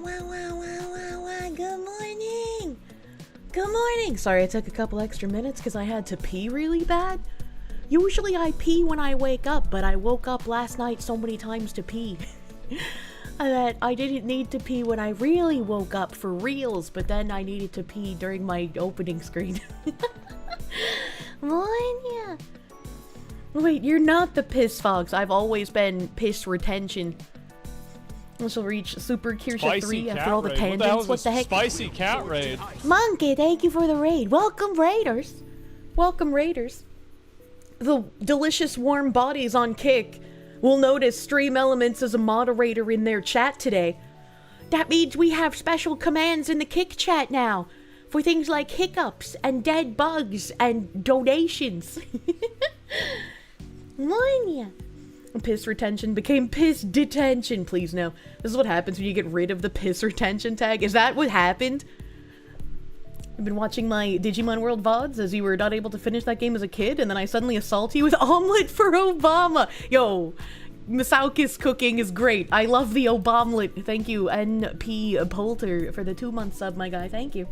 Good morning. Good morning. Sorry, I took a couple extra minutes because I had to pee really bad. Usually I pee when I wake up, but I woke up last night so many times to pee that I didn't need to pee when I really woke up for reals, but then I needed to pee during my opening screen. Morning. Wait, you're not the piss fox. I've always been piss retention. This will reach Super Kirsche 3 after all the tangents. What the heck? Spicy cat raid. Monkey, thank you for the raid. Welcome, Raiders. Welcome, Raiders. The delicious warm bodies on Kick will notice Stream Elements as a moderator in their chat today. That means we have special commands in the Kick chat now for things like hiccups and dead bugs and donations. Morning. Piss retention became piss detention. Please no. This is what happens when you get rid of the piss retention tag. Is that what happened? I've been watching my Digimon World VoDs as you were not able to finish that game as a kid, and then I suddenly assault you with omelet for Obama. Yo, Masauki's cooking is great. I love the Obamelet. Thank you, N.P. Polter, for the 2-month sub, my guy. Thank you.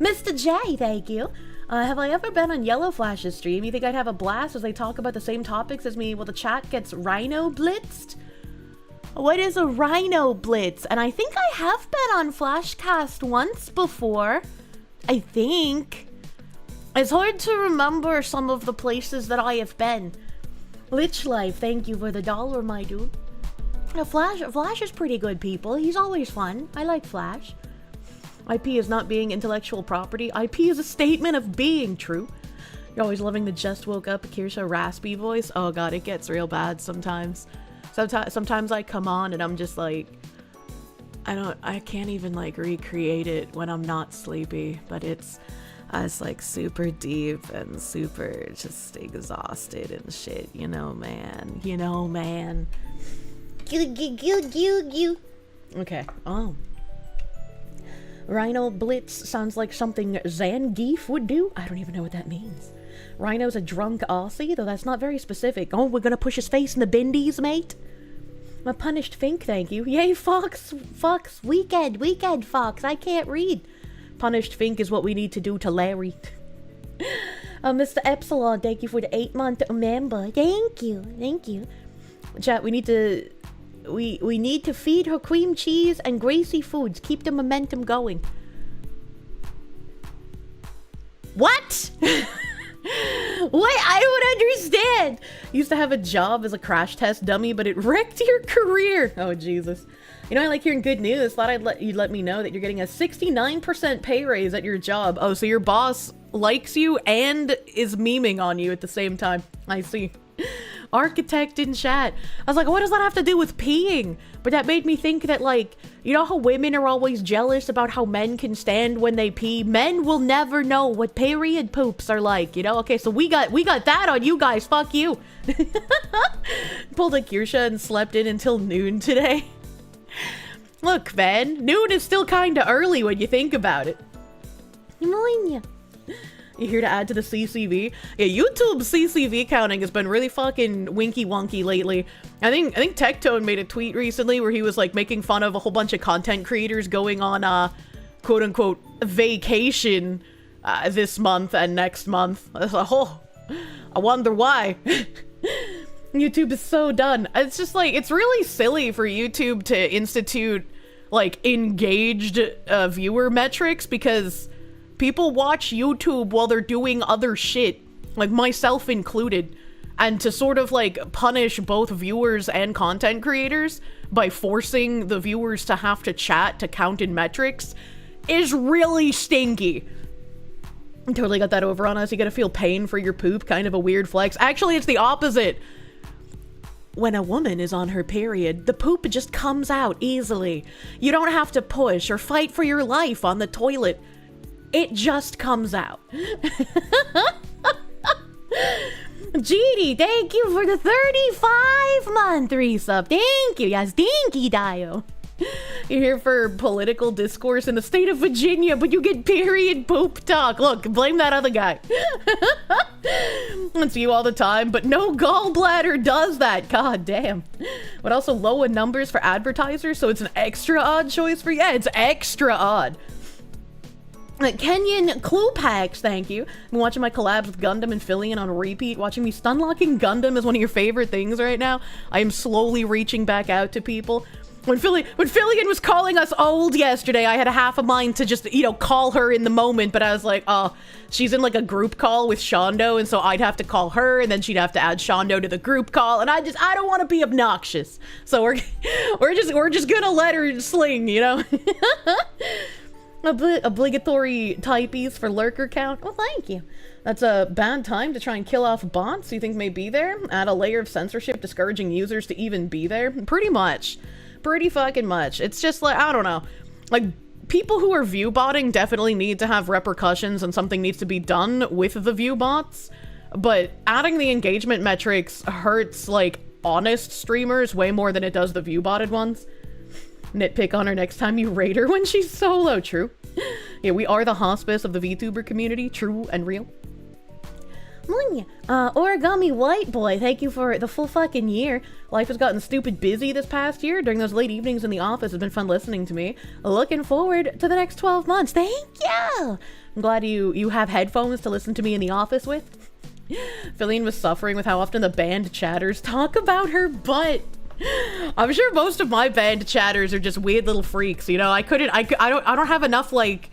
Mr. J, thank you. Have I ever been on Yellow Flash's stream? You think I'd have a blast as they talk about the same topics as me while the chat gets rhino blitzed? What is a rhino blitz? And I think I have been on Flashcast once before. I think. It's hard to remember some of the places that I have been. Lich Life, thank you for the $1, my dude. Flash is pretty good, people. He's always fun. I like Flash. IP is not being intellectual property. IP is a statement of being true. You're always loving the just woke up Kirsche raspy voice. Oh god, it gets real bad sometimes. Sometimes I come on and I'm just like, I can't even like recreate it when I'm not sleepy, but it's like super deep and super just exhausted and shit, you know, man. You know, man. Okay, oh. Rhino Blitz sounds like something Zangief would do. I don't even know what that means. Rhino's a drunk Aussie, though that's not very specific. Oh, we're gonna push his face in the bindies, mate? A punished Fink, thank you. Yay, Fox, weekend, Fox. I can't read. Punished Fink is what we need to do to Larry. Mr. Epsilon, thank you for the 8-month member. Thank you. Chat, we need to feed her cream cheese and Gracie foods. Keep the momentum going. What? What? I don't understand. Used to have a job as a crash test dummy, but it wrecked your career. Oh, Jesus. You know, I like hearing good news. Thought you'd let me know that you're getting a 69% pay raise at your job. Oh, so your boss likes you and is memeing on you at the same time. I see. Architect in chat. I was like, what does that have to do with peeing? But that made me think that, like, you know how women are always jealous about how men can stand when they pee? Men will never know what period poops are like, you know? Okay, so we got that on you guys. Fuck you. Pulled a Kirsche and slept in until noon today. Look, man, noon is still kinda early when you think about it. You here to add to the CCV? Yeah, YouTube CCV counting has been really fucking winky wonky lately. I think Tectone made a tweet recently where he was like making fun of a whole bunch of content creators going on quote unquote vacation this month and next month. I was like, oh, I wonder why. YouTube is so done. It's just like, it's really silly for YouTube to institute like engaged viewer metrics because people watch YouTube while they're doing other shit, like myself included, and to sort of like punish both viewers and content creators by forcing the viewers to have to chat to count in metrics is really stinky. Totally got that over on us. You gotta feel pain for your poop, kind of a weird flex. Actually, it's the opposite. When a woman is on her period, the poop just comes out easily. You don't have to push or fight for your life on the toilet. It just comes out. GD, thank you for the 35-month resub. Thank you. Yes, dinky Dio. You're here for political discourse in the state of Virginia, but you get period poop talk. Look, blame that other guy. It's you all the time, but no gallbladder does that. God damn. But also low in numbers for advertisers, so it's an extra odd choice for you. Yeah, it's extra odd. Kenyan clue packs, thank you. I've been watching my collabs with Gundam and Fillion on repeat. Watching me stunlocking Gundam is one of your favorite things right now. I am slowly reaching back out to people. When Fillion was calling us old yesterday, I had a half a mind to just, you know, call her in the moment, but I was like, oh, she's in like a group call with Shondo, and so I'd have to call her, and then she'd have to add Shondo to the group call, and I don't want to be obnoxious. So we're just gonna let her sling, you know? Obligatory typees for lurker count. Well, thank you. That's a bad time to try and kill off bots you think may be there. Add a layer of censorship discouraging users to even be there. Pretty much. Pretty fucking much. It's just like, I don't know. Like, people who are view botting definitely need to have repercussions and something needs to be done with the view bots. But adding the engagement metrics hurts, like, honest streamers way more than it does the view botted ones. Nitpick on her next time you raid her when she's solo. True. Yeah, we are the hospice of the VTuber community. True and real. Origami White Boy, thank you for the full fucking year. Life has gotten stupid busy this past year. During those late evenings in the office, it's been fun listening to me. Looking forward to the next 12 months. Thank you! I'm glad you have headphones to listen to me in the office with. Fillion was suffering with how often the band chatters talk about her butt. I'm sure most of my band chatters are just weird little freaks, you know? I don't have enough, like,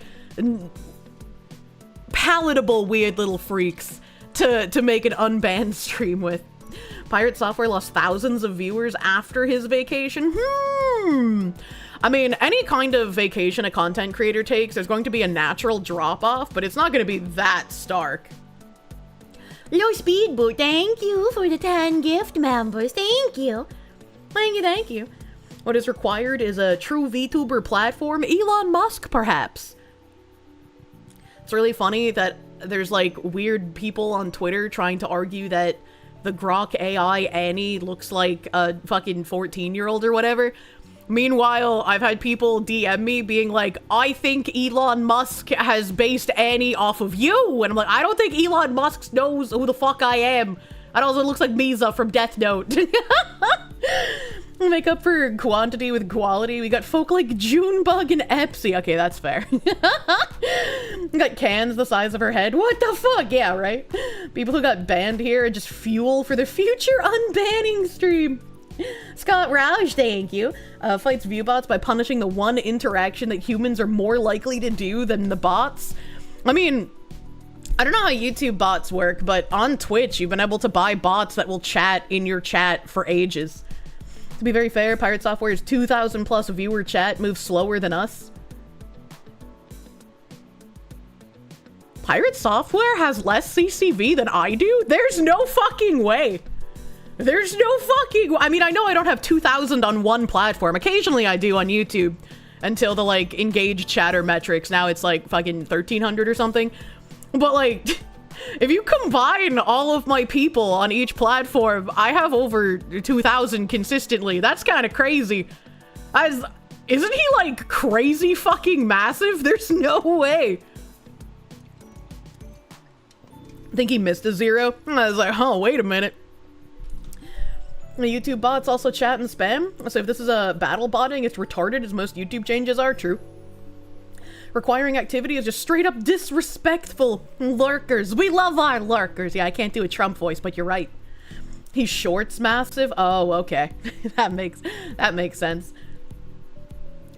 palatable weird little freaks to make an unbanned stream with. Pirate Software lost thousands of viewers after his vacation. I mean, any kind of vacation a content creator takes, there's going to be a natural drop-off, but it's not going to be that stark. Low Speed Boot, thank you for the 10 gift members. Thank you. Thank you. What is required is a true VTuber platform. Elon Musk, perhaps. It's really funny that there's, like, weird people on Twitter trying to argue that the Grok AI Annie looks like a fucking 14-year-old or whatever. Meanwhile, I've had people DM me being like, I think Elon Musk has based Annie off of you. And I'm like, I don't think Elon Musk knows who the fuck I am. It also looks like Misa from Death Note. Make up for quantity with quality. We got folk like Junebug and Epsy. Okay, that's fair. We got cans the size of her head. What the fuck? Yeah, right? People who got banned here are just fuel for the future unbanning stream. Scott Roush, thank you. Fights viewbots by punishing the one interaction that humans are more likely to do than the bots. I mean, I don't know how YouTube bots work, but on Twitch, you've been able to buy bots that will chat in your chat for ages. To be very fair, Pirate Software's 2,000 plus viewer chat moves slower than us. Pirate Software has less CCV than I do? There's no fucking way. There's no fucking... I mean, I know I don't have 2,000 on one platform. Occasionally I do on YouTube until the, like, engaged chatter metrics. Now it's, like, fucking 1,300 or something. But, like, if you combine all of my people on each platform, I have over 2,000 consistently. That's kind of crazy. Isn't he, like, crazy fucking massive? There's no way. I think he missed a 0. I was like, oh, wait a minute. The YouTube bots also chat and spam. So if this is a battle botting, it's retarded as most YouTube changes are. True. Requiring activity is just straight up disrespectful. Lurkers. We love our lurkers. Yeah, I can't do a Trump voice, but you're right. He's shorts massive. Oh, okay. that makes sense.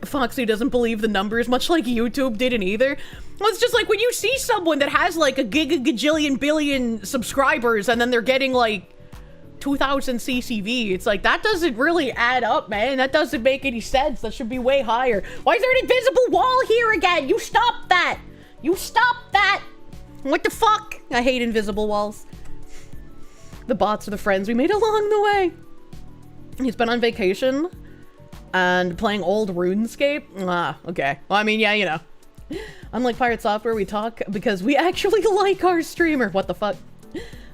Foxy doesn't believe the numbers, much like YouTube didn't either. Well, it's just like when you see someone that has like a gajillion billion subscribers and then they're getting like 2,000 CCV. It's like, that doesn't really add up, man. That doesn't make any sense. That should be way higher. Why is there an invisible wall here again? You stop that. You stop that. What the fuck? I hate invisible walls. The bots are the friends we made along the way. He's been on vacation and playing old RuneScape. Ah, okay. Well, I mean, yeah, you know. Unlike Pirate Software, we talk because we actually like our streamer. What the fuck?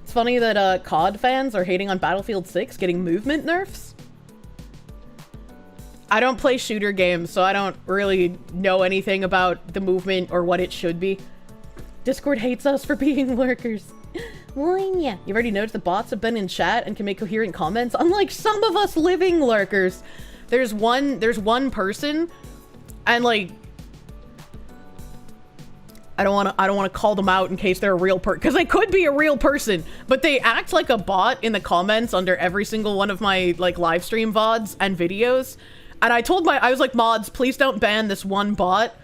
It's funny that COD fans are hating on Battlefield 6 getting movement nerfs. I don't play shooter games, so I don't really know anything about the movement or what it should be. Discord hates us for being lurkers. Yeah. You've already noticed the bots have been in chat and can make coherent comments, unlike some of us living lurkers. There's one person, and like, I don't want to call them out in case they're a real person, because they could be a real person, but they act like a bot in the comments under every single one of my like live stream VODs and videos. And I was like, mods, please don't ban this one bot.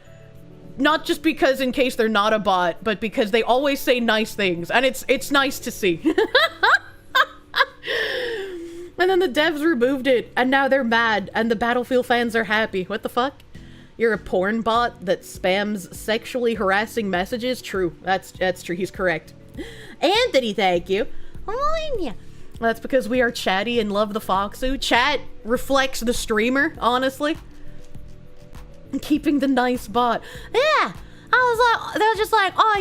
Not just because in case they're not a bot, but because they always say nice things, and it's nice to see. And then the devs removed it, and now they're mad, and the Battlefield fans are happy. What the fuck? You're a porn bot that spams sexually harassing messages? True. That's true. He's correct. Anthony, thank you. Well, that's because we are chatty and love the Foxu. Chat reflects the streamer, honestly. Keeping the nice bot. Yeah, they're just like, oh,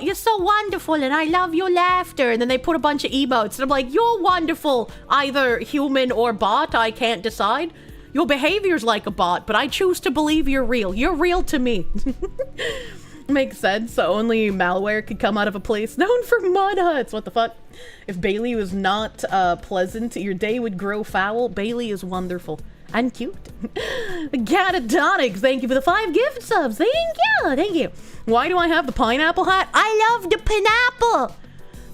you're so wonderful, and I love your laughter. And then they put a bunch of emotes, and I'm like, you're wonderful, either human or bot. I can't decide. Your behavior's like a bot, but I choose to believe you're real. You're real to me. Makes sense. So only malware could come out of a place known for mud huts. What the fuck? If Bailey was not pleasant, your day would grow foul. Bailey is wonderful. And cute. Catadonics, thank you for the 5 gift subs. Thank you. Why do I have the pineapple hat? I love the pineapple.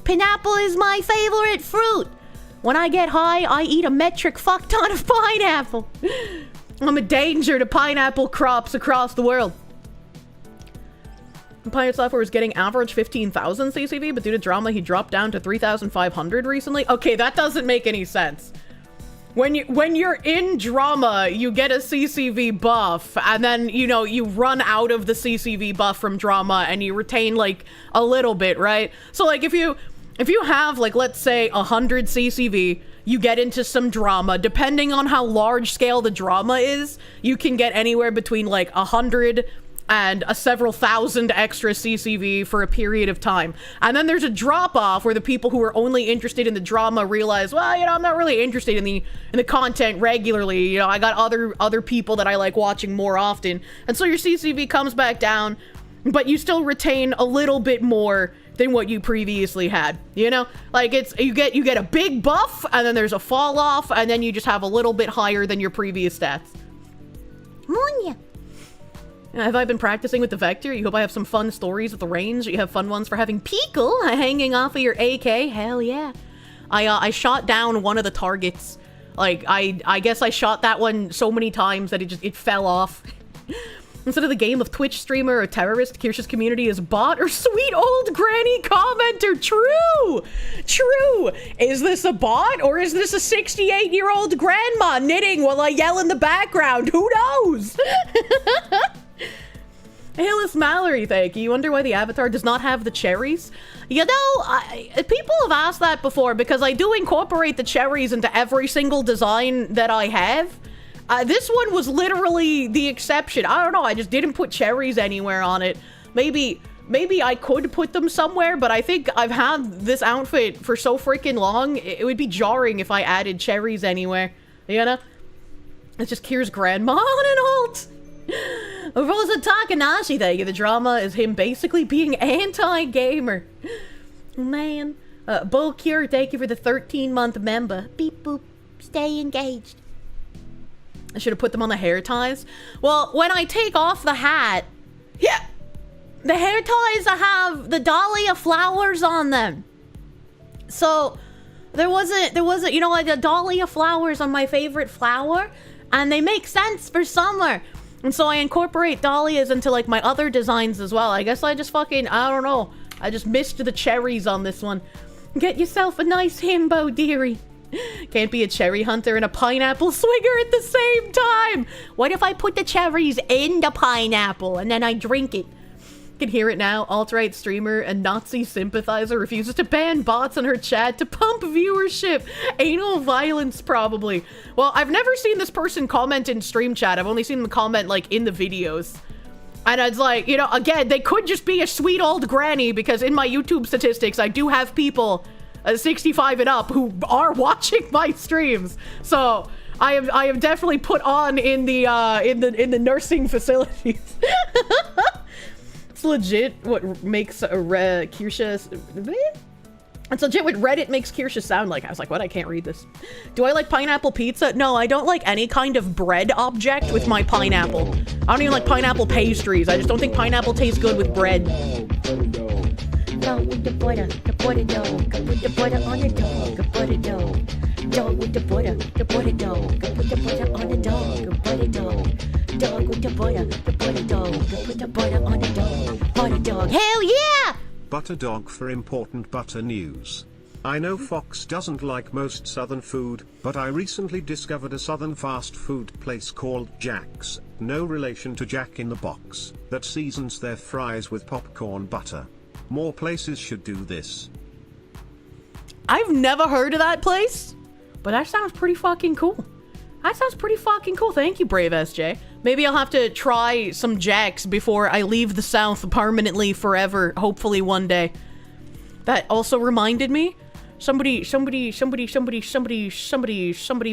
Pineapple is my favorite fruit. When I get high, I eat a metric fuck ton of pineapple. I'm a danger to pineapple crops across the world. Empire Software was getting average 15,000 CCV, but due to drama, he dropped down to 3,500 recently. Okay, that doesn't make any sense. When you're in drama, you get a CCV buff, and then, you know, you run out of the CCV buff from drama, and you retain, like, a little bit, right? So, like, if you have, like, let's say 100 CCV, you get into some drama, depending on how large scale the drama is, you can get anywhere between, like, 100 and several thousand extra CCV for a period of time. And then there's a drop-off where the people who are only interested in the drama realize, well, you know, I'm not really interested in the content regularly. You know, I got other people that I like watching more often. And so your CCV comes back down, but you still retain a little bit more than what you previously had. You know, like you get a big buff, and then there's a fall off, and then you just have a little bit higher than your previous stats. Monya. Have I been practicing with the Vector? You hope I have some fun stories with the range. You have fun ones for having Pickle hanging off of your AK. Hell yeah. I shot down one of the targets. Like, I guess I shot that one so many times that it fell off. Instead of the game of Twitch streamer or terrorist, Kirsche's community is bot or sweet old granny commenter. True! True! Is this a bot, or is this a 68-year-old grandma knitting while I yell in the background? Who knows? Hillis Mallory, thank you. You wonder why the avatar does not have the cherries? You know, people have asked that before, because I do incorporate the cherries into every single design that I have. This one was literally the exception. I don't know, I just didn't put cherries anywhere on it. Maybe I could put them somewhere, but I think I've had this outfit for so freaking long, it would be jarring if I added cherries anywhere. You know? It's just Kier's grandma on an alt. Rosa Takanashi, thank you. The drama is him basically being anti-gamer. Man. Bo Cure, thank you for the 13-month member. Beep boop. Stay engaged. I should have put them on the hair ties. Well, when I take off the hat, yeah, the hair ties have the dahlia flowers on them. So there wasn't, you know, like the dahlia flowers are my favorite flower, and they make sense for summer. And so I incorporate dahlias into, like, my other designs as well. I guess I just fucking, I don't know. I just missed the cherries on this one. Get yourself a nice himbo, dearie. Can't be a cherry hunter and a pineapple swinger at the same time. What if I put the cherries in the pineapple and then I drink it? Can hear it now. Alt-right streamer and Nazi sympathizer refuses to ban bots in her chat to pump viewership. Anal violence, probably. Well, I've never seen this person comment in stream chat. I've only seen them comment, like, in the videos. And it's like, you know, again, they could just be a sweet old granny, because in my YouTube statistics, I do have people 65 and up who are watching my streams. So I have definitely put on in the nursing facilities. It's legit what makes a Kirsche. It's legit what Reddit makes Kirsche sound like. I was like, what? I can't read this. Do I like pineapple pizza? No, I don't like any kind of bread object with my pineapple. I don't even like pineapple pastries. I just don't think pineapple tastes good with bread. Dog with the butter dog. Put the butter on the dog, butter dog. Dog with the butter dog. Put the butter on the dog, butter dog. Dog with the butter dog. Put the butter on the dog, butter dog. Hell yeah! Butter dog for important butter news. I know Fox doesn't like most southern food, but I recently discovered a southern fast food place called Jack's, no relation to Jack in the Box, that seasons their fries with popcorn butter. More places should do this. I've never heard of that place, but that sounds pretty fucking cool. That sounds pretty fucking cool. Thank you, Brave SJ. Maybe I'll have to try some Jacks before I leave the South permanently forever, hopefully one day. That also reminded me, somebody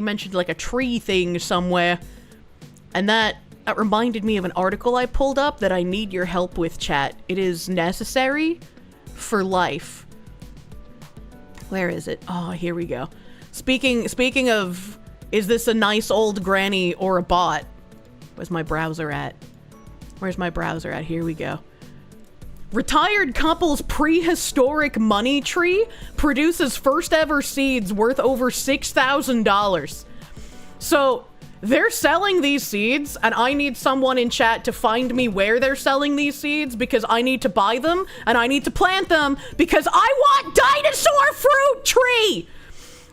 mentioned like a tree thing somewhere. And that reminded me of an article I pulled up that I need your help with, chat. It is necessary for life. Where is it? Oh, here we go. Speaking of, is this a nice old granny or a bot? Where's my browser at? Where's my browser at? Here we go. Retired couple's prehistoric money tree produces first ever seeds worth over $6,000. So they're selling these seeds, and I need someone in chat to find me where they're selling these seeds because I need to buy them and I need to plant them because I want dinosaur fruit tree!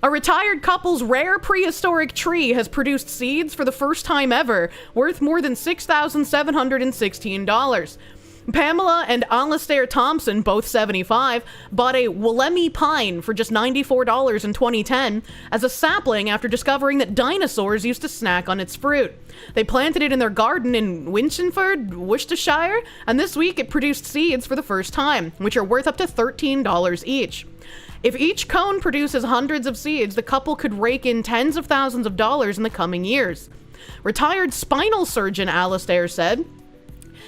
A retired couple's rare prehistoric tree has produced seeds for the first time ever, worth more than $6,716. Pamela and Alastair Thompson, both 75, bought a Wollemi pine for just $94 in 2010 as a sapling after discovering that dinosaurs used to snack on its fruit. They planted it in their garden in Winchingford, Worcestershire, and this week it produced seeds for the first time, which are worth up to $13 each. If each cone produces hundreds of seeds, the couple could rake in tens of thousands of dollars in the coming years. Retired spinal surgeon Alastair said,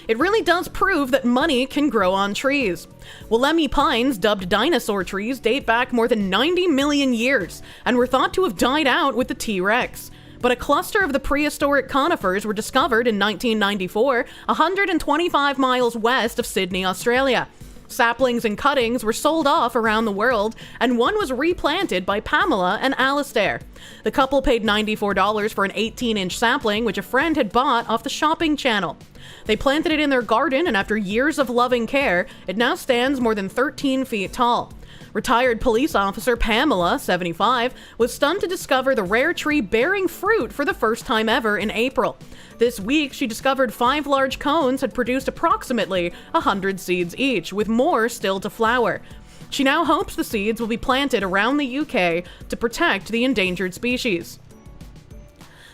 "It really does prove that money can grow on trees. Wollemi pines, dubbed dinosaur trees, date back more than 90 million years and were thought to have died out with the T-Rex. But a cluster of the prehistoric conifers were discovered in 1994, 125 miles west of Sydney, Australia. Saplings and cuttings were sold off around the world, and one was replanted by Pamela and Alastair. The couple paid $94 for an 18-inch sapling, which a friend had bought off the shopping channel. They planted it in their garden, and after years of loving care, it now stands more than 13 feet tall. Retired police officer Pamela, 75, was stunned to discover the rare tree bearing fruit for the first time ever in April. This week, she discovered 5 large cones had produced approximately 100 seeds each, with more still to flower. She now hopes the seeds will be planted around the UK to protect the endangered species.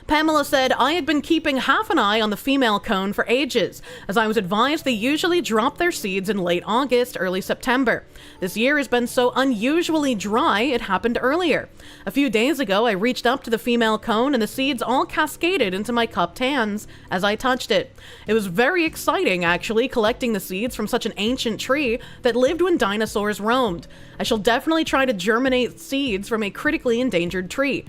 Pamela said, "I had been keeping half an eye on the female cone for ages, as I was advised they usually drop their seeds in late August, early September. This year has been so unusually dry, it happened earlier. A few days ago, I reached up to the female cone and the seeds all cascaded into my cupped hands as I touched it. It was very exciting, actually, collecting the seeds from such an ancient tree that lived when dinosaurs roamed. I shall definitely try to germinate seeds from a critically endangered tree.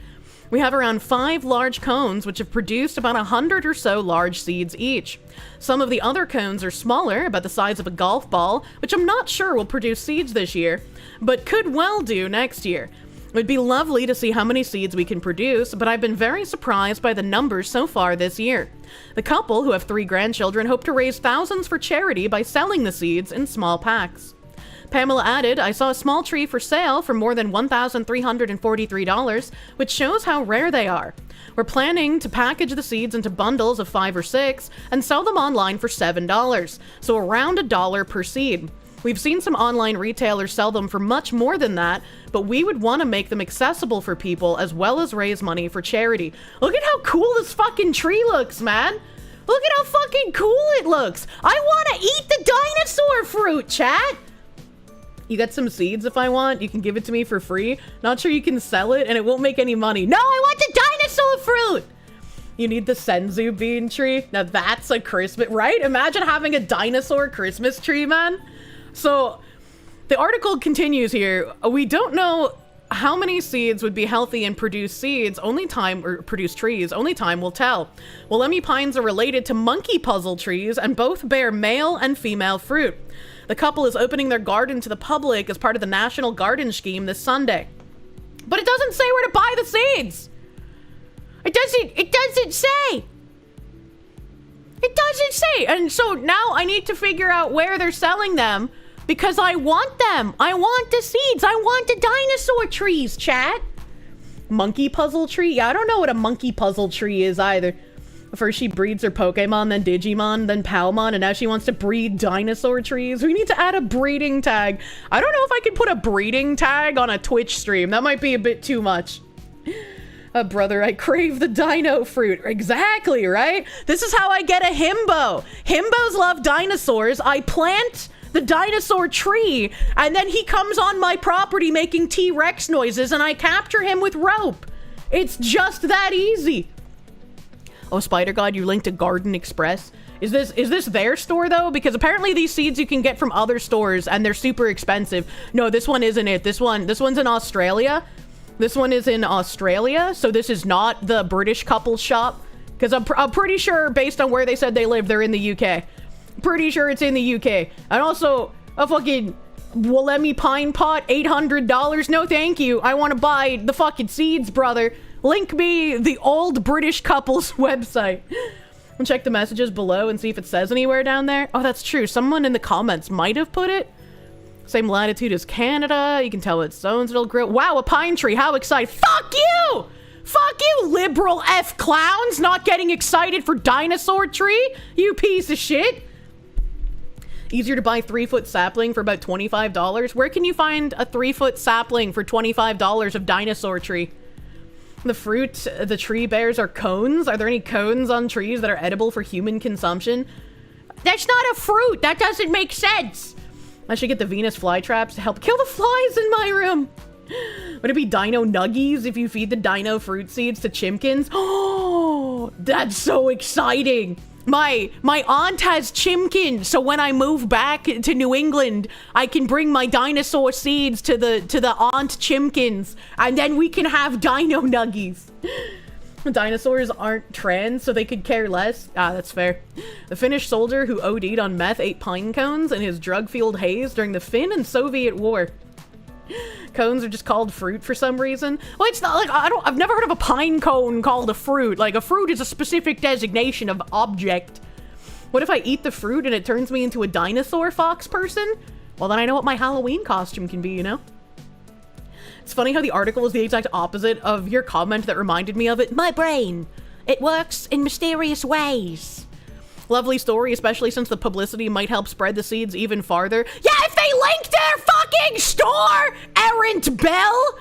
We have around 5 large cones which have produced about 100 or so large seeds each. Some of the other cones are smaller, about the size of a golf ball, which I'm not sure will produce seeds this year, but could well do next year. It would be lovely to see how many seeds we can produce, but I've been very surprised by the numbers so far this year. The couple, who have 3 grandchildren, hope to raise thousands for charity by selling the seeds in small packs." Pamela added, "I saw a small tree for sale for more than $1,343, which shows how rare they are. We're planning to package the seeds into bundles of 5 or 6 and sell them online for $7, so around $1 per seed. We've seen some online retailers sell them for much more than that, but we would want to make them accessible for people as well as raise money for charity." Look at how cool this fucking tree looks, man! Look at how fucking cool it looks! I want to eat the dinosaur fruit, chat! You got some seeds if I want. You can give it to me for free. Not sure you can sell it and it won't make any money. No, I want the dinosaur full of fruit. You need the senzu bean tree. Now that's a Christmas, right? Imagine having a dinosaur Christmas tree, man. So the article continues here. We don't know how many seeds would be healthy and produce seeds. Produce trees. Only time will tell. Wollemi pines are related to monkey puzzle trees and both bear male and female fruit. The couple is opening their garden to the public as part of the National Garden Scheme this Sunday. But it doesn't say where to buy the seeds. It doesn't say. It doesn't say. And so now I need to figure out where they're selling them because I want them. I want the seeds. I want the dinosaur trees, chat. Monkey puzzle tree? Yeah, I don't know what a monkey puzzle tree is either. First she breeds her Pokemon, then Digimon, then Palmon, and now she wants to breed dinosaur trees. We need to add a breeding tag. I don't know if I can put a breeding tag on a Twitch stream. That might be a bit too much. Brother, I crave the dino fruit. Exactly, right? This is how I get a himbo. Himbos love dinosaurs. I plant the dinosaur tree, and then he comes on my property making T-Rex noises, and I capture him with rope. It's just that easy. Oh, Spider God, you linked to Garden Express. Is this their store though? Because apparently these seeds you can get from other stores, and they're super expensive. No, this one isn't it. This one's in Australia. This one is in Australia, so this is not the British couple's shop. Because I'm pretty sure, based on where they said they live, they're in the UK. Pretty sure it's in the UK. And also, a fucking Wollemi pine pot, $800. No, thank you. I want to buy the fucking seeds, brother. Link me the old British couple's website. And check the messages below and see if it says anywhere down there. Oh, that's true. Someone in the comments might have put it. Same latitude as Canada. You can tell it's Zonesville Grill. Wow, a pine tree. How excited. Fuck you! Fuck you, liberal F clowns, not getting excited for dinosaur tree, you piece of shit. Easier to buy 3-foot sapling for about $25. Where can you find a 3-foot sapling for $25 of dinosaur tree? The fruit the tree bears are cones. Are there any cones on trees that are edible for human consumption? That's not a fruit. That doesn't make sense. I should get the Venus flytraps to help kill the flies in my room. Would it be dino nuggies if you feed the dino fruit seeds to chimkins? Oh, that's so exciting. My aunt has chimkins, so when I move back to New England, I can bring my dinosaur seeds to the aunt chimkins, and then we can have dino nuggies. Dinosaurs aren't trans, so they could care less. Ah, that's fair. The Finnish soldier who OD'd on meth ate pine cones in his drug-fueled haze during the Finn and Soviet War. Cones are just called fruit for some reason. Well, it's not like I've never heard of a pine cone called a fruit. Like, a fruit is a specific designation of object. What if I eat the fruit and it turns me into a dinosaur fox person? Well, then I know what my Halloween costume can be, you know? It's funny how the article is the exact opposite of your comment that reminded me of it. My brain. It works in mysterious ways. Lovely story, especially since the publicity might help spread the seeds even farther. Yeah, if they link their fucking store, errant bell!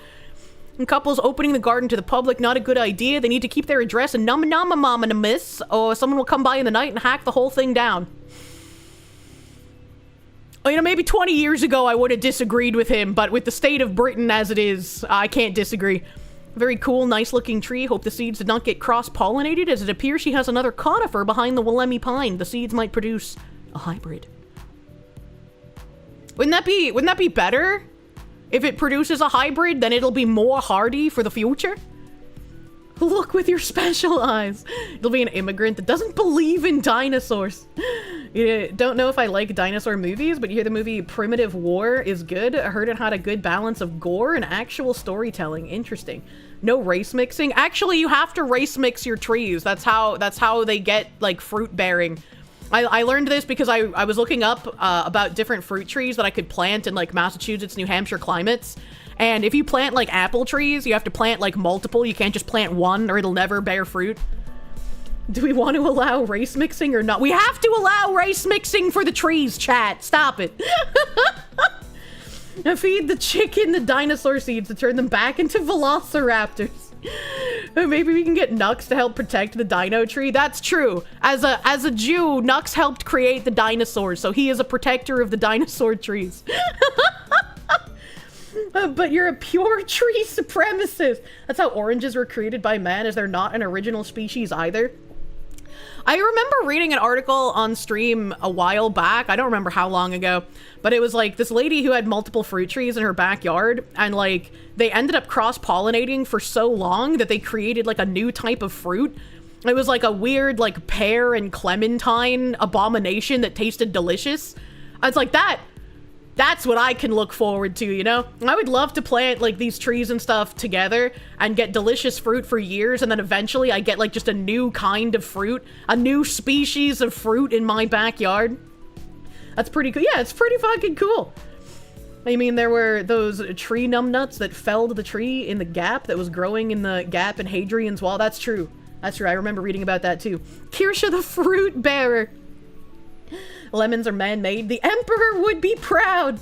And couples opening the garden to the public, not a good idea. They need to keep their address anonymous, or someone will come by in the night and hack the whole thing down. You know, maybe 20 years ago I would have disagreed with him, but with the state of Britain as it is, I can't disagree. Very cool, nice-looking tree. Hope the seeds did not get cross-pollinated, as it appears she has another conifer behind the Wollemi pine. The seeds might produce a hybrid. Wouldn't that be better? If it produces a hybrid, then it'll be more hardy for the future? Look with your special eyes. It'll be an immigrant that doesn't believe in dinosaurs. You don't know if I like dinosaur movies, but you hear the movie Primitive War is good. I heard it had a good balance of gore and actual storytelling. Interesting. No race mixing. Actually, you have to race mix your trees. That's how they get, like, fruit bearing. I learned this because I was looking up about different fruit trees that I could plant in, like, Massachusetts, New Hampshire climates. And if you plant, like, apple trees, you have to plant, like, multiple. You can't just plant one or it'll never bear fruit. Do we want to allow race mixing or not? We have to allow race mixing for the trees, chat. Stop it. Now feed the chicken the dinosaur seeds to turn them back into velociraptors. Maybe we can get Nux to help protect the dino tree. That's true. As a Jew, Nux helped create the dinosaurs, so he is a protector of the dinosaur trees. But you're a pure tree supremacist. That's how oranges were created by man, as they're not an original species either. I remember reading an article on stream a while back. I don't remember how long ago, but it was like this lady who had multiple fruit trees in her backyard, and like they ended up cross-pollinating for so long that they created like a new type of fruit. It was like a weird like pear and clementine abomination that tasted delicious. I was like, that's what I can look forward to, you know? I would love to plant like these trees and stuff together and get delicious fruit for years, and then eventually I get like just a new kind of fruit, a new species of fruit in my backyard. That's pretty cool. Yeah, it's pretty fucking cool. I mean, there were those tree numbnuts that felled the tree in the gap that was growing in the gap in Hadrian's Wall. That's true. That's true. I remember reading about that too. Kirsche the fruit bearer. Lemons are man-made. The emperor would be proud.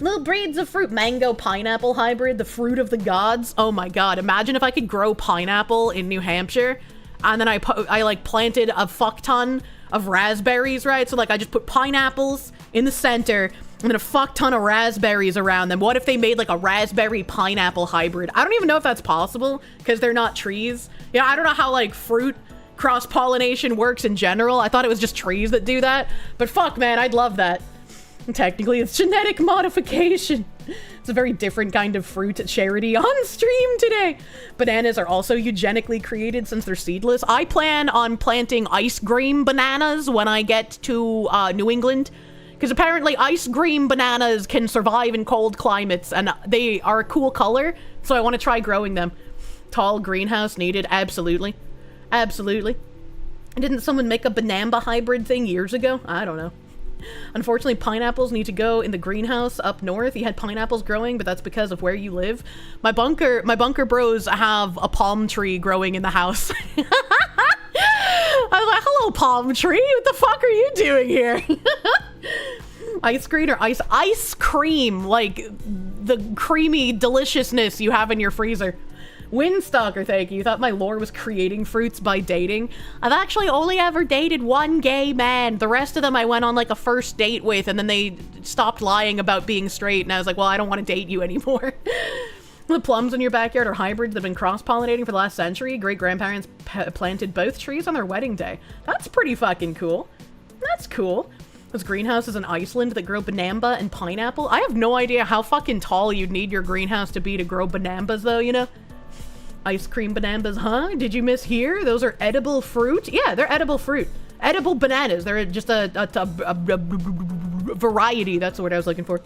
Little breeds of fruit. Mango pineapple hybrid, the fruit of the gods. Oh my god, imagine if I could grow pineapple in New Hampshire, and then I like planted a fuck ton of raspberries, right? So like I just put pineapples in the center and then a fuck ton of raspberries around them. What if they made like a raspberry pineapple hybrid? I don't even know if that's possible because they're not trees. Yeah, I don't know how like fruit cross-pollination works in general. I thought it was just trees that do that, but fuck man, I'd love that. And technically it's genetic modification. It's a very different kind of fruit at Charity on stream today. Bananas are also eugenically created since they're seedless. I plan on planting ice cream bananas when I get to New England, because apparently ice cream bananas can survive in cold climates and they are a cool color, so I want to try growing them. Tall greenhouse needed, absolutely. Absolutely. Didn't someone make a banamba hybrid thing years ago? I don't know. Unfortunately, pineapples need to go in the greenhouse up north. You had pineapples growing, but that's because of where you live. My bunker bros have a palm tree growing in the house. I was like, hello, palm tree. What the fuck are you doing here? Ice cream or ice cream, like the creamy deliciousness you have in your freezer. Windstalker, thank you. You thought my lore was creating fruits by dating? I've actually only ever dated one gay man. The rest of them I went on like a first date with, and then they stopped lying about being straight, and I was like, well, I don't want to date you anymore. The plums in your backyard are hybrids that have been cross-pollinating for the last century. Great-grandparents planted both trees on their wedding day. That's pretty fucking cool. That's cool. There's greenhouses in Iceland that grow banamba and pineapple. I have no idea how fucking tall you'd need your greenhouse to be to grow banambas, though, you know? Ice cream bananas, huh? Did you miss here? Those are edible fruit? Yeah, they're edible fruit. Edible bananas. They're just a variety. That's the word I was looking for.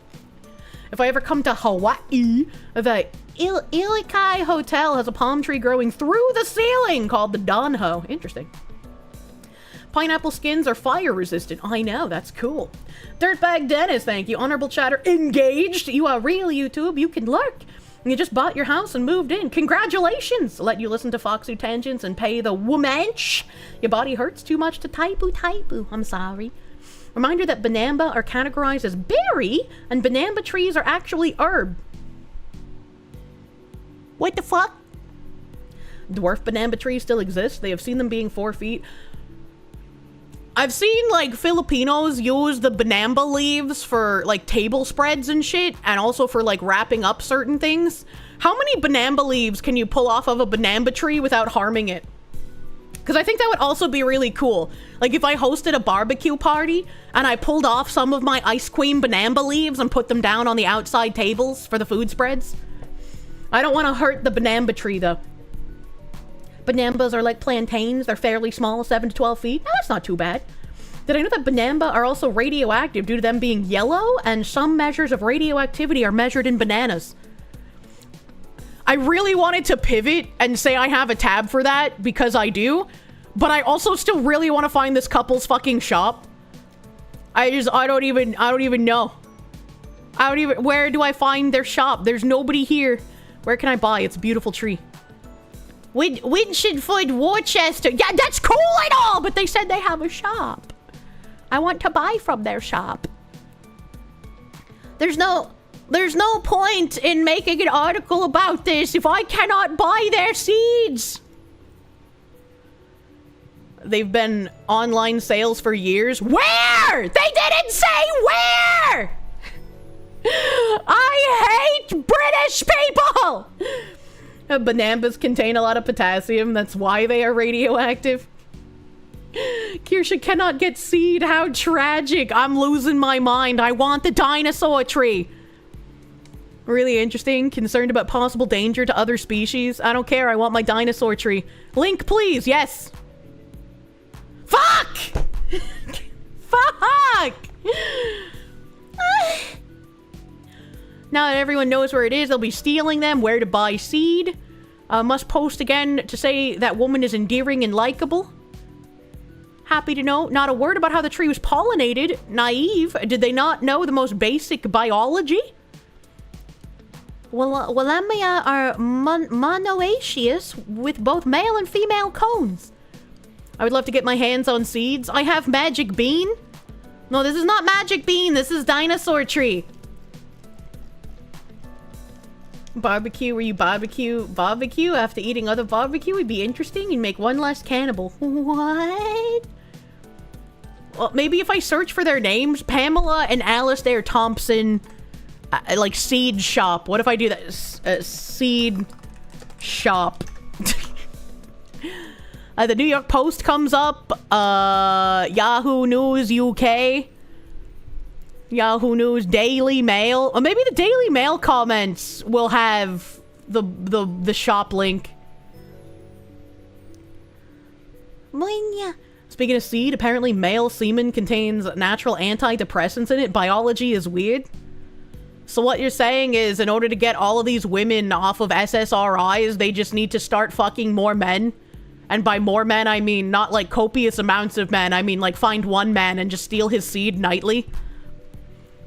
If I ever come to Hawaii, the Ilikai Hotel has a palm tree growing through the ceiling called the Donho. Interesting. Pineapple skins are fire resistant. I know, that's cool. Dirtbag Dennis, thank you. Honorable chatter, engaged. You are real, YouTube. You can lurk. You just bought your house and moved in. Congratulations! Let you listen to Foxu Tangents and pay the womanch. Your body hurts too much to typoo. I'm sorry. Reminder that banamba are categorized as berry, and banamba trees are actually herb. What the fuck? Dwarf banamba trees still exist. They have seen them being 4 feet. I've seen, like, Filipinos use the banamba leaves for, like, table spreads and shit, and also for, like, wrapping up certain things. How many banamba leaves can you pull off of a banamba tree without harming it? Because I think that would also be really cool. Like, if I hosted a barbecue party, and I pulled off some of my ice cream banamba leaves and put them down on the outside tables for the food spreads. I don't want to hurt the banamba tree, though. Banambas are like plantains. They're fairly small, 7 to 12 feet. No, that's not too bad. Did I know that banamba are also radioactive due to them being yellow? And some measures of radioactivity are measured in bananas. I really wanted to pivot and say I have a tab for that, because I do. But I also still really want to find this couple's fucking shop. I don't even know. Where do I find their shop? There's nobody here. Where can I buy? It's a beautiful tree. Winchford, Worcester. Yeah, that's cool and all, but they said they have a shop. I want to buy from their shop. There's no point in making an article about this if I cannot buy their seeds. They've been online sales for years. Where? They didn't say where! I hate fish, people! Bananas contain a lot of potassium. That's why they are radioactive. Kirsche cannot get seed. How tragic. I'm losing my mind. I want the dinosaur tree. Really interesting. Concerned about possible danger to other species. I don't care. I want my dinosaur tree. Link, please. Yes. Fuck! Fuck! Now that everyone knows where it is, they'll be stealing them. Where to buy seed. Must post again to say that woman is endearing and likable. Happy to know. Not a word about how the tree was pollinated. Naive. Did they not know the most basic biology? Willemia are monoecious with both male and female cones. I would love to get my hands on seeds. I have magic bean. No, this is not magic bean. This is dinosaur tree. Barbecue, where you barbecue after eating other barbecue would be interesting. You'd make one less cannibal. What? Well, maybe if I search for their names, Pamela and Alistair Thompson, like seed shop. What if I do that? Seed shop. The New York Post comes up. Yahoo News UK. Yahoo News, Daily Mail. Or maybe the Daily Mail comments will have the shop link. Speaking of seed, apparently male semen contains natural antidepressants in it. Biology is weird. So what you're saying is, in order to get all of these women off of SSRIs, they just need to start fucking more men? And by more men, I mean not like copious amounts of men. I mean like find one man and just steal his seed nightly.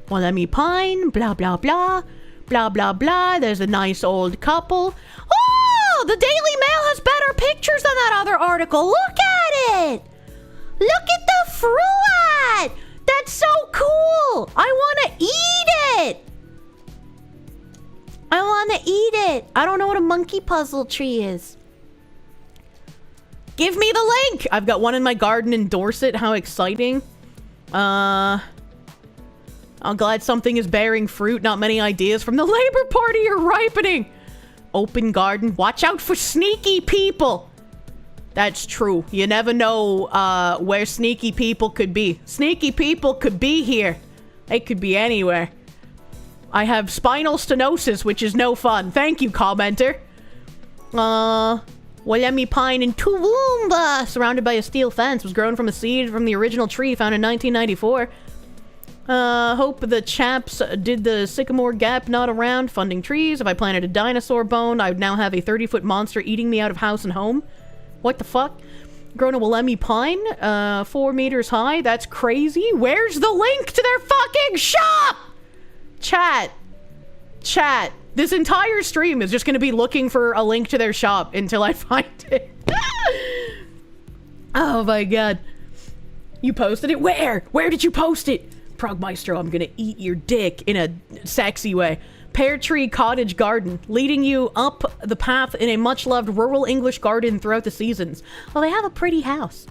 Well, let me pine, blah, blah, blah, blah, blah, blah. There's a nice old couple. Oh, the Daily Mail has better pictures than that other article. Look at it. Look at the fruit. That's so cool. I want to eat it. I want to eat it. I don't know what a monkey puzzle tree is. Give me the link. I've got one in my garden in Dorset. How exciting. I'm glad something is bearing fruit. Not many ideas from the Labour Party are ripening. Open garden. Watch out for sneaky people. That's true. You never know where sneaky people could be. Sneaky people could be here. They could be anywhere. I have spinal stenosis, which is no fun. Thank you, commenter. Williami pine in Toowoomba, surrounded by a steel fence, was grown from a seed from the original tree found in 1994. Hope the chaps did the sycamore gap not around funding trees. If I planted a dinosaur bone, I would now have a 30-foot monster eating me out of house and home. What the fuck? Grown a Willemie pine, 4 meters high. That's crazy. Where's the link to their fucking shop? Chat. This entire stream is just gonna be looking for a link to their shop until I find it. Oh my god. You posted it? Where? Where did you post it? Progmaestro, I'm gonna eat your dick in a sexy way. Pear Tree Cottage Garden, leading you up the path in a much-loved rural English garden throughout the seasons. Well, they have a pretty house.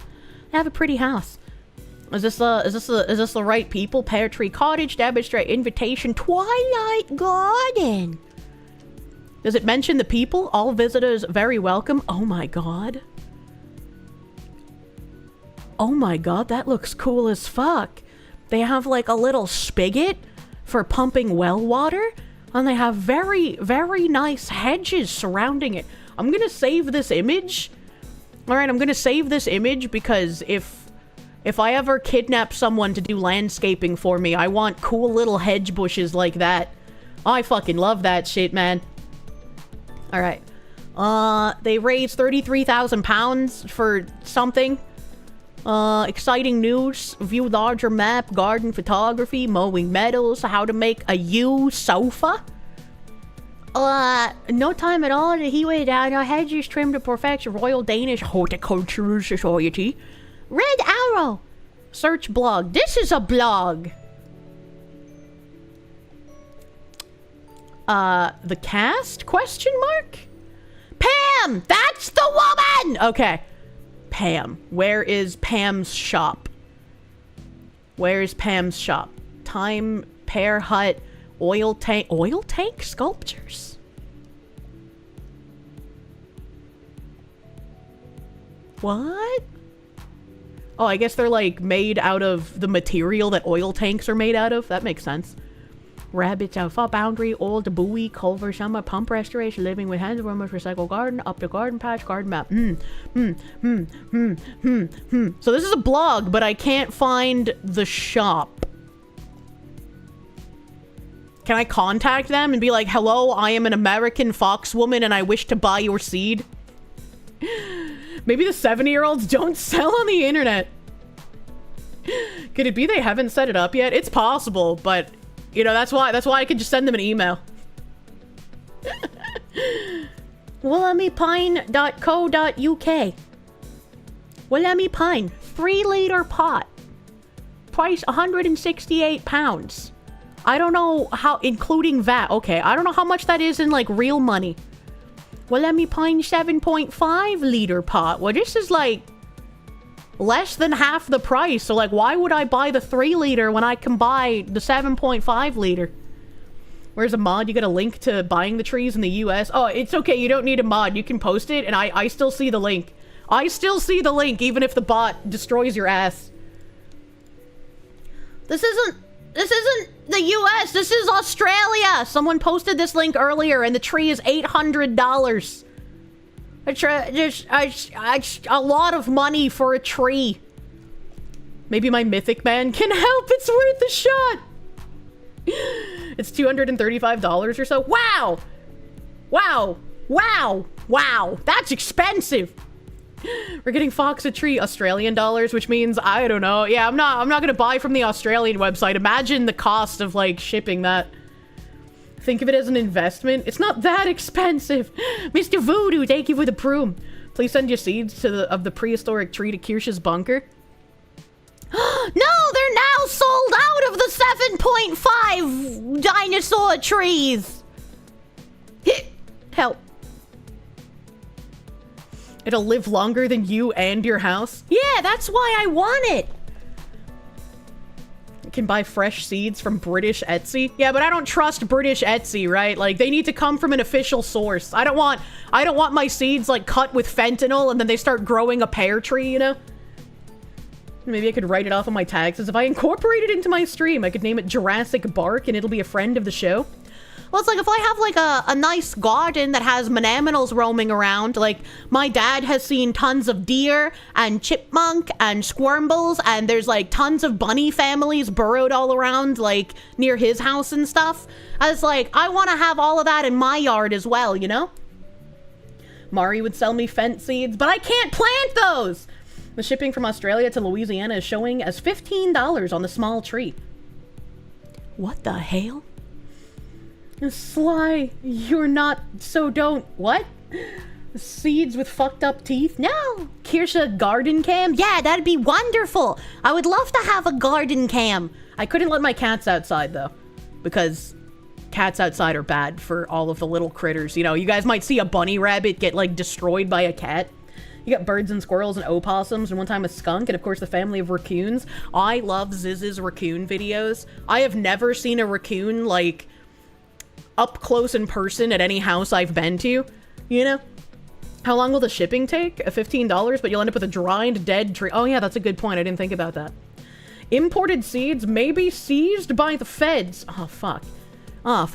Is this the right people? Pear Tree Cottage, demonstrate invitation, Twilight Garden. Does it mention the people? All visitors very welcome. Oh my god. Oh my god, that looks cool as fuck. They have like a little spigot for pumping well water. And they have very, very nice hedges surrounding it. I'm gonna save this image. Alright, I'm gonna save this image because if I ever kidnap someone to do landscaping for me, I want cool little hedge bushes like that. I fucking love that shit, man. Alright. They raised £33,000 for something. Exciting news. View larger map, garden photography, mowing meadows, how to make a U sofa. No time at all. He way down. Our hedges trimmed to perfection. Royal Danish Horticultural Society. Red Arrow. Search blog. This is a blog. The cast? Question mark? Pam! That's the woman! Okay. Pam. Where is Pam's shop? Where is Pam's shop? Time, pear hut, oil tank sculptures. What? Oh, I guess they're like made out of the material that oil tanks are made out of. That makes sense. Rabbits out far boundary, old buoy, culvert, summer, pump restoration, living with hands, rumors, recycle garden, up the garden patch, garden map. So this is a blog, but I can't find the shop. Can I contact them and be like, hello, I am an American fox woman and I wish to buy your seed? Maybe the 70-year-olds don't sell on the internet. Could it be they haven't set it up yet? It's possible, but you know, that's why I could just send them an email. WillamyPine.co.uk. Willamy Pine, 3-liter pot. Price £168. I don't know how, including VAT. Okay, I don't know how much that is in like real money. Willamy Pine 7.5-liter pot. Well, this is like less than half the price. So like, why would I buy the 3-liter when I can buy the 7.5-liter? Where's a mod? You got a link to buying the trees in the US. Oh, it's okay. You don't need a mod. You can post it and I still see the link. I still see the link even if the bot destroys your ass. This isn't the US. This is Australia. Someone posted this link earlier and the tree is $800. A lot of money for a tree. Maybe my mythic man can help. It's worth a shot. It's $235 or so. Wow. Wow. Wow. Wow. That's expensive. We're getting Fox a tree Australian dollars, which means I don't know. Yeah, I'm not gonna buy from the Australian website. Imagine the cost of like shipping that. Think of it as an investment. It's not that expensive. Mr. Voodoo, thank you for the broom. Please send your seeds of the prehistoric tree to Kirsche's bunker. No, they're now sold out of the 7.5 dinosaur trees. Help. It'll live longer than you and your house. Yeah, that's why I want it. You can buy fresh seeds from British Etsy. Yeah, but I don't trust British Etsy, right? Like, they need to come from an official source. I don't want my seeds, like, cut with fentanyl and then they start growing a pear tree, you know? Maybe I could write it off on my taxes. If I incorporate it into my stream, I could name it Jurassic Bark and it'll be a friend of the show. Well, it's like if I have like a nice garden that has monaminals roaming around, like my dad has seen tons of deer and chipmunk and squirmbles, and there's like tons of bunny families burrowed all around like near his house and stuff. I was like, I want to have all of that in my yard as well, you know? Mari would sell me fence seeds, but I can't plant those! The shipping from Australia to Louisiana is showing as $15 on the small tree. What the hell? Sly, you're not, so don't, what? Seeds with fucked up teeth? No. Kirsche garden cam? Yeah, that'd be wonderful. I would love to have a garden cam. I couldn't let my cats outside though, because cats outside are bad for all of the little critters. You know, you guys might see a bunny rabbit get like destroyed by a cat. You got birds and squirrels and opossums and one time a skunk and of course the family of raccoons. I love Ziz's raccoon videos. I have never seen a raccoon like up close in person at any house I've been to, you know? How long will the shipping take? $15, but you'll end up with a dried, dead tree. Oh yeah, that's a good point. I didn't think about that. Imported seeds may be seized by the feds. Oh, fuck.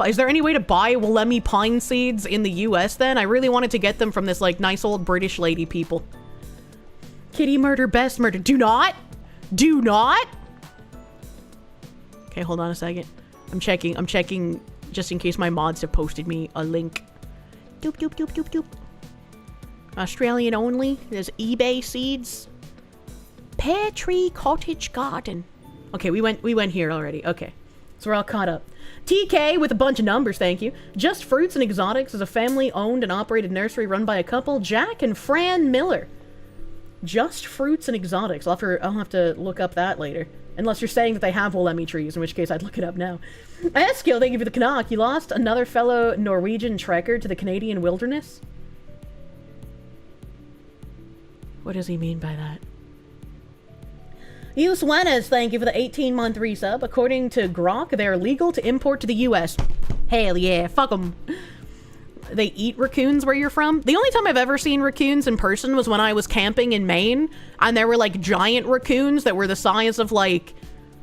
Is there any way to buy Willamy pine seeds in the US then? I really wanted to get them from this, like, nice old British lady people. Kitty murder, best murder. Do not! Do not! Okay, hold on a second. I'm checking just in case my mods have posted me a link. Doop, doop, doop, doop, doop. Australian only. There's eBay seeds. Pear tree cottage garden. Okay, we went here already. Okay. So we're all caught up. TK with a bunch of numbers, thank you. Just Fruits and Exotics is a family-owned and operated nursery run by a couple, Jack and Fran Miller. Just Fruits and Exotics. I'll have to look up that later. Unless you're saying that they have Willamy trees, in which case I'd look it up now. Eskill, thank you for the Canuck. You lost another fellow Norwegian trekker to the Canadian wilderness? What does he mean by that? You Suenas, thank you for the 18-month resub. According to Grok, they're legal to import to the US. Hell yeah, fuck them. they eat raccoons where you're from. The only time I've ever seen raccoons in person was when I was camping in Maine, and there were like giant raccoons that were the size of like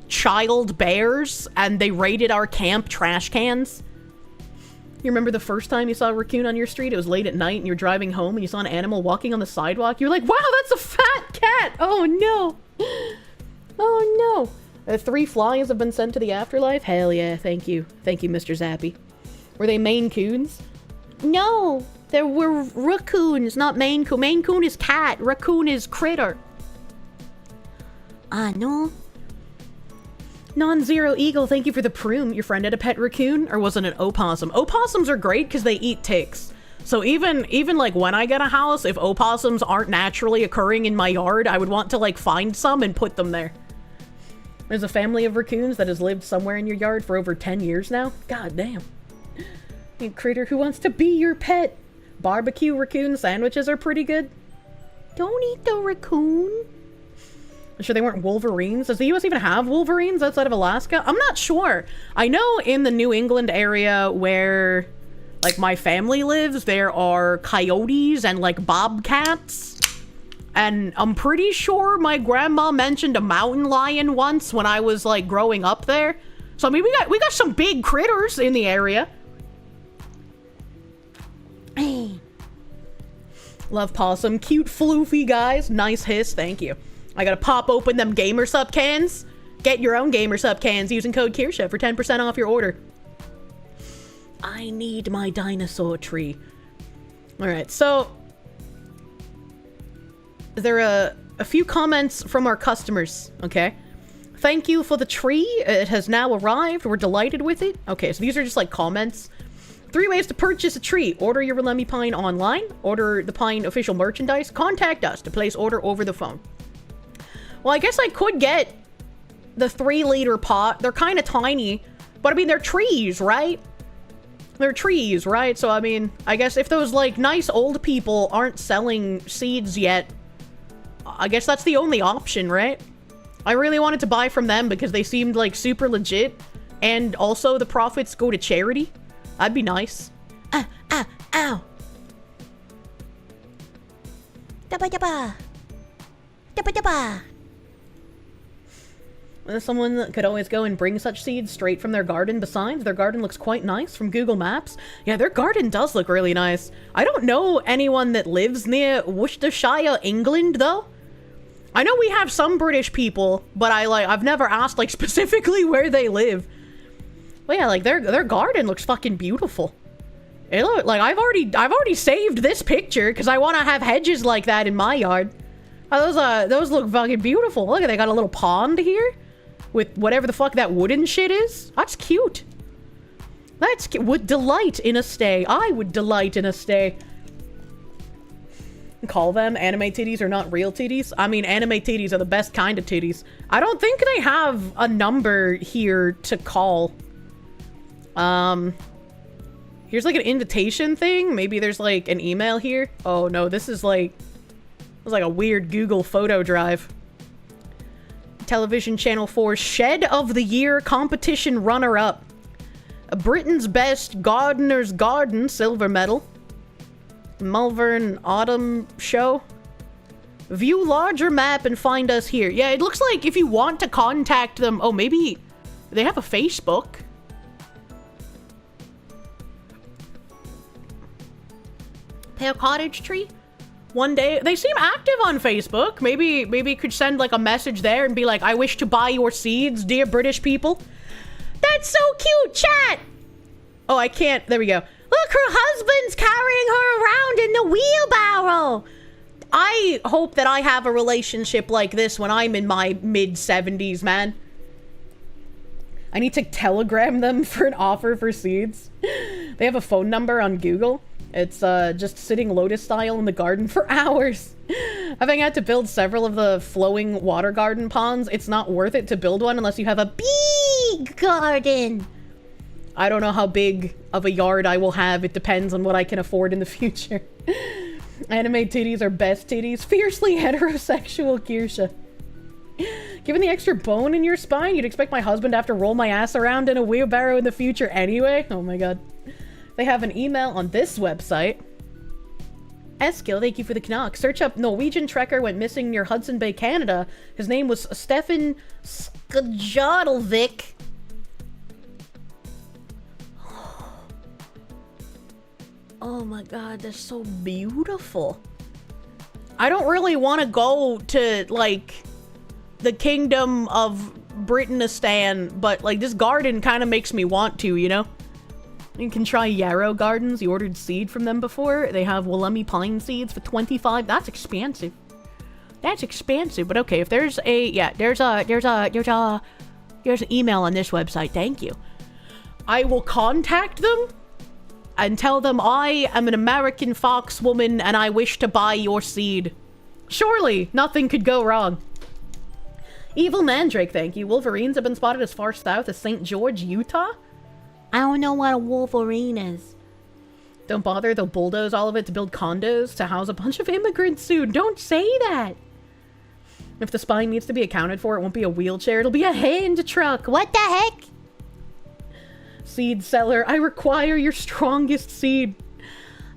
child bears, and they raided our camp trash cans. You remember the first time you saw a raccoon on your street? It was late at night and you're driving home and you saw an animal walking on the sidewalk. You were like, wow, that's a fat cat. Oh no. Oh no. 3 flies have been sent to the afterlife? Hell yeah, thank you. Thank you, Mr. Zappy. Were they Maine Coons? No, there were raccoons, not Maine Coon. Maine Coon is cat, raccoon is critter. Ah, no. Non-Zero Eagle, thank you for the prune. Your friend had a pet raccoon, or was it an opossum? Opossums are great because they eat ticks. So even like when I get a house, if opossums aren't naturally occurring in my yard, I would want to like find some and put them there. There's a family of raccoons that has lived somewhere in your yard for over 10 years now. God damn. You critter who wants to be your pet. Barbecue raccoon sandwiches are pretty good. Don't eat the raccoon. I'm sure they weren't wolverines. Does the US even have wolverines outside of Alaska? I'm not sure. I know in the New England area where like my family lives, there are coyotes and like bobcats. And I'm pretty sure my grandma mentioned a mountain lion once when I was like growing up there. So I mean we got some big critters in the area. Hey. Love possum. Cute floofy guys. Nice hiss, thank you. I gotta pop open them Gamer Sup cans. Get your own Gamer Sup cans using code Kirsche for 10% off your order. I need my dinosaur tree. Alright, so there are a few comments from our customers, okay? Thank you for the tree. It has now arrived. We're delighted with it. Okay, so these are just like comments. 3 ways to purchase a tree. Order your Lemmy Pine online. Order the Pine official merchandise. Contact us to place order over the phone. Well, I guess I could get the 3-liter pot. They're kind of tiny, but I mean, they're trees, right? They're trees, right? So, I mean, I guess if those, like, nice old people aren't selling seeds yet, I guess that's the only option, right? I really wanted to buy from them because they seemed, like, super legit, and also the profits go to charity. That'd be nice. Ow. Dabba dabba. Dabba dabba. Someone that could always go and bring such seeds straight from their garden. Besides, their garden looks quite nice from Google Maps. Yeah, their garden does look really nice. I don't know anyone that lives near Worcestershire, England, though. I know we have some British people, but I've never asked, like, specifically where they live. But yeah, like, their garden looks fucking beautiful. It look, like, I've already saved this picture, because I want to have hedges like that in my yard. Oh, those look fucking beautiful. Look, they got a little pond here. With whatever the fuck that wooden shit is. That's cute. Would delight in a stay. I would delight in a stay. Call them anime titties are not real titties. I mean, anime titties are the best kind of titties. I don't think they have a number here to call. Here's like an invitation thing. Maybe there's like an email here. Oh no, this is like a weird Google photo drive. Television Channel 4 Shed of the Year competition runner-up. Britain's Best Gardener's Garden silver medal. Malvern Autumn Show. View larger map and find us here. Yeah, it looks like if you want to contact them... Oh, maybe they have a Facebook. Pear Cottage Tree? One day, they seem active on Facebook. Maybe could send like a message there and be like, I wish to buy your seeds, dear British people. That's so cute, chat. Oh, I can't. There we go. Look, her husband's carrying her around in the wheelbarrow. I hope that I have a relationship like this when I'm in my mid-70s, man. I need to telegram them for an offer for seeds. They have a phone number on Google. It's just sitting lotus style in the garden for hours. Having had to build several of the flowing water garden ponds, it's not worth it to build one unless you have a big garden. I don't know how big of a yard I will have. It depends on what I can afford in the future. Anime titties are best titties. Fiercely heterosexual Kirsche. Given the extra bone in your spine, you'd expect my husband to have to roll my ass around in a wheelbarrow in the future anyway? Oh my god. They have an email on this website. Eskil, thank you for the knock. Search up Norwegian trekker went missing near Hudson Bay, Canada. His name was Stefan Skjadalvik. Oh my god, that's so beautiful. I don't really want to go to, like, the Kingdom of Britanistan, but, like, this garden kind of makes me want to, you know? You can try Yarrow Gardens. You ordered seed from them before. They have Wollemi pine seeds for 25. That's expensive. That's expensive, but okay, if there's a, yeah, there's an email on this website. Thank you. I will contact them and tell them I am an American fox woman and I wish to buy your seed. Surely, nothing could go wrong. Evil Mandrake, thank you. Wolverines have been spotted as far south as St. George, Utah? I don't know what a Wolverine is. Don't bother, they'll bulldoze all of it to build condos to house a bunch of immigrants soon. Don't say that! If the spine needs to be accounted for, it won't be a wheelchair, it'll be a hand truck. What the heck? Seed seller, I require your strongest seed.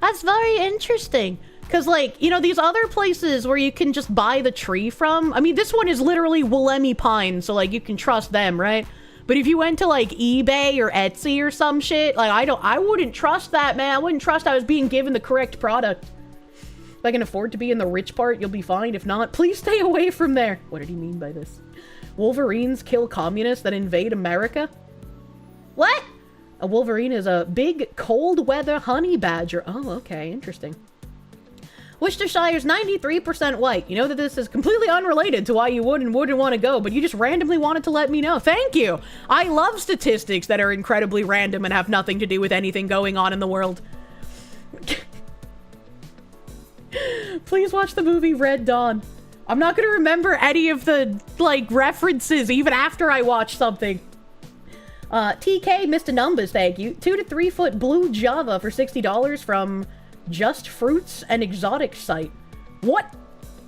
That's very interesting. Because, like, you know, these other places where you can just buy the tree from, I mean, this one is literally Wollemi pine, so, like, you can trust them, right? But if you went to, like, eBay or Etsy or some shit, like, I wouldn't trust that, man. I wouldn't trust I was being given the correct product. If I can afford to be in the rich part, you'll be fine. If not, please stay away from there. What did he mean by this? Wolverines kill communists that invade America? What? A wolverine is a big cold weather honey badger. Oh, okay, interesting. Worcestershire's 93% white. You know that this is completely unrelated to why you would and wouldn't want to go, but you just randomly wanted to let me know. Thank you! I love statistics that are incredibly random and have nothing to do with anything going on in the world. Please watch the movie Red Dawn. I'm not gonna remember any of the, like, references even after I watch something. TK Mr. Numbers, thank you. 2 to 3 foot blue Java for $60 from Just Fruits and Exotic site. What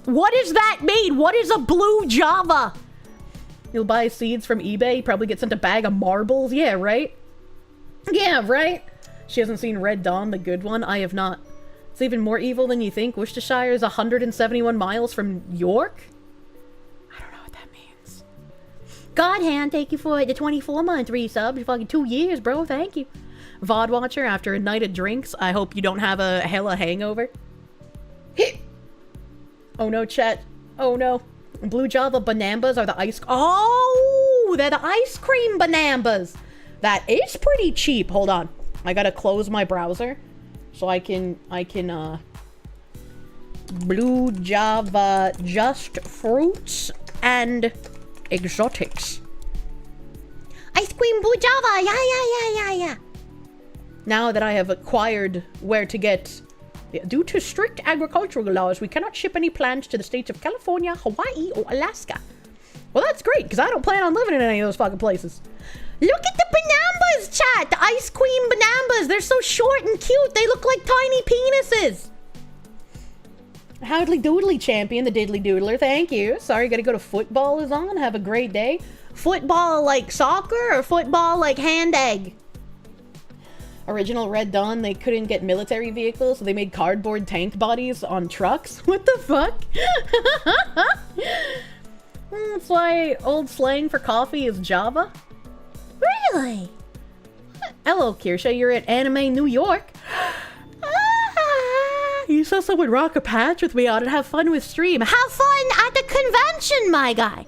does that mean? What is a blue Java? You'll buy seeds from eBay, probably get sent a bag of marbles. Yeah, right? Yeah, right? She hasn't seen Red Dawn, the good one. I have not. It's even more evil than you think. Worcestershire is 171 miles from York? I don't know what that means. Godhand, thank you for the 24-month resub. Fucking 2 years, bro. Thank you. VoD watcher, after a night of drinks, I hope you don't have a hella hangover. Oh no, chat. Oh no. Blue Java Banambas are the ice... Oh! They're the ice cream Banambas! That is pretty cheap. Hold on. I gotta close my browser. So I can, Blue Java Just Fruits and Exotics. Ice cream blue Java! Yeah. Now that I have acquired where to get... Due to strict agricultural laws, we cannot ship any plants to the states of California, Hawaii, or Alaska. Well, that's great, because I don't plan on living in any of those fucking places. Look at the Banambas, chat! The ice cream Banambas! They're so short and cute! They look like tiny penises! Howdly doodly champion, the diddly doodler, thank you. Sorry, gotta go to football is on. Have a great day. Football like soccer or football like hand egg? Original Red Dawn, they couldn't get military vehicles, so they made cardboard tank bodies on trucks. What the fuck? That's why old slang for coffee is Java. Really? Hello, Kirsche, you're at Anime New York. You saw someone rock a patch with me on and have fun with stream. Have fun at the convention, my guy!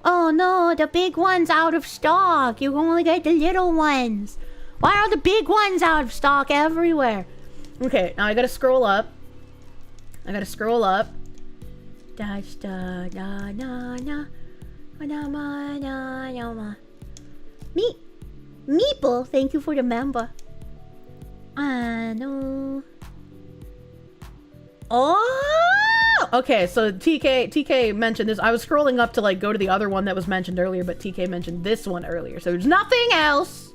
Oh no, the big one's out of stock. You only get the little ones. Why are the big ones out of stock everywhere? Okay, now I gotta scroll up. Meeple, thank you for the member. No. Oh! Okay, so TK mentioned this. I was scrolling up to, like, go to the other one that was mentioned earlier, but TK mentioned this one earlier. So there's nothing else.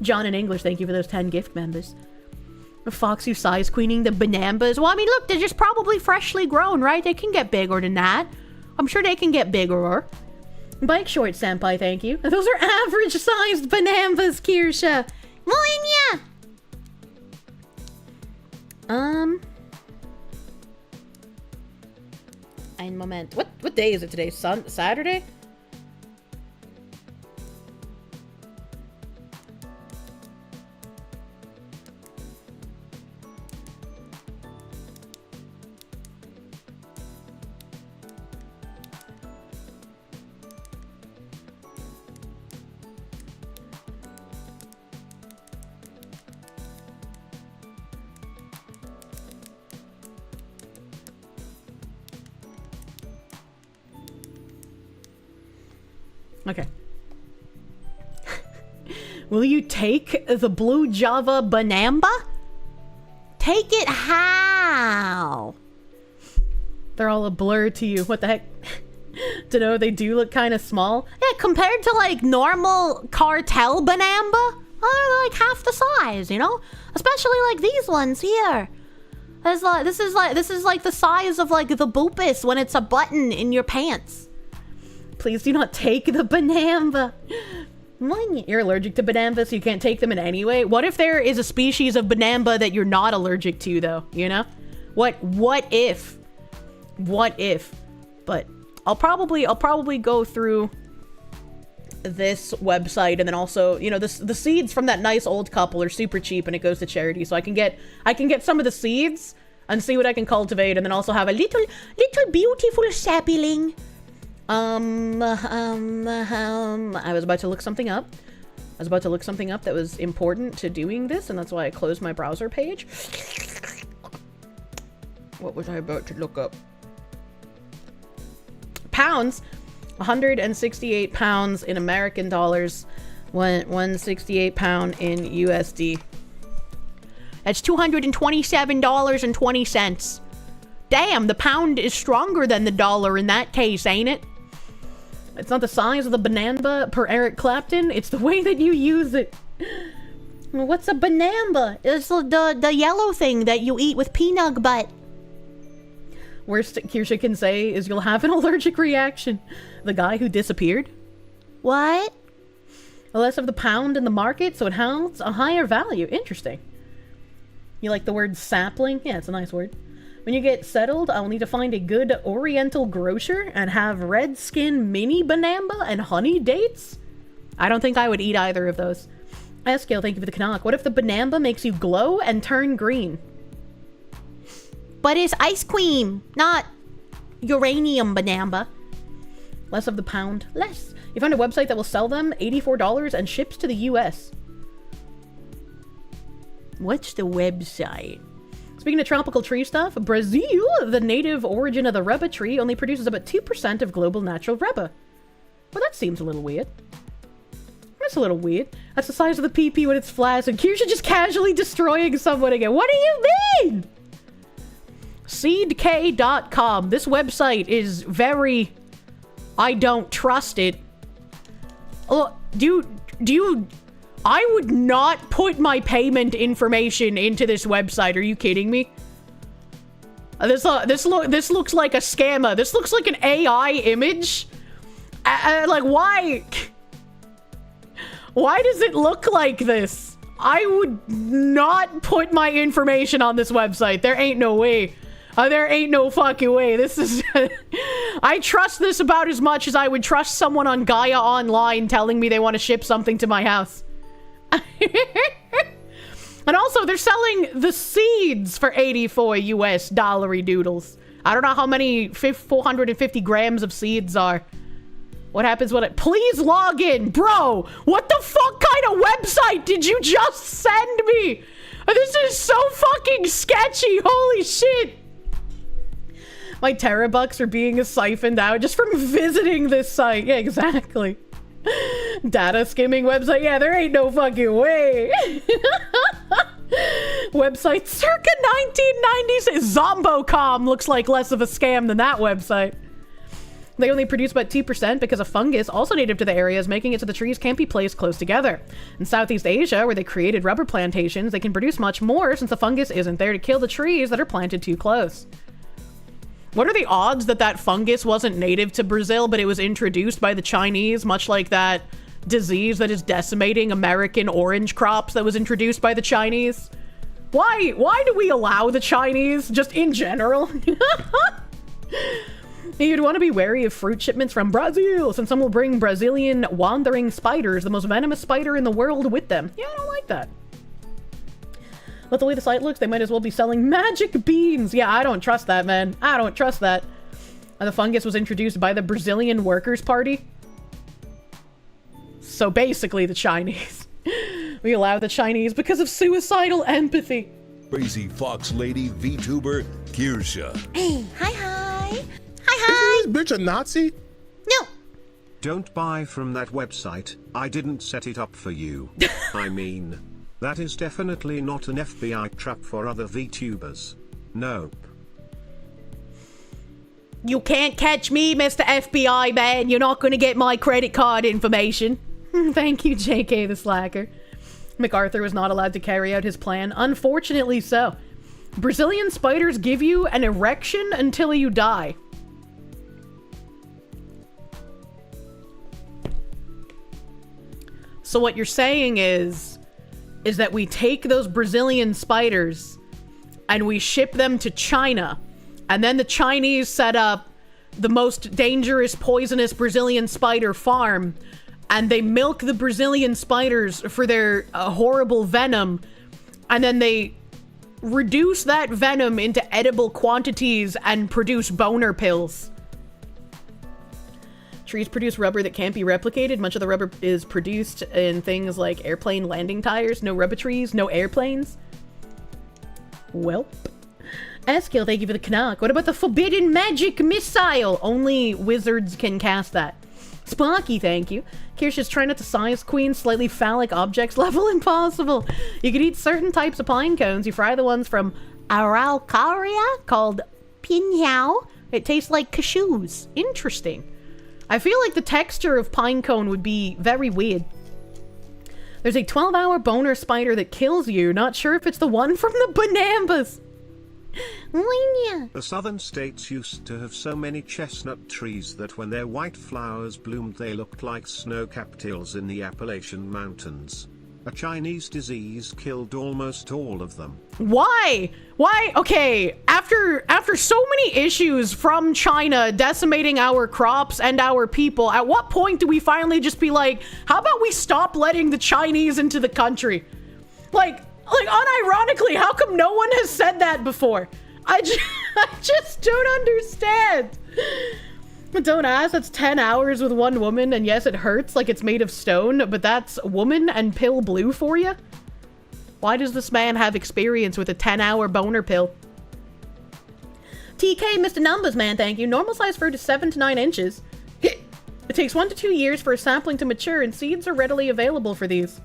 John in English, thank you for those 10 gift members. Foxy size queening the Banambas. Well, I mean, look, they're just probably freshly grown, right? They can get bigger than that. I'm sure they can get bigger. Bike short senpai, thank you. Those are average sized Banambas, Kirsche. Moinya! Ein Moment. What day is it today? Saturday? Okay. Will you take the blue Java Banamba? Take it how? They're all a blur to you. What the heck? Dunno, they do look kind of small. Yeah, compared to like normal cartel Banamba, they're like half the size, you know? Especially like these ones here. This is like the size of like the boopus when it's a button in your pants. Please do not take the Banamba. You're allergic to Banamba, so you can't take them in any way. What if there is a species of Banamba that you're not allergic to, though? You know? What if? What if? But I'll probably go through this website, and then also, you know, the seeds from that nice old couple are super cheap, and it goes to charity. So I can get some of the seeds and see what I can cultivate, and then also have a little beautiful sapling. I was about to look something up. That was important to doing this, and that's why I closed my browser page. What was I about to look up? Pounds. 168 pounds in American dollars. 168 pound in USD. That's $227.20. Damn, the pound is stronger than the dollar in that case, ain't it? It's not the size of the Banamba per Eric Clapton, it's the way that you use it. What's a Banamba? It's the yellow thing that you eat with peanut butter. Worst Kirsche can say is you'll have an allergic reaction. The guy who disappeared? What? Less of the pound in the market, so it holds a higher value. Interesting. You like the word sapling? Yeah, it's a nice word. When you get settled, I'll need to find a good oriental grocer and have red skin mini Banamba and honey dates? I don't think I would eat either of those. Escale, thank you for the Canuck. What if the Banamba makes you glow and turn green? But it's ice cream, not uranium Banamba. Less of the pound. Less. You find a website that will sell them $84 and ships to the US. What's the website? Speaking of tropical tree stuff, Brazil, the native origin of the reba tree, only produces about 2% of global natural reba. Well, that seems a little weird. That's a little weird. That's the size of the PP when it's flat, and Kirsche just casually destroying someone again. What do you mean? Seedk.com. This website is very... I don't trust it. Oh, do you... I would not put my payment information into this website. Are you kidding me? This looks like a scammer. This looks like an AI image. Like, why? Why does it look like this? I would not put my information on this website. There ain't no way. There ain't no fucking way. This is... I trust this about as much as I would trust someone on Gaia Online telling me they want to ship something to my house. And also, they're selling the seeds for 84 US dollary doodles. I don't know how many 450 grams of seeds are. What happens when it... Please log in, bro! What the fuck kind of website did you just send me? This is so fucking sketchy, holy shit! My terabucks are being siphoned out just from visiting this site. Yeah, exactly. Data skimming website. Yeah, there ain't no fucking way. Website circa 1996. Zombocom looks like less of a scam than that website. They only produce about 2% because of fungus, also native to the areas, making it so the trees can't be placed close together. In Southeast Asia, where they created rubber plantations, they can produce much more since the fungus isn't there to kill the trees that are planted too close. What are the odds that that fungus wasn't native to Brazil, but it was introduced by the Chinese, much like that disease that is decimating American orange crops that was introduced by the Chinese? Why do we allow the Chinese, just in general? You'd want to be wary of fruit shipments from Brazil, since some will bring Brazilian wandering spiders, the most venomous spider in the world, with them. Yeah, I don't like that. But the way the site looks, they might as well be selling magic beans. Yeah, I don't trust that, man. I don't trust that. And the fungus was introduced by the Brazilian Workers' Party. So basically the Chinese. We allow the Chinese because of suicidal empathy. Crazy Fox Lady VTuber Kirsche. Hey, hi. Hi. Is this bitch a Nazi? No. Don't buy from that website, I didn't set it up for you. I mean, that is definitely not an FBI trap for other VTubers. Nope. You can't catch me, Mr. FBI man. You're not gonna get my credit card information. Thank you, JK the Slacker. MacArthur was not allowed to carry out his plan. Unfortunately so. Brazilian spiders give you an erection until you die. So what you're saying is that we take those Brazilian spiders and we ship them to China, and then the Chinese set up the most dangerous, poisonous Brazilian spider farm, and they milk the Brazilian spiders for their horrible venom, and then they reduce that venom into edible quantities and produce boner pills. Trees produce rubber that can't be replicated. Much of the rubber is produced in things like airplane landing tires. No rubber trees, no airplanes. Welp. Eskill, thank you for the Canuck. What about the forbidden magic missile? Only wizards can cast that. Sparky, thank you. Kirsche is trying not to size queen slightly phallic objects level impossible. You can eat certain types of pine cones. You fry the ones from Araucaria called Pinhao. It tastes like cashews. Interesting. I feel like the texture of pine cone would be very weird. There's a 12-hour boner spider that kills you. Not sure if it's the one from the Bonambas. The southern states used to have so many chestnut trees that when their white flowers bloomed they looked like snow-capped hills in the Appalachian Mountains. A Chinese disease killed almost all of them. Why? Why? Okay, after so many issues from China decimating our crops and our people, at what point do we finally just be like, how about we stop letting the Chinese into the country? Like unironically, how come no one has said that before? I just don't understand. Don't ask, that's 10 hours with one woman, and yes, it hurts like it's made of stone, but that's woman and pill blue for you? Why does this man have experience with a 10-hour boner pill? TK, Mr. Numbers, man, thank you. Normal size fruit is 7 to 9 inches. It takes 1 to 2 years for a sapling to mature, and seeds are readily available for these.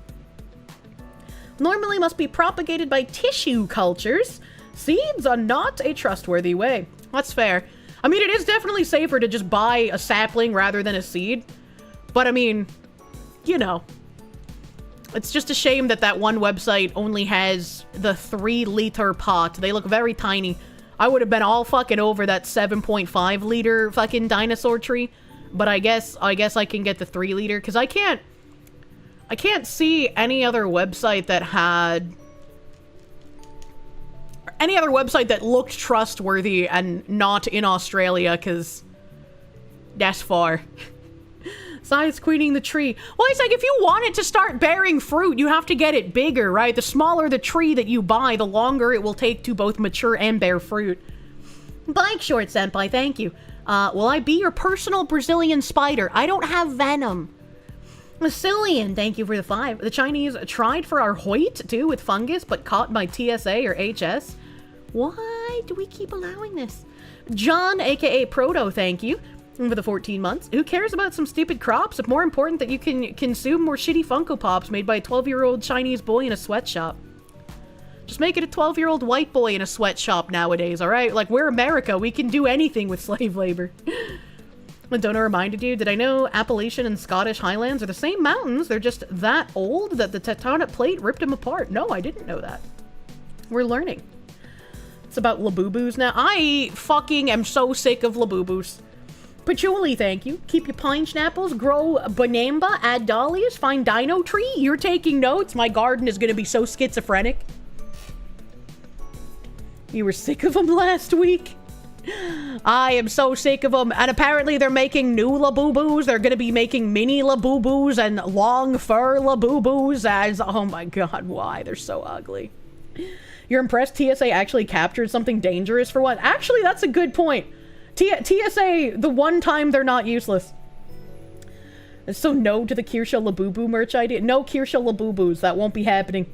Normally must be propagated by tissue cultures. Seeds are not a trustworthy way. That's fair. I mean, it is definitely safer to just buy a sapling rather than a seed. But I mean, you know. It's just a shame that that one website only has the 3-liter pot. They look very tiny. I would have been all fucking over that 7.5 liter fucking dinosaur tree. But I guess I can get the 3 liter, because I can't see any other website that had... any other website that looked trustworthy and not in Australia, because that's far. Size queening the tree. Well, it's like if you want it to start bearing fruit, you have to get it bigger, right? The smaller the tree that you buy, the longer it will take to both mature and bear fruit. Bike short, senpai, thank you. Will I be your personal Brazilian spider? I don't have venom. Massilian, thank you for the 5. The Chinese tried for our Hoyt, too, with fungus, but caught by TSA or HS. Why do we keep allowing this? John, aka Proto, thank you for the 14 months. Who cares about some stupid crops? It's more important that you can consume more shitty Funko Pops made by a 12-year-old Chinese boy in a sweatshop. Just make it a 12-year-old white boy in a sweatshop nowadays, alright? Like, we're America. We can do anything with slave labor. Madonna reminded you, did I know Appalachian and Scottish Highlands are the same mountains? They're just that old that the tectonic plate ripped them apart. No, I didn't know that. We're learning. It's about Labubu's now. I fucking am so sick of Labubu's. Patchouli, thank you. Keep your pine schnapples, grow bonamba, add dahlias, find dino tree. You're taking notes. My garden is going to be so schizophrenic. You were sick of them last week? I am so sick of them. And apparently they're making new Labubu's. They're going to be making mini Labubu's and long fur Labubu's as... Oh my god, why? They're so ugly. You're impressed TSA actually captured something dangerous for what? Actually, that's a good point. TSA, the one time they're not useless. So no to the Kirsche Labubu merch idea. No Kirsche Labubu's. That won't be happening.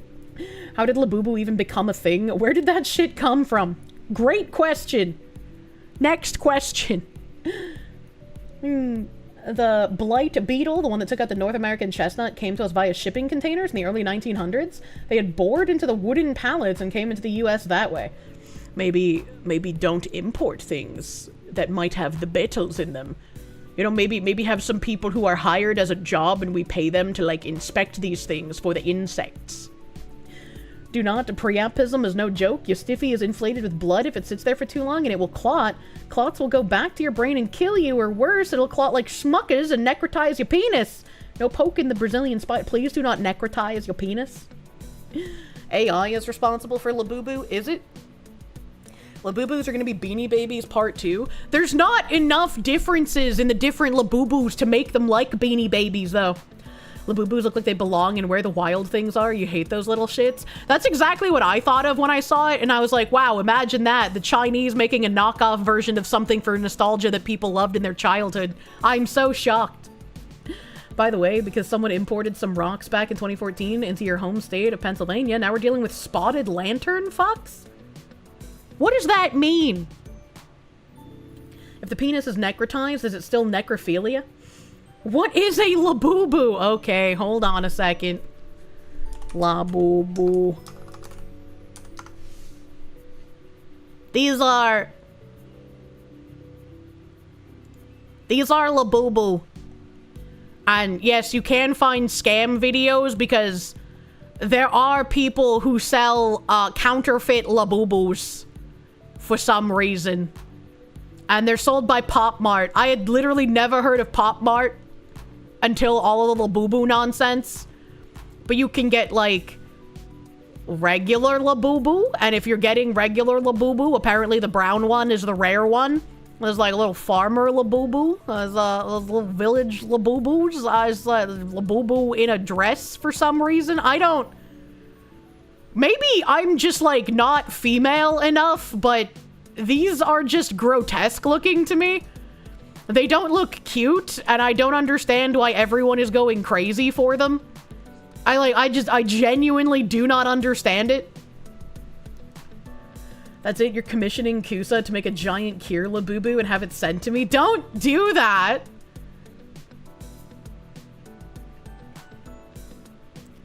How did Labubu even become a thing? Where did that shit come from? Great question. Next question. The blight beetle, the one that took out the North American chestnut, came to us via shipping containers in the early 1900s. They had bored into the wooden pallets and came into the US that way. Maybe don't import things that might have the beetles in them. You know, maybe have some people who are hired as a job and we pay them to, like, inspect these things for the insects. Do not. Priapism is no joke. Your stiffy is inflated with blood if it sits there for too long, and it will clot. Clots will go back to your brain and kill you, or worse, it'll clot like schmuckers and necrotize your penis. No poke in the Brazilian spot. Please do not necrotize your penis. AI is responsible for Labubu, is it? Labubus are going to be Beanie Babies Part 2. There's not enough differences in the different Labubus to make them like Beanie Babies, though. Labubus look like they belong in where the wild things are. You hate those little shits. That's exactly what I thought of when I saw it, and I was like, wow, imagine that. The Chinese making a knockoff version of something for nostalgia that people loved in their childhood. I'm so shocked. By the way, because someone imported some rocks back in 2014 into your home state of Pennsylvania, now we're dealing with spotted lantern fucks? What does that mean? If the penis is necrotized, is it still necrophilia? What is a Labubu? Okay, hold on a second. Labubu. These are Labubu. And yes, you can find scam videos because there are people who sell counterfeit Labubus for some reason. And they're sold by Pop Mart. I had literally never heard of Pop Mart until all of the Labubu nonsense. But you can get, like, regular Labubu. And if you're getting regular Labubu, apparently the brown one is the rare one. There's, like, a little farmer Labubu. There's little village Labubus. There's Labubu in a dress for some reason. I don't... Maybe I'm just, like, not female enough, but these are just grotesque looking to me. They don't look cute, and I don't understand why everyone is going crazy for them. I genuinely do not understand it. That's it, you're commissioning Kusa to make a giant Kier Labubu and have it sent to me? Don't do that!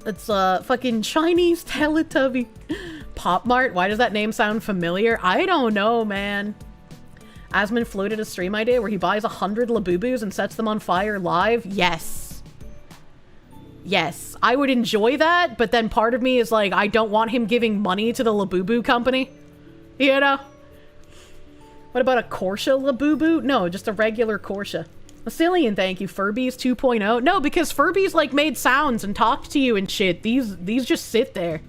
It's fucking Chinese Teletubby. Pop Mart, why does that name sound familiar? I don't know, man. Asmon floated a stream idea where he buys 100 Labubus and sets them on fire live. Yes. Yes, I would enjoy that, but then part of me is like, I don't want him giving money to the Labubu company. You know? What about a Kirsche Labubu? No, just a regular Kirsche. Massilian, thank you. Furbies 2.0? No, because Furbies, like, made sounds and talked to you and shit. These just sit there.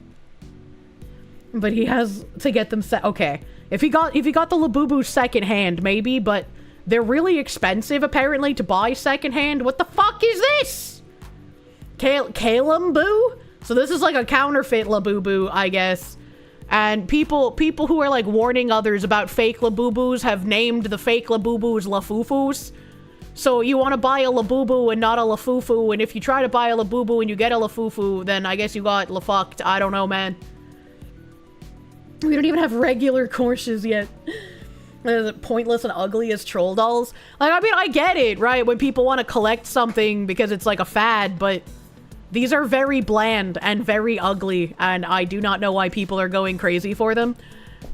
But he has to get them set. Okay. If he got the Labubu secondhand, maybe, but they're really expensive, apparently, to buy secondhand. What the fuck is this? Kalimbu? So this is like a counterfeit Labubu, I guess. And people who are, like, warning others about fake Labubus have named the fake Labubus Lafufus. So you want to buy a Labubu and not a Lafufu, and if you try to buy a Labubu and you get a Lafufu, then I guess you got LaFucked. I don't know, man. We don't even have regular Kirsches yet. Pointless and ugly as troll dolls. Like, I mean, I get it, right? When people want to collect something because it's like a fad, but these are very bland and very ugly, and I do not know why people are going crazy for them.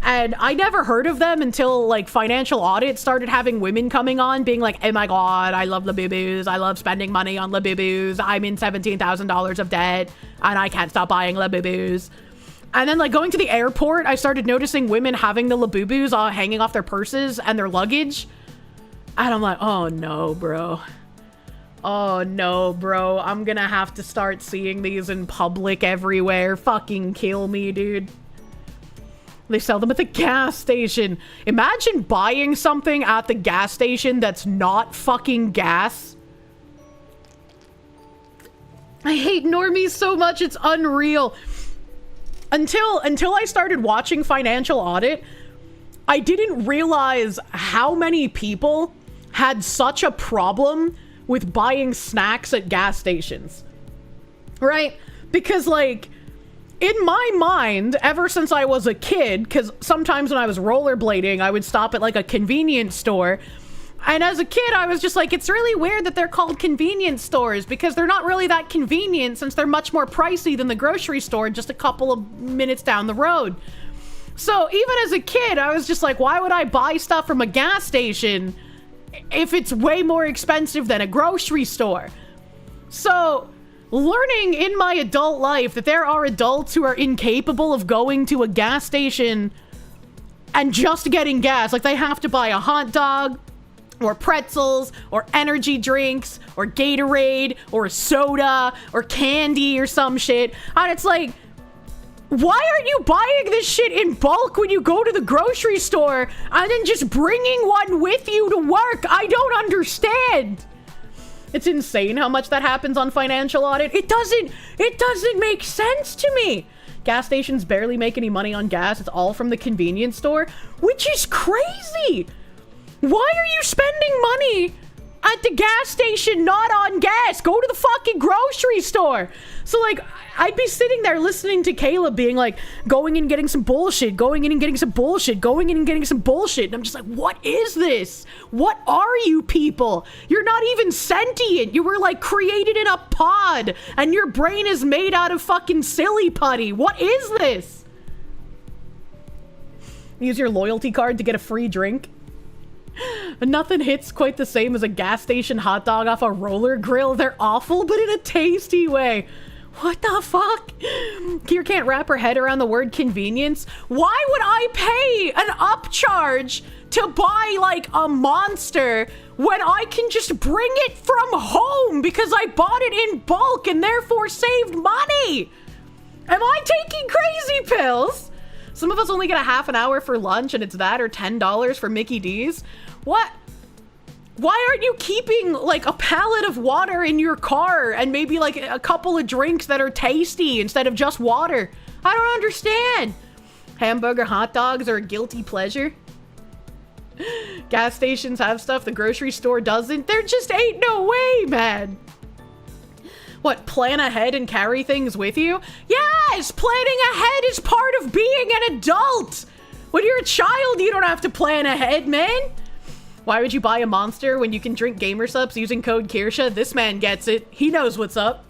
And I never heard of them until, like, Financial Audit started having women coming on being like, oh my god, I love Labubus, I love spending money on Labubus, I'm in $17,000 of debt, and I can't stop buying Labubus. And then, like, going to the airport, I started noticing women having the Labubus all hanging off their purses and their luggage. And I'm like, oh no, bro. Oh no, bro. I'm gonna have to start seeing these in public everywhere. Fucking kill me, dude. They sell them at the gas station. Imagine buying something at the gas station that's not fucking gas. I hate normies so much, it's unreal. Until I started watching Financial Audit, I didn't realize how many people had such a problem with buying snacks at gas stations. Right? Because, like, in my mind, ever since I was a kid, because sometimes when I was rollerblading, I would stop at, like, a convenience store. And as a kid, I was just like, it's really weird that they're called convenience stores, because they're not really that convenient since they're much more pricey than the grocery store just a couple of minutes down the road. So even as a kid, I was just like, why would I buy stuff from a gas station if it's way more expensive than a grocery store? So learning in my adult life that there are adults who are incapable of going to a gas station and just getting gas, like they have to buy a hot dog, or pretzels, or energy drinks, or Gatorade, or soda, or candy, or some shit. And it's like, why aren't you buying this shit in bulk when you go to the grocery store and then just bringing one with you to work? I don't understand. It's insane how much that happens on Financial Audit. It doesn't make sense to me. Gas stations barely make any money on gas. It's all from the convenience store, which is crazy. Why are you spending money at the gas station, not on gas? Go to the fucking grocery store. So, like, I'd be sitting there listening to Kayla being like, going in and getting some bullshit, going in and getting some bullshit, going in and getting some bullshit. And I'm just like, what is this? What are you people? You're not even sentient. You were, like, created in a pod, and your brain is made out of fucking silly putty. What is this? Use your loyalty card to get a free drink. Nothing hits quite the same as a gas station hot dog off a roller grill. They're awful, but in a tasty way. What the fuck? Kier can't wrap her head around the word convenience. Why would I pay an upcharge to buy, like, a Monster when I can just bring it from home because I bought it in bulk and therefore saved money? Am I taking crazy pills? Some of us only get a half an hour for lunch and it's that or $10 for Mickey D's. What? Why aren't you keeping, like, a pallet of water in your car and maybe, like, a couple of drinks that are tasty instead of just water? I don't understand. Hamburger hot dogs are a guilty pleasure. Gas stations have stuff the grocery store doesn't. There just ain't no way, man. What, plan ahead and carry things with you? Yes, planning ahead is part of being an adult. When you're a child, you don't have to plan ahead, man. Why would you buy a Monster when you can drink Gamer Subs using code Kirsche? This man gets it. He knows what's up.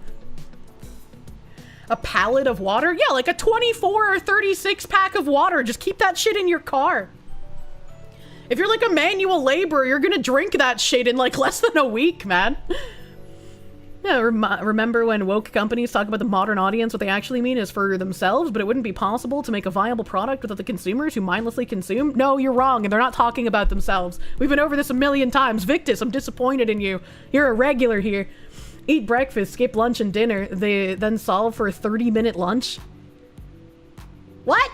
A pallet of water? Yeah, like a 24 or 36 pack of water. Just keep that shit in your car. If you're like a manual laborer, you're gonna drink that shit in like less than a week, man. Yeah, remember when woke companies talk about the modern audience, what they actually mean is for themselves, but it wouldn't be possible to make a viable product without the consumers who mindlessly consume? No, you're wrong, and they're not talking about themselves. We've been over this a million times. Victus, I'm disappointed in you. You're a regular here. Eat breakfast, skip lunch and dinner, they then solve for a 30-minute lunch? What?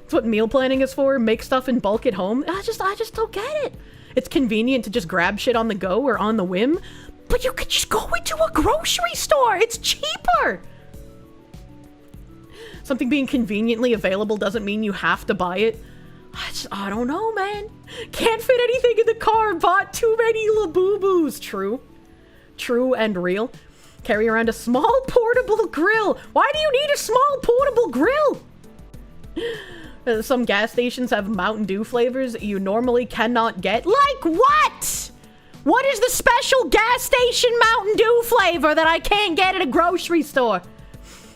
That's what meal planning is for? Make stuff in bulk at home? I just don't get it. It's convenient to just grab shit on the go or on the whim. But you could just go into a grocery store. It's cheaper. Something being conveniently available doesn't mean you have to buy it. I don't know, man. Can't fit anything in the car. Bought too many Labubu's. True. True and real. Carry around a small portable grill. Why do you need a small portable grill? Some gas stations have Mountain Dew flavors that you normally cannot get. Like what? What is the special gas station Mountain Dew flavor that I can't get at a grocery store?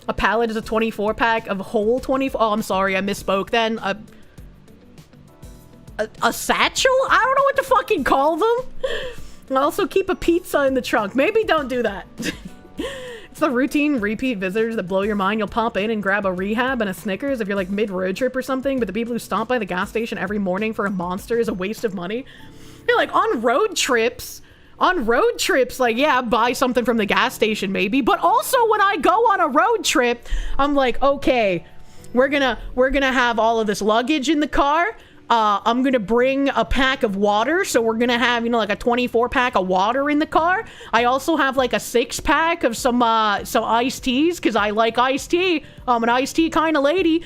A pallet is a 24 pack of whole 24. Oh, I'm sorry, I misspoke then. A satchel? I don't know what to fucking call them. Also keep a pizza in the trunk. Maybe don't do that. It's the routine repeat visitors that blow your mind. You'll pop in and grab a Rehab and a Snickers if you're like mid-road trip or something, but the people who stop by the gas station every morning for a Monster is a waste of money. You're like, on road trips, like, yeah, buy something from the gas station maybe, but also when I go on a road trip, I'm like, okay, we're gonna have all of this luggage in the car. I'm gonna bring a pack of water, so we're gonna have, you know, like a 24 pack of water in the car. I also have like a 6 pack of some iced teas, because I like iced tea. I'm an iced tea kind of lady.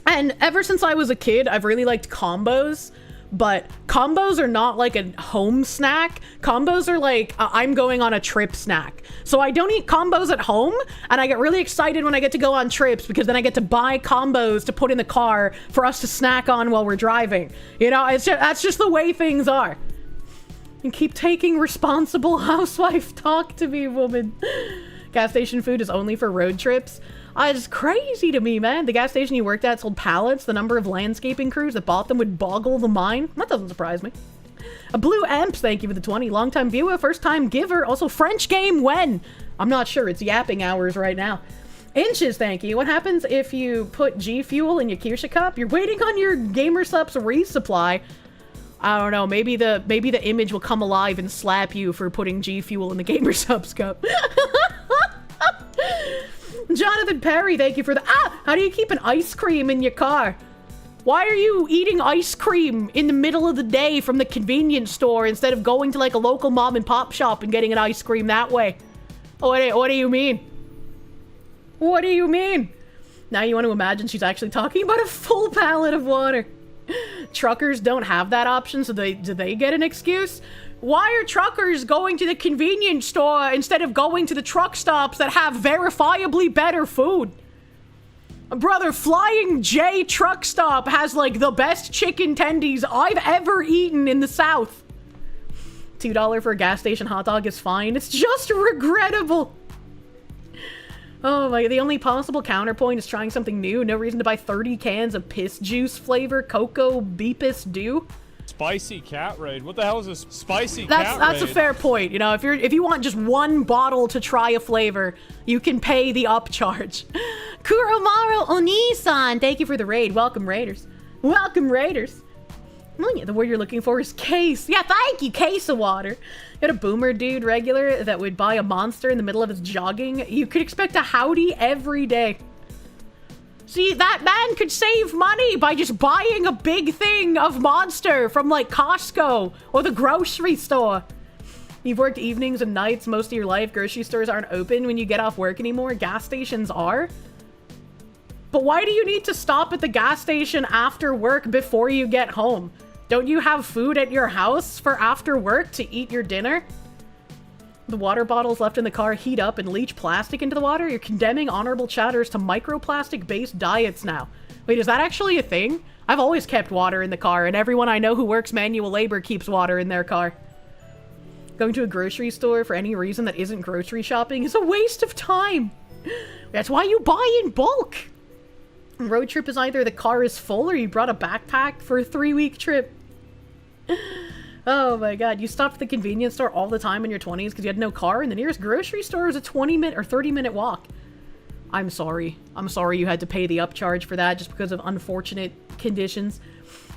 And ever since I was a kid, I've really liked combos. But combos are not like a home snack. Combos are like, I'm going on a trip snack. So I don't eat combos at home, and I get really excited when I get to go on trips, because then I get to buy combos to put in the car for us to snack on while we're driving. You know, that's just the way things are. And keep taking responsible housewife talk to me, woman. Gas station food is only for road trips. It's crazy to me, man. The gas station you worked at sold pallets. The number of landscaping crews that bought them would boggle the mind. That doesn't surprise me. A Blue Amps, thank you for the 20. Long-time viewer, first-time giver. Also, French game when? I'm not sure. It's yapping hours right now. Inches, thank you. What happens if you put G Fuel in your Kirsche cup? You're waiting on your GamerSupps resupply. I don't know. Maybe the image will come alive and slap you for putting G Fuel in the GamerSupps cup. Jonathan Perry, thank you for the... How do you keep an ice cream in your car? Why are you eating ice cream in the middle of the day from the convenience store instead of going to like a local mom and pop shop and getting an ice cream that way? What do you mean? What do you mean? Now you want to imagine she's actually talking about a full pallet of water. Truckers don't have that option, so do they get an excuse? Why are truckers going to the convenience store instead of going to the truck stops that have verifiably better food? Brother, Flying J Truck Stop has like the best chicken tendies I've ever eaten in the South. $2 for a gas station hot dog is fine. It's just regrettable. Oh my, the only possible counterpoint is trying something new. No reason to buy 30 cans of piss juice flavor Cocoa Beepus Dew. Spicy cat raid. What the hell is this spicy cat raid? That's a fair point. You know, if you want just one bottle to try a flavor, you can pay the upcharge. Kuromaru Oni-san, thank you for the raid. Welcome, Raiders. Welcome, Raiders. Oh, yeah, the word you're looking for is case. Yeah, thank you, case of water. You had a boomer dude regular that would buy a monster in the middle of his jogging. You could expect a howdy every day. See, that man could save money by just buying a big thing of Monster from, like, Costco or the grocery store. You've worked evenings and nights most of your life. Grocery stores aren't open when you get off work anymore. Gas stations are. But why do you need to stop at the gas station after work before you get home? Don't you have food at your house for after work to eat your dinner? The water bottles left in the car heat up and leach plastic into the water. You're condemning honorable chatters to microplastic-based diets now. Wait, is that actually a thing? I've always kept water in the car, and everyone I know who works manual labor keeps water in their car. Going to a grocery store for any reason that isn't grocery shopping is a waste of time. That's why you buy in bulk. Road trip is either the car is full or you brought a backpack for a 3-week trip. Oh my god, you stopped at the convenience store all the time in your 20s because you had no car, and the nearest grocery store was a 20-minute or 30-minute walk. I'm sorry. I'm sorry you had to pay the upcharge for that just because of unfortunate conditions.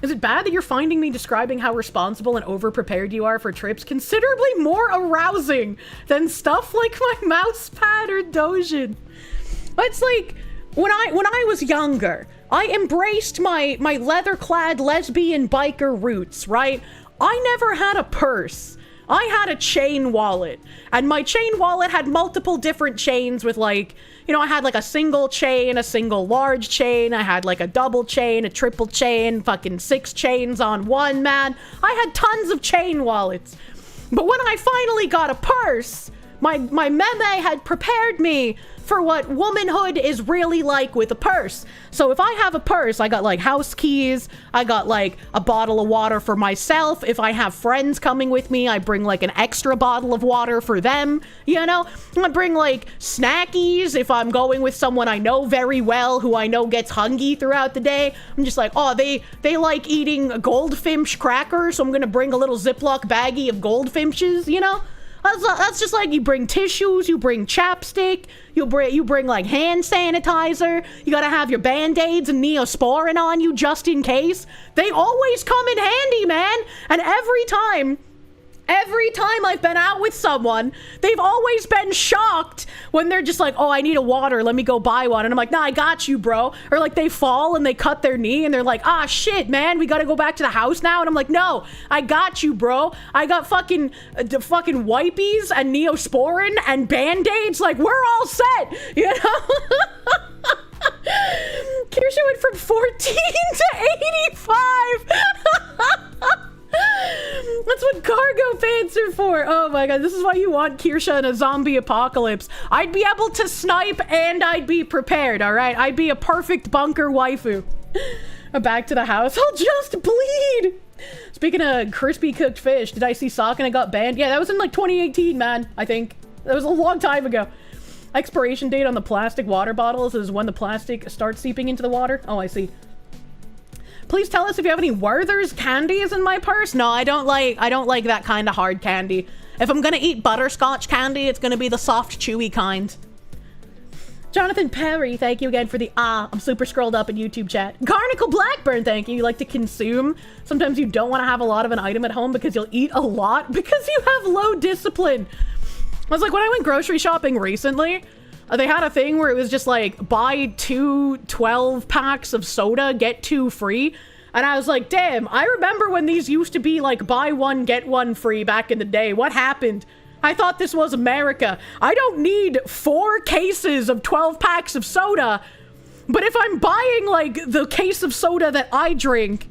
Is it bad that you're finding me describing how responsible and over-prepared you are for trips considerably more arousing than stuff like my mouse pad or Dojin? It's like, when I was younger, I embraced my leather-clad lesbian biker roots, right? I never had a purse. I had a chain wallet, and my chain wallet had multiple different chains with, like, you know, I had like a single chain, a single large chain, I had like a double chain, a triple chain, fucking 6 chains on one, man. I had tons of chain wallets. But when I finally got a purse, my meme had prepared me for what womanhood is really like with a purse. So if I have a purse, I got like house keys, I got like a bottle of water for myself. If I have friends coming with me, I bring like an extra bottle of water for them, you know? I bring like snackies if I'm going with someone I know very well, who I know gets hungry throughout the day. I'm just like, oh, they like eating goldfinch crackers, so I'm gonna bring a little Ziploc baggie of goldfinches, you know? That's just like, you bring tissues, you bring chapstick, you bring like hand sanitizer, you gotta have your band-aids and Neosporin on you just in case. They always come in handy, man. And every time Every time I've been out with someone, they've always been shocked when they're just like, oh, I need a water, let me go buy one. And I'm like, nah, I got you, bro. Or like they fall and they cut their knee and they're like, ah, shit, man, we gotta go back to the house now. And I'm like, no, I got you, bro. I got fucking wipies and Neosporin and Band-Aids. Like, we're all set, you know? Kirsche went from 14 to 85. That's what cargo pants are for. Oh my god, this is why you want Kirsche in a zombie apocalypse. I'd be able to snipe and I'd be prepared, alright? I'd be a perfect bunker waifu. Back to the house. I'll just bleed! Speaking of crispy cooked fish, did I see Sakana got banned? Yeah, that was in like 2018, man, I think. That was a long time ago. Expiration date on the plastic water bottles is when the plastic starts seeping into the water. Oh, I see. Please tell us if you have any Werther's candies in my purse. No, I don't like that kind of hard candy. If I'm gonna eat butterscotch candy, it's gonna be the soft, chewy kind. Jonathan Perry, thank you again for the I'm super scrolled up in YouTube chat. Garnicle Blackburn, thank you. You like to consume. Sometimes you don't want to have a lot of an item at home because you'll eat a lot because you have low discipline. I was like, when I went grocery shopping recently, they had a thing where it was just like, buy 2 12 packs of soda, get 2 free. And I was like, damn, I remember when these used to be like, buy 1, get 1 free back in the day. What happened? I thought this was America. I don't need 4 cases of 12 packs of soda. But if I'm buying like the case of soda that I drink,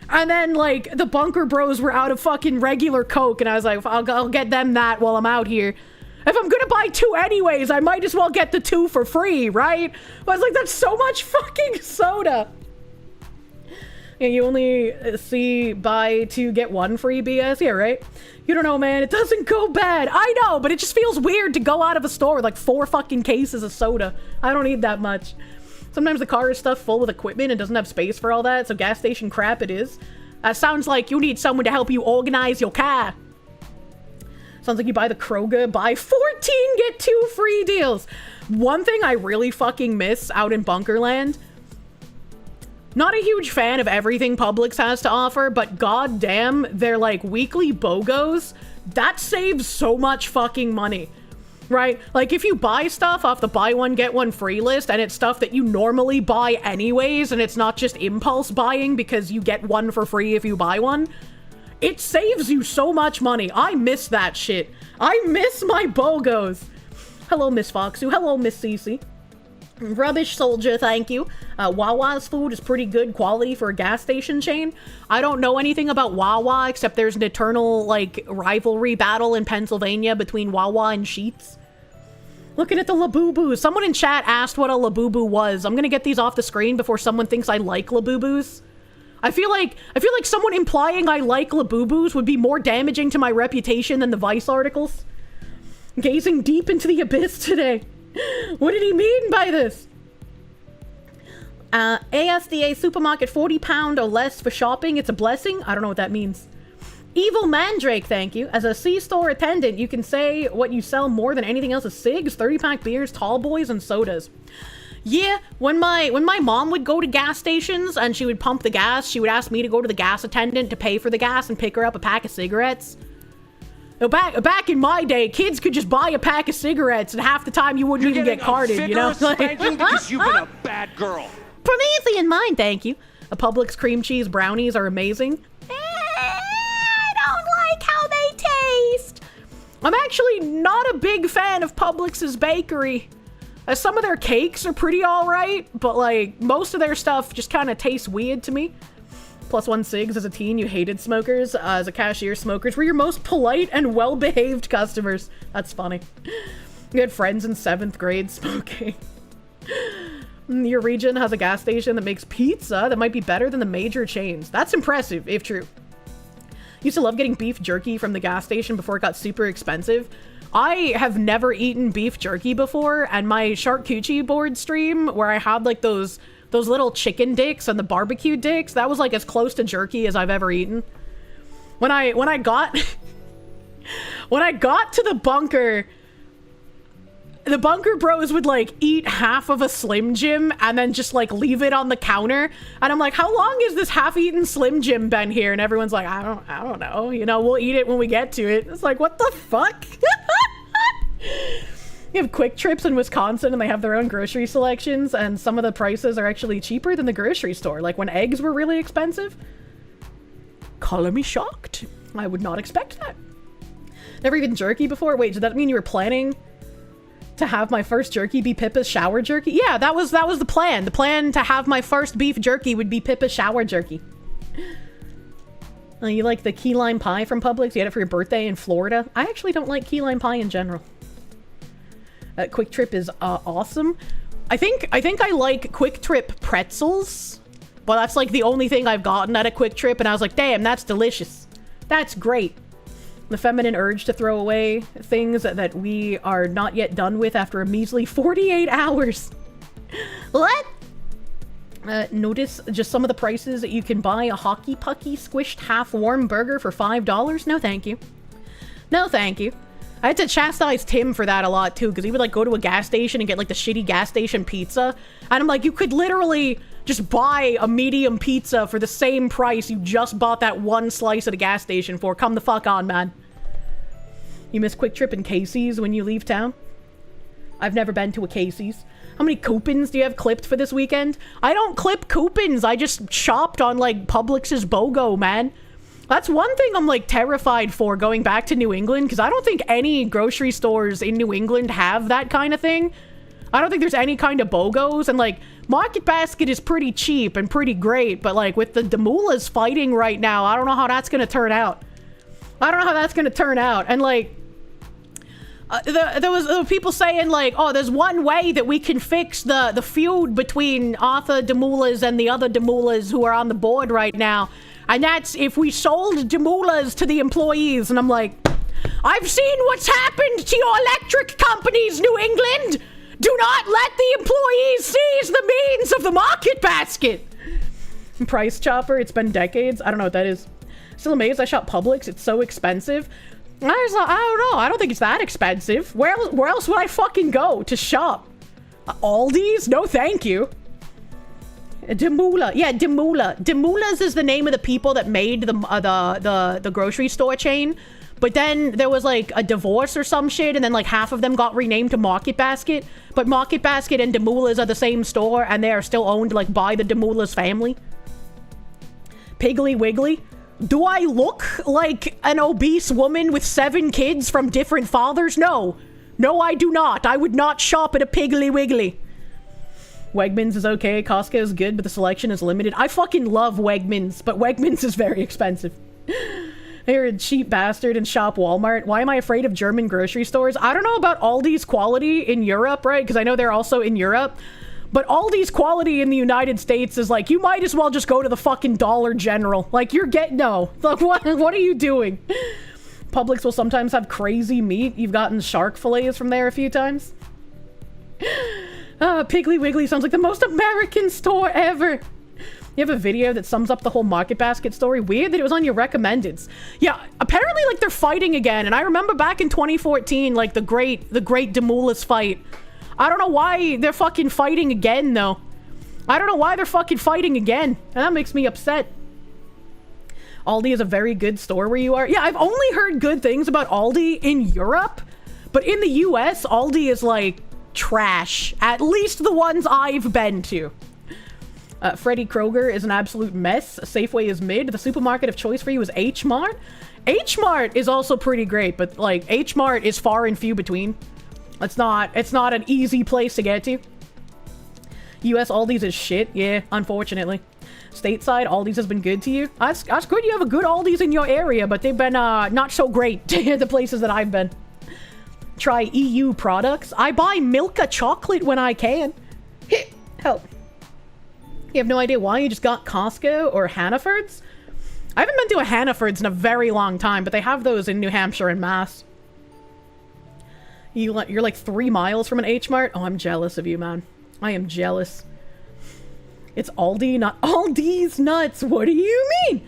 and then like the Bunker Bros were out of fucking regular Coke, and I was like, I'll get them that while I'm out here. If I'm gonna buy 2 anyways, I might as well get the 2 for free, right? I was like, that's so much fucking soda. Yeah, you only see buy 2, get 1 free BS? Yeah, right? You don't know, man. It doesn't go bad. I know, but it just feels weird to go out of a store with like 4 fucking cases of soda. I don't need that much. Sometimes the car is stuffed full with equipment and doesn't have space for all that, so gas station crap it is. Sounds like you need someone to help you organize your car. Sounds like you buy the Kroger, buy 14, get 2 free deals. One thing I really fucking miss out in Bunkerland, not a huge fan of everything Publix has to offer, but goddamn, their like weekly BOGOs, that saves so much fucking money, right? Like if you buy stuff off the buy 1, get 1 free list and it's stuff that you normally buy anyways and it's not just impulse buying because you get 1 for free if you buy 1, it saves you so much money. I miss that shit. I miss my BOGOs. Hello, Miss Foxu. Hello, Miss Cece. Rubbish Soldier, thank you. Wawa's food is pretty good quality for a gas station chain. I don't know anything about Wawa except there's an eternal, like, rivalry battle in Pennsylvania between Wawa and Sheetz. Looking at the Labubu. Someone in chat asked what a Labubu was. I'm gonna get these off the screen before someone thinks I like Labubus. I feel like someone implying I like Labubus would be more damaging to my reputation than the Vice articles. Gazing deep into the abyss today. What did he mean by this? ASDA supermarket, 40 pound or less for shopping. It's a blessing. I don't know what that means. Evil Mandrake, thank you. As a C-store attendant, you can say what you sell more than anything else is cigs, 30-pack beers, tall boys, and sodas. Yeah, when my mom would go to gas stations and she would pump the gas, she would ask me to go to the gas attendant to pay for the gas and pick her up a pack of cigarettes. Now, back in my day, kids could just buy a pack of cigarettes and half the time you wouldn't even get carded, you know? Because you've been a bad girl. Promethean mine, thank you. A Publix cream cheese brownies are amazing. I don't like how they taste. I'm actually not a big fan of Publix's bakery. Some of their cakes are pretty alright, but like most of their stuff just kind of tastes weird to me. +1 cigs as a teen, you hated smokers. As a cashier, smokers were your most polite and well-behaved customers. That's funny. You had friends in 7th grade smoking. Your region has a gas station that makes pizza that might be better than the major chains. That's impressive, if true. Used to love getting beef jerky from the gas station before it got super expensive. I have never eaten beef jerky before, and my charcuterie board stream where I had like those little chicken dicks and the barbecue dicks, that was like as close to jerky as I've ever eaten. When I got when I got to the bunker, the Bunker Bros would like eat half of a Slim Jim and then just like leave it on the counter. And I'm like, how long has this half-eaten Slim Jim been here? And everyone's like, I don't know. You know, we'll eat it when we get to it. It's like, what the fuck? You have Quick Trips in Wisconsin and they have their own grocery selections, and some of the prices are actually cheaper than the grocery store. Like when eggs were really expensive. Color me shocked. I would not expect that. Never eaten jerky before? Wait, did that mean you were planning to have my first jerky be Pippa's shower jerky? Yeah, that was the plan. The plan to have my first beef jerky would be Pippa's shower jerky. You like the key lime pie from Publix? You had it for your birthday in Florida? I actually don't like key lime pie in general. Quick Trip is awesome. I think I like Quick Trip pretzels, but that's like the only thing I've gotten at a Quick Trip, and I was like, damn, that's delicious. That's great. The feminine urge to throw away things that we are not yet done with after a measly 48 hours. What? Notice just some of the prices that you can buy a Hockey Pucky squished half-warm burger for $5. No thank you. No thank you. I had to chastise Tim for that a lot too, because he would like go to a gas station and get like the shitty gas station pizza. And I'm like, you could literally just buy a medium pizza for the same price you just bought that one slice at a gas station for. Come the fuck on, man. You miss Quick Trip and Casey's when you leave town? I've never been to a Casey's. How many coupons do you have clipped for this weekend? I don't clip coupons. I just shopped on like Publix's BOGO, man. That's one thing I'm like terrified for going back to New England, because I don't think any grocery stores in New England have that kind of thing. I don't think there's any kind of BOGOs, and like Market Basket is pretty cheap and pretty great, but like with the Demoulas fighting right now, I don't know how that's gonna turn out. And like there was people saying like, oh, there's one way that we can fix the feud between Arthur Demoulas and the other Demoulas who are on the board right now, and that's if we sold Demoulas to the employees. And I'm like, I've seen what's happened to your electric companies, New England. Do not let the employees seize the means of the Market Basket. Price Chopper, it's been decades. I don't know what that is. Still amazed I shop Publix. It's so expensive. I don't know. I don't think it's that expensive. Where else would I fucking go to shop? Aldi's? No, thank you. Demoula. Yeah, Demoula. Demoula's is the name of the people that made the grocery store chain. But then there was like a divorce or some shit, and then like half of them got renamed to Market Basket. But Market Basket and Demoula's are the same store, and they are still owned like by the Demoula's family. Piggly Wiggly. Do I look like an obese woman with 7 kids from different fathers? No. No, I do not. I would not shop at a Piggly Wiggly. Wegmans is okay. Costco is good, but the selection is limited. I fucking love Wegmans, but Wegmans is very expensive. You're a cheap bastard and shop Walmart. Why am I afraid of German grocery stores? I don't know about Aldi's quality in Europe, right? Because I know they're also in Europe. But Aldi's quality in the United States is like, you might as well just go to the fucking Dollar General. Like, you're getting... No. Like, what are you doing? Publix will sometimes have crazy meat. You've gotten shark fillets from there a few times. Piggly Wiggly sounds like the most American store ever. You have a video that sums up the whole Market Basket story. Weird that it was on your recommendeds. Yeah, apparently, like, they're fighting again. And I remember back in 2014, like, the great Demoula's fight. I don't know why they're fucking fighting again, though. I don't know why they're fucking fighting again. And that makes me upset. Aldi is a very good store where you are. Yeah, I've only heard good things about Aldi in Europe. But in the US, Aldi is, like, trash. At least the ones I've been to. Freddy Kroger is an absolute mess. Safeway is mid. The supermarket of choice for you is H Mart. H Mart is also pretty great, but, like, H Mart is far and few between. It's not an easy place to get to. US Aldi's is shit, yeah, unfortunately. Stateside, Aldi's has been good to you. That's good you have a good Aldi's in your area, but they've been not so great the places that I've been. Try EU products. I buy Milka chocolate when I can. Help. You have no idea why you just got Costco or Hannaford's? I haven't been to a Hannaford's in a very long time, but they have those in New Hampshire and Mass. You're like 3 miles from an H Mart? Oh, I'm jealous of you, man. I am jealous. It's Aldi, not Aldi's nuts. What do you mean?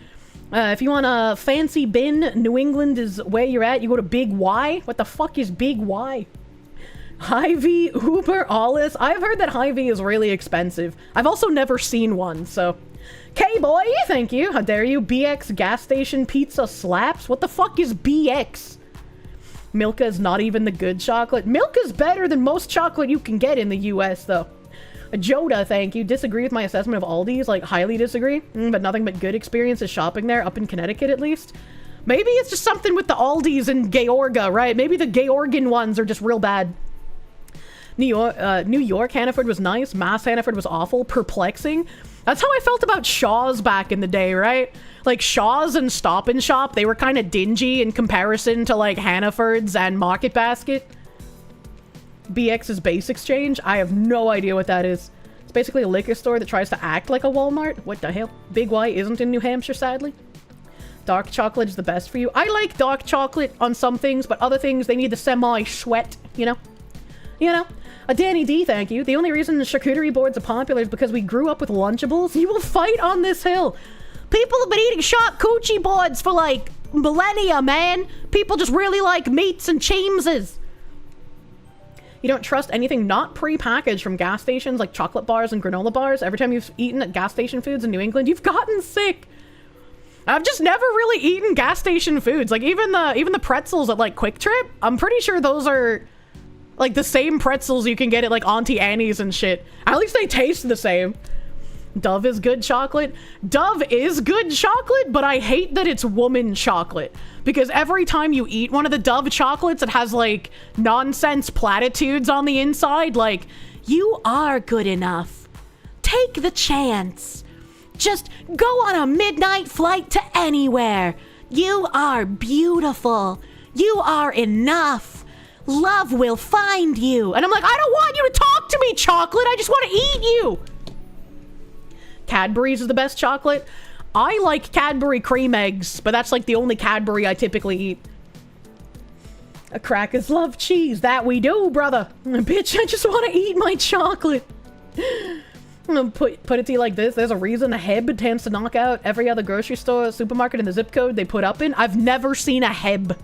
If you want a fancy bin, New England is where you're at. You go to Big Y. What the fuck is Big Y? Hy-Vee, Uber, Alles. I've heard that Hy-Vee is really expensive. I've also never seen one, so... K-boy, thank you. How dare you? BX gas station pizza slaps? What the fuck is BX? Milka is not even the good chocolate. Milka's better than most chocolate you can get in the US, though. Joda, thank you. Disagree with my assessment of Aldi's. Like, highly disagree. But nothing but good experiences shopping there, up in Connecticut at least. Maybe it's just something with the Aldi's in Georgia, right? Maybe the Georgian ones are just real bad. New York, Hannaford was nice. Mass Hannaford was awful. Perplexing. That's how I felt about Shaw's back in the day, right? Like, Shaw's and Stop and Shop, they were kind of dingy in comparison to, like, Hannaford's and Market Basket. BX's Base Exchange? I have no idea what that is. It's basically a liquor store that tries to act like a Walmart. What the hell? Big Y isn't in New Hampshire, sadly. Dark chocolate is the best for you. I like dark chocolate on some things, but other things, they need the semi-sweat, you know? You know? Danny D, thank you. The only reason the charcuterie boards are popular is because we grew up with Lunchables. You will fight on this hill. People have been eating charcuterie boards for, like, millennia, man. People just really like meats and cheeses. You don't trust anything not pre-packaged from gas stations like chocolate bars and granola bars. Every time you've eaten at gas station foods in New England, you've gotten sick. I've just never really eaten gas station foods. Like, even the pretzels at, like, Quick Trip, I'm pretty sure those are... like, the same pretzels you can get at, like, Auntie Annie's and shit. At least they taste the same. Dove is good chocolate. Dove is good chocolate, but I hate that it's woman chocolate. Because every time you eat one of the Dove chocolates, it has, like, nonsense platitudes on the inside. Like, you are good enough. Take the chance. Just go on a midnight flight to anywhere. You are beautiful. You are enough. Love will find you. And I'm like, I don't want you to talk to me, chocolate. I just want to eat you. Cadbury's is the best chocolate. I like Cadbury cream eggs, but that's like the only Cadbury I typically eat. A crackers love cheese. That we do, brother. Bitch, I just want to eat my chocolate. I'm gonna put it to you like this. There's a reason a Heb tends to knock out every other grocery store, supermarket in the zip code they put up in. I've never seen a Heb.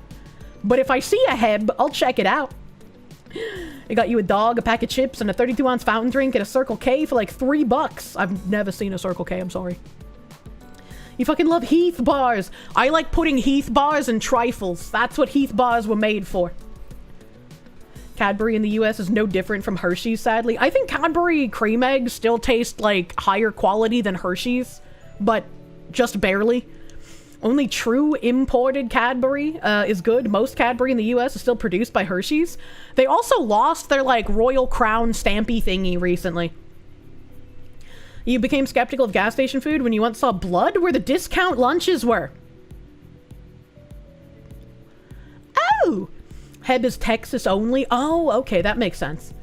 But if I see a Heb, I'll check it out. I got you a dog, a pack of chips, and a 32-ounce fountain drink at a Circle K for like $3. I've never seen a Circle K, I'm sorry. You fucking love Heath bars. I like putting Heath bars in trifles. That's what Heath bars were made for. Cadbury in the US is no different from Hershey's, sadly. I think Cadbury cream eggs still taste like higher quality than Hershey's, but just barely. Only true imported Cadbury is good. Most Cadbury in the US is still produced by Hershey's. They also lost their, like, Royal Crown stampy thingy recently. You became skeptical of gas station food when you once saw blood where the discount lunches were. Oh! Heb is Texas only. Oh, okay, that makes sense.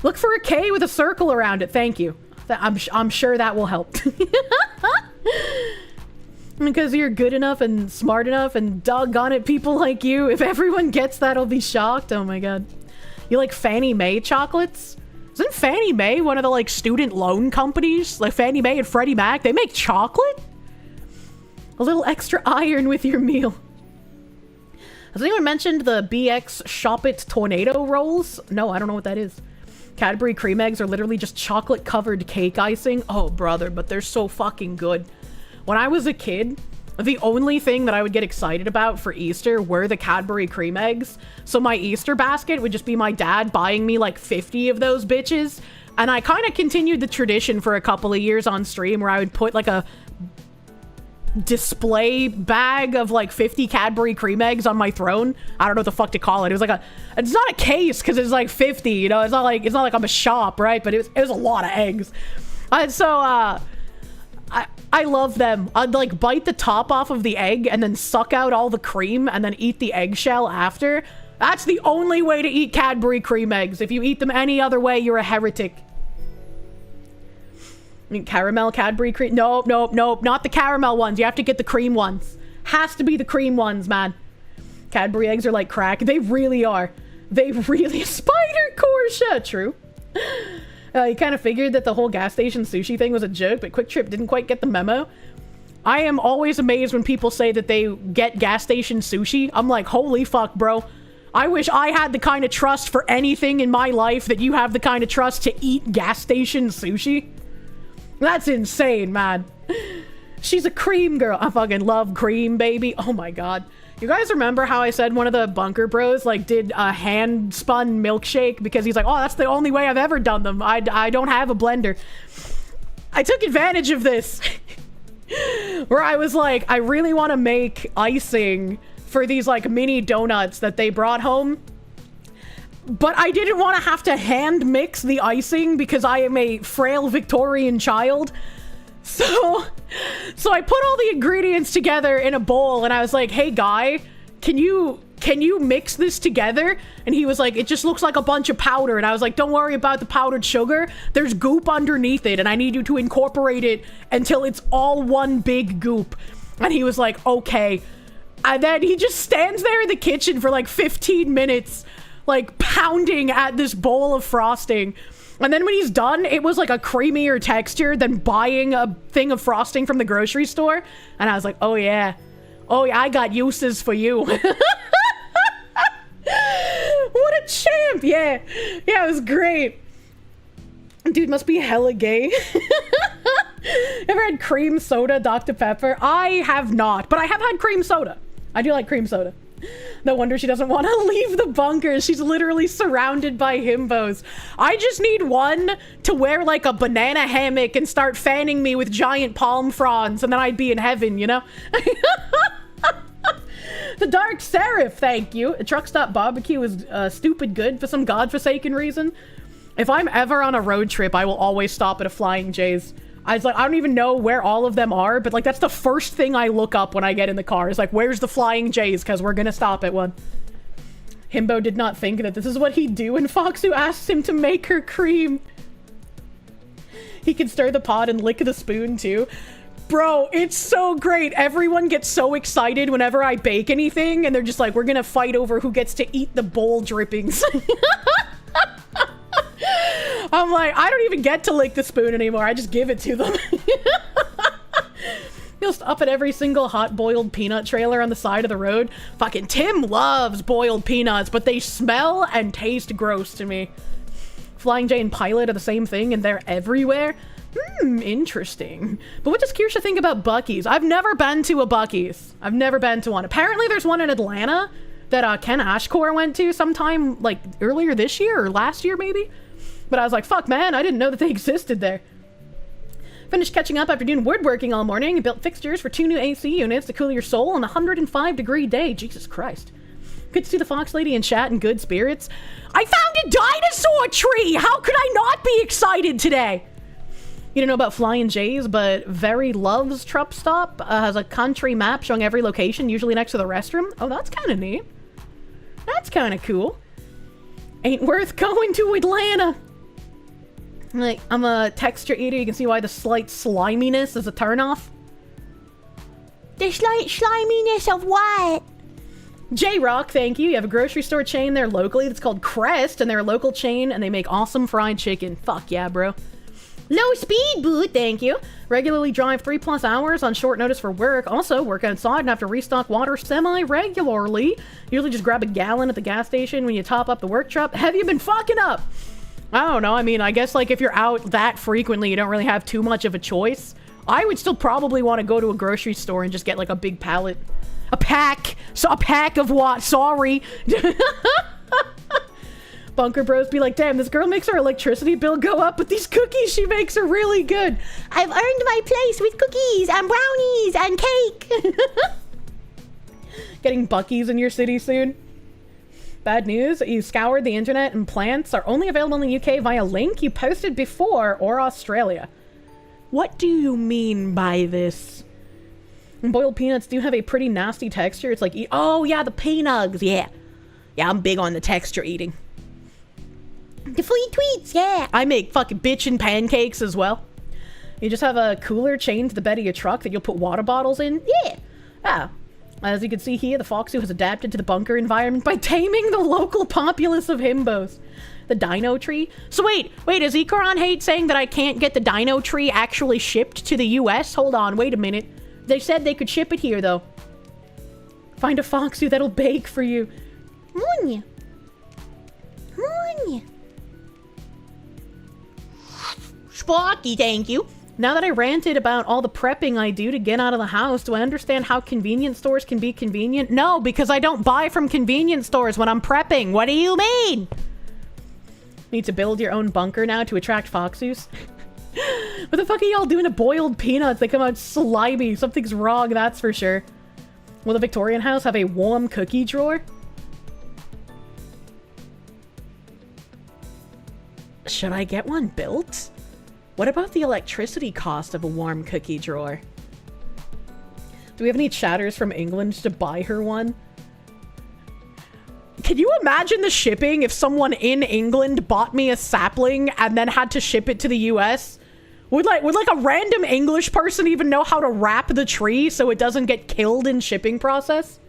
Look for a K with a circle around it. Thank you. I'm sure that will help. Because you're good enough and smart enough and doggone it, people like you. If everyone gets that, I'll be shocked. Oh my god. You like Fannie Mae chocolates? Isn't Fannie Mae one of the, like, student loan companies? Like Fannie Mae and Freddie Mac? They make chocolate? A little extra iron with your meal. Has anyone mentioned the BX Shop It Tornado rolls? No, I don't know what that is. Cadbury cream eggs are literally just chocolate-covered cake icing. Oh, brother, but they're so fucking good. When I was a kid, the only thing that I would get excited about for Easter were the Cadbury cream eggs. So my Easter basket would just be my dad buying me like 50 of those bitches. And I kind of continued the tradition for a couple of years on stream where I would put like a display bag of like 50 Cadbury cream eggs on my throne. I don't know what the fuck to call it. It was like it's not a case because it's like 50, you know, it's not like I'm a shop, right? But it was a lot of eggs. I love them. I'd like bite the top off of the egg and then suck out all the cream and then eat the eggshell after. That's the only way to eat Cadbury cream eggs. If you eat them any other way, you're a heretic. I mean, caramel Cadbury cream. Nope, not the caramel ones. You have to get the cream ones. Has to be the cream ones, man. Cadbury eggs are like crack. They really are. They really... Spider Kirsche! True. You kind of figured that the whole gas station sushi thing was a joke, but Quick Trip didn't quite get the memo. I am always amazed when people say that they get gas station sushi. I'm like, holy fuck, bro. I wish I had the kind of trust for anything in my life that you have the kind of trust to eat gas station sushi. That's insane, man. She's a cream girl. I fucking love cream, baby. Oh my god. You guys remember how I said one of the bunker bros like did a hand spun milkshake because he's like, oh, that's the only way I've ever done them. I don't have a blender. I took advantage of this where I was like, I really want to make icing for these like mini donuts that they brought home, but I didn't want to have to hand mix the icing because I am a frail Victorian child. So I put all the ingredients together in a bowl and I was like, hey guy, can you mix this together? And he was like, it just looks like a bunch of powder. And I was like, don't worry about the powdered sugar. There's goop underneath it and I need you to incorporate it until it's all one big goop. And he was like, okay. And then he just stands there in the kitchen for like 15 minutes, like pounding at this bowl of frosting. And then when he's done, it was like a creamier texture than buying a thing of frosting from the grocery store. And I was like, oh yeah, I got uses for you. What a champ. Yeah, it was great. Dude must be hella gay. Ever had cream soda, Dr. Pepper? I have not, but I have had cream soda. I do like cream soda. No wonder she doesn't want to leave the bunker. She's literally surrounded by himbos. I just need one to wear like a banana hammock and start fanning me with giant palm fronds, and then I'd be in heaven, you know? The Dark Seraph, thank you. A truck stop barbecue is stupid good for some godforsaken reason. If I'm ever on a road trip, I will always stop at a Flying J's. I was like, I don't even know where all of them are, but like that's the first thing I look up when I get in the car. Is like, where's the Flying J's? Because we're gonna stop at one. Himbo did not think that this is what he'd do, and Foxu asks him to make her cream. He can stir the pot and lick the spoon too. Bro, it's so great. Everyone gets so excited whenever I bake anything, and they're just like, we're gonna fight over who gets to eat the bowl drippings. I'm like, I don't even get to lick the spoon anymore. I just give it to them. You'll stop at every single hot boiled peanut trailer on the side of the road. Fucking Tim loves boiled peanuts, but they smell and taste gross to me. Flying J and Pilot are the same thing, and they're everywhere. Interesting. But what does Kirsche think about Buc-ee's? I've never been to a Buc-ee's. I've never been to one. Apparently there's one in Atlanta that Ken Ashcore went to sometime like earlier this year or last year maybe. But I was like, fuck man, I didn't know that they existed there. Finished catching up after doing woodworking all morning and built fixtures for 2 new AC units to cool your soul on a 105-degree day. Jesus Christ. Good to see the Fox Lady in chat and good spirits. I found a dinosaur tree! How could I not be excited today? You don't know about Flying J's, but Very Loves Truck Stop has a country map showing every location, usually next to the restroom. Oh, that's kind of neat. That's kind of cool. Ain't worth going to Atlanta. Like, I'm a texture eater. You can see why the slight sliminess is a turnoff. The slight sliminess of what? J-Rock, thank you. You have a grocery store chain there locally that's called Crest, and they're a local chain, and they make awesome fried chicken. Fuck yeah, bro. Low speed boot, thank you. Regularly drive 3+ hours on short notice for work. Also, work outside and have to restock water semi-regularly. Usually just grab a gallon at the gas station when you top up the work truck. Have you been fucking up? I don't know. I mean, I guess like if you're out that frequently, you don't really have too much of a choice. I would still probably want to go to a grocery store and just get like a big pallet. A pack. So a pack of what? Sorry. Bunker bros be like, damn, this girl makes her electricity bill go up, but these cookies she makes are really good. I've earned my place with cookies and brownies and cake. Getting Buc-ee's in your city soon. Bad news, you scoured the internet and plants are only available in the UK via link you posted before or Australia. What do you mean by this? And boiled peanuts do have a pretty nasty texture. It's like, oh yeah, the peanuts, yeah. Yeah, I'm big on the texture eating. The free tweets, yeah. I make fucking bitchin' pancakes as well. You just have a cooler chained to the bed of your truck that you'll put water bottles in? Yeah. Ah. As you can see here, the Foxu has adapted to the bunker environment by taming the local populace of himbos. The dino tree? So wait, is Ikaron hate saying that I can't get the dino tree actually shipped to the US? Hold on, wait a minute. They said they could ship it here, though. Find a Foxu that'll bake for you. Moon. Moon. Sparky, thank you. Now that I ranted about all the prepping I do to get out of the house, do I understand how convenience stores can be convenient? No, because I don't buy from convenience stores when I'm prepping. What do you mean? Need to build your own bunker now to attract foxus? What the fuck are y'all doing to boiled peanuts? They come out slimy. Something's wrong, that's for sure. Will the Victorian house have a warm cookie drawer? Should I get one built? What about the electricity cost of a warm cookie drawer? Do we have any chatters from England to buy her one? Can you imagine the shipping if someone in England bought me a sapling and then had to ship it to the US? Would like a random English person even know how to wrap the tree so it doesn't get killed in shipping process?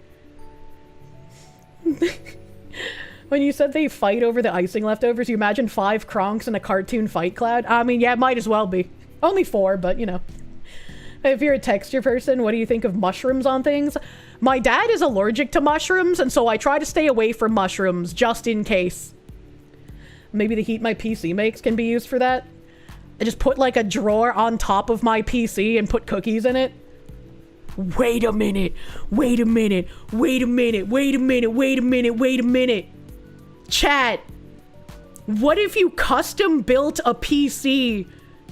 When you said they fight over the icing leftovers, you imagine 5 Kronks in a cartoon fight cloud? I mean, yeah, it might as well be. Only 4, but you know. If you're a texture person, what do you think of mushrooms on things? My dad is allergic to mushrooms, and so I try to stay away from mushrooms, just in case. Maybe the heat my PC makes can be used for that. I just put like a drawer on top of my PC and put cookies in it. Wait a minute. Wait a minute. Wait a minute. Wait a minute. Wait a minute. Wait a minute. Chat, what if you custom built a PC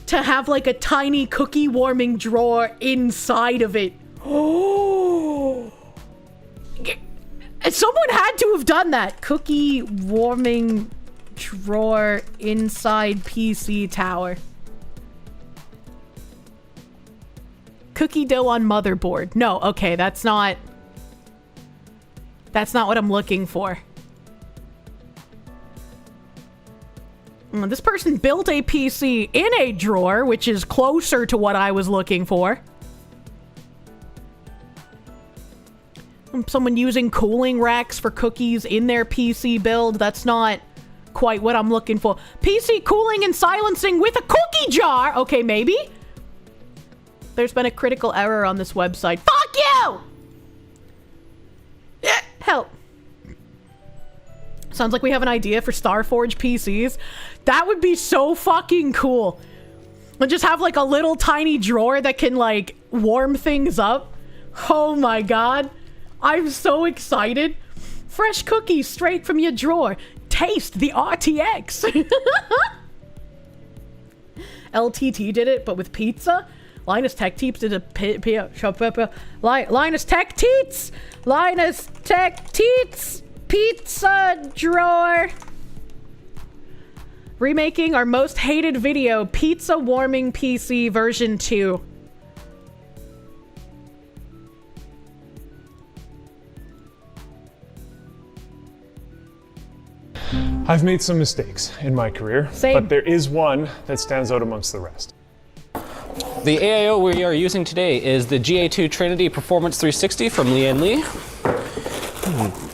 to have like a tiny cookie warming drawer inside of it? Oh, someone had to have done that. Cookie warming drawer inside PC tower. Cookie dough on motherboard. No, okay, that's not what I'm looking for. This person built a PC in a drawer, which is closer to what I was looking for. Someone using cooling racks for cookies in their PC build. That's not quite what I'm looking for. PC cooling and silencing with a cookie jar. Okay, maybe. There's been a critical error on this website. Fuck you! Help. Sounds like we have an idea for Starforge PCs. That would be so fucking cool. And just have like a little tiny drawer that can like warm things up. Oh my god. I'm so excited. Fresh cookies straight from your drawer. Taste the RTX. LTT did it, but with pizza. Linus Tech Teeps did a Linus Tech Teets. Linus Tech Teets. Pizza drawer. Remaking our most hated video, Pizza Warming PC version 2. I've made some mistakes in my career, Same. but there is one that stands out amongst the rest. The AIO we are using today is the GA2 Trinity Performance 360 from Lian Li.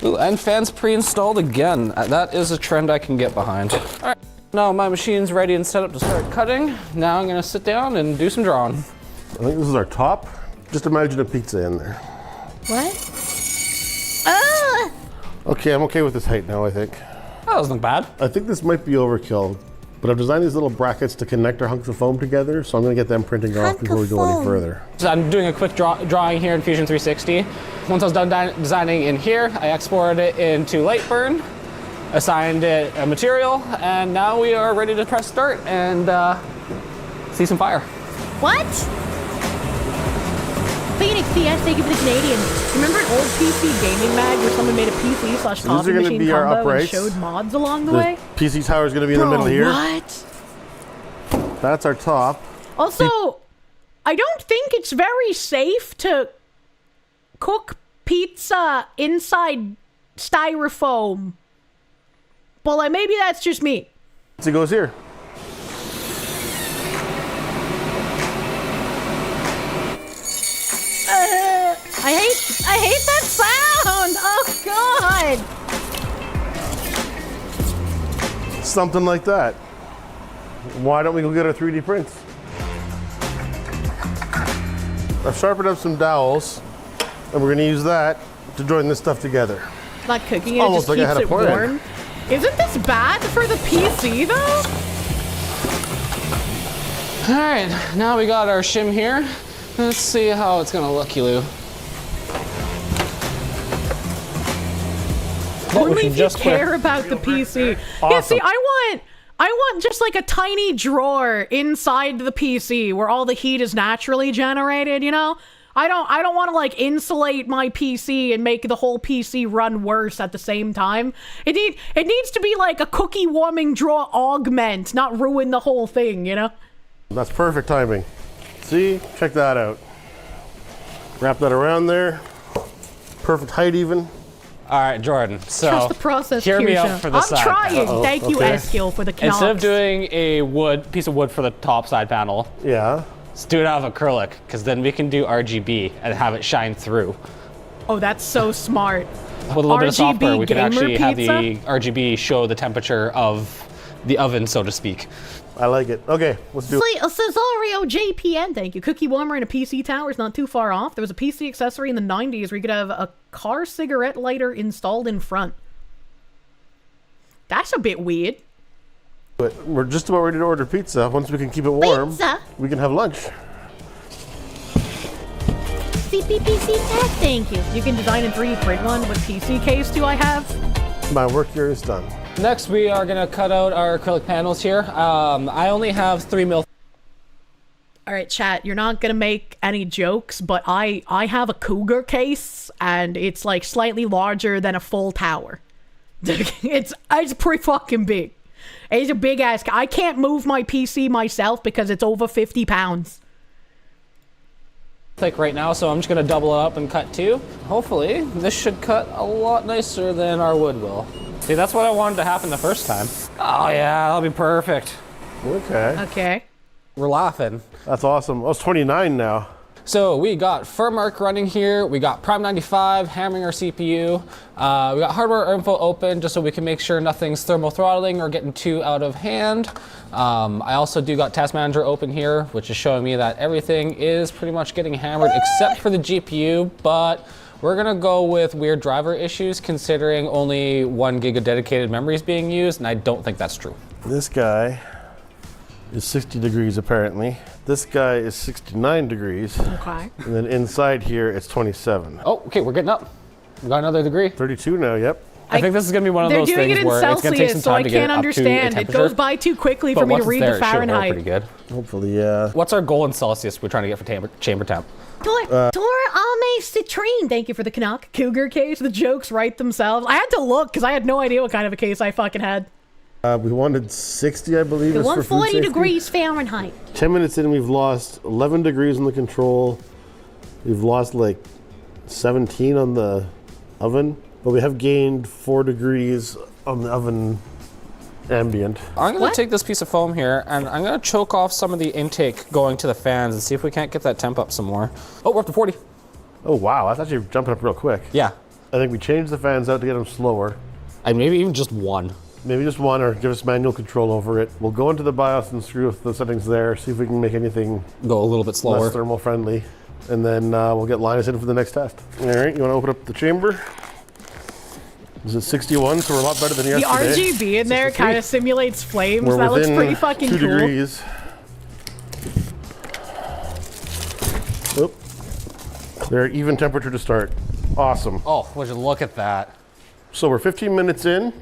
Ooh, and fans pre-installed again. That is a trend I can get behind. All right, now my machine's ready and set up to start cutting. Now I'm gonna sit down and do some drawing. I think this is our top. Just imagine a pizza in there. What? Ah! Okay, I'm okay with this height now, I think. That doesn't look bad. I think this might be overkill, but I've designed these little brackets to connect our hunks of foam together, so I'm gonna get them printing off before we go any further. So I'm doing a quick drawing here in Fusion 360. Once I was done designing in here, I exported it into Lightburn, assigned it a material, and now we are ready to press start and see some fire. What? Phoenix PS, thank you for the Canadian. Remember an old PC gaming mag where someone made a PC / coffee machine be our combo and uprights. showed mods along the way? PC tower is gonna be in the middle here. What? That's our top. Also, I don't think it's very safe to cook pizza inside styrofoam. But like, maybe that's just me. So it goes here. I hate that sound. Oh god. Something like that. Why don't we go get our 3D prints? I've sharpened up some dowels, and we're gonna use that to join this stuff together. Not cooking it, Almost just like I had keeps a it plan. warm. Isn't this bad for the PC though? All right, now we got our shim here. Let's see how it's gonna look, Lou. Only if you care about the PC. Awesome. Yeah, see, I want just like a tiny drawer inside the PC where all the heat is naturally generated, you know? I don't want to like insulate my PC and make the whole PC run worse at the same time. It needs to be like a cookie warming drawer augment, not ruin the whole thing, you know? That's perfect timing. See? Check that out. Wrap that around there. Perfect height even. All right, Jordan. So Trust the process, hear me Kirsche. out for the I'm side. trying. Uh-oh. Thank you, Okay. Eskil, for the knocks. Instead of doing a piece of wood for the top side panel, Yeah. let's do it out of acrylic, because then we can do RGB and have it shine through. Oh, that's so smart. With a little bit of RGB software, we can gamer actually have pizza? the RGB show the temperature of the oven, so to speak. I like it. Okay, let's do it. See, a Cesario JPN, thank you. Cookie warmer in a PC tower is not too far off. There was a PC accessory in the 90s where you could have a car cigarette lighter installed in front. That's a bit weird. But we're just about ready to order pizza. Once we can keep it warm, Pizza? we can have lunch. CPPC tag, thank you. You can design and 3D print one. What PC case do I have? My work here is done. Next, we are gonna cut out our acrylic panels here. I only have 3 mil. All right, chat, you're not gonna make any jokes, but I have a Cougar case, and it's like slightly larger than a full tower. it's pretty fucking big. It's a big ass. I can't move my PC myself because it's over 50 pounds. Thick right now, so I'm just gonna double it up and cut 2. Hopefully, this should cut a lot nicer than our wood will. See, that's what I wanted to happen the first time. Oh yeah, that'll be perfect. Okay. Okay. We're laughing. That's awesome. I was 29 now. So we got Furmark running here, we got Prime 95 hammering our CPU, we got hardware info open just so we can make sure nothing's thermal throttling or getting too out of hand. I also do got Task Manager open here, which is showing me that everything is pretty much getting hammered except for the GPU, but we're gonna go with weird driver issues considering only 1 gig of dedicated memory is being used, and I don't think that's true. This guy is 60 degrees apparently. This guy is 69 degrees. Okay. And then inside here it's 27. Oh, okay, we're getting up. We got another degree. 32 now, yep. I think this is gonna be one of They're those doing things it in where it's gonna take some Celsius, so time I to get can't it up to a understand. It temperature. goes by too quickly But for me to once it's read there, the it should roll Fahrenheit. pretty good. Hopefully, yeah. What's our goal in Celsius we're trying to get for chamber temp? Tor Ame Citrine, thank you for the Canuck. Cougar case, the jokes write themselves. I had to look because I had no idea what kind of a case I fucking had. We wanted 60, I believe, is for food 140 safety. degrees Fahrenheit. 10 minutes in, we've lost 11 degrees on the control. We've lost like 17 on the oven, but we have gained 4 degrees on the oven ambient. I'm gonna take this piece of foam here and I'm gonna choke off some of the intake going to the fans and see if we can't get that temp up some more. Oh, we're up to 40. Oh wow, that's actually jumping up real quick. Yeah, I think we changed the fans out to get them slower. and maybe even just 1. Maybe just one, or give us manual control over it. We'll go into the BIOS and screw with the settings there, see if we can make anything Go a little bit slower. less thermal friendly. And then we'll get Linus in for the next test. All right, you want to open up the chamber? This is 61, so we're a lot better than The yesterday. RGB in there kind of simulates flames. We're That looks within pretty fucking 2 cool. degrees. Oop. They're even temperature to start. Awesome. Oh, would you look at that? So we're 15 minutes in.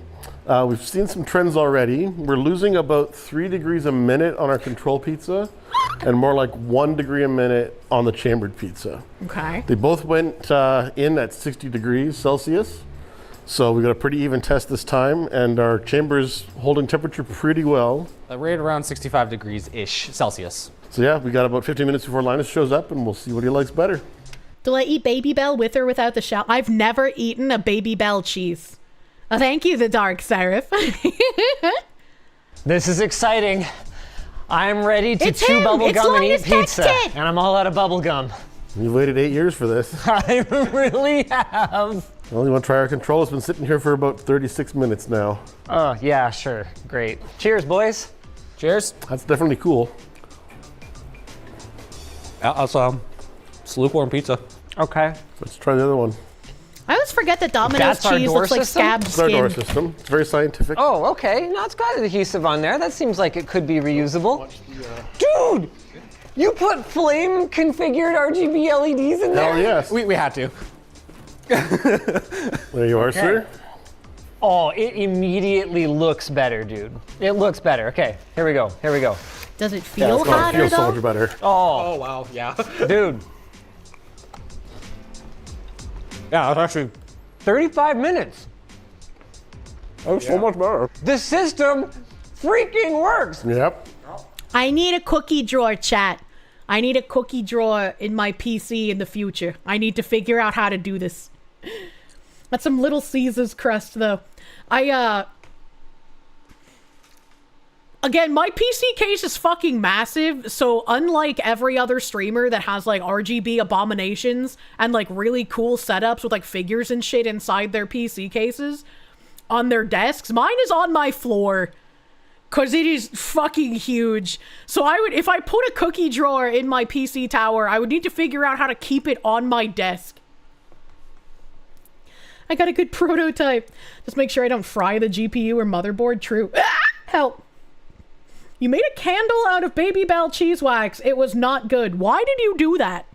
We've seen some trends already. We're losing about 3 degrees a minute on our control pizza and more like 1 degree a minute on the chambered pizza. Okay. They both went in at 60 degrees Celsius. So we got a pretty even test this time, and our chamber's holding temperature pretty well. Right around 65 degrees-ish Celsius. So yeah, we got about 15 minutes before Linus shows up, and we'll see what he likes better. Do I eat Baby Bell with or without the shell? I've never eaten a Baby Bell cheese. Oh, thank you, the Dark Seraph. This is exciting. I'm ready to It's chew him. bubble It's gum and eat Linus pizza. Texted. And I'm all out of bubble gum. You've waited 8 years for this. I really have. Well, you want to try our control? It's been sitting here for about 36 minutes now. Oh, yeah, sure. Great. Cheers, boys. Cheers. That's definitely cool. It's lukewarm pizza. Okay. Let's try the other one. I always forget that Domino's That's our cheese door looks like system? scabbed It's our door skin. system. It's very scientific. Oh, okay. No, it's got adhesive on there. That seems like it could be reusable. Dude! You put flame configured RGB LEDs in there? Hell yes. We had to. There you are, sir. Oh, it immediately looks better, dude. It looks better. Okay, here we go. Here we go. Does it feel Oh, it hotter feels so though? much better. Oh, wow, yeah. dude. Yeah, it's actually 35 minutes. Oh, so much better. The system freaking works. Yep. I need a cookie drawer, chat. I need a cookie drawer in my PC in the future. I need to figure out how to do this. That's some Little Caesars crust, though. Again, my PC case is fucking massive, so unlike every other streamer that has, like, RGB abominations and, like, really cool setups with, like, figures and shit inside their PC cases on their desks, mine is on my floor. Cause it is fucking huge. So if I put a cookie drawer in my PC tower, I would need to figure out how to keep it on my desk. I got a good prototype. Just make sure I don't fry the GPU or motherboard. True. Ah, help. You made a candle out of Baby Bell cheese wax. It was not good. Why did you do that?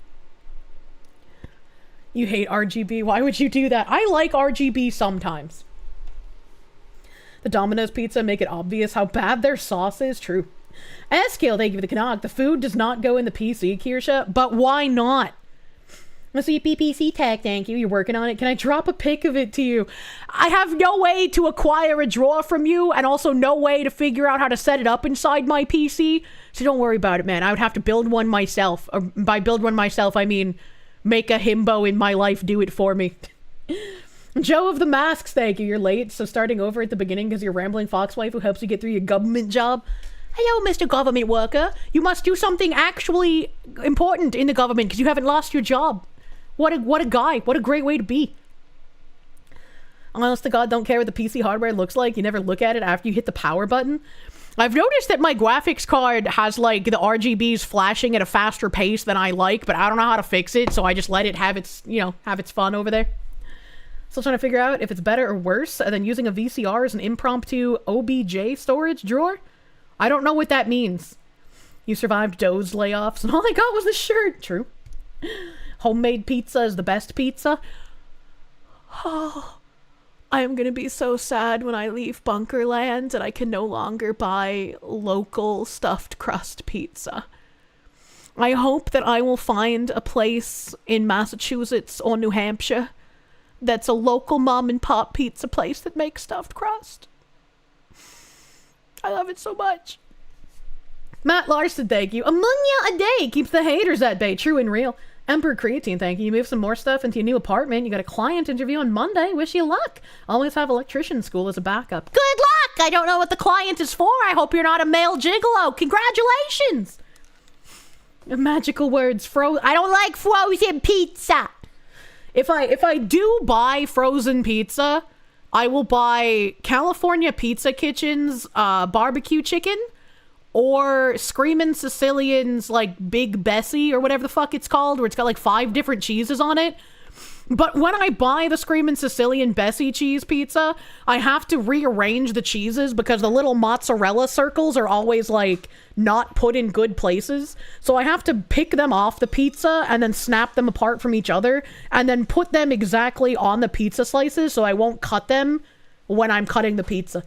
You hate RGB. Why would you do that? I like RGB sometimes. The Domino's pizza make it obvious how bad their sauce is. True. Eskill, thank you for the Canuck. The food does not go in the PC, Kirsche, but why not? Let's see PPC tag, thank you. You're working on it. Can I drop a pic of it to you? I have no way to acquire a drawer from you, and also no way to figure out how to set it up inside my PC, so don't worry about it, man. I would have to build one myself. Or by build one myself, I mean make a himbo in my life do it for me. Joe of the Masks, thank you. You're late, so starting over at the beginning because you're rambling foxwife who helps you get through your government job. Hello, Mr. Government Worker. You must do something actually important in the government because you haven't lost your job. What a guy. What a great way to be. Honest to God, don't care what the PC hardware looks like. You never look at it after you hit the power button. I've noticed that my graphics card has, like, the RGBs flashing at a faster pace than I like, but I don't know how to fix it, so I just let it have its, have its fun over there. Still trying to figure out if it's better or worse than using a VCR as an impromptu OBJ storage drawer. I don't know what that means. You survived Doe's layoffs, and all I got was the shirt. True. Homemade pizza is the best pizza. Oh, I am gonna be so sad when I leave Bunkerland and I can no longer buy local stuffed crust pizza. I hope that I will find a place in Massachusetts or New Hampshire that's a local mom and pop pizza place that makes stuffed crust. I love it so much. Matt Larson, thank you. Ammonia a day keeps the haters at bay. True and real. Emperor Creatine, thank you. You moved some more stuff into your new apartment. You got a client interview on Monday. Wish you luck. Always have electrician school as a backup. Good luck! I don't know what the client is for. I hope you're not a male gigolo. Congratulations! Magical words. I don't like frozen pizza. If I do buy frozen pizza, I will buy California Pizza Kitchen's barbecue chicken or Screamin' Sicilian's like Big Bessie or whatever the fuck it's called, where it's got like 5 different cheeses on it. But when I buy the Screamin' Sicilian Bessie cheese pizza, I have to rearrange the cheeses because the little mozzarella circles are always like not put in good places. So I have to pick them off the pizza and then snap them apart from each other and then put them exactly on the pizza slices so I won't cut them when I'm cutting the pizza.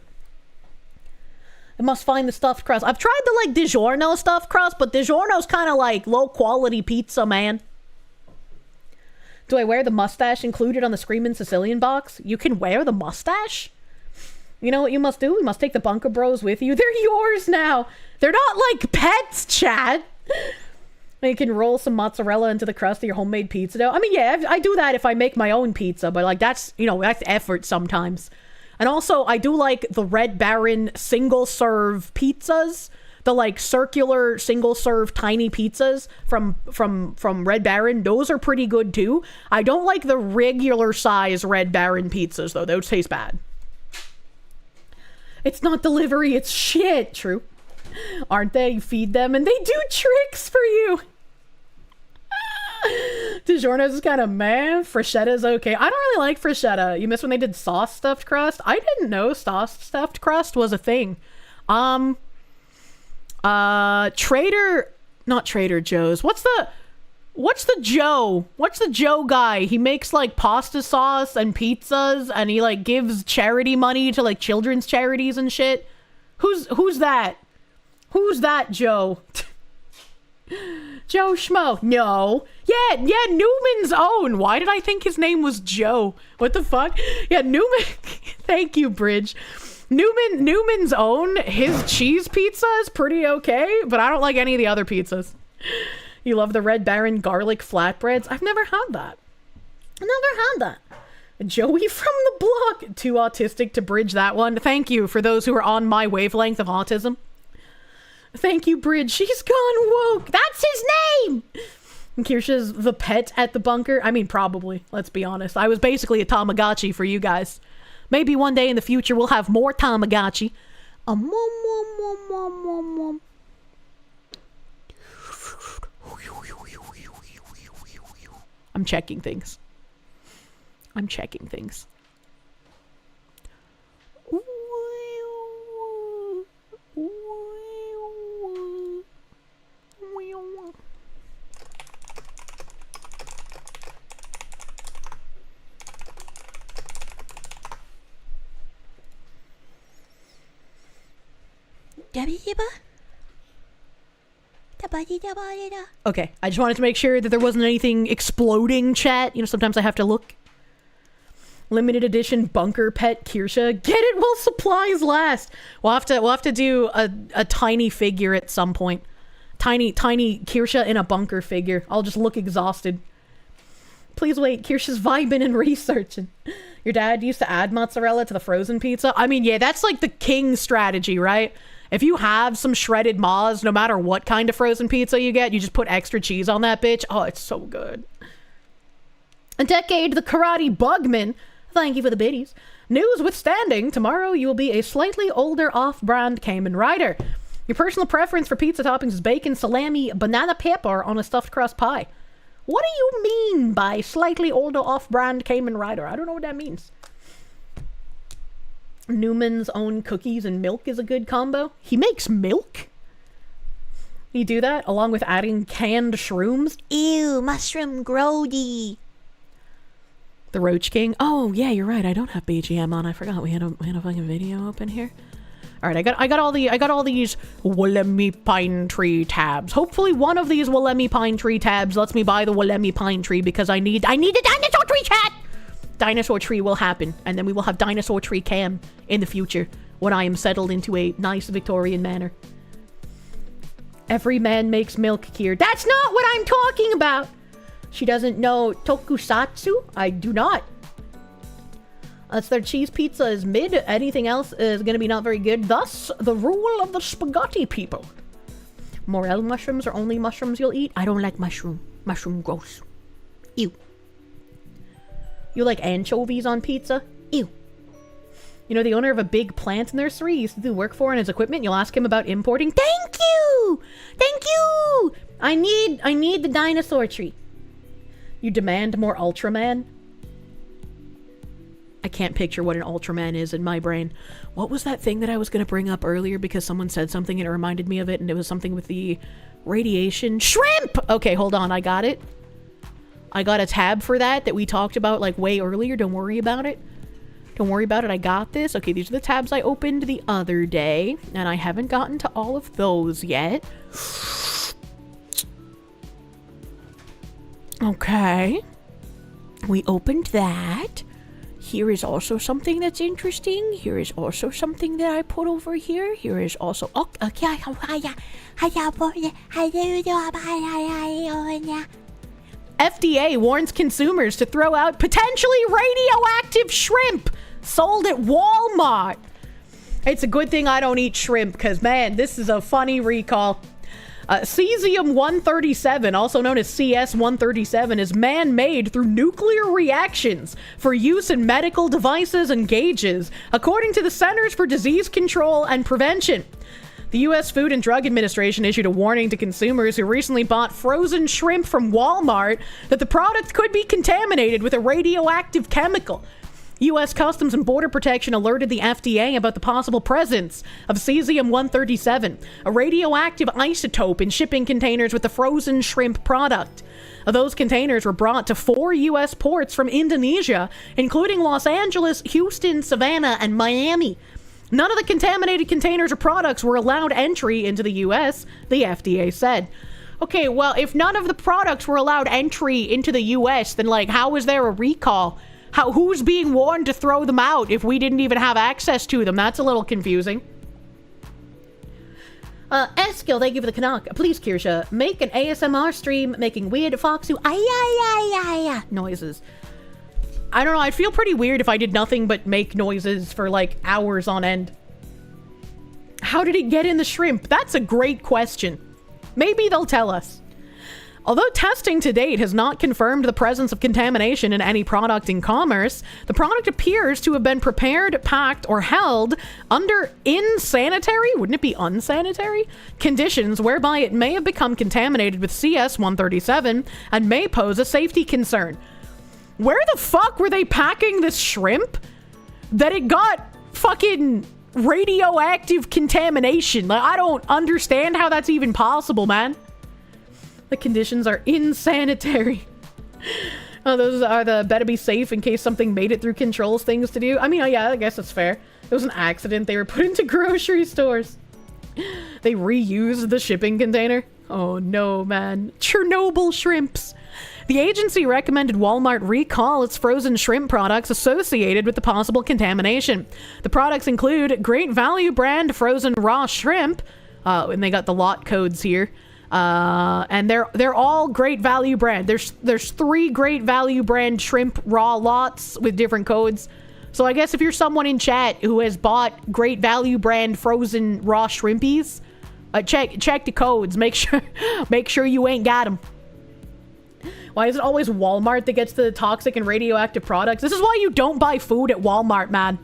I must find the stuffed crust. I've tried the like DiGiorno stuffed crust, but DiGiorno's kind of like low quality pizza, man. Do I wear the mustache included on the Screamin' Sicilian box? You can wear the mustache? You know what you must do? You must take the Bunker Bros with you. They're yours now. They're not like pets, Chad. You can roll some mozzarella into the crust of your homemade pizza dough. I mean, yeah, I do that if I make my own pizza, but like that's, that's effort sometimes. And also, I do like the Red Baron single-serve pizzas. The like circular single-serve tiny pizzas from Red Baron. Those are pretty good too. I don't like the regular size Red Baron pizzas though. Those taste bad. It's not delivery, it's shit. True. Aren't they? You feed them and they do tricks for you. DiGiorno's is kind of meh. Freschetta's okay. I don't really like freschetta. You miss when they did sauce stuffed crust? I didn't know sauce stuffed crust was a thing. Not Trader Joe's. What's the Joe guy? He makes like pasta sauce and pizzas, and he like gives charity money to like children's charities and shit. Who's that? Who's that Joe? Joe Schmo. No. Yeah, Newman's own. Why did I think his name was Joe? What the fuck? Yeah, Newman. Thank you, Bridge. Newman's own, his cheese pizza is pretty okay, but I don't like any of the other pizzas. You love the Red Baron garlic flatbreads? I've never had that. Joey from the block. Too autistic to bridge that one. Thank you for those who are on my wavelength of autism. Thank you, Bridge. She's gone woke. That's his name! And Kirsche's the pet at the bunker. I mean, probably. Let's be honest. I was basically a Tamagotchi for you guys. Maybe one day in the future we'll have more Tamagotchi. I'm checking things. Okay, I just wanted to make sure that there wasn't anything exploding, chat. You know, sometimes I have to look. Limited edition bunker pet Kirsche. Get it while supplies last. We'll have to do a tiny figure at some point. Tiny Kirsche in a bunker figure. I'll just look exhausted. Please wait, Kirsche's vibing and researching. Your dad used to add mozzarella to the frozen pizza? I mean, yeah, that's like the king strategy, right? If you have some shredded moz, no matter what kind of frozen pizza you get, you just put extra cheese on that bitch. Oh, it's so good. A decade, the karate bugman. Thank you for the biddies. News withstanding, tomorrow you will be a slightly older off-brand Kamen Rider. Your personal preference for pizza toppings is bacon, salami, banana pepper on a stuffed crust pie. What do you mean by slightly older off-brand Kamen Rider? I don't know what that means. Newman's own cookies and milk is a good combo. He makes milk? You do that along with adding canned shrooms? Ew, mushroom grody. The Roach King. Oh yeah, you're right. I don't have BGM on. I forgot we had a fucking video open here. All right, I got all these Woolemi Pine Tree tabs. Hopefully one of these Woolemi Pine Tree tabs lets me buy the Woolemi Pine Tree because I need the dinosaur tree, chat. Dinosaur tree will happen, and then we will have dinosaur tree cam in the future when I am settled into a nice Victorian manner. Every man makes milk, Kier. That's not what I'm talking about. She doesn't know tokusatsu? I do not. Their cheese pizza is mid. Anything else is going to be not very good. Thus, the rule of the spaghetti people. Morel mushrooms are only mushrooms you'll eat? I don't like mushroom. Mushroom gross. Ew. You like anchovies on pizza? Ew. You know, the owner of a big plant nursery you used to do work for and his equipment. You'll ask him about importing. Thank you! Thank you! I need the dinosaur tree. You demand more Ultraman? I can't picture what an Ultraman is in my brain. What was that thing that I was going to bring up earlier because someone said something and it reminded me of it, and it was something with the radiation? Shrimp! Okay, hold on. I got it. I got a tab for that we talked about like way earlier. Don't worry about it. Don't worry about it. I got this. Okay, these are the tabs I opened the other day, and I haven't gotten to all of those yet. Okay. We opened that. Here is also something that's interesting. Here is also something that I put over here. Here is also... Oh, okay. FDA warns consumers to throw out potentially radioactive shrimp sold at Walmart. It's a good thing I don't eat shrimp because, man, this is a funny recall. Cesium-137, also known as CS-137, is man-made through nuclear reactions for use in medical devices and gauges, according to the Centers for Disease Control and Prevention. The U.S. Food and Drug Administration issued a warning to consumers who recently bought frozen shrimp from Walmart that the product could be contaminated with a radioactive chemical. U.S. Customs and Border Protection alerted the FDA about the possible presence of cesium-137, a radioactive isotope in shipping containers with the frozen shrimp product. Those containers were brought to 4 U.S. ports from Indonesia, including Los Angeles, Houston, Savannah, and Miami. None of the contaminated containers or products were allowed entry into the U.S., the FDA said. Okay, well, if none of the products were allowed entry into the U.S., then, like, how is there a recall? Who's being warned to throw them out if we didn't even have access to them? That's a little confusing. Eskil, thank you for the Canuck. Please, Kirsche, make an ASMR stream making weird foxu noises. I don't know, I'd feel pretty weird if I did nothing but make noises for, like, hours on end. How did it get in the shrimp? That's a great question. Maybe they'll tell us. Although testing to date has not confirmed the presence of contamination in any product in commerce, the product appears to have been prepared, packed, or held under insanitary, wouldn't it be unsanitary, conditions whereby it may have become contaminated with CS-137 and may pose a safety concern. Where the fuck were they packing this shrimp that it got fucking radioactive contamination? Like, I don't understand how that's even possible, man. The conditions are insanitary. Oh, those are the better be safe in case something made it through controls things to do. I mean, yeah, I guess that's fair. It was an accident. They were put into grocery stores. They reused the shipping container. Oh no, man. Chernobyl shrimps. The agency recommended Walmart recall its frozen shrimp products associated with the possible contamination. The products include Great Value brand frozen raw shrimp, and they got the lot codes here. And they're all Great Value brand. There's 3 Great Value brand shrimp raw lots with different codes. So I guess if you're someone in chat who has bought Great Value brand frozen raw shrimpies, check the codes. Make sure you ain't got them. Why is it always Walmart that gets the toxic and radioactive products? This is why you don't buy food at Walmart, man.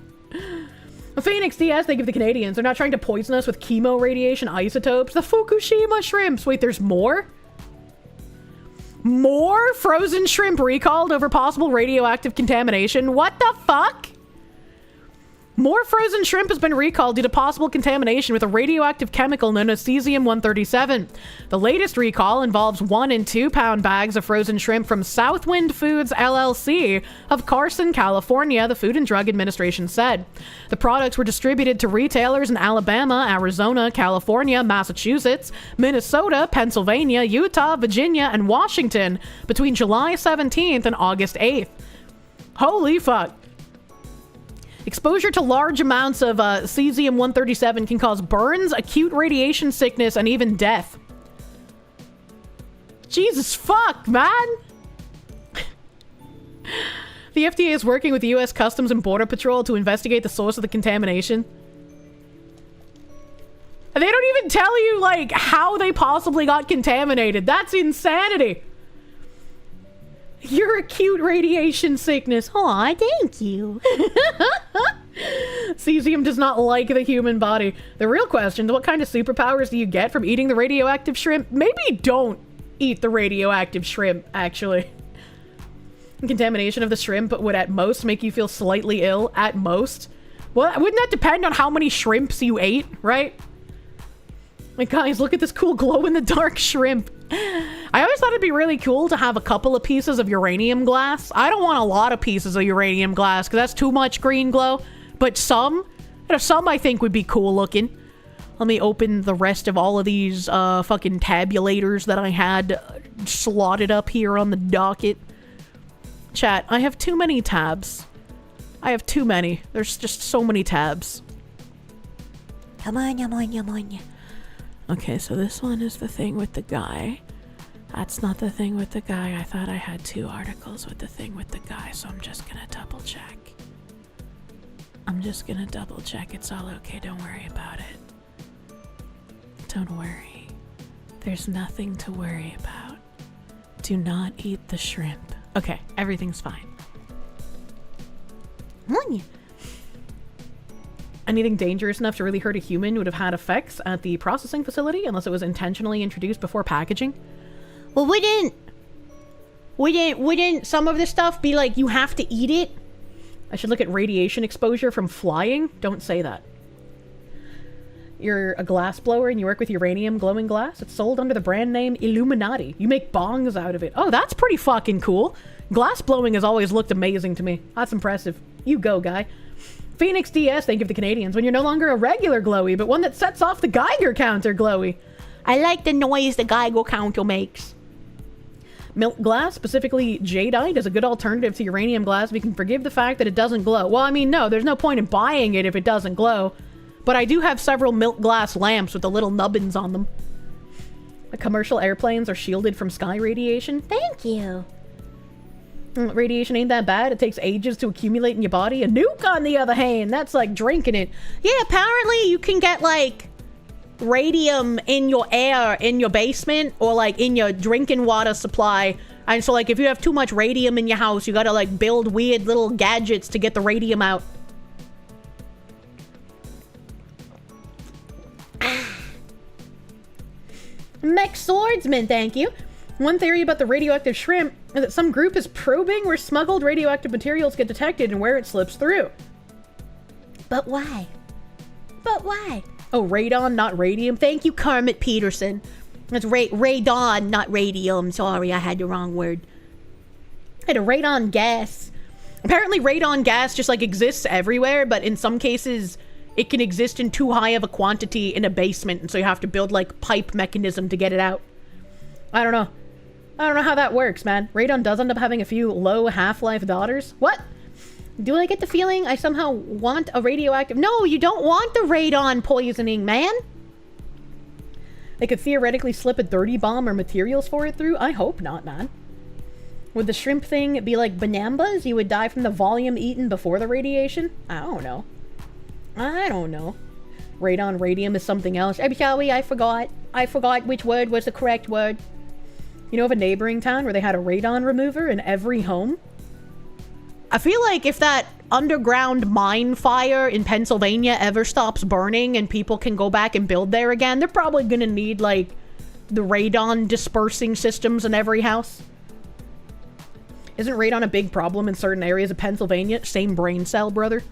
Phoenix DS, they give the Canadians. They're not trying to poison us with chemo radiation isotopes. The Fukushima shrimps. Wait, there's more? More frozen shrimp recalled over possible radioactive contamination? What the fuck? More frozen shrimp has been recalled due to possible contamination with a radioactive chemical known as cesium-137. The latest recall involves 1 and 2 pound bags of frozen shrimp from Southwind Foods LLC of Carson, California, the Food and Drug Administration said. The products were distributed to retailers in Alabama, Arizona, California, Massachusetts, Minnesota, Pennsylvania, Utah, Virginia, and Washington between July 17th and August 8th. Holy fuck. Exposure to large amounts of cesium-137 can cause burns, acute radiation sickness, and even death. Jesus fuck, man! The FDA is working with the U.S. Customs and Border Patrol to investigate the source of the contamination. And they don't even tell you, like, how they possibly got contaminated. That's insanity! Your acute radiation sickness. Aw, thank you. Cesium does not like the human body. The real question is, what kind of superpowers do you get from eating the radioactive shrimp? Maybe don't eat the radioactive shrimp, actually. Contamination of the shrimp would at most make you feel slightly ill. At most. Well, wouldn't that depend on how many shrimps you ate, right? Like, guys, look at this cool glow-in-the-dark shrimp. I always thought it'd be really cool to have a couple of pieces of uranium glass. I don't want a lot of pieces of uranium glass because that's too much green glow. But some I think would be cool looking. Let me open the rest of all of these fucking tabulators that I had slotted up here on the docket. Chat, I have too many tabs. I have too many. There's just so many tabs. Come on. Okay, so this one is the thing with the guy. That's not the thing with the guy. I thought I had 2 articles with the thing with the guy, so I'm just gonna double check. It's all okay. Don't worry about it. Don't worry. There's nothing to worry about. Do not eat the shrimp. Okay, everything's fine. Anything dangerous enough to really hurt a human would have had effects at the processing facility unless it was intentionally introduced before packaging. Well, wouldn't some of this stuff be like you have to eat it? I should look at radiation exposure from flying. Don't say that. You're a glass blower and you work with uranium glowing glass. It's sold under the brand name Illuminati. You make bongs out of it. Oh, that's pretty fucking cool. Glass blowing has always looked amazing to me. That's impressive. You go, guy. Phoenix DS, thank you for the Canadians. When you're no longer a regular glowy, but one that sets off the Geiger counter glowy. I like the noise the Geiger counter makes. Milk glass, specifically jadeite, is a good alternative to uranium glass. We can forgive the fact that it doesn't glow. Well, I mean, no, there's no point in buying it if it doesn't glow. But I do have several milk glass lamps with the little nubbins on them. The commercial airplanes are shielded from sky radiation. Thank you. Radiation ain't that bad. It takes ages to accumulate in your body. A nuke, on the other hand, that's like drinking it. Yeah, apparently you can get, like, radium in your air in your basement or, like, in your drinking water supply. And so, like, if you have too much radium in your house, you gotta, like, build weird little gadgets to get the radium out. Mech Swordsman, thank you. One theory about the radioactive shrimp is that some group is probing where smuggled radioactive materials get detected and where it slips through. But why? But why? Oh, radon, not radium. Thank you, Kermit Peterson. That's radon, not radium. Sorry, I had the wrong word. I had a radon gas. Apparently radon gas just, like, exists everywhere, but in some cases it can exist in too high of a quantity in a basement, and so you have to build, like, pipe mechanism to get it out. I don't know. I don't know how that works, man. Radon does end up having a few low half-life daughters. What? Do I get the feeling I somehow want a radioactive... No, you don't want the radon poisoning, man! They could theoretically slip a dirty bomb or materials for it through? I hope not, man. Would the shrimp thing be like Banambas? You would die from the volume eaten before the radiation? I don't know. I don't know. Radon radium is something else. I'm sorry, I forgot. I forgot which word was the correct word. You know of a neighboring town where they had a radon remover in every home? I feel like if that underground mine fire in Pennsylvania ever stops burning and people can go back and build there again, they're probably gonna need, like, the radon dispersing systems in every house. Isn't radon a big problem in certain areas of Pennsylvania? Same brain cell, brother.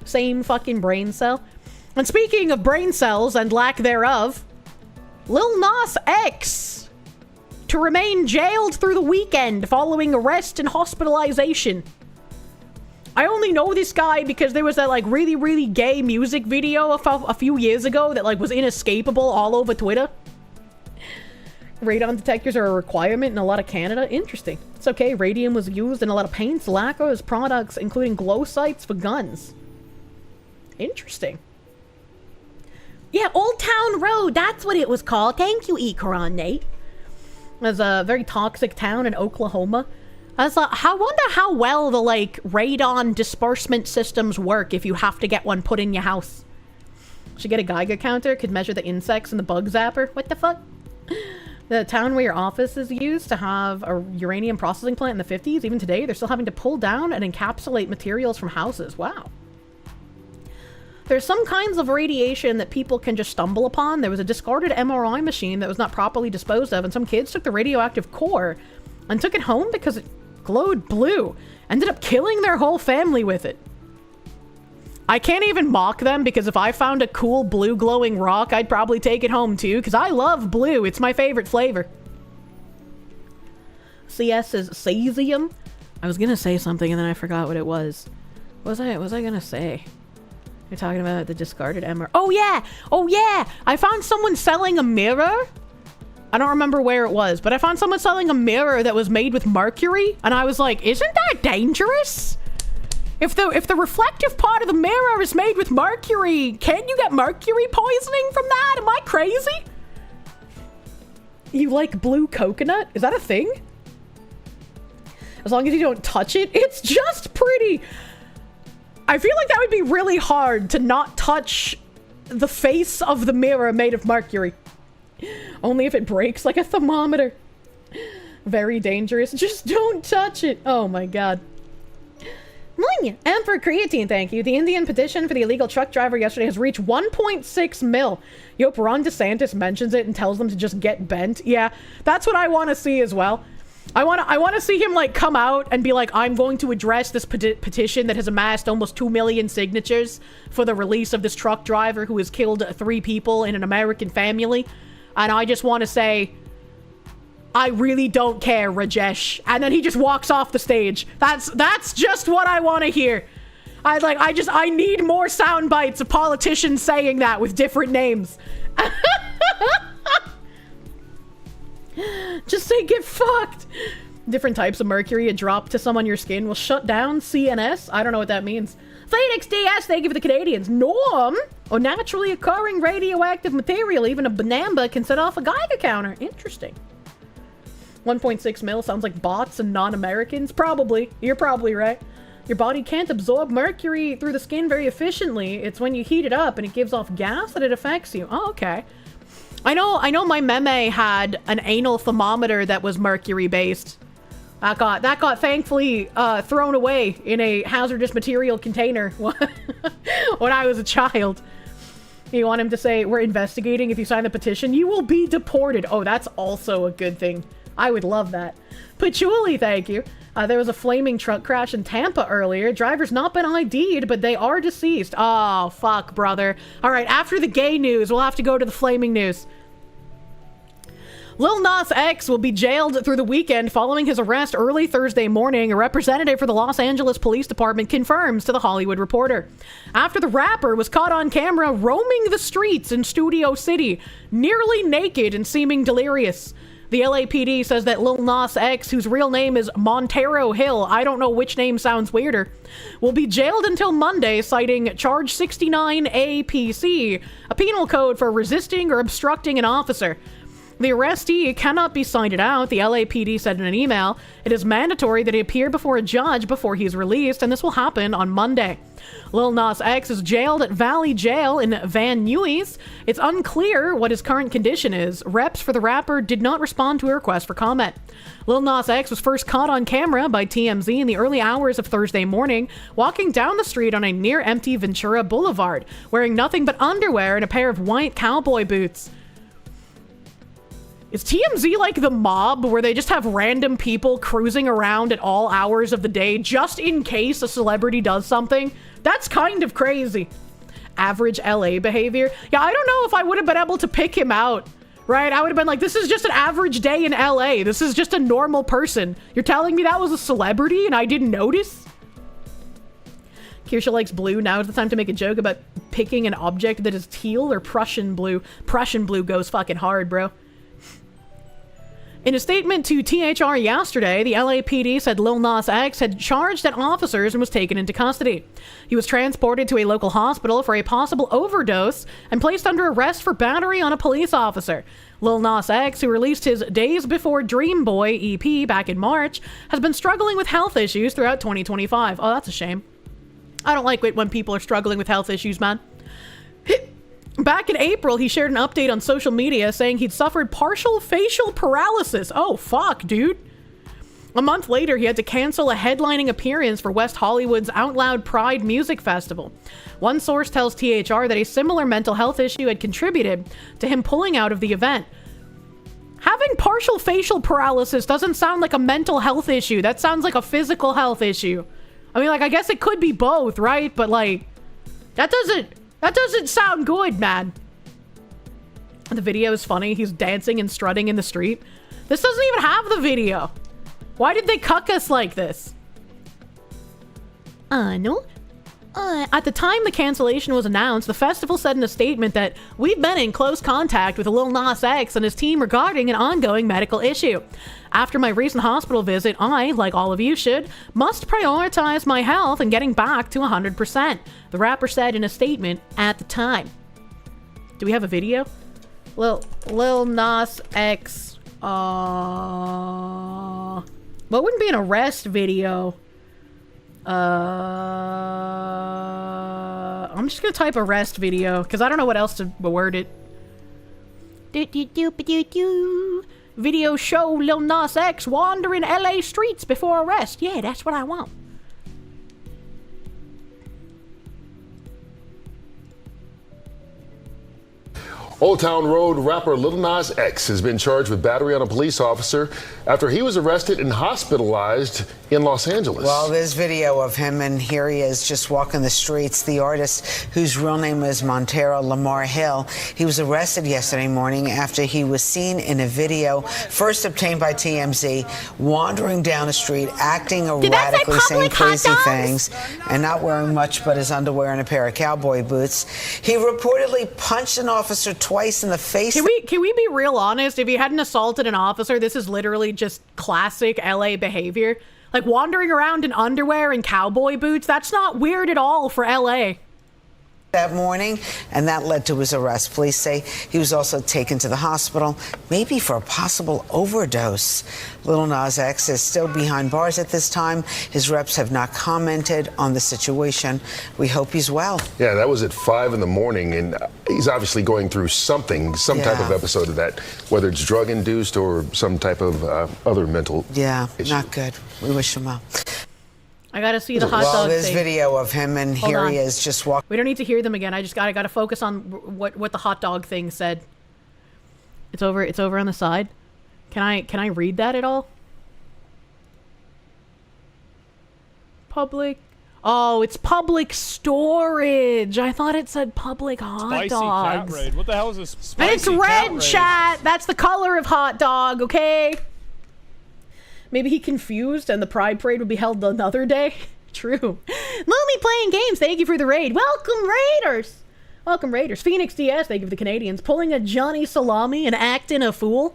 Same fucking brain cell. And speaking of brain cells and lack thereof, Lil Nas X to remain jailed through the weekend following arrest and hospitalization. I only know this guy because there was that, like, really, really gay music video a few years ago that, like, was inescapable all over Twitter. Radon detectors are a requirement in a lot of Canada. Interesting. It's okay, radium was used in a lot of paints, lacquers, products, including glow sights for guns. Interesting. Yeah, Old Town Road, that's what it was called. Thank you, Ikaron Nate. There's a very toxic town in Oklahoma. I was like, I wonder how well the, like, radon disbursement systems work if you have to get one put in your house. Should get a Geiger counter, could measure the insects in the bug zapper. What the fuck? The town where your office is used to have a uranium processing plant in the 50s, even today, they're still having to pull down and encapsulate materials from houses. Wow. There's some kinds of radiation that people can just stumble upon. There was a discarded MRI machine that was not properly disposed of, and some kids took the radioactive core and took it home because it glowed blue. Ended up killing their whole family with it. I can't even mock them because if I found a cool blue glowing rock, I'd probably take it home too, because I love blue. It's my favorite flavor. CS is cesium. I was gonna say something and then I forgot what it was. What was I gonna say? You're talking about the discarded MR. Oh yeah! Oh yeah! I found someone selling a mirror. I don't remember where it was, but I found someone selling a mirror that was made with mercury, and I was like, isn't that dangerous? If the reflective part of the mirror is made with mercury, can't you get mercury poisoning from that? Am I crazy? You like blue coconut? Is that a thing? As long as you don't touch it, it's just pretty. I feel like that would be really hard to not touch the face of the mirror made of mercury. Only if it breaks like a thermometer. Very dangerous. Just don't touch it. Oh my god. And for creatine, thank you. The Indian petition for the illegal truck driver yesterday has reached 1.6 mil. Yep, Ron DeSantis mentions it and tells them to just get bent. Yeah, that's what I want to see as well. I want to see him like come out and be like, I'm going to address this petition that has amassed almost 2 million signatures for the release of this truck driver who has killed 3 people in an American family. And I just want to say, I really don't care, Rajesh. And then he just walks off the stage. That's just what I want to hear. I need more sound bites of politicians saying that with different names. Just say get fucked. Different types of mercury a drop to some on your skin will shut down CNS. I don't know what that means. Phoenix DS, thank you for the Canadians. Norm, or naturally occurring radioactive material, even a banamba can set off a Geiger counter. Interesting. 1.6 mil sounds like bots and non-Americans. Probably. You're probably right. Your body can't absorb mercury through the skin very efficiently. It's when you heat it up and it gives off gas that it affects you. Oh, okay. I know my meme had an anal thermometer that was mercury based. That got thankfully thrown away in a hazardous material container when I was a child. You want him to say, we're investigating. If you sign the petition, you will be deported. Oh, that's also a good thing. I would love that. Patchouli, thank you. There was a flaming truck crash in Tampa earlier. Driver's not been ID'd, but they are deceased. Oh, fuck, brother. All right, after the gay news, we'll have to go to the flaming news. Lil Nas X will be jailed through the weekend following his arrest early Thursday morning, a representative for the Los Angeles Police Department confirms to The Hollywood Reporter. After the rapper was caught on camera roaming the streets in Studio City, nearly naked and seeming delirious. The LAPD says that Lil Nas X, whose real name is Montero Hill, I don't know which name sounds weirder, will be jailed until Monday, citing Charge 69 APC, a penal code for resisting or obstructing an officer. The arrestee cannot be cited out, the LAPD said in an email. It is mandatory that he appear before a judge before he is released, and this will happen on Monday. Lil Nas X is jailed at Valley Jail in Van Nuys. It's unclear what his current condition is. Reps for the rapper did not respond to a request for comment. Lil Nas X was first caught on camera by TMZ in the early hours of Thursday morning, walking down the street on a near-empty Ventura Boulevard, wearing nothing but underwear and a pair of white cowboy boots. Is TMZ like the mob, where they just have random people cruising around at all hours of the day just in case a celebrity does something? That's kind of crazy. Average LA behavior. Yeah, I don't know if I would have been able to pick him out, right? I would have been like, this is just an average day in LA. This is just a normal person. You're telling me that was a celebrity and I didn't notice? Kirsche likes blue. Now is the time to make a joke about picking an object that is teal or Prussian blue. Prussian blue goes fucking hard, bro. In a statement to THR yesterday, the LAPD said Lil Nas X had charged at officers and was taken into custody. He was transported to a local hospital for a possible overdose and placed under arrest for battery on a police officer. Lil Nas X, who released his Days Before Dream Boy EP back in March, has been struggling with health issues throughout 2025. Oh, that's a shame. I don't like it when people are struggling with health issues, man. Back in April, he shared an update on social media saying he'd suffered partial facial paralysis. Oh, fuck, dude. A month later, he had to cancel a headlining appearance for West Hollywood's Out Loud Pride Music Festival. One source tells THR that a similar mental health issue had contributed to him pulling out of the event. Having partial facial paralysis doesn't sound like a mental health issue. That sounds like a physical health issue. I mean, like, I guess it could be both, right? But, like, that doesn't sound good, man. The video is funny. He's dancing and strutting in the street. This doesn't even have the video. Why did they cuck us like this? No. At the time the cancellation was announced, the festival said in a statement that we've been in close contact with Lil Nas X and his team regarding an ongoing medical issue. After my recent hospital visit, I, like all of you should, must prioritize my health and getting back to 100%, the rapper said in a statement at the time. Do we have a video? Lil Nas X, what wouldn't be an arrest video? I'm just gonna type arrest video because I don't know what else to word it. Video show Lil Nas X wandering LA streets before arrest. Yeah, that's what I want. Old Town Road rapper Lil Nas X has been charged with battery on a police officer after he was arrested and hospitalized in Los Angeles. Well, there's video of him, and here he is just walking the streets. The artist, whose real name is Montero Lamar Hill, he was arrested yesterday morning after he was seen in a video, first obtained by TMZ, wandering down the street, acting erratically, saying crazy things, and not wearing much but his underwear and a pair of cowboy boots. He reportedly punched an officer twice in the face. Can we be real honest? If he hadn't assaulted an officer, this is literally just classic LA behavior. Like wandering around in underwear and cowboy boots, that's not weird at all for LA. That morning, and that led to his arrest. Police say he was also taken to the hospital, maybe for a possible overdose. Lil Nas X is still behind bars at this time. His reps have not commented on the situation. We hope he's well. Yeah, that was at 5 in the morning, and he's obviously going through some type of episode of that, whether it's drug-induced or some type of other mental issue. Not good. We wish him well. I gotta see the hot dog Well, there's thing. video of him, and Hold here on. he is just walking. We don't need to hear them again. I gotta focus on what the hot dog thing said. It's over on the side. Can I read that at all? Public. Oh, it's public storage. I thought it said public hot Spicy dogs. cat raid. What the hell is this? Spicy And it's red, chat. That's the color of hot dog, okay? Maybe he confused and the Pride Parade would be held another day. True. Lonely Playing Games, thank you for the raid. Welcome, Raiders. Welcome, Raiders. Phoenix DS, thank you for the Canadians. Pulling a Johnny Salami and acting a fool.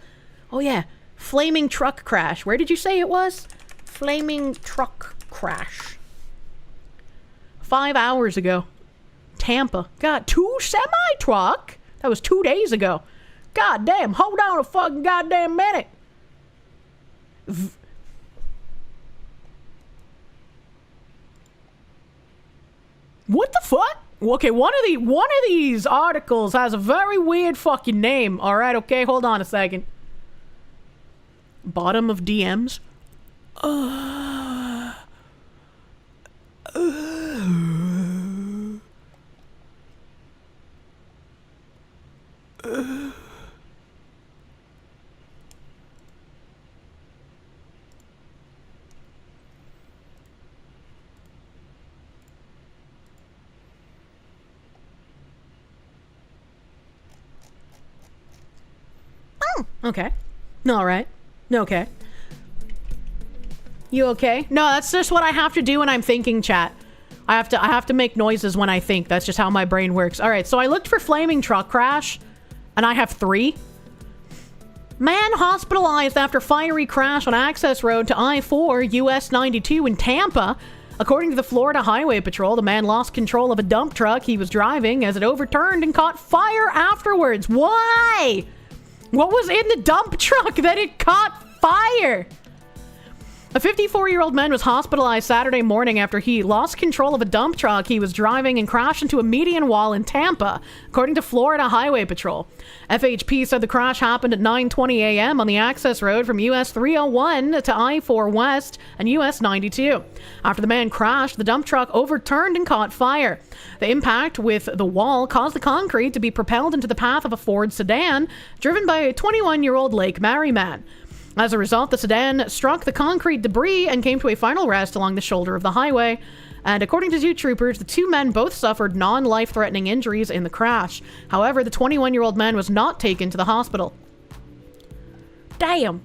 Oh, yeah. Flaming truck crash. Where did you say it was? Flaming truck crash. 5 hours ago. Tampa. God, 2 semi-truck? That was 2 days ago. God damn, hold on a fucking goddamn minute. What the fuck? Okay, one of these articles has a very weird fucking name. All right, okay, hold on a second. Bottom of DMs. Okay. All right. Okay. You okay? No, that's just what I have to do when I'm thinking, chat. I have to make noises when I think. That's just how my brain works. All right, so I looked for flaming truck crash, and I have 3. Man hospitalized after fiery crash on access road to I-4 US 92 in Tampa. According to the Florida Highway Patrol, the man lost control of a dump truck he was driving as it overturned and caught fire afterwards. Why? What was in the dump truck that it caught fire? A 54-year-old man was hospitalized Saturday morning after he lost control of a dump truck he was driving and crashed into a median wall in Tampa, according to Florida Highway Patrol. FHP said the crash happened at 9:20 a.m. on the access road from US 301 to I-4 West and US 92. After the man crashed, the dump truck overturned and caught fire. The impact with the wall caused the concrete to be propelled into the path of a Ford sedan driven by a 21-year-old Lake Mary man. As a result, the sedan struck the concrete debris and came to a final rest along the shoulder of the highway. And according to 2 troopers, the 2 men both suffered non-life-threatening injuries in the crash. However, the 21-year-old man was not taken to the hospital. Damn,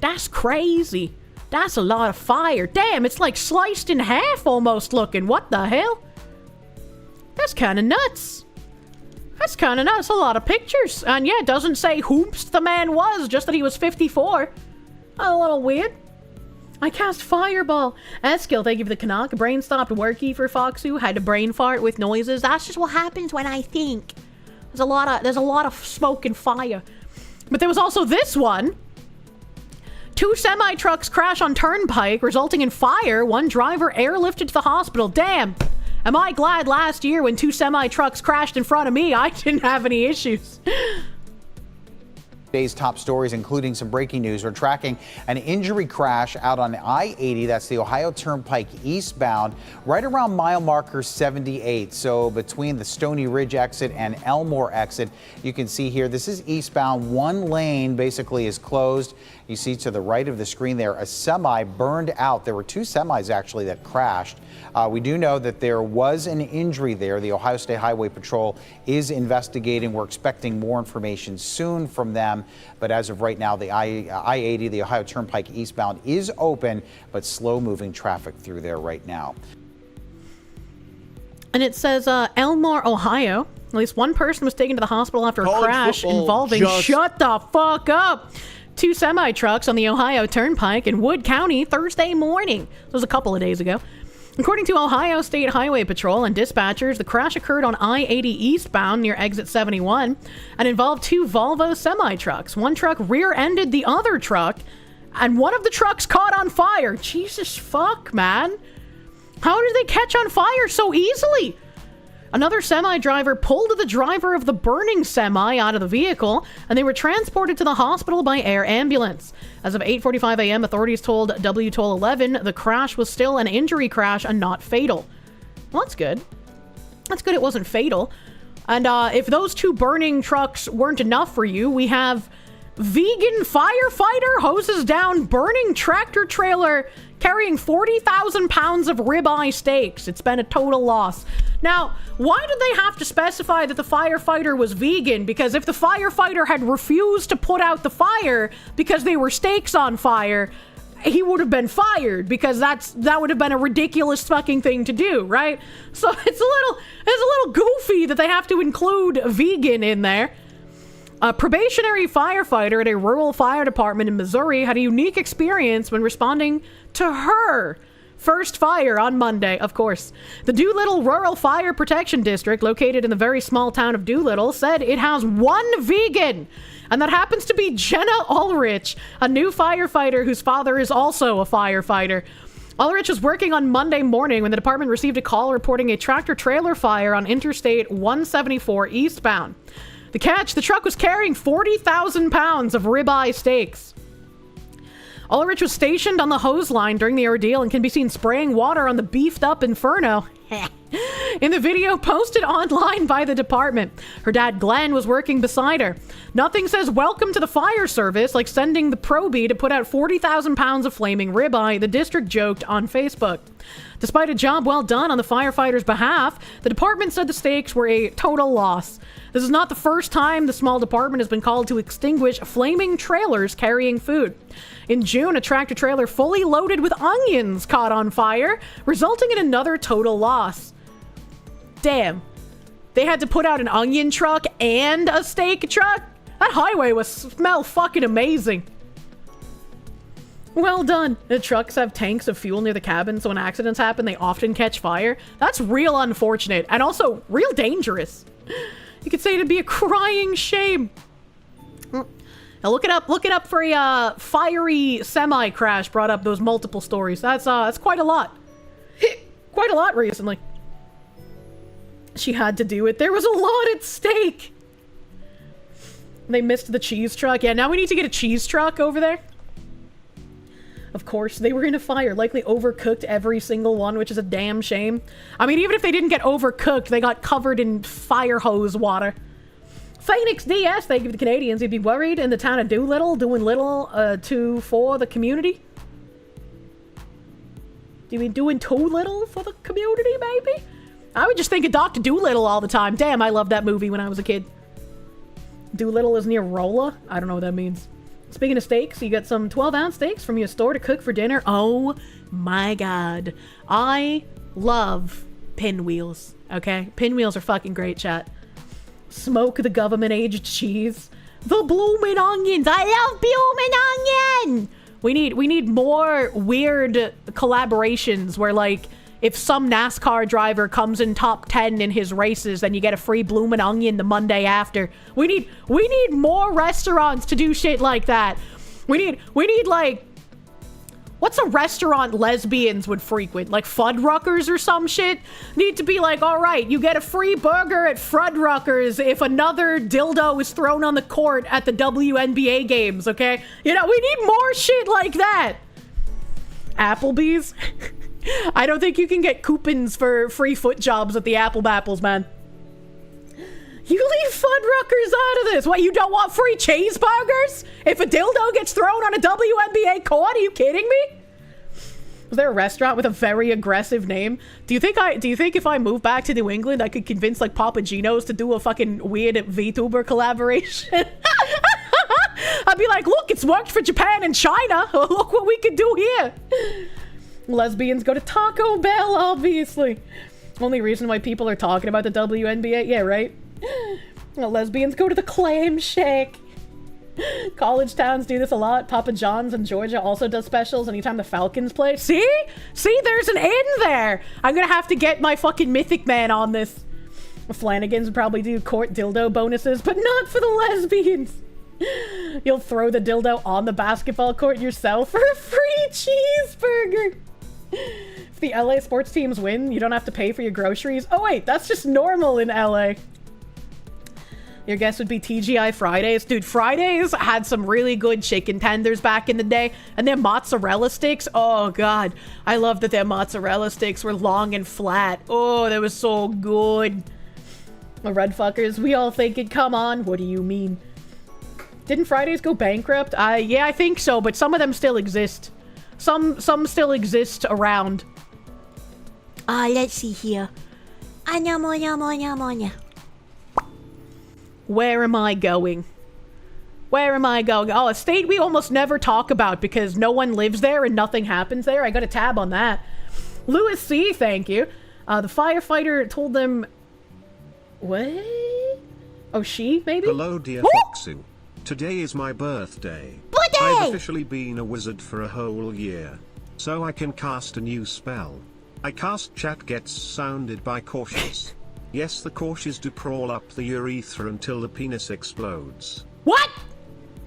that's crazy. That's a lot of fire. Damn, it's like sliced in half almost looking. What the hell? That's kind of nuts. That's kind of nuts. A lot of pictures. And yeah, it doesn't say whoops the man was, just that he was 54. A little weird. I cast Fireball. Eskill, thank you for the Canuck. Brain stopped working for Foxu. Had to brain fart with noises. That's just what happens when I think. There's a lot of smoke and fire. But there was also this one. 2 semi-trucks crash on turnpike, resulting in fire. 1 driver airlifted to the hospital. Damn. Am I glad last year when 2 semi-trucks crashed in front of me, I didn't have any issues. Today's top stories, including some breaking news. We're tracking an injury crash out on I-80. That's the Ohio Turnpike eastbound, right around mile marker 78. So between the Stony Ridge exit and Elmore exit, you can see here, this is eastbound. One lane basically is closed. You see to the right of the screen there, a semi burned out. There were two semis actually that crashed. We do know that there was an injury there. The Ohio State Highway Patrol is investigating. We're expecting more information soon from them. But as of right now, the I-80, the Ohio Turnpike eastbound, is open, but slow-moving traffic through there right now. And it says Elmore, Ohio. At least one person was taken to the hospital after a crash involving, shut the fuck up, two semi-trucks on the Ohio Turnpike in Wood County Thursday morning. This was a couple of days ago. According to Ohio State Highway Patrol and dispatchers, the crash occurred on I-80 eastbound near exit 71 and involved two Volvo semi-trucks. One truck rear-ended the other truck, and one of the trucks caught on fire. Jesus fuck, man. How did they catch on fire so easily? Another semi-driver pulled the driver of the burning semi out of the vehicle, and they were transported to the hospital by air ambulance. As of 8:45 a.m., authorities told WTOL 11 the crash was still an injury crash and not fatal. Well, that's good. That's good it wasn't fatal. And if those two burning trucks weren't enough for you, we have vegan firefighter hoses down burning tractor trailer carrying 40,000 pounds of ribeye steaks. It's been a total loss. Now, why did they have to specify that the firefighter was vegan? Because if the firefighter had refused to put out the fire because they were steaks on fire, he would have been fired, because that would have been a ridiculous fucking thing to do, right? So it's a little goofy that they have to include vegan in there. A probationary firefighter at a rural fire department in Missouri had a unique experience when responding to her first fire on Monday, of course. The Doolittle Rural Fire Protection District, located in the very small town of Doolittle, said it has one vegan, and that happens to be Jenna Ulrich, a new firefighter whose father is also a firefighter. Ulrich was working on Monday morning when the department received a call reporting a tractor-trailer fire on Interstate 174 eastbound. The catch, the truck was carrying 40,000 pounds of ribeye steaks. Ulrich was stationed on the hose line during the ordeal and can be seen spraying water on the beefed-up Inferno. In the video posted online by the department, her dad Glenn was working beside her. Nothing says welcome to the fire service like sending the probie to put out 40,000 pounds of flaming ribeye, the district joked on Facebook. Despite a job well done on the firefighters' behalf, the department said the steaks were a total loss. This is not the first time the small department has been called to extinguish flaming trailers carrying food. In June, a tractor trailer fully loaded with onions caught on fire, resulting in another total loss. Damn. They had to put out an onion truck and a steak truck? That highway was smell fucking amazing. Well done. The trucks have tanks of fuel near the cabin, so when accidents happen, they often catch fire. That's real unfortunate, and also real dangerous. You could say it'd be a crying shame. Now look it up for a fiery semi crash brought up those multiple stories. That's quite a lot. Quite a lot recently. She had to do it. There was a lot at stake. They missed the cheese truck. Yeah, now we need to get a cheese truck over there. Of course, they were in a fire, likely overcooked every single one, which is a damn shame. I mean, even if they didn't get overcooked, they got covered in fire hose water. Phoenix DS, thank you for the Canadians. You'd be worried in the town of Doolittle, doing little for the community? Do you mean doing too little for the community, maybe? I would just think of Dr. Doolittle all the time. Damn, I loved that movie when I was a kid. Doolittle is near Rolla? I don't know what that means. Speaking of steaks, you got some 12-ounce steaks from your store to cook for dinner. Oh my god. I love pinwheels, okay? Pinwheels are fucking great, chat. Smoke the government-aged cheese. The bloomin' onions. I love bloomin' onion! We need more weird collaborations where, like, if some NASCAR driver comes in top 10 in his races, then you get a free bloomin' onion the Monday after. We need more restaurants to do shit like that. We need like What's a restaurant lesbians would frequent? Like Fuddruckers or some shit? Need to be like, all right, you get a free burger at Fuddruckers if another dildo is thrown on the court at the WNBA games, okay? You know, we need more shit like that. Applebee's? I don't think you can get coupons for free foot jobs at the Apples, man. You leave Fuddruckers out of this. What, you don't want free cheeseburgers? If a dildo gets thrown on a WNBA court, are you kidding me? Was there a restaurant with a very aggressive name? Do you think if I move back to New England, I could convince like Papa Gino's to do a fucking weird VTuber collaboration? I'd be like, look, it's worked for Japan and China. Look what we could do here. Lesbians go to Taco Bell, obviously. Only reason why people are talking about the WNBA, yeah, right? Lesbians go to the Clam Shack. College towns do this a lot. Papa John's in Georgia also does specials anytime the Falcons play. See? There's an in there. I'm gonna have to get my fucking Mythic Man on this. Flanagan's would probably do court dildo bonuses, but not for the lesbians. You'll throw the dildo on the basketball court yourself for a free cheeseburger. If the LA sports teams win, you don't have to pay for your groceries. Oh wait, that's just normal in LA. Your guess would be TGI Fridays. Dude, Fridays had some really good chicken tenders back in the day. And their mozzarella sticks, oh god. I love that their mozzarella sticks were long and flat. Oh, they were so good. Red fuckers, we all thinking, come on, what do you mean? Didn't Fridays go bankrupt? Yeah, I think so, but some of them still exist. Some still exist around. Let's see here. Where am I going? Where am I going? Oh, a state we almost never talk about because no one lives there and nothing happens there. I got a tab on that. Louis C, thank you. The firefighter told them... What? Oh, she, maybe? Hello, dear Foxu. Today is my birthday. I've officially been a wizard for a whole year. So I can cast a new spell. I cast Chat Gets Sounded by Cautious. Yes, the cautious do crawl up the urethra until the penis explodes. What?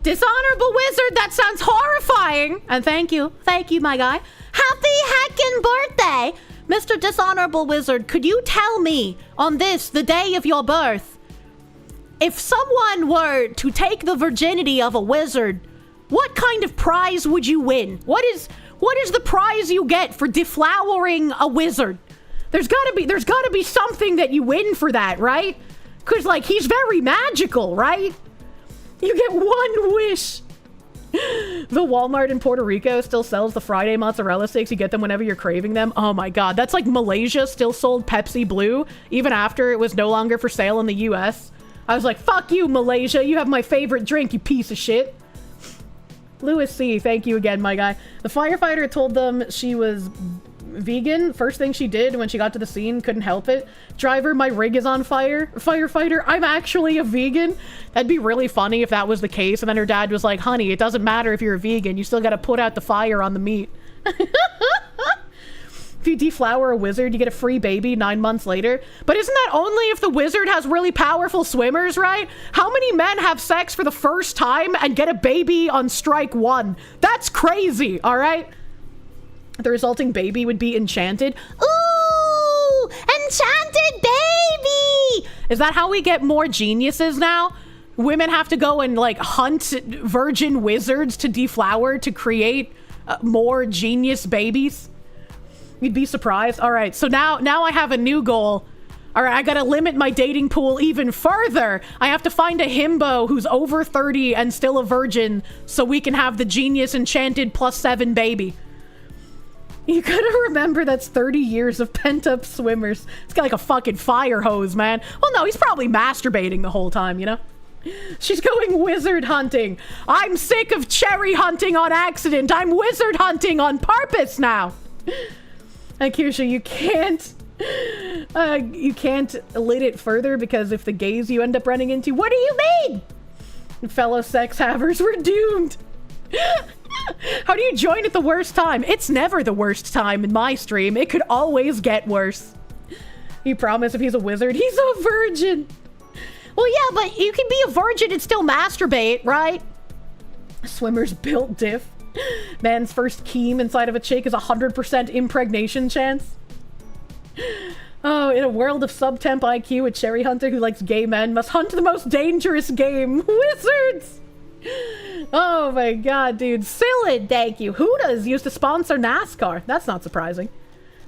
Dishonorable wizard, that sounds horrifying. And thank you, my guy. Happy heckin' birthday! Mr. Dishonorable Wizard, could you tell me on this, the day of your birth, if someone were to take the virginity of a wizard, what kind of prize would you win? What is the prize you get for deflowering a wizard? There's gotta be something that you win for that, right? Cause like, he's very magical, right? You get one wish. The Walmart in Puerto Rico still sells the Friday mozzarella sticks. You get them whenever you're craving them. Oh my god, that's like Malaysia still sold Pepsi Blue, even after it was no longer for sale in the US. I was like, fuck you, Malaysia, you have my favorite drink, you piece of shit. Louis C, thank you again, my guy. The firefighter told them she was vegan. First thing she did when she got to the scene, couldn't help it. Driver, my rig is on fire. Firefighter, I'm actually a vegan. That'd be really funny if that was the case. And then her dad was like, honey, it doesn't matter if you're a vegan. You still gotta put out the fire on the meat. If you deflower a wizard, you get a free baby 9 months later. But isn't that only if the wizard has really powerful swimmers, right? How many men have sex for the first time and get a baby on strike 1? That's crazy, all right? The resulting baby would be enchanted. Ooh, enchanted baby! Is that how we get more geniuses now? Women have to go and like hunt virgin wizards to deflower to create more genius babies? You'd be surprised. All right, so now I have a new goal. All right, I gotta limit my dating pool even further. I have to find a himbo who's over 30 and still a virgin so we can have the genius enchanted +7 baby. You gotta remember that's 30 years of pent-up swimmers. It's got like a fucking fire hose, man. Well, no, he's probably masturbating the whole time, you know? She's going wizard hunting. I'm sick of cherry hunting on accident. I'm wizard hunting on purpose now. And Kirsche, you can't lit it further because if the gays you end up running into, what do you mean? Fellow sex havers, we're doomed. How do you join at the worst time? It's never the worst time in my stream. It could always get worse. You promise if he's a wizard, he's a virgin. Well, yeah, but you can be a virgin and still masturbate, right? Swimmer's built diff. Man's first keem inside of a chick is 100% impregnation chance. Oh, in a world of sub-temp IQ, a cherry hunter who likes gay men must hunt the most dangerous game. Wizards! Oh my god, dude. Sillin, thank you. Huda's used to sponsor NASCAR. That's not surprising.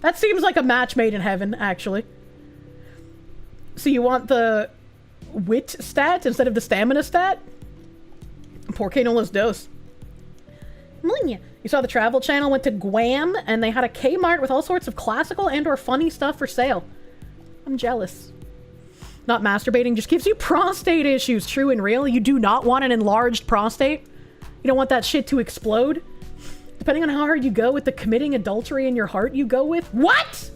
That seems like a match made in heaven, actually. So you want the wit stat instead of the stamina stat? Por que no los dos? You saw the Travel Channel went to Guam and they had a Kmart with all sorts of classical and or funny stuff for sale. I'm jealous. Not masturbating just gives you prostate issues. True and real. You do not want an enlarged prostate. You don't want that shit to explode. Depending on how hard you go with the committing adultery in your heart you go with. What?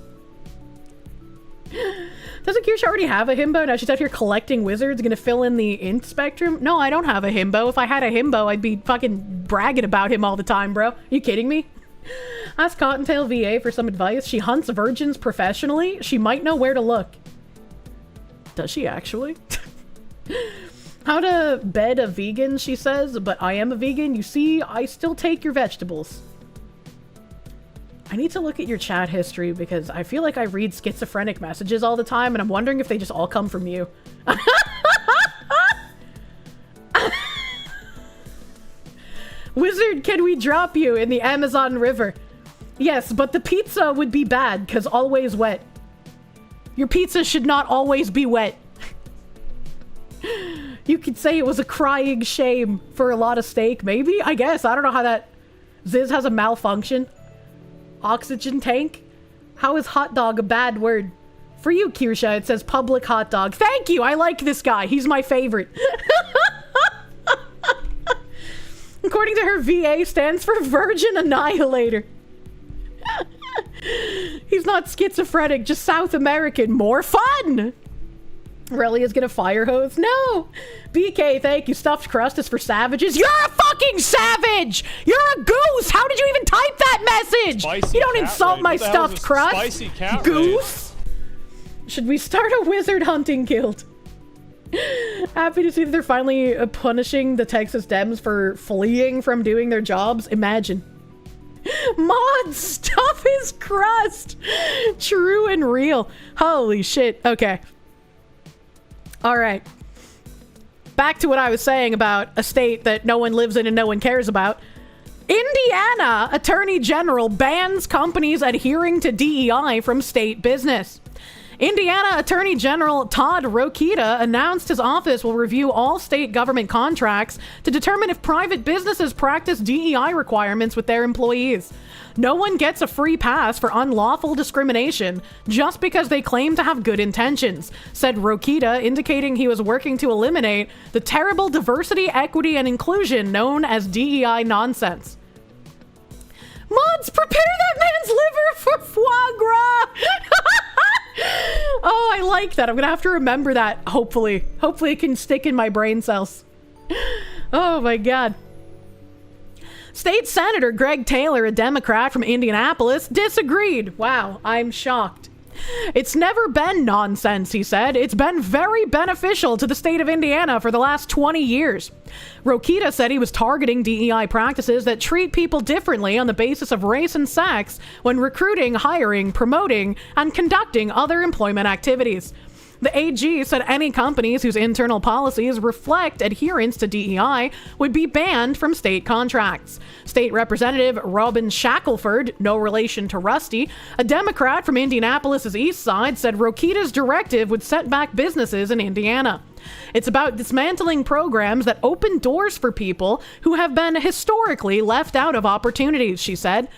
Doesn't Kirsche already have a himbo? Now she's out here collecting wizards, gonna fill in the int spectrum? No, I don't have a himbo. If I had a himbo, I'd be fucking bragging about him all the time, bro. Are you kidding me? Ask Cottontail VA for some advice. She hunts virgins professionally. She might know where to look. Does she actually? How to bed a vegan, she says, but I am a vegan. You see, I still take your vegetables. I need to look at your chat history because I feel like I read schizophrenic messages all the time and I'm wondering if they just all come from you. Wizard, can we drop you in the Amazon River? Yes, but the pizza would be bad because always wet. Your pizza should not always be wet. You could say it was a crying shame for a lot of steak, maybe? I guess. I don't know how that... Ziz has a malfunction. Oxygen tank? How is hot dog a bad word? For you, Kirsche, it says public hot dog. Thank you! I like this guy. He's my favorite. According to her, VA stands for Virgin Annihilator. He's not schizophrenic, just South American. More fun! Relly is gonna fire hose? No! BK, thank you. Stuffed crust is for savages. You're a fucking savage! You're a goose! How did you even type that message? Spicy you don't cat insult raid. my What the hell stuffed is a crust. spicy cat Goose? Should we start a wizard hunting guild? Happy to see that they're finally punishing the Texas Dems for fleeing from doing their jobs. Imagine. Mod, stuff his crust! True and real. Holy shit. Okay. Alright. Back to what I was saying about a state that no one lives in and no one cares about. Indiana Attorney General bans companies adhering to DEI from state business. Indiana Attorney General Todd Rokita announced his office will review all state government contracts to determine if private businesses practice DEI requirements with their employees. No one gets a free pass for unlawful discrimination just because they claim to have good intentions, said Rokita, indicating he was working to eliminate the terrible diversity, equity, and inclusion known as DEI nonsense. Mods, prepare that man's liver for foie gras! Oh, I like that. I'm gonna have to remember that, hopefully. Hopefully it can stick in my brain cells. Oh my god. State Senator Greg Taylor, a Democrat from Indianapolis, disagreed. Wow, I'm shocked. It's never been nonsense, he said. It's been very beneficial to the state of Indiana for the last 20 years. Rokita said he was targeting DEI practices that treat people differently on the basis of race and sex when recruiting, hiring, promoting, and conducting other employment activities. The AG said any companies whose internal policies reflect adherence to DEI would be banned from state contracts. State Representative Robin Shackelford, no relation to Rusty, a Democrat from Indianapolis's East Side, said Rokita's directive would set back businesses in Indiana. It's about dismantling programs that open doors for people who have been historically left out of opportunities, she said,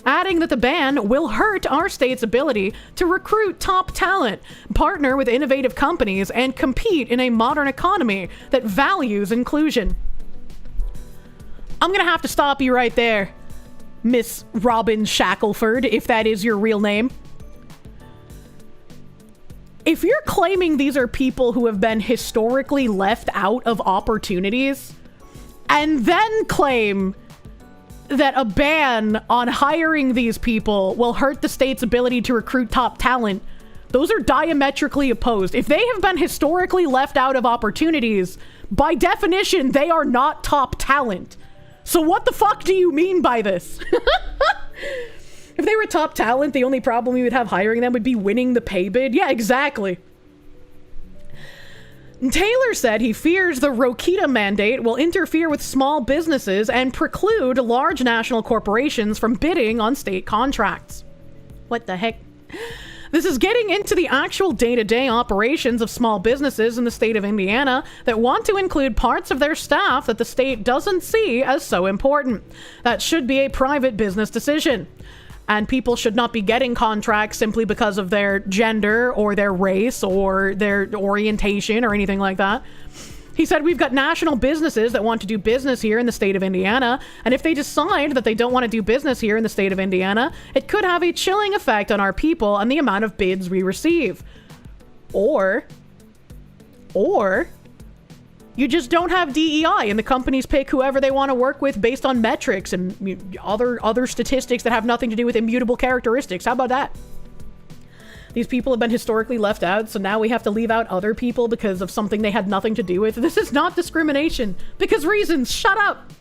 adding that the ban will hurt our state's ability to recruit top talent, partner with innovative companies, and compete in a modern economy that values inclusion. I'm gonna have to stop you right there, Miss Robin Shackelford, if that is your real name. If you're claiming these are people who have been historically left out of opportunities, and then claim that a ban on hiring these people will hurt the state's ability to recruit top talent, those are diametrically opposed. If they have been historically left out of opportunities, by definition, they are not top talent. So what the fuck do you mean by this? If they were top talent, the only problem we would have hiring them would be winning the pay bid. Yeah, exactly. Taylor said he fears the Rokita mandate will interfere with small businesses and preclude large national corporations from bidding on state contracts. What the heck? This is getting into the actual day-to-day operations of small businesses in the state of Indiana that want to include parts of their staff that the state doesn't see as so important. That should be a private business decision. And people should not be getting contracts simply because of their gender or their race or their orientation or anything like that. He said, we've got national businesses that want to do business here in the state of Indiana, and if they decide that they don't want to do business here in the state of Indiana, it could have a chilling effect on our people and the amount of bids we receive. Or you just don't have DEI and the companies pick whoever they want to work with based on metrics and other statistics that have nothing to do with immutable characteristics. How about that? These people have been historically left out, so now we have to leave out other people because of something they had nothing to do with. This is not discrimination. Because reasons. Shut up.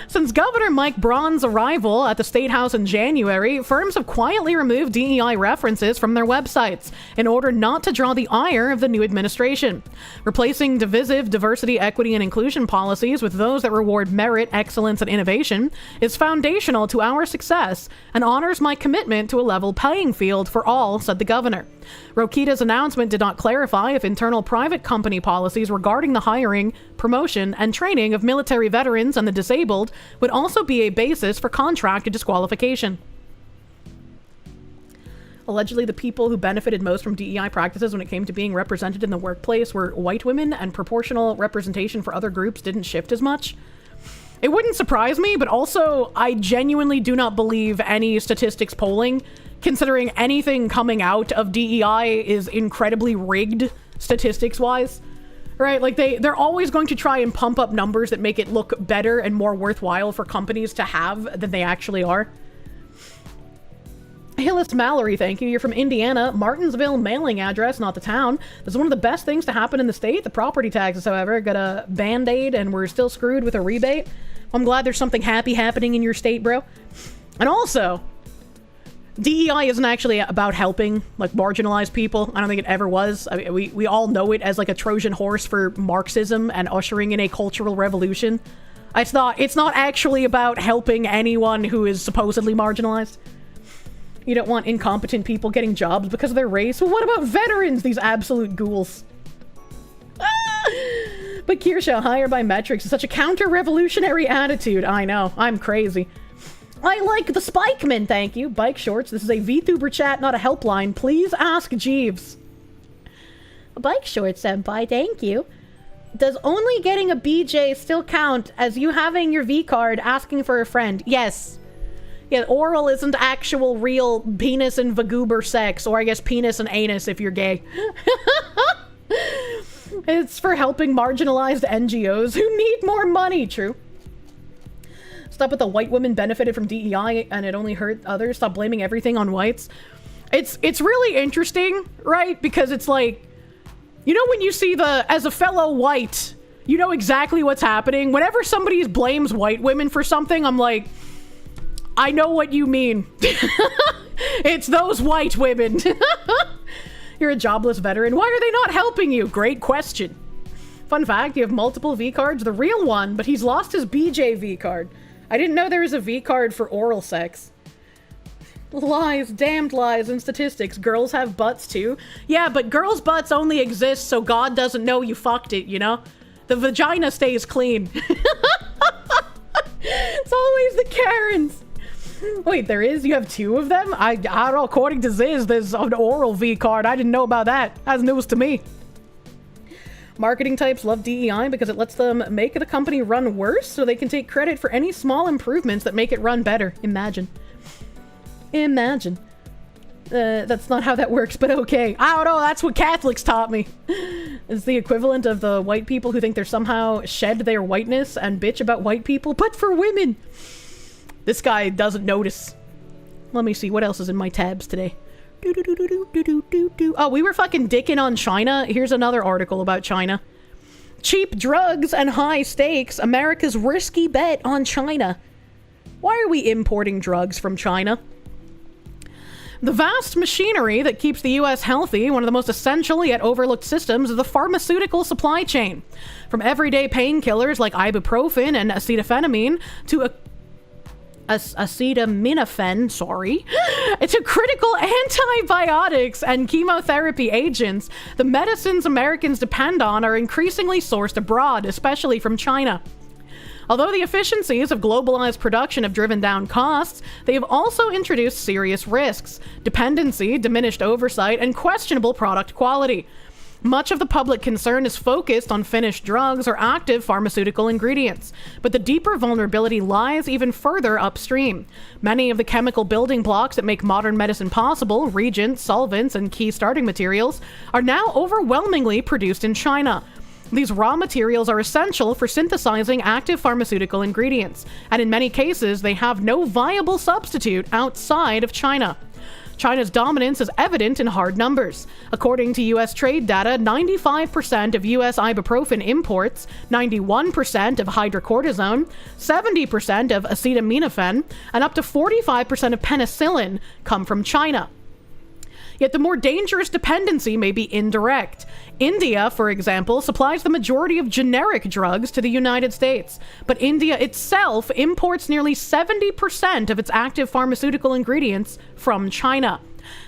Since Governor Mike Braun's arrival at the State House in January, firms have quietly removed DEI references from their websites in order not to draw the ire of the new administration. Replacing divisive diversity, equity, and inclusion policies with those that reward merit, excellence, and innovation is foundational to our success and honors my commitment to a level playing field for all, said the governor. Rokita's announcement did not clarify if internal private company policies regarding the hiring, promotion, and training of military veterans and the disabled would also be a basis for contract disqualification. Allegedly, the people who benefited most from DEI practices when it came to being represented in the workplace were white women, and proportional representation for other groups didn't shift as much. It wouldn't surprise me, but also I genuinely do not believe any statistics polling, considering anything coming out of DEI is incredibly rigged statistics-wise. Right? Like, they're always going to try and pump up numbers that make it look better and more worthwhile for companies to have than they actually are. Illust Mallory, thank you. You're from Indiana. Martinsville mailing address, not the town. This is one of the best things to happen in the state. The property taxes, however, got a band-aid and we're still screwed with a rebate. I'm glad there's something happy happening in your state, bro. And also, DEI isn't actually about helping, like, marginalized people. I don't think it ever was. I mean, we all know it as, like, a Trojan horse for Marxism and ushering in a cultural revolution. It's not actually about helping anyone who is supposedly marginalized. You don't want incompetent people getting jobs because of their race. Well, what about veterans, these absolute ghouls? But Kirsche, higher by metrics, is such a counter-revolutionary attitude. I know, I'm crazy. I like the Spikeman, thank you. Bike Shorts, this is a VTuber chat, not a helpline. Please ask Jeeves. Bike Shorts, senpai, thank you. Does only getting a BJ still count as you having your V card asking for a friend? Yes. Yeah, oral isn't actual real penis and vagoober sex, or I guess penis and anus if you're gay. It's for helping marginalized NGOs who need more money, true. Stop with the white women benefited from DEI and it only hurt others. Stop blaming everything on whites. It's really interesting, right? Because it's like, you know, when you see as a fellow white, you know exactly what's happening. Whenever somebody blames white women for something, I'm like, I know what you mean. It's those white women. You're a jobless veteran. Why are they not helping you? Great question. Fun fact, you have multiple V cards. The real one, but he's lost his BJ V card. I didn't know there was a V card for oral sex. Lies, damned lies, and statistics. Girls have butts too. Yeah, but girls' butts only exist so God doesn't know you fucked it, you know? The vagina stays clean. It's always the Karens. Wait, there is? You have two of them? I don't know. According to Ziz, there's an oral V card. I didn't know about that. That's news to me. Marketing types love DEI because it lets them make the company run worse so they can take credit for any small improvements that make it run better. Imagine. Imagine. That's not how that works, but okay. I don't know, that's what Catholics taught me. It's the equivalent of the white people who think they're somehow shed their whiteness and bitch about white people, but for women. This guy doesn't notice. Let me see, what else is in my tabs today? Oh, we were fucking dicking on China. Here's another article about China. Cheap drugs and high stakes, America's risky bet on China. Why are we importing drugs from China? The vast machinery that keeps the U.S. healthy, one of the most essential yet overlooked systems, is the pharmaceutical supply chain. From everyday painkillers like ibuprofen and acetaminophen to acetaminophen, to critical antibiotics and chemotherapy agents, the medicines Americans depend on are increasingly sourced abroad, especially from China. Although the efficiencies of globalized production have driven down costs, they have also introduced serious risks: dependency, diminished oversight, and questionable product quality. Much of the public concern is focused on finished drugs or active pharmaceutical ingredients, but the deeper vulnerability lies even further upstream. Many of the chemical building blocks that make modern medicine possible, reagents, solvents, and key starting materials, are now overwhelmingly produced in China. These raw materials are essential for synthesizing active pharmaceutical ingredients, and in many cases, they have no viable substitute outside of China. China's dominance is evident in hard numbers. According to U.S. trade data, 95% of U.S. ibuprofen imports, 91% of hydrocortisone, 70% of acetaminophen, and up to 45% of penicillin come from China. Yet the more dangerous dependency may be indirect. India, for example, supplies the majority of generic drugs to the United States, but India itself imports nearly 70% of its active pharmaceutical ingredients from China.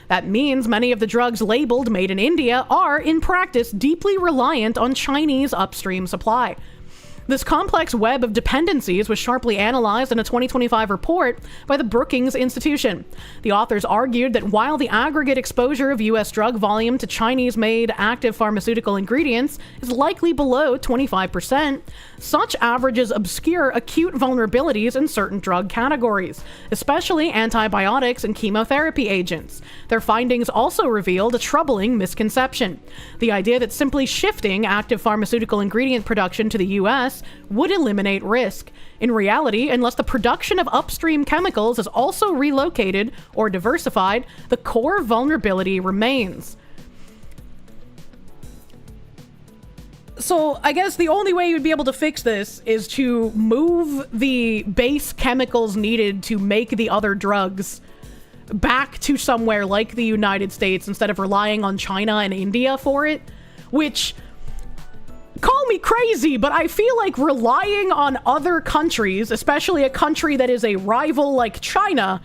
That means many of the drugs labeled made in India are, in practice, deeply reliant on Chinese upstream supply. This complex web of dependencies was sharply analyzed in a 2025 report by the Brookings Institution. The authors argued that while the aggregate exposure of U.S. drug volume to Chinese-made active pharmaceutical ingredients is likely below 25%, such averages obscure acute vulnerabilities in certain drug categories, especially antibiotics and chemotherapy agents. Their findings also revealed a troubling misconception: the idea that simply shifting active pharmaceutical ingredient production to the U.S. would eliminate risk. In reality, unless the production of upstream chemicals is also relocated or diversified, the core vulnerability remains. So I guess the only way you'd be able to fix this is to move the base chemicals needed to make the other drugs back to somewhere like the United States instead of relying on China and India for it, which... call me crazy, but I feel like relying on other countries, especially a country that is a rival like China,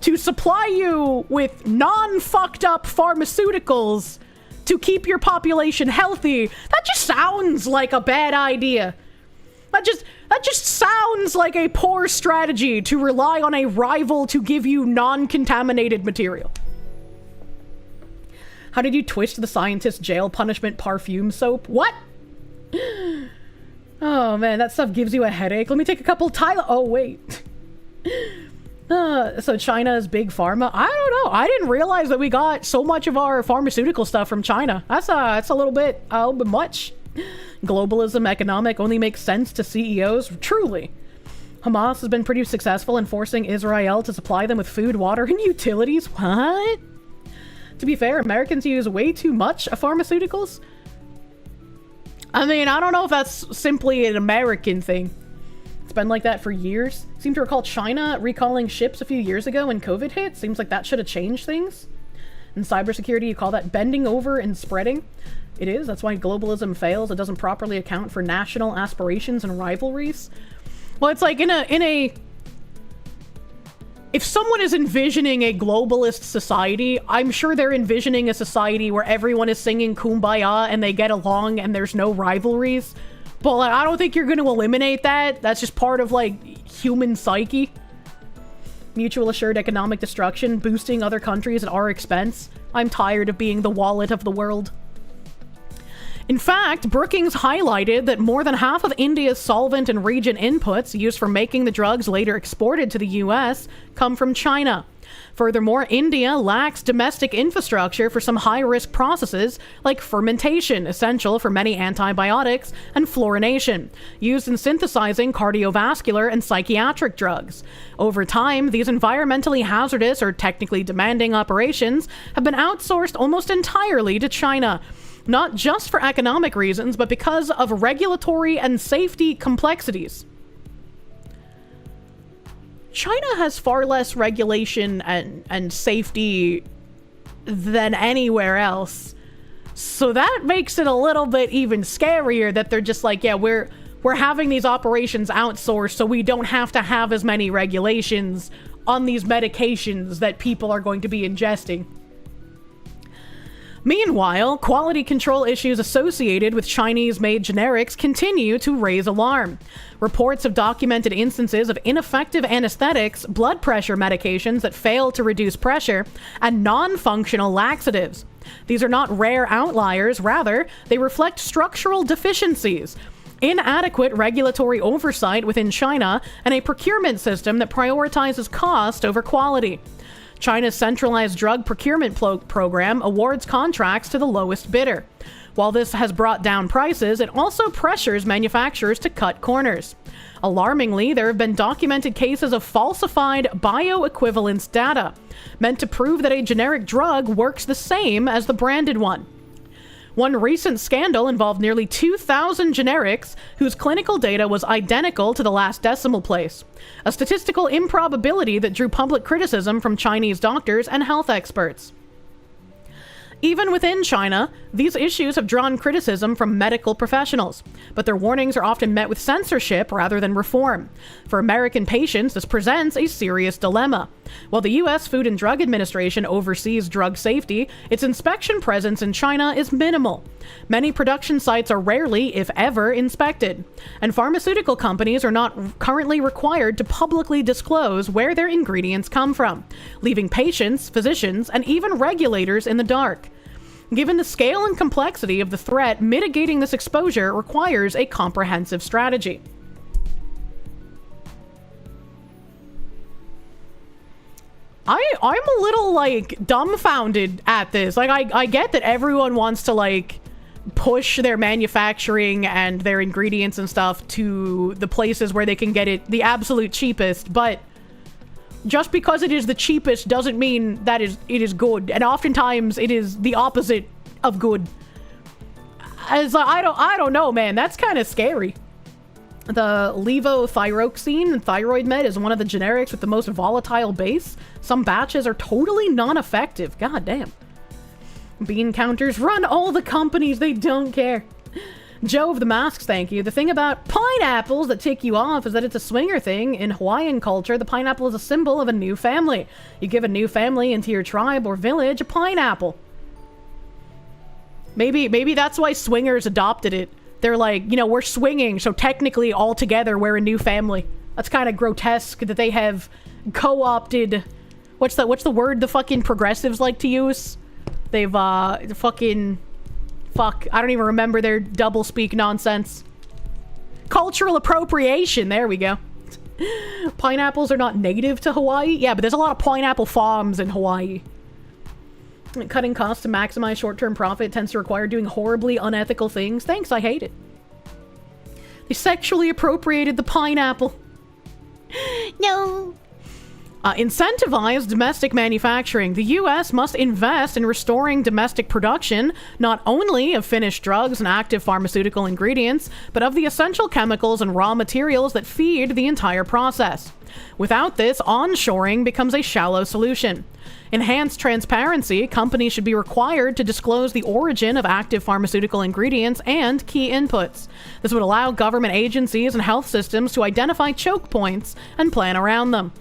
to supply you with non-fucked up pharmaceuticals to keep your population healthy, that just sounds like a bad idea. That just sounds like a poor strategy to rely on a rival to give you non-contaminated material. How did you twist the scientist's jail punishment perfume soap? What? Oh man, that stuff gives you a headache. Let me take a couple oh wait. So China is big pharma? I don't know. I didn't realize that we got so much of our pharmaceutical stuff from China. That's a little bit much. Globalism economic only makes sense to CEOs. Truly. Hamas has been pretty successful in forcing Israel to supply them with food, water, and utilities. What? To be fair, Americans use way too much of pharmaceuticals. I mean, I don't know if that's simply an American thing. It's been like that for years. Seem to recall China recalling ships a few years ago when COVID hit. Seems like that should have changed things. In cybersecurity, you call that bending over and spreading. It is. That's why globalism fails. It doesn't properly account for national aspirations and rivalries. Well, it's like if someone is envisioning a globalist society, I'm sure they're envisioning a society where everyone is singing Kumbaya and they get along and there's no rivalries. But like, I don't think you're going to eliminate that. That's just part of like human psyche. Mutual assured economic destruction, boosting other countries at our expense. I'm tired of being the wallet of the world. In fact, Brookings highlighted that more than half of India's solvent and reagent inputs used for making the drugs later exported to the US come from China. Furthermore, India lacks domestic infrastructure for some high-risk processes like fermentation, essential for many antibiotics, and fluorination, used in synthesizing cardiovascular and psychiatric drugs. Over time, these environmentally hazardous or technically demanding operations have been outsourced almost entirely to China. not just for economic reasons, but because of regulatory and safety complexities. China has far less regulation and safety than anywhere else. So that makes it a little bit even scarier that they're just like, yeah, we're having these operations outsourced so we don't have to have as many regulations on these medications that people are going to be ingesting. Meanwhile, quality control issues associated with Chinese-made generics continue to raise alarm. Reports have documented instances of ineffective anesthetics, blood pressure medications that fail to reduce pressure, and non-functional laxatives. These are not rare outliers, rather, they reflect structural deficiencies, inadequate regulatory oversight within China, and a procurement system that prioritizes cost over quality. China's centralized drug procurement program awards contracts to the lowest bidder. While this has brought down prices, it also pressures manufacturers to cut corners. Alarmingly, there have been documented cases of falsified bioequivalence data, meant to prove that a generic drug works the same as the branded one. One recent scandal involved nearly 2,000 generics whose clinical data was identical to the last decimal place, a statistical improbability that drew public criticism from Chinese doctors and health experts. Even within China, these issues have drawn criticism from medical professionals, but their warnings are often met with censorship rather than reform. For American patients, this presents a serious dilemma. While the U.S. Food and Drug Administration oversees drug safety, its inspection presence in China is minimal. Many production sites are rarely, if ever, inspected, and pharmaceutical companies are not currently required to publicly disclose where their ingredients come from, leaving patients, physicians, and even regulators in the dark. Given the scale and complexity of the threat, mitigating this exposure requires a comprehensive strategy. I'm a little, dumbfounded at this. I get that everyone wants to, push their manufacturing and their ingredients and stuff to the places where they can get it the absolute cheapest, but just because it is the cheapest doesn't mean that it is good, and oftentimes it is the opposite of good. As I don't know, man. That's kind of scary. The levothyroxine thyroid med is one of the generics with the most volatile base. Some batches are totally non-effective. God damn. Bean counters run all the companies, they don't care. Joe of the Masks, thank you. The thing about pineapples that tick you off is that it's a swinger thing. In Hawaiian culture, the pineapple is a symbol of a new family. You give a new family into your tribe or village a pineapple. Maybe that's why swingers adopted it. They're like, we're swinging, so technically all together we're a new family. That's kind of grotesque that they have co-opted. What's the word the fucking progressives like to use? They've fucking... Fuck, I don't even remember their double-speak nonsense. Cultural appropriation, there we go. Pineapples are not native to Hawaii? Yeah, but there's a lot of pineapple farms in Hawaii. Cutting costs to maximize short-term profit tends to require doing horribly unethical things. Thanks, I hate it. They sexually appropriated the pineapple. No. Incentivize domestic manufacturing. The U.S. must invest in restoring domestic production, not only of finished drugs and active pharmaceutical ingredients, but of the essential chemicals and raw materials that feed the entire process. Without this, onshoring becomes a shallow solution. Enhanced transparency. Companies should be required to disclose the origin of active pharmaceutical ingredients and key inputs. This would allow government agencies and health systems to identify choke points and plan around them.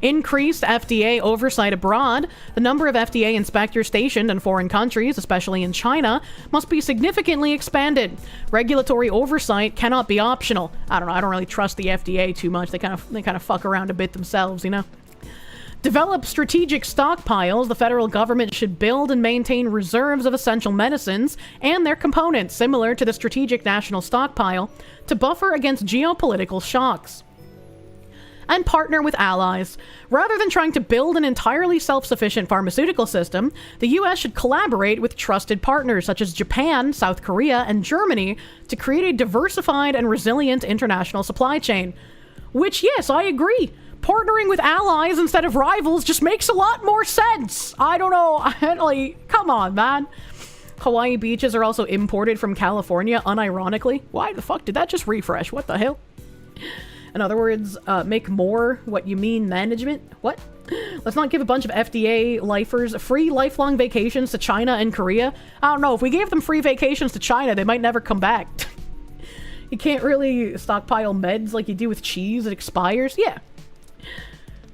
Increased FDA oversight abroad. The number of FDA inspectors stationed in foreign countries, especially in China, must be significantly expanded. Regulatory oversight cannot be optional. I don't know. I don't really trust the FDA too much. They kind of fuck around a bit themselves, Develop strategic stockpiles. The federal government should build and maintain reserves of essential medicines and their components, similar to the Strategic National Stockpile, to buffer against geopolitical shocks. And partner with allies. Rather than trying to build an entirely self-sufficient pharmaceutical system, the U.S. should collaborate with trusted partners such as Japan, South Korea, and Germany to create a diversified and resilient international supply chain. Which, yes, I agree. Partnering with allies instead of rivals just makes a lot more sense. I don't know. Come on, man. Hawaii beaches are also imported from California, unironically. Why the fuck did that just refresh? What the hell? In other words, make more what you mean management? What? Let's not give a bunch of FDA lifers free lifelong vacations to China and Korea. I don't know, if we gave them free vacations to China, they might never come back. You can't really stockpile meds like you do with cheese, it expires. Yeah.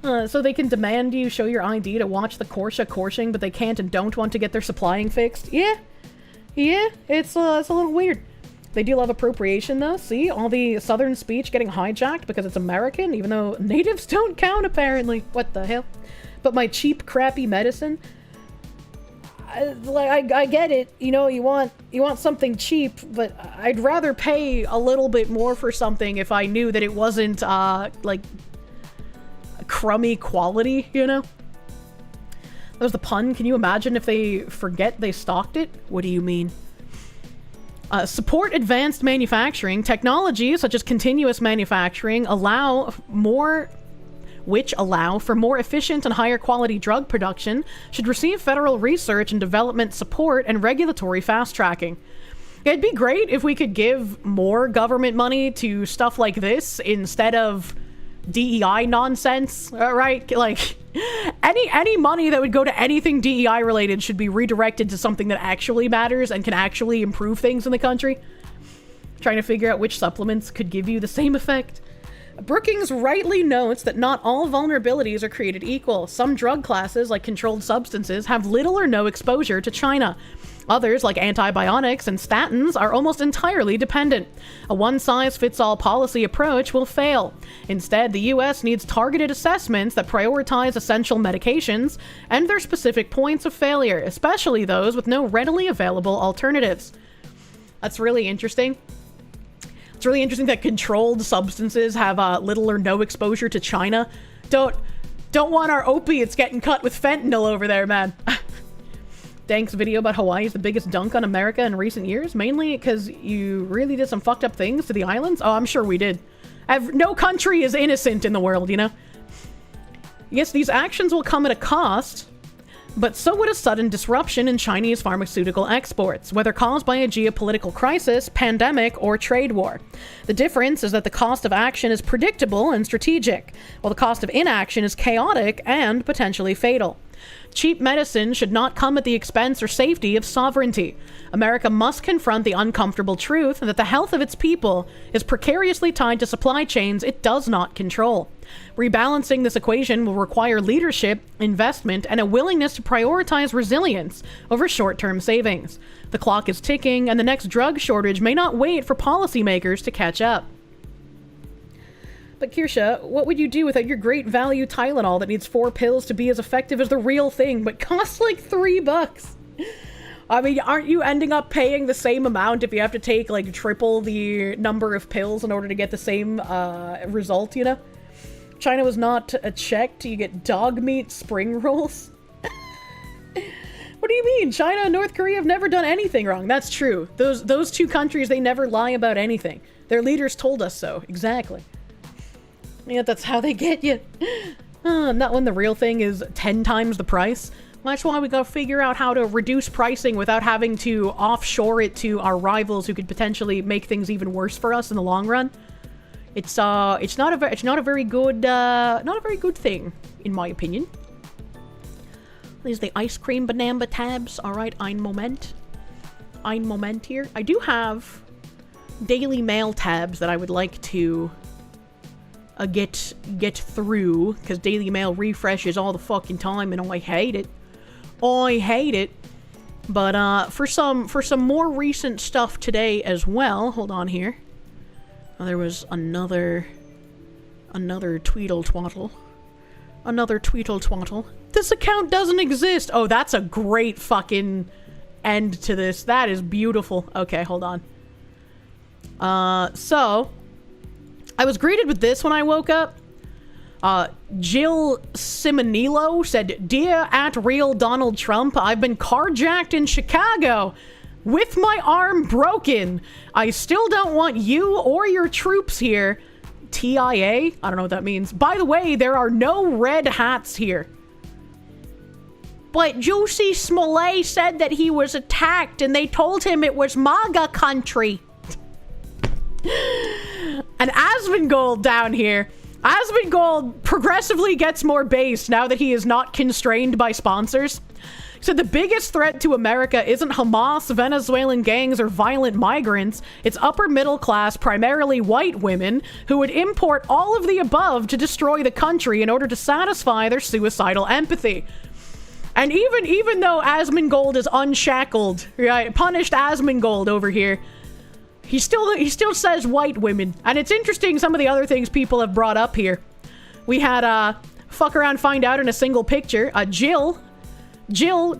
So they can demand you show your ID to watch the Kirsche coursing, but they can't and don't want to get their supplying fixed. Yeah. Yeah, it's a little weird. They do love appropriation, though. See, all the southern speech getting hijacked because it's American, even though natives don't count, apparently. What the hell? But my cheap, crappy medicine... I get it. You know, you want something cheap, but I'd rather pay a little bit more for something if I knew that it wasn't, like, crummy quality, you know? That was the pun. Can you imagine if they forget they stocked it? What do you mean? Support advanced manufacturing. Technologies such as continuous manufacturing allow for more efficient and higher quality drug production, should receive federal research and development support and regulatory fast-tracking. It'd be great if we could give more government money to stuff like this instead of DEI nonsense, right? Like, any money that would go to anything DEI related should be redirected to something that actually matters and can actually improve things in the country. Trying to figure out which supplements could give you the same effect. Brookings rightly notes that not all vulnerabilities are created equal. Some drug classes, like controlled substances, have little or no exposure to China. Others, like antibiotics and statins, are almost entirely dependent. A one-size-fits-all policy approach will fail. Instead, the US needs targeted assessments that prioritize essential medications and their specific points of failure, especially those with no readily available alternatives. That's really interesting. It's really interesting that controlled substances have little or no exposure to China. Don't want our opiates getting cut with fentanyl over there, man. Dank's video about Hawaii is the biggest dunk on America in recent years, mainly because you really did some fucked up things to the islands. Oh, I'm sure we did. No country is innocent in the world, you know? Yes, these actions will come at a cost, but so would a sudden disruption in Chinese pharmaceutical exports, whether caused by a geopolitical crisis, pandemic, or trade war. The difference is that the cost of action is predictable and strategic, while the cost of inaction is chaotic and potentially fatal. Cheap medicine should not come at the expense or safety of sovereignty. America must confront the uncomfortable truth that the health of its people is precariously tied to supply chains it does not control. Rebalancing this equation will require leadership, investment, and a willingness to prioritize resilience over short-term savings. The clock is ticking, and the next drug shortage may not wait for policymakers to catch up. But Kirsche, what would you do without your great value Tylenol that needs 4 pills to be as effective as the real thing, but costs like $3? I mean, aren't you ending up paying the same amount if you have to take, like, triple the number of pills in order to get the same result, you know? China was not checked. You get dog meat spring rolls. What do you mean? China and North Korea have never done anything wrong. That's true. Those two countries, they never lie about anything. Their leaders told us so. Exactly. Yeah, that's how they get you. Not when the real thing is 10 times the price. That's why we gotta figure out how to reduce pricing without having to offshore it to our rivals who could potentially make things even worse for us in the long run. It's not a very good thing, in my opinion. These are the ice cream banana tabs. All right, ein Moment here. I do have Daily Mail tabs that I would like to get through, because Daily Mail refreshes all the fucking time and I hate it. But for some more recent stuff today as well, hold on here. Oh, there was another tweedle twaddle. This account doesn't exist. Oh, that's a great fucking end to this. That is beautiful. Okay, hold on. So I was greeted with this when I woke up. Jill Simonillo said, "Dear @real Donald Trump, I've been carjacked in Chicago with my arm broken. I still don't want you or your troops here. TIA?" I don't know what that means. By the way, there are no red hats here. but Juicy Smollett said that he was attacked and they told him it was MAGA country. And Asmongold down here, Asmongold progressively gets more base now that he is not constrained by sponsors. So the biggest threat to America isn't Hamas, Venezuelan gangs, or violent migrants. It's upper middle class, primarily white women, who would import all of the above to destroy the country in order to satisfy their suicidal empathy. And even though Asmongold is unshackled, right, punished Asmongold over here, he still says white women. And it's interesting some of the other things people have brought up here. We had fuck around find out in a single picture. Jill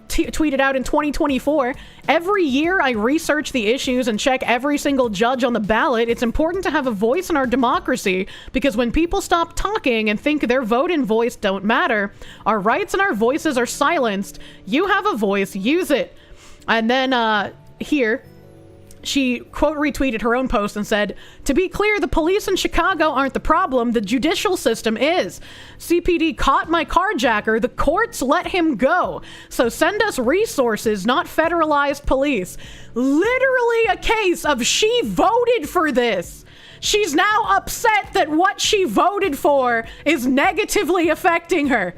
tweeted out in 2024, every year I research the issues and check every single judge on the ballot. It's important to have a voice in our democracy because when people stop talking and think their vote and voice don't matter, our rights and our voices are silenced. You have a voice, use it. And then here, she quote retweeted her own post and said, to be clear, the police in Chicago aren't the problem, the judicial system is. CPD caught my carjacker, the courts let him go. So send us resources, not federalized police. Literally a case of she voted for this. She's now upset that what she voted for is negatively affecting her.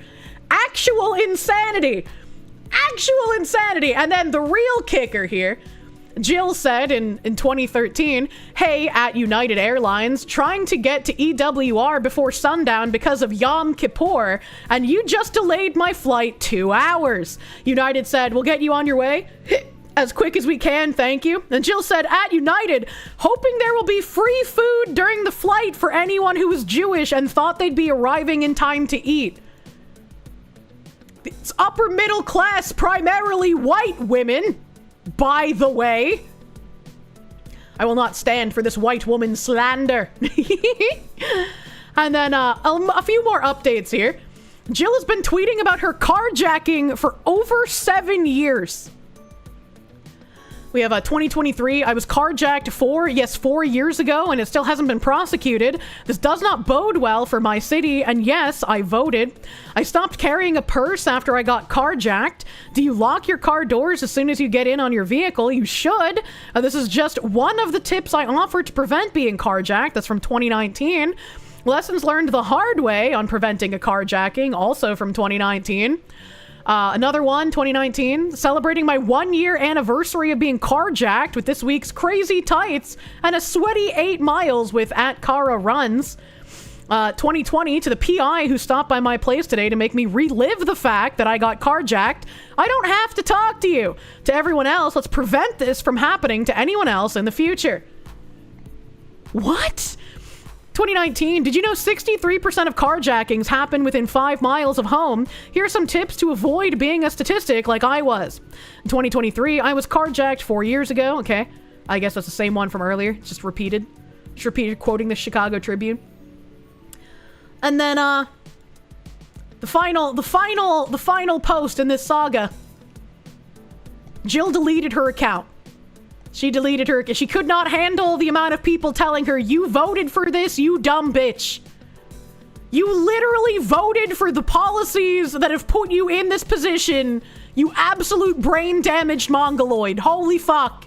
Actual insanity. Actual insanity. And then the real kicker here, Jill said in 2013, hey, at United Airlines, trying to get to EWR before sundown because of Yom Kippur, and you just delayed my flight 2 hours. United said, we'll get you on your way as quick as we can, thank you. And Jill said, at United, hoping there will be free food during the flight for anyone who was Jewish and thought they'd be arriving in time to eat. It's upper middle class, primarily white women. By the way, I will not stand for this white woman slander. And then a few more updates here. Jill has been tweeting about her carjacking for over 7 years. We have 2023. I was carjacked 4 years ago, and it still hasn't been prosecuted. This does not bode well for my city, and yes, I voted. I stopped carrying a purse after I got carjacked. Do you lock your car doors as soon as you get in on your vehicle? You should. This is just one of the tips I offer to prevent being carjacked. That's from 2019. Lessons learned the hard way on preventing a carjacking, also from 2019. Another one, 2019, celebrating my 1 year anniversary of being carjacked with this week's crazy tights and a sweaty 8 miles with @Kara Runs. 2020, to the PI who stopped by my place today to make me relive the fact that I got carjacked. I don't have to talk to you. To everyone else, let's prevent this from happening to anyone else in the future. What? 2019, did you know 63% of carjackings happen within 5 miles of home? Here are some tips to avoid being a statistic like I was. In 2023, I was carjacked 4 years ago. Okay, I guess that's the same one from earlier. Just repeated quoting the Chicago Tribune. And then, the final post in this saga. Jill deleted her account. She deleted her. She could not handle the amount of people telling her, you voted for this, you dumb bitch. You literally voted for the policies that have put you in this position. You absolute brain-damaged mongoloid. Holy fuck.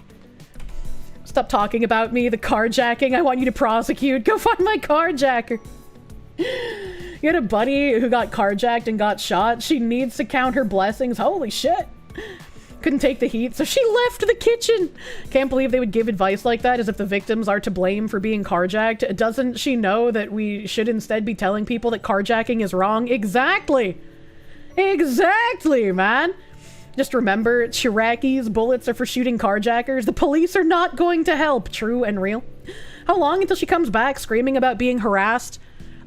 Stop talking about me, the carjacking. I want you to prosecute. Go find my carjacker. You had a buddy who got carjacked and got shot. She needs to count her blessings. Holy shit. Couldn't take the heat, so she left the kitchen. Can't believe they would give advice like that, as if the victims are to blame for being carjacked. Doesn't she know that we should instead be telling people that carjacking is wrong? Exactly. Exactly, man. Just remember, Chiraki's bullets are for shooting carjackers. The police are not going to help. True and real. How long until she comes back screaming about being harassed?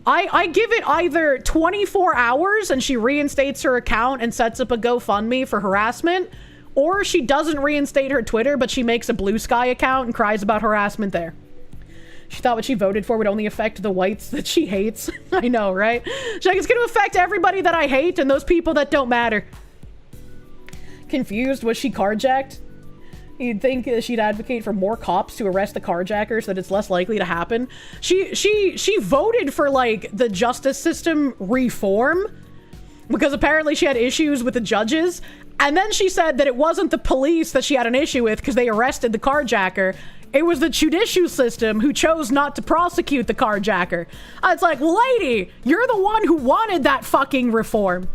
I give it either 24 hours and she reinstates her account and sets up a GoFundMe for harassment, or she doesn't reinstate her Twitter, but she makes a Blue Sky account and cries about harassment there. She thought what she voted for would only affect the whites that she hates. I know, right? She's like, it's going to affect everybody that I hate and those people that don't matter. Confused? Was she carjacked? You'd think she'd advocate for more cops to arrest the carjacker so that it's less likely to happen. She voted for, like, the justice system reform. because apparently she had issues with the judges. And then she said that it wasn't the police that she had an issue with because they arrested the carjacker. It was the judicial system who chose not to prosecute the carjacker. It's like, lady, you're the one who wanted that fucking reform.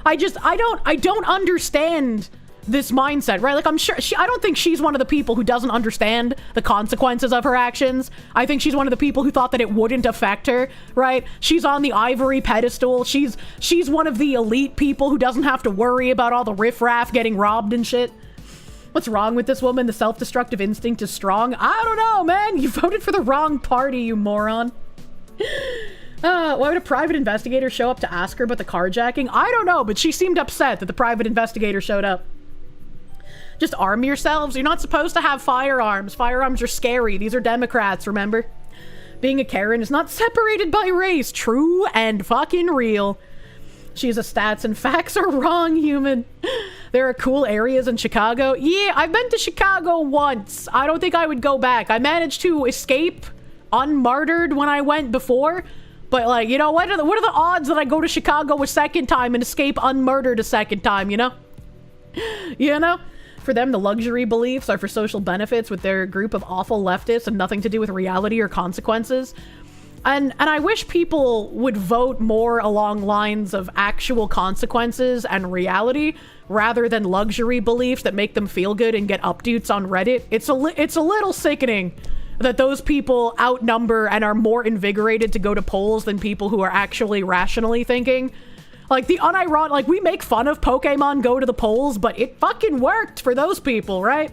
I don't understand this mindset, right? Like, I'm sure I don't think she's one of the people who doesn't understand the consequences of her actions. I think she's one of the people who thought that it wouldn't affect her, right? She's on the ivory pedestal. She's one of the elite people who doesn't have to worry about all the riffraff getting robbed and shit. What's wrong with this woman? The self-destructive instinct is strong. I don't know, man. You voted for the wrong party, you moron. Why would a private investigator show up to ask her about the carjacking? I don't know, but she seemed upset that the private investigator showed up. Just arm yourselves. You're not supposed to have firearms. Firearms are scary. These are Democrats, remember? Being a Karen is not separated by race. True and fucking real. She's a stats and facts are wrong, human. There are cool areas in Chicago. Yeah, I've been to Chicago once. I don't think I would go back. I managed to escape unmartyred when I went before. But, like, you know, what are the odds that I go to Chicago a second time and escape unmurdered a second time, you know? You know? For them, the luxury beliefs are for social benefits with their group of awful leftists and nothing to do with reality or consequences. And I wish people would vote more along lines of actual consequences and reality rather than luxury beliefs that make them feel good and get updates on Reddit. It's a little sickening that those people outnumber and are more invigorated to go to polls than people who are actually rationally thinking. Like, the unironic, like, we make fun of Pokemon Go to the polls, but it fucking worked for those people, right?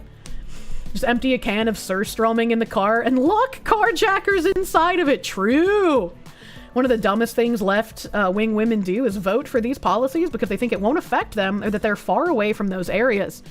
Just empty a can of surströmming in the car and lock carjackers inside of it. True. One of the dumbest things left-wing women do is vote for these policies because they think it won't affect them or that they're far away from those areas.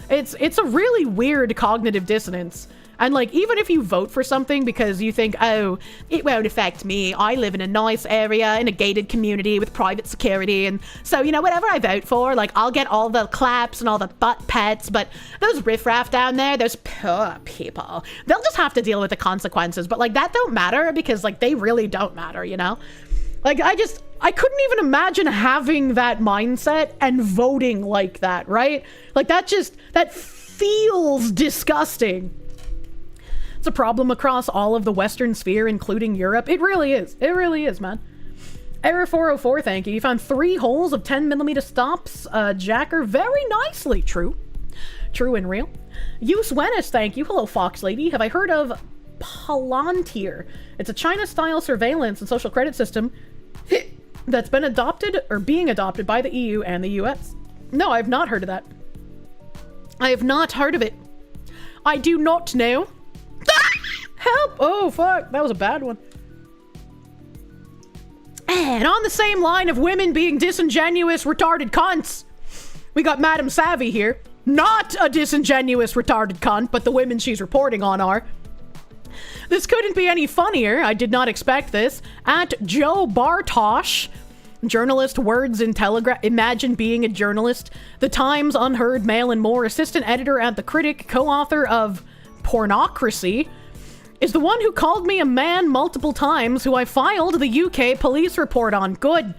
It's a really weird cognitive dissonance. And, like, even if you vote for something because you think, oh, it won't affect me. I live in a nice area, in a gated community with private security. And so, you know, whatever I vote for, like, I'll get all the claps and all the butt pets. But those riffraff down there, those poor people, they'll just have to deal with the consequences. But, like, that don't matter because, like, they really don't matter, you know? Like, I couldn't even imagine having that mindset and voting like that, right? Like, that feels disgusting. It's a problem across all of the Western sphere, including Europe. It really is. It really is, man. Error 404, thank you. You found 3 holes of 10mm stops, Jacker, very nicely. True. True and real. Use Wenis, thank you. Hello, Fox Lady. Have I heard of Palantir? It's a China-style surveillance and social credit system that's been adopted or being adopted by the EU and the US. No, I have not heard of that. I have not heard of it. I do not know. Help! Oh, fuck. That was a bad one. And on the same line of women being disingenuous, retarded cunts, we got Madam Savvy here. Not a disingenuous, retarded cunt, but the women she's reporting on are. This couldn't be any funnier. I did not expect this. At Joe Bartosh, journalist, words in Telegraph. Imagine being a journalist. The Times, Unheard, Mail and More, assistant editor at The Critic, co-author of Pornocracy, is the one who called me a man multiple times, who I filed the UK police report on. Good.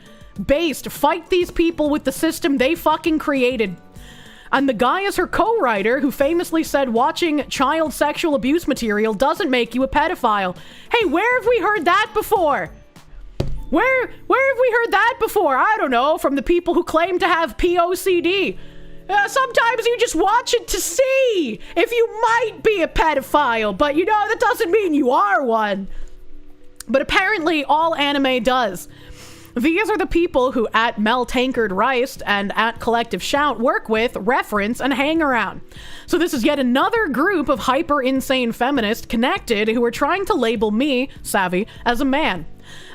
Based. Fight these people with the system they fucking created. And the guy is her co-writer, who famously said watching child sexual abuse material doesn't make you a pedophile. Hey, where have we heard that before? Where have we heard that before? I don't know, from the people who claim to have POCD. Sometimes you just watch it to see if you might be a pedophile, but you know, that doesn't mean you are one. But apparently all anime does. These are the people who at Mel Tankard Rice and at Collective Shout work with, reference, and hang around. So this is yet another group of hyper-insane feminists connected who are trying to label me, Savvy, as a man.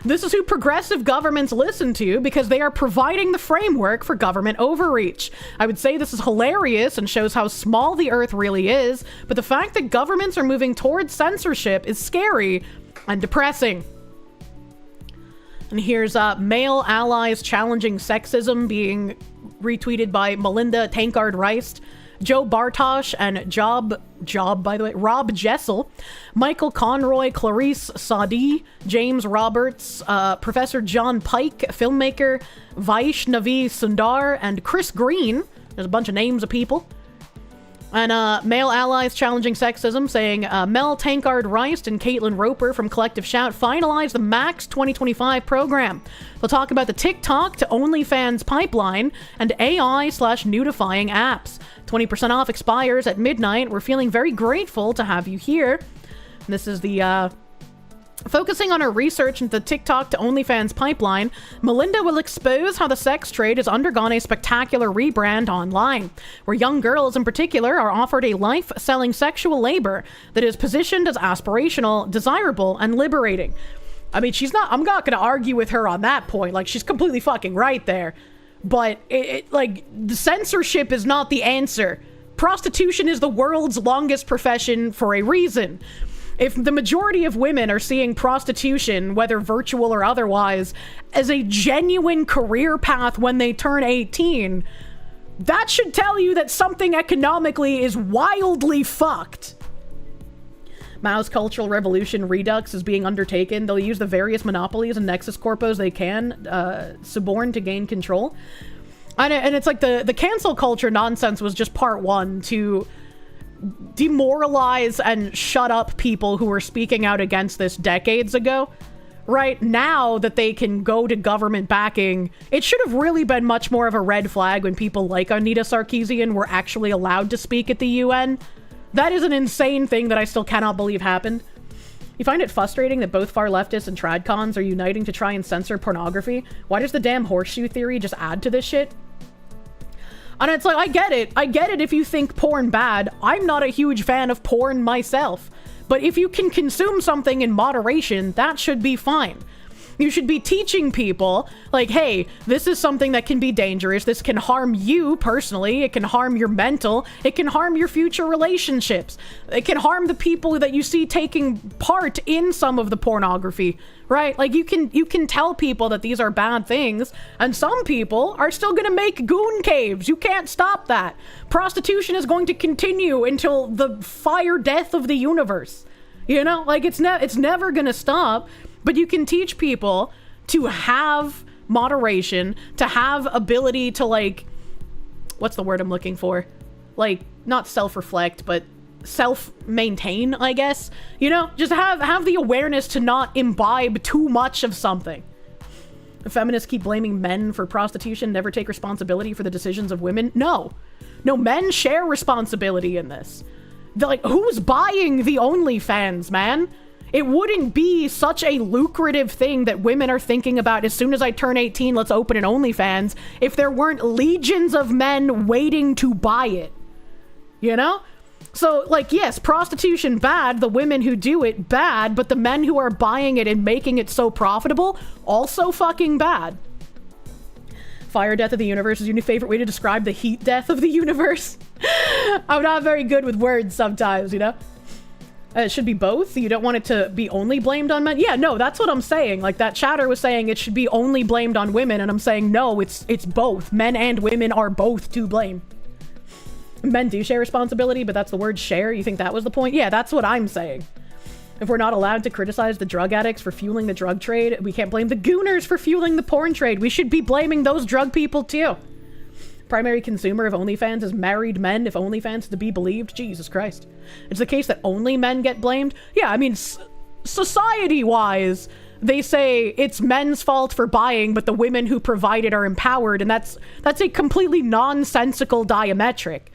This is who progressive governments listen to because they are providing the framework for government overreach. I would say this is hilarious and shows how small the earth really is, but the fact that governments are moving towards censorship is scary and depressing. And here's male allies challenging sexism being retweeted by Melinda Tankard Rice. Joe Bartosh and Rob Jessel, Michael Conroy, Clarice Sadi, James Roberts, Professor John Pike, filmmaker Vaishnavi Sundar, and Chris Green. There's a bunch of names of people. And male allies challenging sexism, saying Mel Tankard Rice and Caitlin Roper from Collective Shout finalized the Max 2025 program. They'll talk about the TikTok to OnlyFans pipeline and AI/nudifying apps. 20% off expires at midnight. We're feeling very grateful to have you here. And this is the focusing on her research into the TikTok to OnlyFans pipeline, Melinda will expose how the sex trade has undergone a spectacular rebrand online, where young girls in particular are offered a life selling sexual labor that is positioned as aspirational, desirable, and liberating. I mean, I'm not gonna argue with her on that point. Like, she's completely fucking right there. But, the censorship is not the answer. Prostitution is the world's longest profession for a reason. If the majority of women are seeing prostitution, whether virtual or otherwise, as a genuine career path when they turn 18, that should tell you that something economically is wildly fucked. Mao's Cultural Revolution Redux is being undertaken. They'll use the various monopolies and Nexus Corpos they can suborn to gain control. And it's like the cancel culture nonsense was just part one to demoralize and shut up people who were speaking out against this decades ago. Right now that they can go to government backing, it should have really been much more of a red flag when people like Anita Sarkeesian were actually allowed to speak at the UN. That is an insane thing that I still cannot believe happened. You find it frustrating that both far leftists and tradcons are uniting to try and censor pornography? Why does the damn horseshoe theory just add to this shit? And it's like, I get it if you think porn bad. I'm not a huge fan of porn myself. But if you can consume something in moderation, that should be fine. You should be teaching people, like, hey, this is something that can be dangerous. This can harm you personally. It can harm your mental. It can harm your future relationships. It can harm the people that you see taking part in some of the pornography, right? Like, you can tell people that these are bad things, and some people are still gonna make goon caves. You can't stop that. Prostitution is going to continue until the fire death of the universe. You know, like, it's never gonna stop. But you can teach people to have moderation, to have ability to, like, what's the word I'm looking for? Like, not self-reflect, but self-maintain, I guess. You know, just have the awareness to not imbibe too much of something. The feminists keep blaming men for prostitution, never take responsibility for the decisions of women. No, men share responsibility in this. Like, who's buying the OnlyFans, man? It wouldn't be such a lucrative thing that women are thinking about as soon as I turn 18, let's open an OnlyFans, if there weren't legions of men waiting to buy it. You know? So, like, yes, prostitution bad, the women who do it bad, but the men who are buying it and making it so profitable, also fucking bad. Fire death of the universe is your new favorite way to describe the heat death of the universe? I'm not very good with words sometimes, you know? It should be both? You don't want it to be only blamed on men? Yeah, no, that's what I'm saying. Like, that chatter was saying it should be only blamed on women, and I'm saying, no, it's both. Men and women are both to blame. Men do share responsibility, but that's the word share? You think that was the point? Yeah, that's what I'm saying. If we're not allowed to criticize the drug addicts for fueling the drug trade, we can't blame the gooners for fueling the porn trade. We should be blaming those drug people, too. Primary consumer of OnlyFans is married men, if OnlyFans is to be believed. Jesus Christ. It's the case that only men get blamed? Yeah, I mean, society-wise, they say it's men's fault for buying, but the women who provide it are empowered, and that's a completely nonsensical diametric.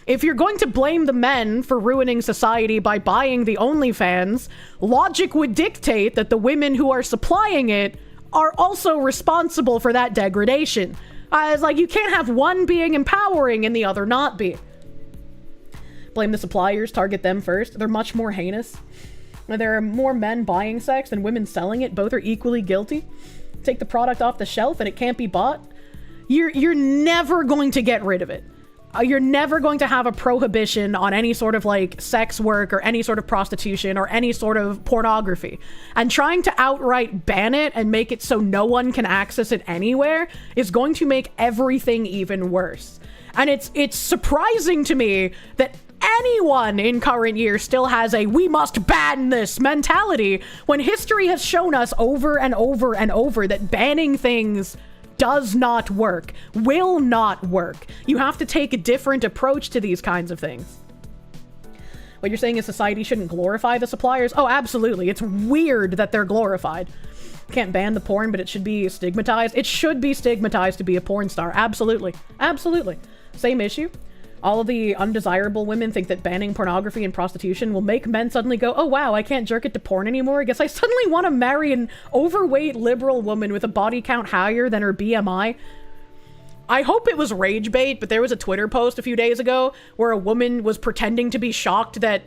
If you're going to blame the men for ruining society by buying the OnlyFans, logic would dictate that the women who are supplying it are also responsible for that degradation. It's like, you can't have one being empowering and the other not be. Blame the suppliers, target them first. They're much more heinous. There are more men buying sex than women selling it. Both are equally guilty. Take the product off the shelf and it can't be bought. You're never going to get rid of it. you're never going to have a prohibition on any sort of like sex work or any sort of prostitution or any sort of pornography. And trying to outright ban it and make it so no one can access it anywhere is going to make everything even worse. And it's surprising to me that anyone in current years still has a "we must ban this" mentality, when history has shown us over and over and over that banning things does not work, will not work. You have to take a different approach to these kinds of things. What you're saying is society shouldn't glorify the suppliers? Oh, absolutely. It's weird that they're glorified. Can't ban the porn, but it should be stigmatized. It should be stigmatized to be a porn star. Absolutely. Absolutely. Same issue. All of the undesirable women think that banning pornography and prostitution will make men suddenly go, "Oh wow, I can't jerk it to porn anymore. I guess I suddenly want to marry an overweight liberal woman with a body count higher than her BMI." I hope it was rage bait, but there was a Twitter post a few days ago where a woman was pretending to be shocked that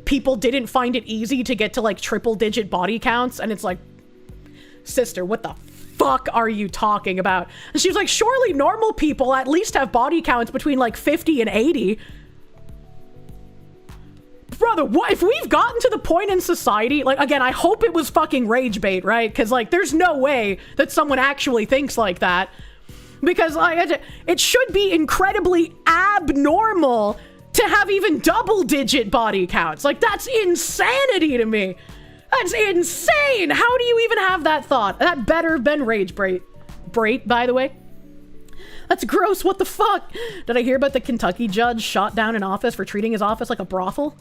people didn't find it easy to get to like triple-digit body counts, and it's like, sister, what the fuck are you talking about? And she was like, surely normal people at least have body counts between like 50 and 80. Brother, what if we've gotten to the point in society, like, again, I hope it was fucking rage bait, right? Because like there's no way that someone actually thinks like that, because like it should be incredibly abnormal to have even double-digit body counts. Like, that's insanity to me. That's insane! How do you even have that thought? That better have been rage bait, by the way. That's gross, what the fuck? Did I hear about the Kentucky judge shot down an office for treating his office like a brothel?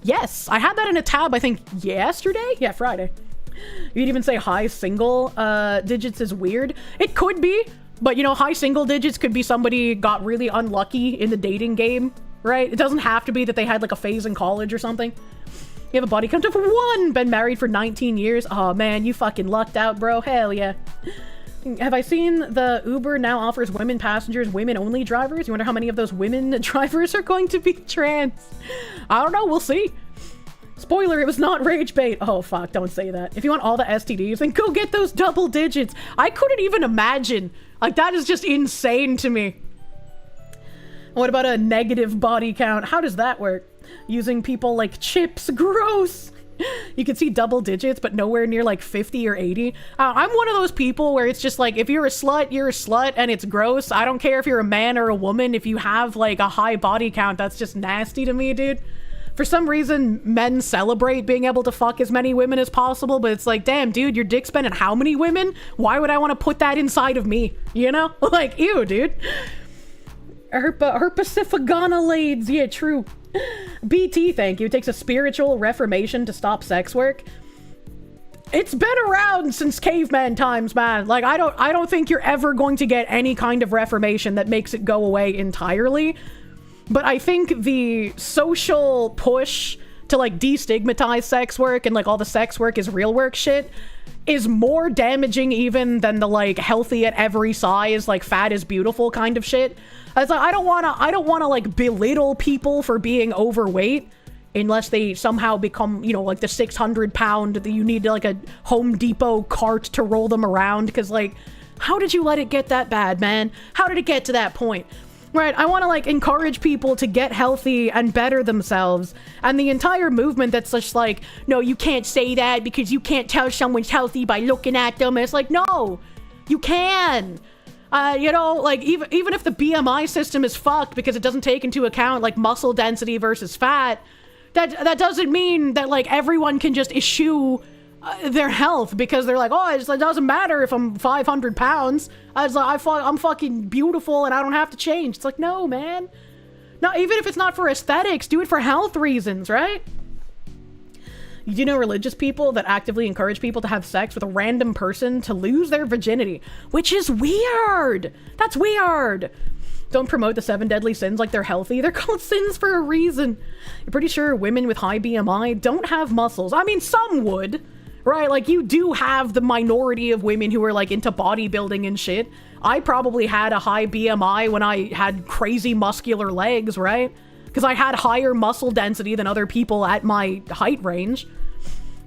Yes, I had that in a tab, I think, yesterday? Yeah, Friday. You'd even say high single digits is weird. It could be, but you know, high single digits could be somebody got really unlucky in the dating game, right? It doesn't have to be that they had like a phase in college or something. You have a body count of 1, been married for 19 years. Oh man, you fucking lucked out, bro. Hell yeah. Have I seen the Uber now offers women passengers women-only drivers? You wonder how many of those women drivers are going to be trans? I don't know, we'll see. Spoiler, it was not rage bait. Oh fuck, don't say that. If you want all the STDs, then go get those double digits. I couldn't even imagine. Like, that is just insane to me. What about a negative body count? How does that work? Using people like chips, gross. You can see double digits, but nowhere near like 50 or 80. I'm one of those people where it's just like, if you're a slut, you're a slut, and it's gross. I don't care if you're a man or a woman. If you have like a high body count, that's just nasty to me, dude. For some reason, men celebrate being able to fuck as many women as possible, but it's like, damn, dude, your dick's been in how many women? Why would I want to put that inside of me? You know? Like, ew, dude. Herpesiphagonalades. Yeah, true. BT, thank you. It takes a spiritual reformation to stop sex work. It's been around since caveman times, man. Like, I don't think you're ever going to get any kind of reformation that makes it go away entirely. But I think the social push to like destigmatize sex work and like all the sex work is real work shit is more damaging even than the like healthy at every size, like fat is beautiful kind of shit. As I don't wanna like belittle people for being overweight unless they somehow become, you know, like the 600-pound that you need like a Home Depot cart to roll them around. Cause like, how did you let it get that bad, man? How did it get to that point? Right, I want to like encourage people to get healthy and better themselves, and the entire movement that's just like, no, you can't say that because you can't tell someone's healthy by looking at them. And it's like, no, you can. You know, like even if the BMI system is fucked because it doesn't take into account like muscle density versus fat, that doesn't mean that like everyone can just eschew their health because they're like, oh, it doesn't matter if I'm 500 pounds. I'm fucking beautiful and I don't have to change. It's like, no, man. No, even if it's not for aesthetics, do it for health reasons, right? You do know religious people that actively encourage people to have sex with a random person to lose their virginity, which is weird. That's weird. Don't promote the 7 deadly sins like they're healthy. They're called sins for a reason. You're pretty sure women with high BMI don't have muscles. I mean, some would. Right, like you do have the minority of women who are like into bodybuilding and shit. I probably had a high BMI when I had crazy muscular legs, right? Because I had higher muscle density than other people at my height range.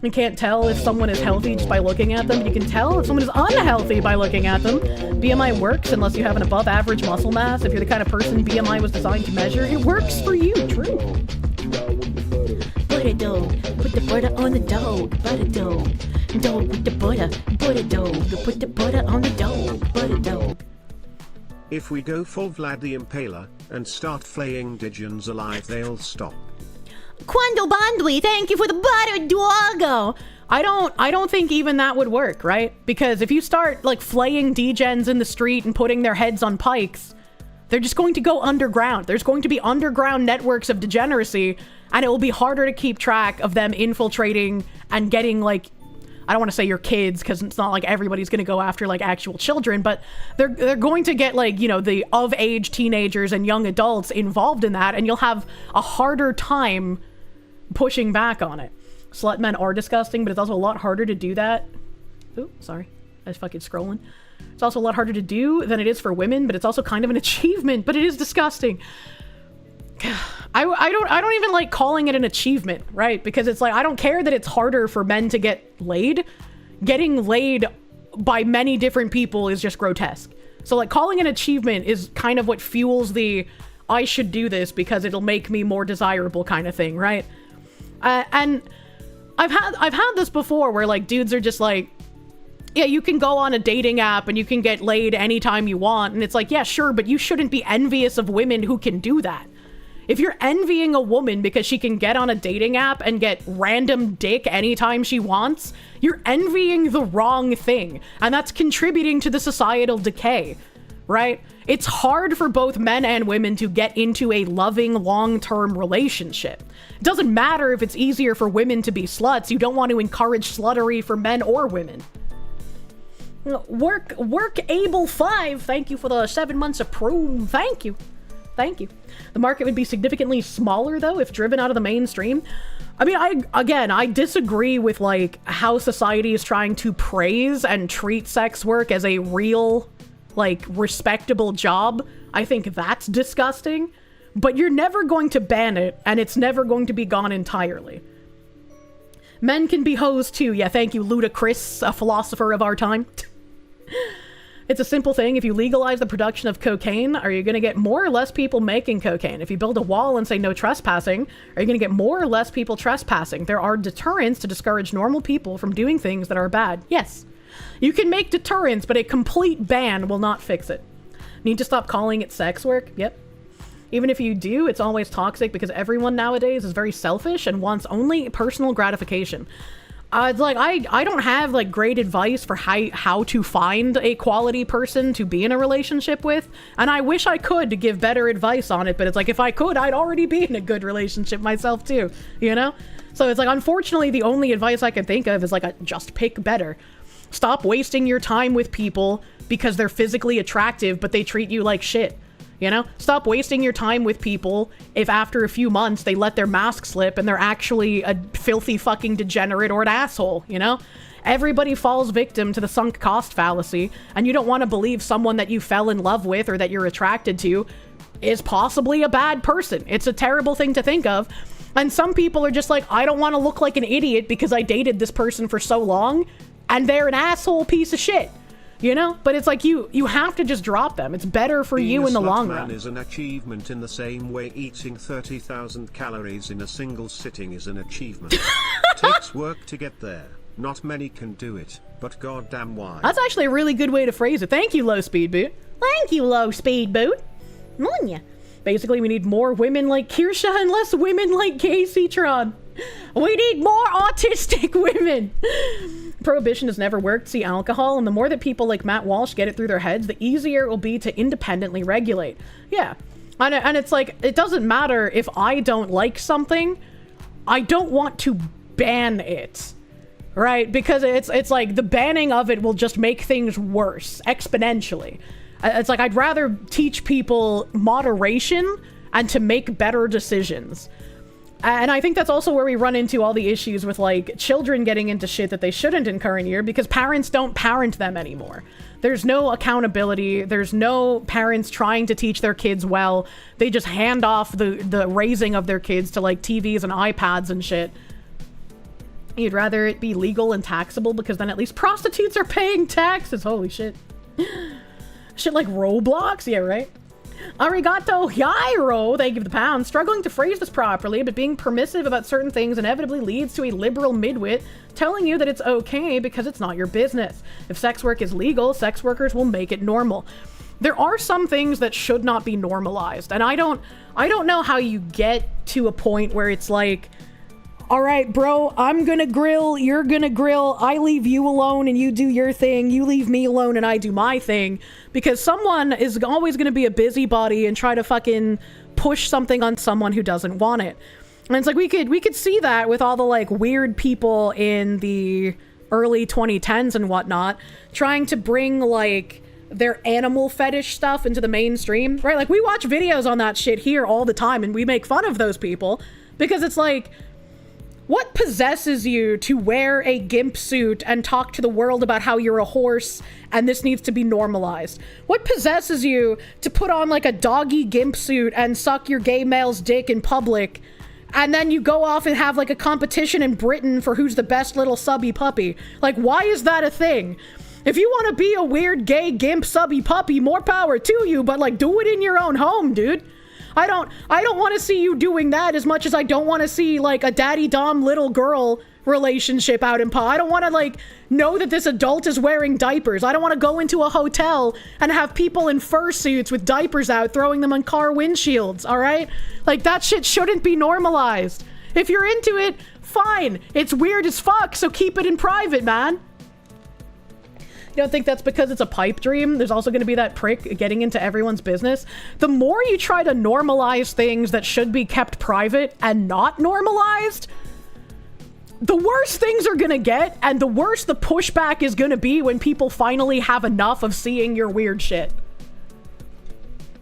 You can't tell if someone is healthy just by looking at them. You can tell if someone is unhealthy by looking at them. BMI works unless you have an above average muscle mass. If you're the kind of person BMI was designed to measure, it works for you. True. Butter dog, put the butter on the dog. Butter dog, dog with the butter. Butter dog, put the butter on the dog. Butter dog. If we go full Vlad the Impaler and start flaying Digians alive, they'll stop. Quando Bandwi, thank you for the butter, doggo. I don't think even that would work, right? Because if you start like flaying degens in the street and putting their heads on pikes, they're just going to go underground. There's going to be underground networks of degeneracy, and it will be harder to keep track of them infiltrating and getting like, I don't want to say your kids, because it's not like everybody's going to go after like actual children, but they're going to get like, you know, the of age teenagers and young adults involved in that, and you'll have a harder time pushing back on it. Slut men are disgusting, but it's also a lot harder to do that. Ooh, sorry. I was fucking scrolling. It's also a lot harder to do than it is for women, but it's also kind of an achievement, but it is disgusting. I don't even like calling it an achievement, right? Because it's like, I don't care that it's harder for men to get laid. Getting laid by many different people is just grotesque. So like calling an achievement is kind of what fuels the I should do this because it'll make me more desirable kind of thing, right? And I've had this before where like dudes are just like, yeah, you can go on a dating app and you can get laid anytime you want. And it's like, yeah, sure, but you shouldn't be envious of women who can do that. If you're envying a woman because she can get on a dating app and get random dick anytime she wants, you're envying the wrong thing. And that's contributing to the societal decay, right? It's hard for both men and women to get into a loving, long-term relationship. It doesn't matter if it's easier for women to be sluts. You don't want to encourage sluttery for men or women. Work Able 5, thank you for the 7 months of Prune. Thank you. Thank you. The market would be significantly smaller, though, if driven out of the mainstream. I mean, I disagree with, like, how society is trying to praise and treat sex work as a real, like, respectable job. I think that's disgusting. But you're never going to ban it, and it's never going to be gone entirely. Men can be hoes, too. Yeah, thank you, Ludacris, a philosopher of our time. It's a simple thing. If you legalize the production of cocaine, are you going to get more or less people making cocaine? If you build a wall and say no trespassing, are you going to get more or less people trespassing? There are deterrents to discourage normal people from doing things that are bad. Yes. You can make deterrents, but a complete ban will not fix it. Need to stop calling it sex work? Yep. Even if you do, it's always toxic because everyone nowadays is very selfish and wants only personal gratification. Like, I don't have, like, great advice for how to find a quality person to be in a relationship with, and I wish I could to give better advice on it, but it's like, if I could, I'd already be in a good relationship myself, too, you know? So it's like, unfortunately, the only advice I can think of is, like, just pick better. Stop wasting your time with people because they're physically attractive, but they treat you like shit. You know? Stop wasting your time with people if after a few months they let their mask slip and they're actually a filthy fucking degenerate or an asshole, you know? Everybody falls victim to the sunk cost fallacy, and you don't want to believe someone that you fell in love with or that you're attracted to is possibly a bad person. It's a terrible thing to think of. And some people are just like, I don't want to look like an idiot because I dated this person for so long, and they're an asshole piece of shit. You know? But it's like you have to just drop them. It's better for you in the long run. Is an achievement in the same way eating 30,000 calories in a single sitting is an achievement. Takes work to get there. Not many can do it, but goddamn why. That's actually a really good way to phrase it. Thank you, Low Speed Boot. Thank you, Low Speed Boot. Monya. Basically, we need more women like Kirsche and less women like Casey Tron. We need more autistic women. Prohibition has never worked. See alcohol. And the more that people like Matt Walsh get it through their heads, the easier it will be to independently regulate. Yeah. And it's like, it doesn't matter if I don't like something. I don't want to ban it. Right? Because it's like the banning of it will just make things worse exponentially. It's like, I'd rather teach people moderation and to make better decisions. And I think that's also where we run into all the issues with, like, children getting into shit that they shouldn't in current year because parents don't parent them anymore. There's no accountability. There's no parents trying to teach their kids well. They just hand off the raising of their kids to, like, TVs and iPads and shit. You'd rather it be legal and taxable because then at least prostitutes are paying taxes. Holy shit. Shit like Roblox? Yeah, right? Arigato Yairo, thank you for the pound. Struggling to phrase this properly, but being permissive about certain things inevitably leads to a liberal midwit telling you that it's okay because it's not your business. If sex work is legal, sex workers will make it normal. There are some things that should not be normalized, and I don't know how you get to a point where it's like, all right, bro, I'm gonna grill, you're gonna grill, I leave you alone and you do your thing, you leave me alone and I do my thing, because someone is always gonna be a busybody and try to fucking push something on someone who doesn't want it. And it's like, we could see that with all the like weird people in the early 2010s and whatnot, trying to bring like their animal fetish stuff into the mainstream, right? Like, we watch videos on that shit here all the time and we make fun of those people because it's like, what possesses you to wear a gimp suit and talk to the world about how you're a horse and this needs to be normalized? What possesses you to put on like a doggy gimp suit and suck your gay male's dick in public, and then you go off and have like a competition in Britain for who's the best little subby puppy? Like, why is that a thing? If you want to be a weird gay gimp subby puppy, more power to you, but like, do it in your own home, dude. I don't want to see you doing that as much as I don't want to see like a daddy dom little girl relationship out in I don't want to like know that this adult is wearing diapers. I don't want to go into a hotel and have people in fursuits with diapers out throwing them on car windshields, all right? Like, that shit shouldn't be normalized. If you're into it, fine. It's weird as fuck, so keep it in private, man. You don't think that's because it's a pipe dream? There's also going to be that prick getting into everyone's business. The more you try to normalize things that should be kept private and not normalized, the worse things are going to get, and the worse the pushback is going to be when people finally have enough of seeing your weird shit.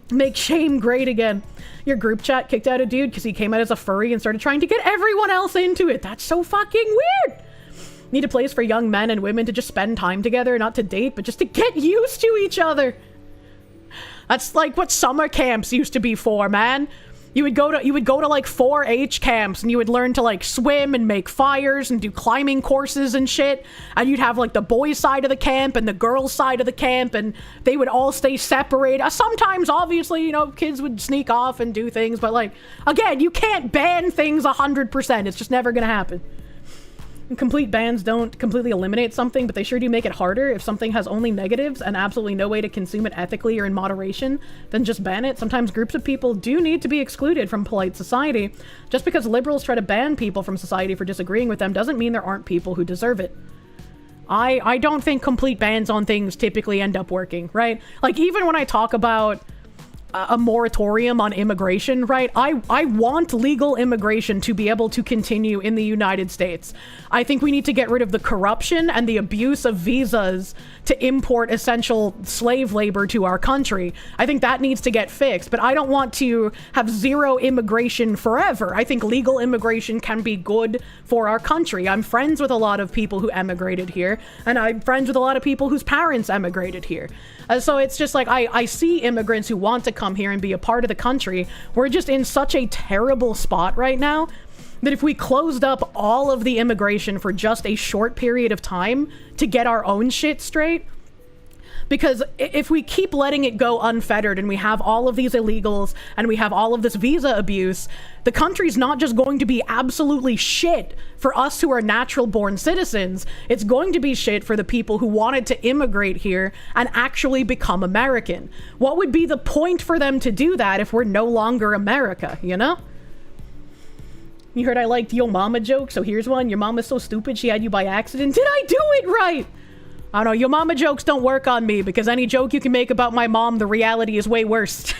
Make shame great again. Your group chat kicked out a dude because he came out as a furry and started trying to get everyone else into it. That's so fucking weird. Need a place for young men and women to just spend time together, not to date, but just to get used to each other. That's like what summer camps used to be for, man. You would go to like 4-H camps and you would learn to like swim and make fires and do climbing courses and shit. And you'd have like the boys' side of the camp and the girls' side of the camp, and they would all stay separated. Sometimes, obviously, you know, kids would sneak off and do things, but like, again, you can't ban things 100%. It's just never gonna happen. Complete bans don't completely eliminate something, but they sure do make it harder. If something has only negatives and absolutely no way to consume it ethically or in moderation, then just ban it. Sometimes groups of people do need to be excluded from polite society. Just because liberals try to ban people from society for disagreeing with them doesn't mean there aren't people who deserve it. I don't think complete bans on things typically end up working, right? Like, even when I talk about a moratorium on immigration, right? I want legal immigration to be able to continue in the United States. I think we need to get rid of the corruption and the abuse of visas to import essential slave labor to our country. I think that needs to get fixed, but I don't want to have zero immigration forever. I think legal immigration can be good for our country. I'm friends with a lot of people who emigrated here, and I'm friends with a lot of people whose parents emigrated here. So it's just like, I see immigrants who want to come here and be a part of the country. We're just in such a terrible spot right now that if we closed up all of the immigration for just a short period of time to get our own shit straight, because if we keep letting it go unfettered and we have all of these illegals and we have all of this visa abuse, the country's not just going to be absolutely shit for us who are natural born citizens. It's going to be shit for the people who wanted to immigrate here and actually become American. What would be the point for them to do that if we're no longer America, you know? You heard I liked Yo Mama joke, so here's one. Your mama's so stupid she had you by accident. Did I do it right? I don't know, Yo Mama jokes don't work on me, because any joke you can make about my mom, the reality is way worse.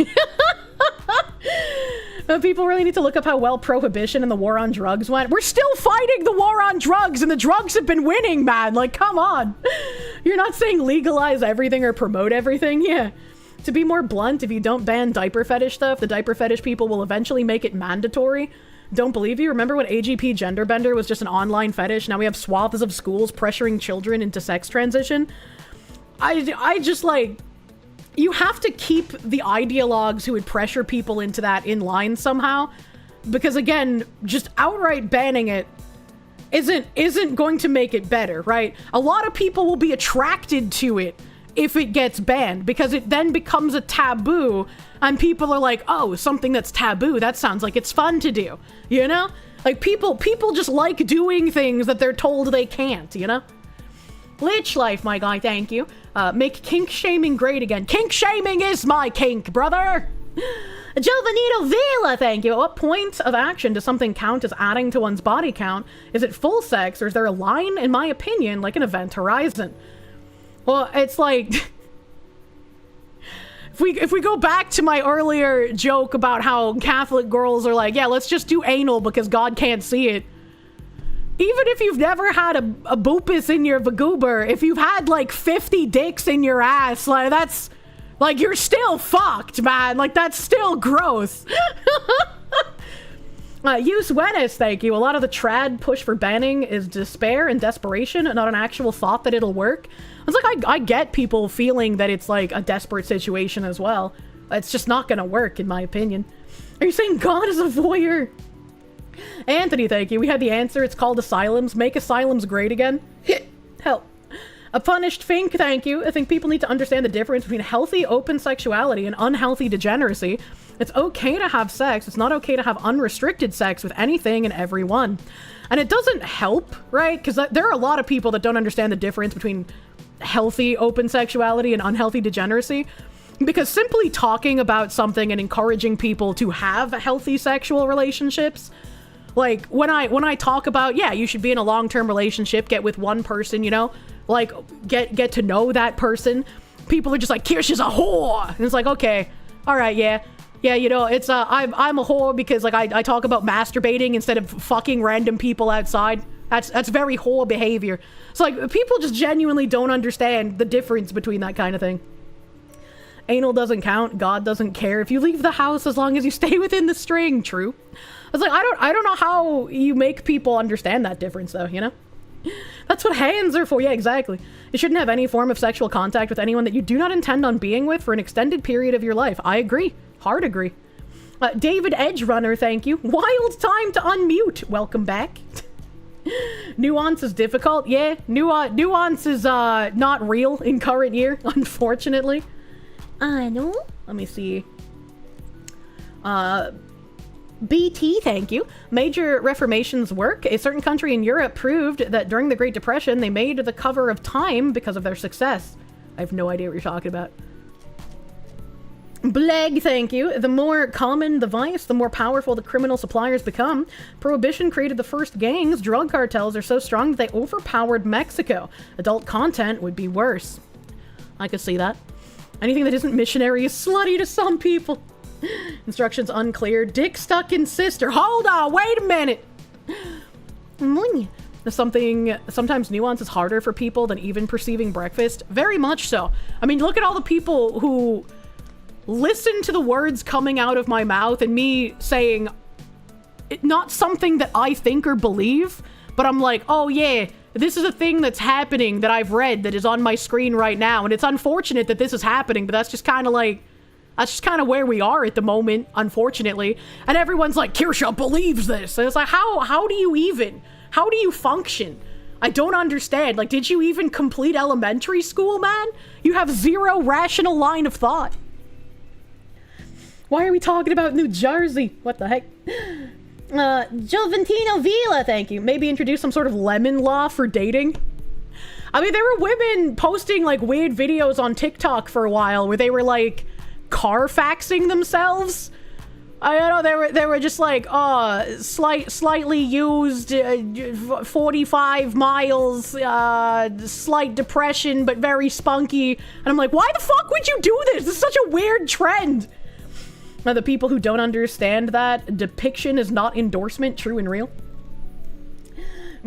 People really need to look up how well prohibition and the war on drugs went. We're still fighting the war on drugs, and the drugs have been winning, man. Like, come on. You're not saying legalize everything or promote everything? Yeah. To be more blunt, if you don't ban diaper fetish stuff, the diaper fetish people will eventually make it mandatory. Don't believe you? Remember when AGP Genderbender was just an online fetish? Now we have swaths of schools pressuring children into sex transition. I just like... You have to keep the ideologues who would pressure people into that in line somehow. Because again, just outright banning it isn't going to make it better, right? A lot of people will be attracted to it if it gets banned, because it then becomes a taboo, and people are like, oh, something that's taboo, that sounds like it's fun to do, you know? Like, people just like doing things that they're told they can't, you know? Lich Life, my guy, thank you. Make kink shaming great again. Kink shaming is my kink, brother! Jovanito Vila, thank you. At what point of action does something count as adding to one's body count? Is it full sex, or is there a line, in my opinion, like an Event Horizon? Well, it's like... If we go back to my earlier joke about how Catholic girls are like, yeah, let's just do anal because God can't see it. Even if you've never had a boopus in your vagoober, if you've had like 50 dicks in your ass, like that's... Like, you're still fucked, man. Like, that's still gross. Use Wenis, thank you. A lot of the trad push for banning is despair and desperation, and not an actual thought that it'll work. It's like, I get people feeling that it's like a desperate situation as well. It's just not gonna work, in my opinion. Are you saying God is a voyeur? Anthony, thank you. We had the answer. It's called asylums. Make asylums great again. Help. A punished Fink, thank you. I think people need to understand the difference between healthy open sexuality and unhealthy degeneracy. It's okay to have sex. It's not okay to have unrestricted sex with anything and everyone. And it doesn't help, right? Because there are a lot of people that don't understand the difference between healthy open sexuality and unhealthy degeneracy. Because simply talking about something and encouraging people to have healthy sexual relationships, like when I talk about, yeah, you should be in a long-term relationship, get with one person, you know, like get to know that person. People are just like, Kirsche is a whore, and it's like, okay, all right, yeah, you know, it's I'm a whore because like I talk about masturbating instead of fucking random people outside. That's very whore behavior. So like, people just genuinely don't understand the difference between that kind of thing. Anal doesn't count. God doesn't care if you leave the house as long as you stay within the string. True. It's like, I don't know how you make people understand that difference though, you know? That's what hands are for. Yeah, exactly. You shouldn't have any form of sexual contact with anyone that you do not intend on being with for an extended period of your life. I agree. Hard agree. David Edge Runner, thank you. Wild time to unmute. Welcome back. Nuance is difficult. Yeah, nuance is not real in current year, unfortunately. I know. Let me see. BT, thank you. Major reformations work. A certain country in Europe proved that during the Great Depression, they made the cover of Time because of their success. I have no idea what you're talking about. Bleg, thank you. The more common the vice, the more powerful the criminal suppliers become. Prohibition created the first gangs. Drug cartels are so strong that they overpowered Mexico. Adult content would be worse. I could see that. Anything that isn't missionary is slutty to some people. Instructions unclear. Dick stuck in sister. Hold on, wait a minute. Sometimes nuance is harder for people than even perceiving breakfast. Very much so. I mean, look at all the people who listen to the words coming out of my mouth and me saying not something that I think or believe, but I'm like, oh yeah, this is a thing that's happening that I've read that is on my screen right now, and it's unfortunate that this is happening, but that's just kind of where we are at the moment, unfortunately. And everyone's like, Kirsche believes this. And it's like, how do you function? I don't understand. Like, did you even complete elementary school, man? You have zero rational line of thought. Why are we talking about New Jersey? What the heck? Joventino Vila, thank you. Maybe introduce some sort of lemon law for dating. I mean, there were women posting like weird videos on TikTok for a while where they were like Carfaxing themselves. I don't know, they were just like, oh, slightly used, 45 miles, slight depression, but very spunky. And I'm like, why the fuck would you do this? This is such a weird trend. Now, the people who don't understand that depiction is not endorsement, true and real.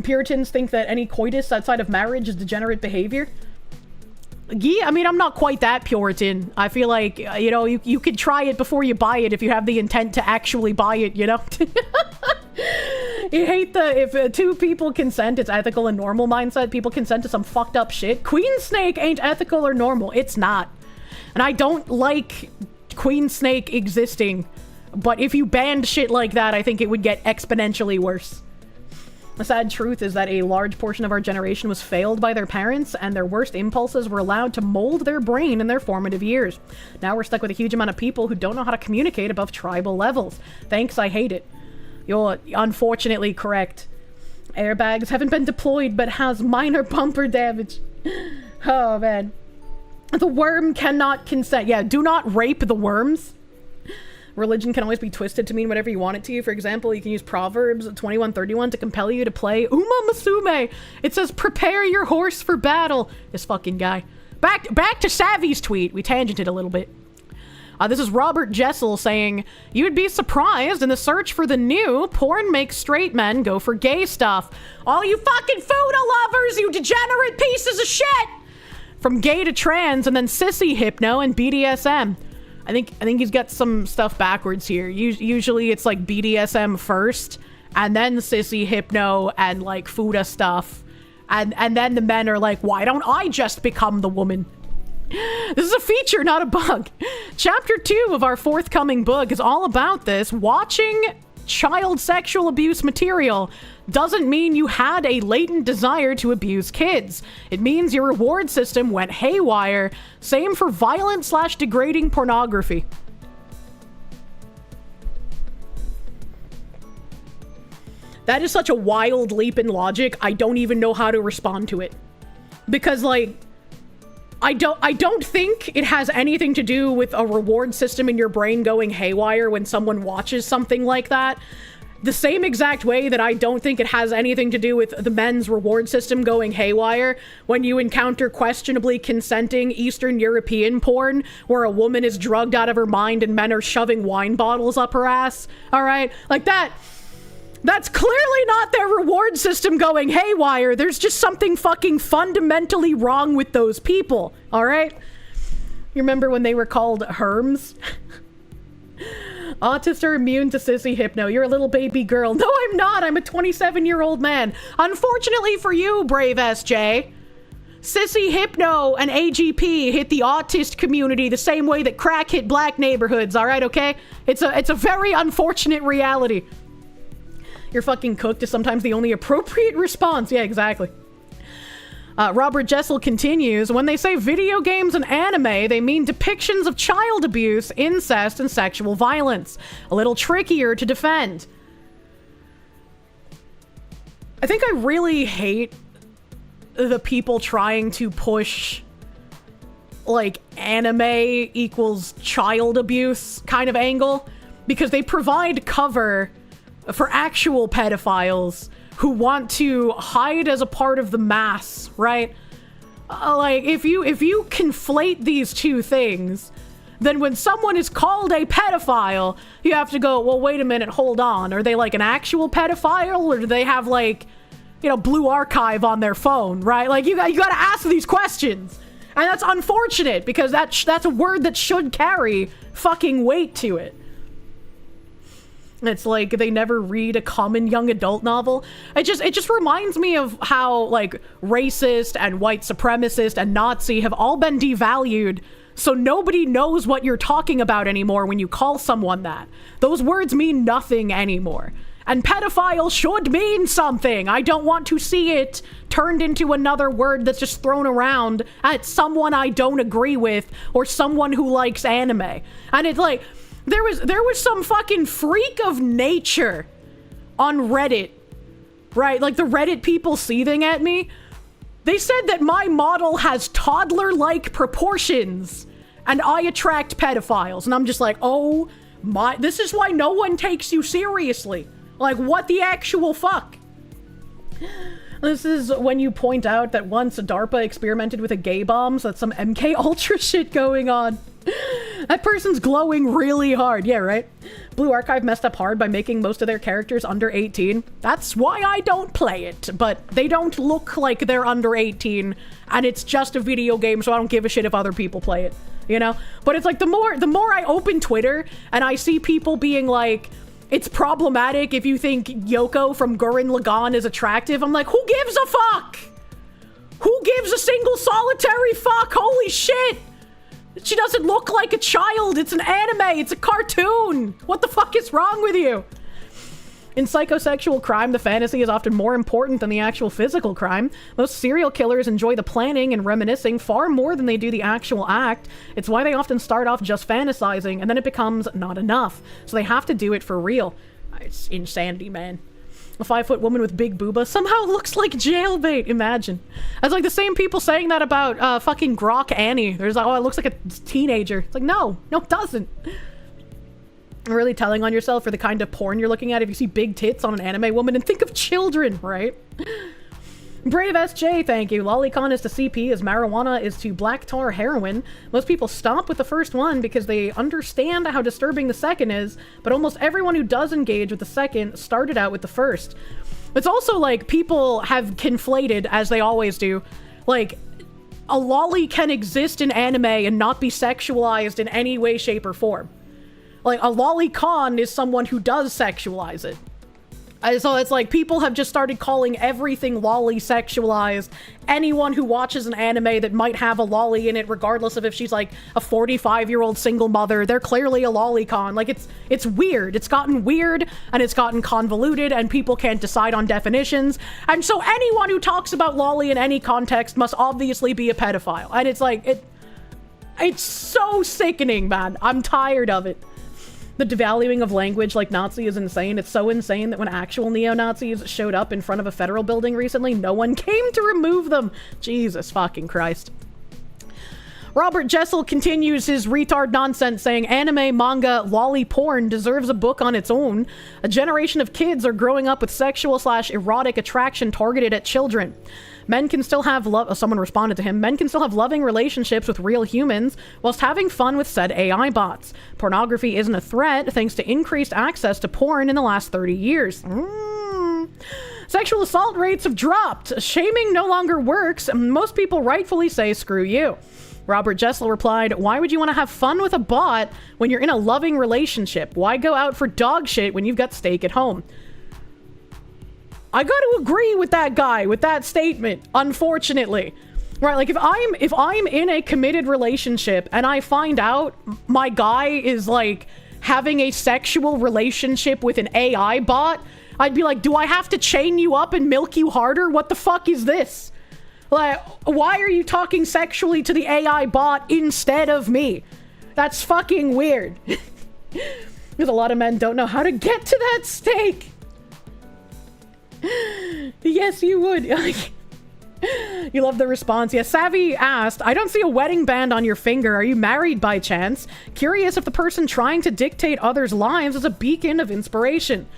Puritans think that any coitus outside of marriage is degenerate behavior. Yeah, I mean, I'm not quite that Puritan. I feel like, you know, you could try it before you buy it if you have the intent to actually buy it, you know? You hate if two people consent, it's ethical and normal mindset. People consent to some fucked up shit. Queen Snake ain't ethical or normal. It's not. And I don't like Queen Snake existing. But if you banned shit like that, I think it would get exponentially worse. The sad truth is that a large portion of our generation was failed by their parents, and their worst impulses were allowed to mold their brain in their formative years. Now we're stuck with a huge amount of people who don't know how to communicate above tribal levels. Thanks, I hate it. You're unfortunately correct. Airbags haven't been deployed, but has minor bumper damage. Oh, man. The worm cannot consent. Yeah, do not rape the worms. Religion can always be twisted to mean whatever you want it to. For example, you can use Proverbs 21:31 to compel you to play Uma Musume. It says, prepare your horse for battle. This fucking guy. Back to Savvy's tweet. We tangented a little bit. This is Robert Jessel saying, you would be surprised in the search for the new, porn makes straight men go for gay stuff. All you fucking Fuda lovers, you degenerate pieces of shit! From gay to trans, and then sissy hypno and BDSM. I think he's got some stuff backwards here. Usually it's like BDSM first, and then sissy hypno and like Fuda stuff. And then the men are like, why don't I just become the woman? This is a feature, not a bug. Chapter 2 of our forthcoming book is all about this. Watching child sexual abuse material doesn't mean you had a latent desire to abuse kids. It means your reward system went haywire. Same for violent/degrading pornography. That is such a wild leap in logic, I don't even know how to respond to it. Because, like, I don't think it has anything to do with a reward system in your brain going haywire when someone watches something like that. The same exact way that I don't think it has anything to do with the men's reward system going haywire when you encounter questionably consenting Eastern European porn where a woman is drugged out of her mind and men are shoving wine bottles up her ass. All right? Like that. That's clearly not their reward system going haywire. There's just something fucking fundamentally wrong with those people, all right? You remember when they were called Herms? Autists are immune to sissy hypno. You're a little baby girl. No, I'm not. I'm a 27-year-old man. Unfortunately for you, brave SJ, sissy hypno and AGP hit the autist community the same way that crack hit black neighborhoods, all right, okay? It's a very unfortunate reality. You're fucking cooked is sometimes the only appropriate response. Yeah, exactly. Robert Jessel continues, when they say video games and anime, they mean depictions of child abuse, incest, and sexual violence. A little trickier to defend. I think I really hate the people trying to push, like, anime equals child abuse kind of angle, because they provide cover for actual pedophiles who want to hide as a part of the mass, right? Like, if you conflate these two things, then when someone is called a pedophile, you have to go, well, wait a minute, hold on. Are they like an actual pedophile, or do they have, like, you know, Blue Archive on their phone, right? Like, you gotta ask these questions. And that's unfortunate, because that's a word that should carry fucking weight to it. It's like they never read a common young adult novel. It just reminds me of how, like, racist and white supremacist and Nazi have all been devalued, so nobody knows what you're talking about anymore when you call someone that. Those words mean nothing anymore. And pedophile should mean something. I don't want to see it turned into another word that's just thrown around at someone I don't agree with or someone who likes anime. And it's like, there was some fucking freak of nature on Reddit, right? Like the Reddit people seething at me. They said that my model has toddler-like proportions and I attract pedophiles. And I'm just like, oh my, this is why no one takes you seriously. Like, what the actual fuck? This is when you point out that once DARPA experimented with a gay bomb, so that's some MK Ultra shit going on. That person's glowing really hard. Yeah, right? Blue Archive messed up hard by making most of their characters under 18. That's why I don't play it. But they don't look like they're under 18, and it's just a video game, so I don't give a shit if other people play it, you know? But it's like, the more I open Twitter and I see people being like, it's problematic if you think Yoko from Gurren Lagann is attractive, I'm like, who gives a fuck? Who gives a single solitary fuck? Holy shit! She doesn't look like a child. It's an anime. It's a cartoon. What the fuck is wrong with you? In psychosexual crime, the fantasy is often more important than the actual physical crime. Most serial killers enjoy the planning and reminiscing far more than they do the actual act. It's why they often start off just fantasizing, and then it becomes not enough. So they have to do it for real. It's insanity, man. A 5-foot woman with big booba somehow looks like jailbait. Imagine. It's like the same people saying that about fucking Grok Annie. There's like, oh, it looks like a teenager. It's like, no, it doesn't. Really telling on yourself for the kind of porn you're looking at if you see big tits on an anime woman, and think of children, right? Brave SJ, thank you. Lolicon is to CP as marijuana is to black tar heroin. Most people stop with the first one because they understand how disturbing the second is, but almost everyone who does engage with the second started out with the first. It's also like people have conflated, as they always do, like a lolly can exist in anime and not be sexualized in any way, shape, or form. Like, a lolicon is someone who does sexualize it. So it's like, people have just started calling everything lolly sexualized. Anyone who watches an anime that might have a lolly in it, regardless of if she's like a 45-year-old single mother, they're clearly a lolicon. Like, it's weird. It's gotten weird, and it's gotten convoluted, and people can't decide on definitions. And so anyone who talks about lolly in any context must obviously be a pedophile. And it's like, it's so sickening, man. I'm tired of it. The devaluing of language like Nazi is insane. It's so insane that when actual neo-Nazis showed up in front of a federal building recently, no one came to remove them. Jesus fucking Christ. Robert Jessel continues his retard nonsense saying anime, manga, lolly porn deserves a book on its own. A generation of kids are growing up with sexual/erotic attraction targeted at children. Men can still have someone responded to him. Men can still have loving relationships with real humans whilst having fun with said AI bots. Pornography isn't a threat thanks to increased access to porn in the last 30 years. Sexual assault rates have dropped. Shaming no longer works. Most people rightfully say screw you. Robert Jessel replied, why would you want to have fun with a bot when you're in a loving relationship? Why go out for dog shit when you've got steak at home? I gotta agree with that guy, with that statement, unfortunately. Right, like if I'm in a committed relationship and I find out my guy is like having a sexual relationship with an AI bot, I'd be like, do I have to chain you up and milk you harder? What the fuck is this? Like, why are you talking sexually to the AI bot instead of me? That's fucking weird. Because a lot of men don't know how to get to that steak. Yes, you would. You love the response. Yes, Savvy asked, I don't see a wedding band on your finger. Are you married by chance? Curious if the person trying to dictate others' lives is a beacon of inspiration.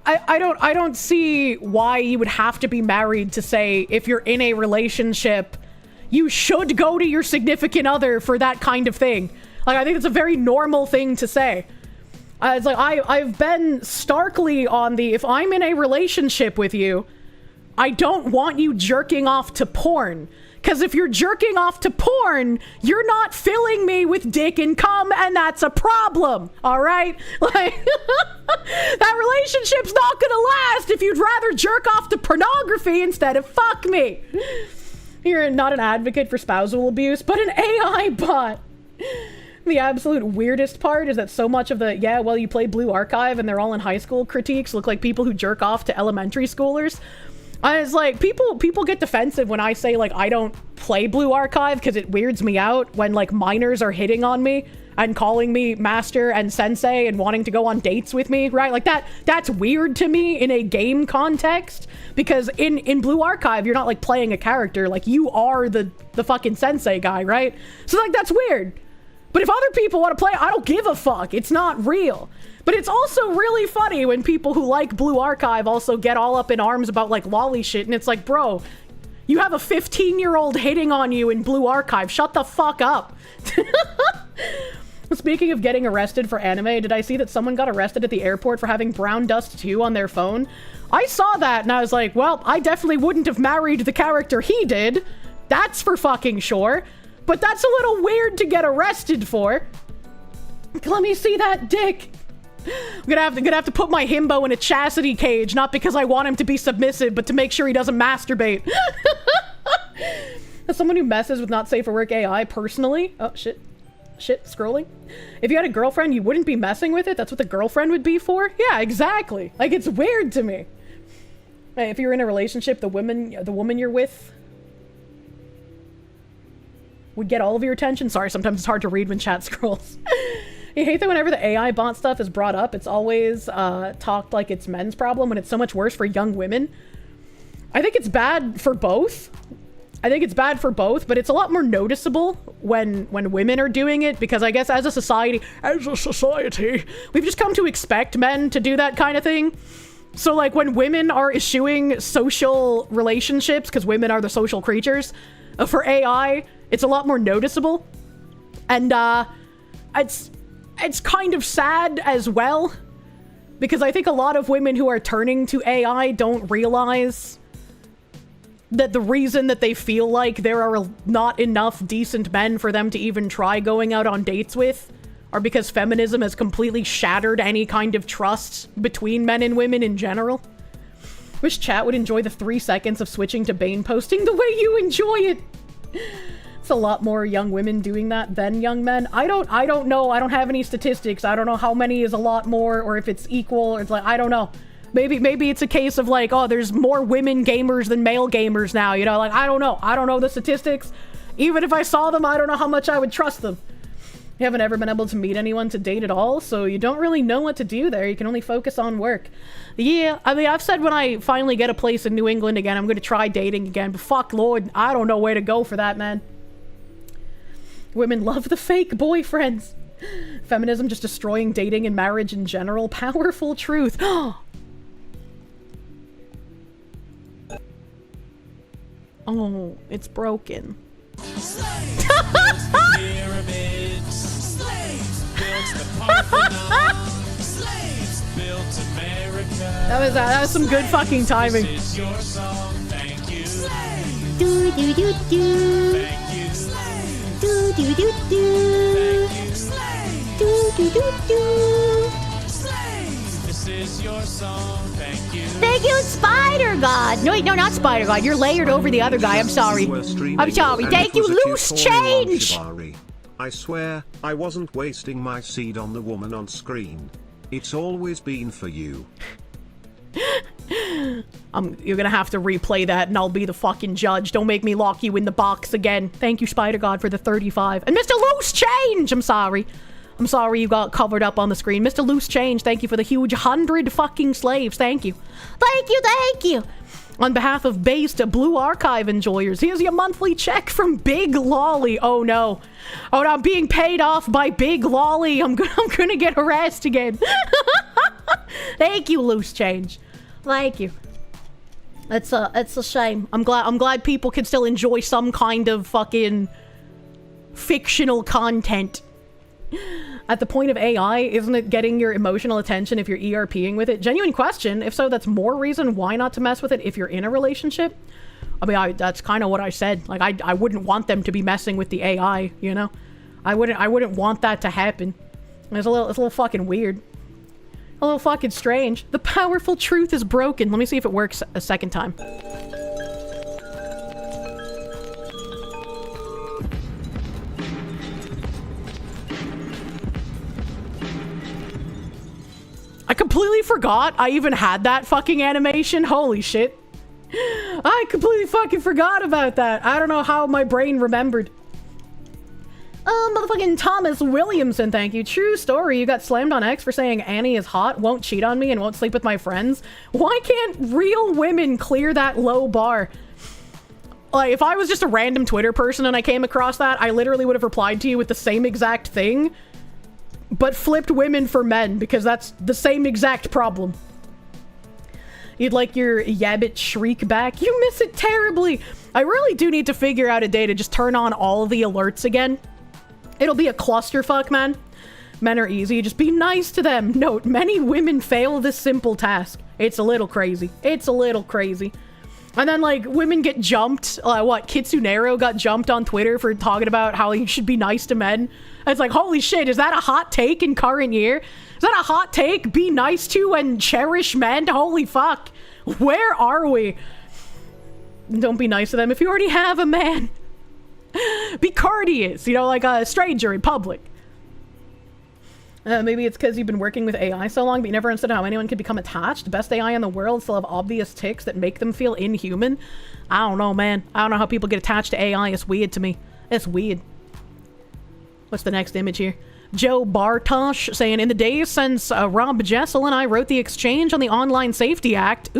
I don't see why you would have to be married to say if you're in a relationship, you should go to your significant other for that kind of thing. Like, I think it's a very normal thing to say. It's like, I've been starkly on the, if I'm in a relationship with you, I don't want you jerking off to porn. Because if you're jerking off to porn, you're not filling me with dick and cum, and that's a problem, all right? Like, that relationship's not gonna last if you'd rather jerk off to pornography instead of fuck me. You're not an advocate for spousal abuse, but an AI bot. The absolute weirdest part is that so much of the, yeah, well, you play Blue Archive and they're all in high school critiques look like people who jerk off to elementary schoolers. It's like, people get defensive when I say, like, I don't play Blue Archive because it weirds me out when, like, minors are hitting on me and calling me master and sensei and wanting to go on dates with me, right? Like, that's weird to me in a game context, because in Blue Archive, you're not, like, playing a character. Like, you are the fucking sensei guy, right? So, like, that's weird. But if other people want to play, I don't give a fuck. It's not real. But it's also really funny when people who like Blue Archive also get all up in arms about, like, lolly shit. And it's like, bro, you have a 15-year-old hitting on you in Blue Archive. Shut the fuck up. Speaking of getting arrested for anime, did I see that someone got arrested at the airport for having Brown Dust 2 on their phone? I saw that and I was like, well, I definitely wouldn't have married the character he did. That's for fucking sure. But that's a little weird to get arrested for. Let me see that dick. I'm gonna have to put my himbo in a chastity cage, not because I want him to be submissive, but to make sure he doesn't masturbate. As someone who messes with not safe for work AI personally, oh shit. shit, scrolling. If you had a girlfriend, you wouldn't be messing with it. That's what the girlfriend would be for. Yeah, exactly. Like, it's weird to me. Hey, if you're in a relationship, the woman you're with would get all of your attention. Sorry, sometimes it's hard to read when chat scrolls. I hate that whenever the AI bot stuff is brought up, it's always talked like it's men's problem when it's so much worse for young women. I think it's bad for both. I think it's bad for both, but it's a lot more noticeable when women are doing it, because I guess as a society, we've just come to expect men to do that kind of thing. So like when women are eschewing social relationships, because women are the social creatures, for AI, it's a lot more noticeable. And it's kind of sad as well, because I think a lot of women who are turning to AI don't realize that the reason that they feel like there are not enough decent men for them to even try going out on dates with are because feminism has completely shattered any kind of trust between men and women in general. Wish chat would enjoy the 3 seconds of switching to Bane posting the way you enjoy it. It's a lot more young women doing that than young men. I don't know. I don't have any statistics. I don't know how many is a lot more, or if it's equal. It's like, I don't know. Maybe it's a case of like, oh, there's more women gamers than male gamers now, you know? Like, I don't know. I don't know the statistics. Even if I saw them, I don't know how much I would trust them. You haven't ever been able to meet anyone to date at all, so you don't really know what to do there. You can only focus on work. Yeah, I mean, I've said when I finally get a place in New England again, I'm going to try dating again, but fuck Lord, I don't know where to go for that, man. Women love the fake boyfriends. Feminism just destroying dating and marriage in general. Powerful truth. Oh, it's broken. That was some good fucking timing. Do do do do. Do do do do. Do do do do. This is your song. Thank you. Thank you, Spider God. No, wait, no, not Spider God. You're layered over the other guy. I'm sorry. I'm sorry. Thank you, Loose Change. I swear, I wasn't wasting my seed on the woman on screen. It's always been for you. You're gonna have to replay that and I'll be the fucking judge. Don't make me lock you in the box again. Thank you, Spider God, for the 35. And Mr. Loose Change! I'm sorry. I'm sorry you got covered up on the screen. Mr. Loose Change, thank you for the huge 100 fucking slaves. Thank you. Thank you, thank you. On behalf of Based Blue Archive enjoyers, here's your monthly check from Big Lolly. Oh no. Oh no, I'm being paid off by Big Lolly. I'm gonna get harassed again. Thank you, Loose Change. Thank you. It's a shame. I'm glad people can still enjoy some kind of fucking fictional content. At the point of AI, isn't it getting your emotional attention if you're ERPing with it? Genuine question. If so, that's more reason why not to mess with it if you're in a relationship. I mean, that's kind of what I said. Like, I wouldn't want them to be messing with the AI, you know? I wouldn't want that to happen. It's a little fucking weird. A little fucking strange. The powerful truth is broken. Let me see if it works a second time. I completely forgot I even had that fucking animation. Holy shit. I completely fucking forgot about that. I don't know how my brain remembered. Motherfucking Thomas Williamson, thank you. True story, you got slammed on X for saying Annie is hot, won't cheat on me, and won't sleep with my friends. Why can't real women clear that low bar? Like, if I was just a random Twitter person and I came across that, I literally would have replied to you with the same exact thing, but flipped women for men, because that's the same exact problem. You'd like your Yabbit shriek back? You miss it terribly! I really do need to figure out a day to just turn on all the alerts again. It'll be a clusterfuck, man. Men are easy, just be nice to them. Note, many women fail this simple task. It's a little crazy. It's a little crazy. And then, like, women get jumped. Kitsunero got jumped on Twitter for talking about how you should be nice to men. It's like, holy shit, is that a hot take in current year? Is that a hot take? Be nice to and cherish men? Holy fuck. Where are we? Don't be nice to them if you already have a man. Be courteous, you know, like a stranger in public. Maybe it's because you've been working with AI so long, but you never understood how anyone could become attached. Best AI in the world still have obvious tics that make them feel inhuman. I don't know, man. I don't know how people get attached to AI. It's weird to me. It's weird. What's the next image here? Joe Bartosh saying, in the days since Rob Jessel and I wrote the exchange on the Online Safety Act,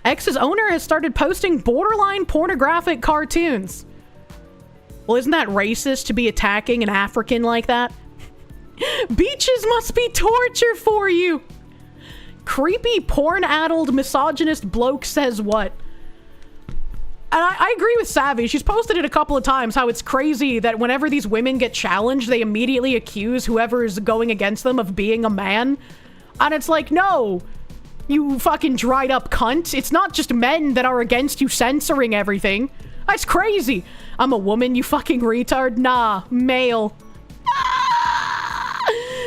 X's owner has started posting borderline pornographic cartoons. Well, isn't that racist to be attacking an African like that? Beaches must be torture for you. Creepy, porn-addled, misogynist bloke says what? And I agree with Savvy. She's posted it a couple of times how it's crazy that whenever these women get challenged, they immediately accuse whoever is going against them of being a man. And it's like, no, you fucking dried up cunt. It's not just men that are against you censoring everything. That's crazy. I'm a woman, you fucking retard. Nah, male.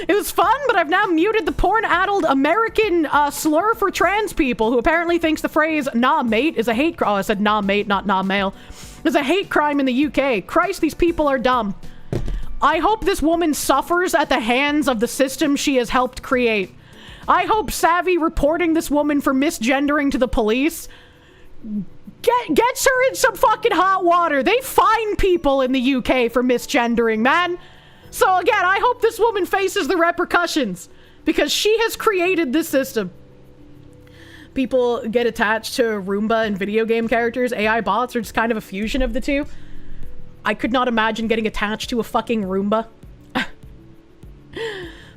It was fun, but I've now muted the porn-addled American slur for trans people who apparently thinks the phrase nah mate is a hate crime. Oh, I said nah mate, not nah male. Is a hate crime in the UK. Christ, these people are dumb. I hope this woman suffers at the hands of the system she has helped create. I hope Savvy reporting this woman for misgendering to the police gets her in some fucking hot water. They fine people in the UK for misgendering, man. So again, I hope this woman faces the repercussions because she has created this system. People get attached to Roomba and video game characters. AI bots are just kind of a fusion of the two. I could not imagine getting attached to a fucking Roomba.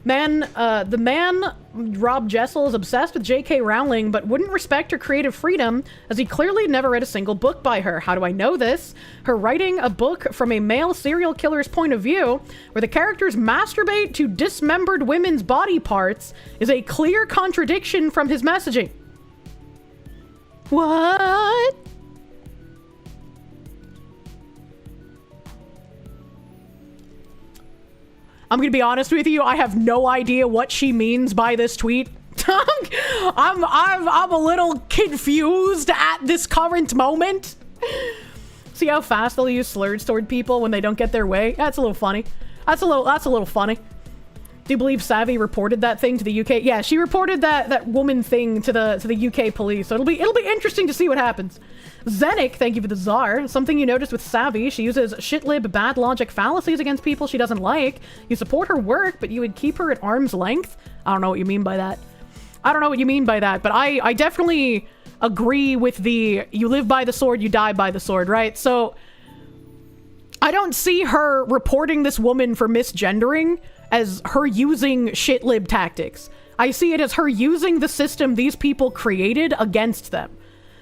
The man, Rob Jessel, is obsessed with J.K. Rowling, but wouldn't respect her creative freedom, as he clearly never read a single book by her. How do I know this? Her writing a book from a male serial killer's point of view, where the characters masturbate to dismembered women's body parts, is a clear contradiction from his messaging. What? I'm gonna be honest with you, I have no idea what she means by this tweet. I'm a little confused at this current moment. See how fast they'll use slurs toward people when they don't get their way? That's a little funny. That's a little funny. Do you believe Savvy reported that thing to the UK? Yeah, she reported that woman thing to the UK police. So it'll be interesting to see what happens. Zenik, thank you for the czar. Something you noticed with Savvy, she uses shitlib bad logic fallacies against people she doesn't like. You support her work, but you would keep her at arm's length? I don't know what you mean by that. But I definitely agree with the you live by the sword, you die by the sword, right? So I don't see her reporting this woman for misgendering as her using shitlib tactics. I see it as her using the system these people created against them.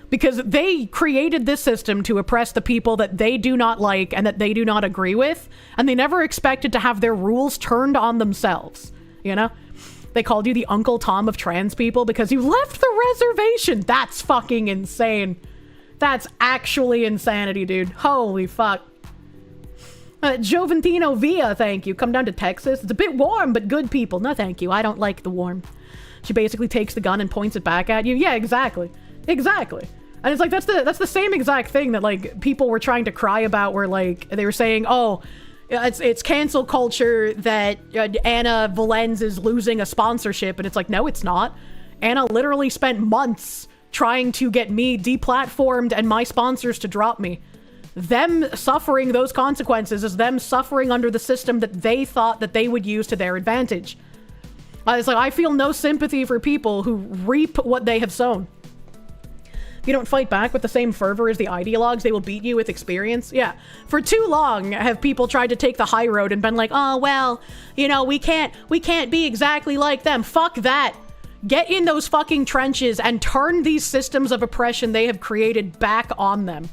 Because they created this system to oppress the people that they do not like and that they do not agree with, and they never expected to have their rules turned on themselves, you know? They called you the Uncle Tom of trans people because you left the reservation. That's fucking insane. That's actually insanity, dude. Holy fuck. Joventino Villa, thank you. Come down to Texas. It's a bit warm, but good people. No, thank you. I don't like the warm. She basically takes the gun and points it back at you. Yeah, exactly. Exactly. And it's like, that's the same exact thing that, like, people were trying to cry about where, like, they were saying, oh, it's cancel culture that Anna Valenz is losing a sponsorship. And it's like, no, it's not. Anna literally spent months trying to get me deplatformed and my sponsors to drop me. Them suffering those consequences is them suffering under the system that they thought that they would use to their advantage. It's like, I feel no sympathy for people who reap what they have sown. If you don't fight back with the same fervor as the ideologues, they will beat you with experience. Yeah. For too long have people tried to take the high road and been like, oh, well, you know, we can't be exactly like them. Fuck that. Get in those fucking trenches and turn these systems of oppression they have created back on them.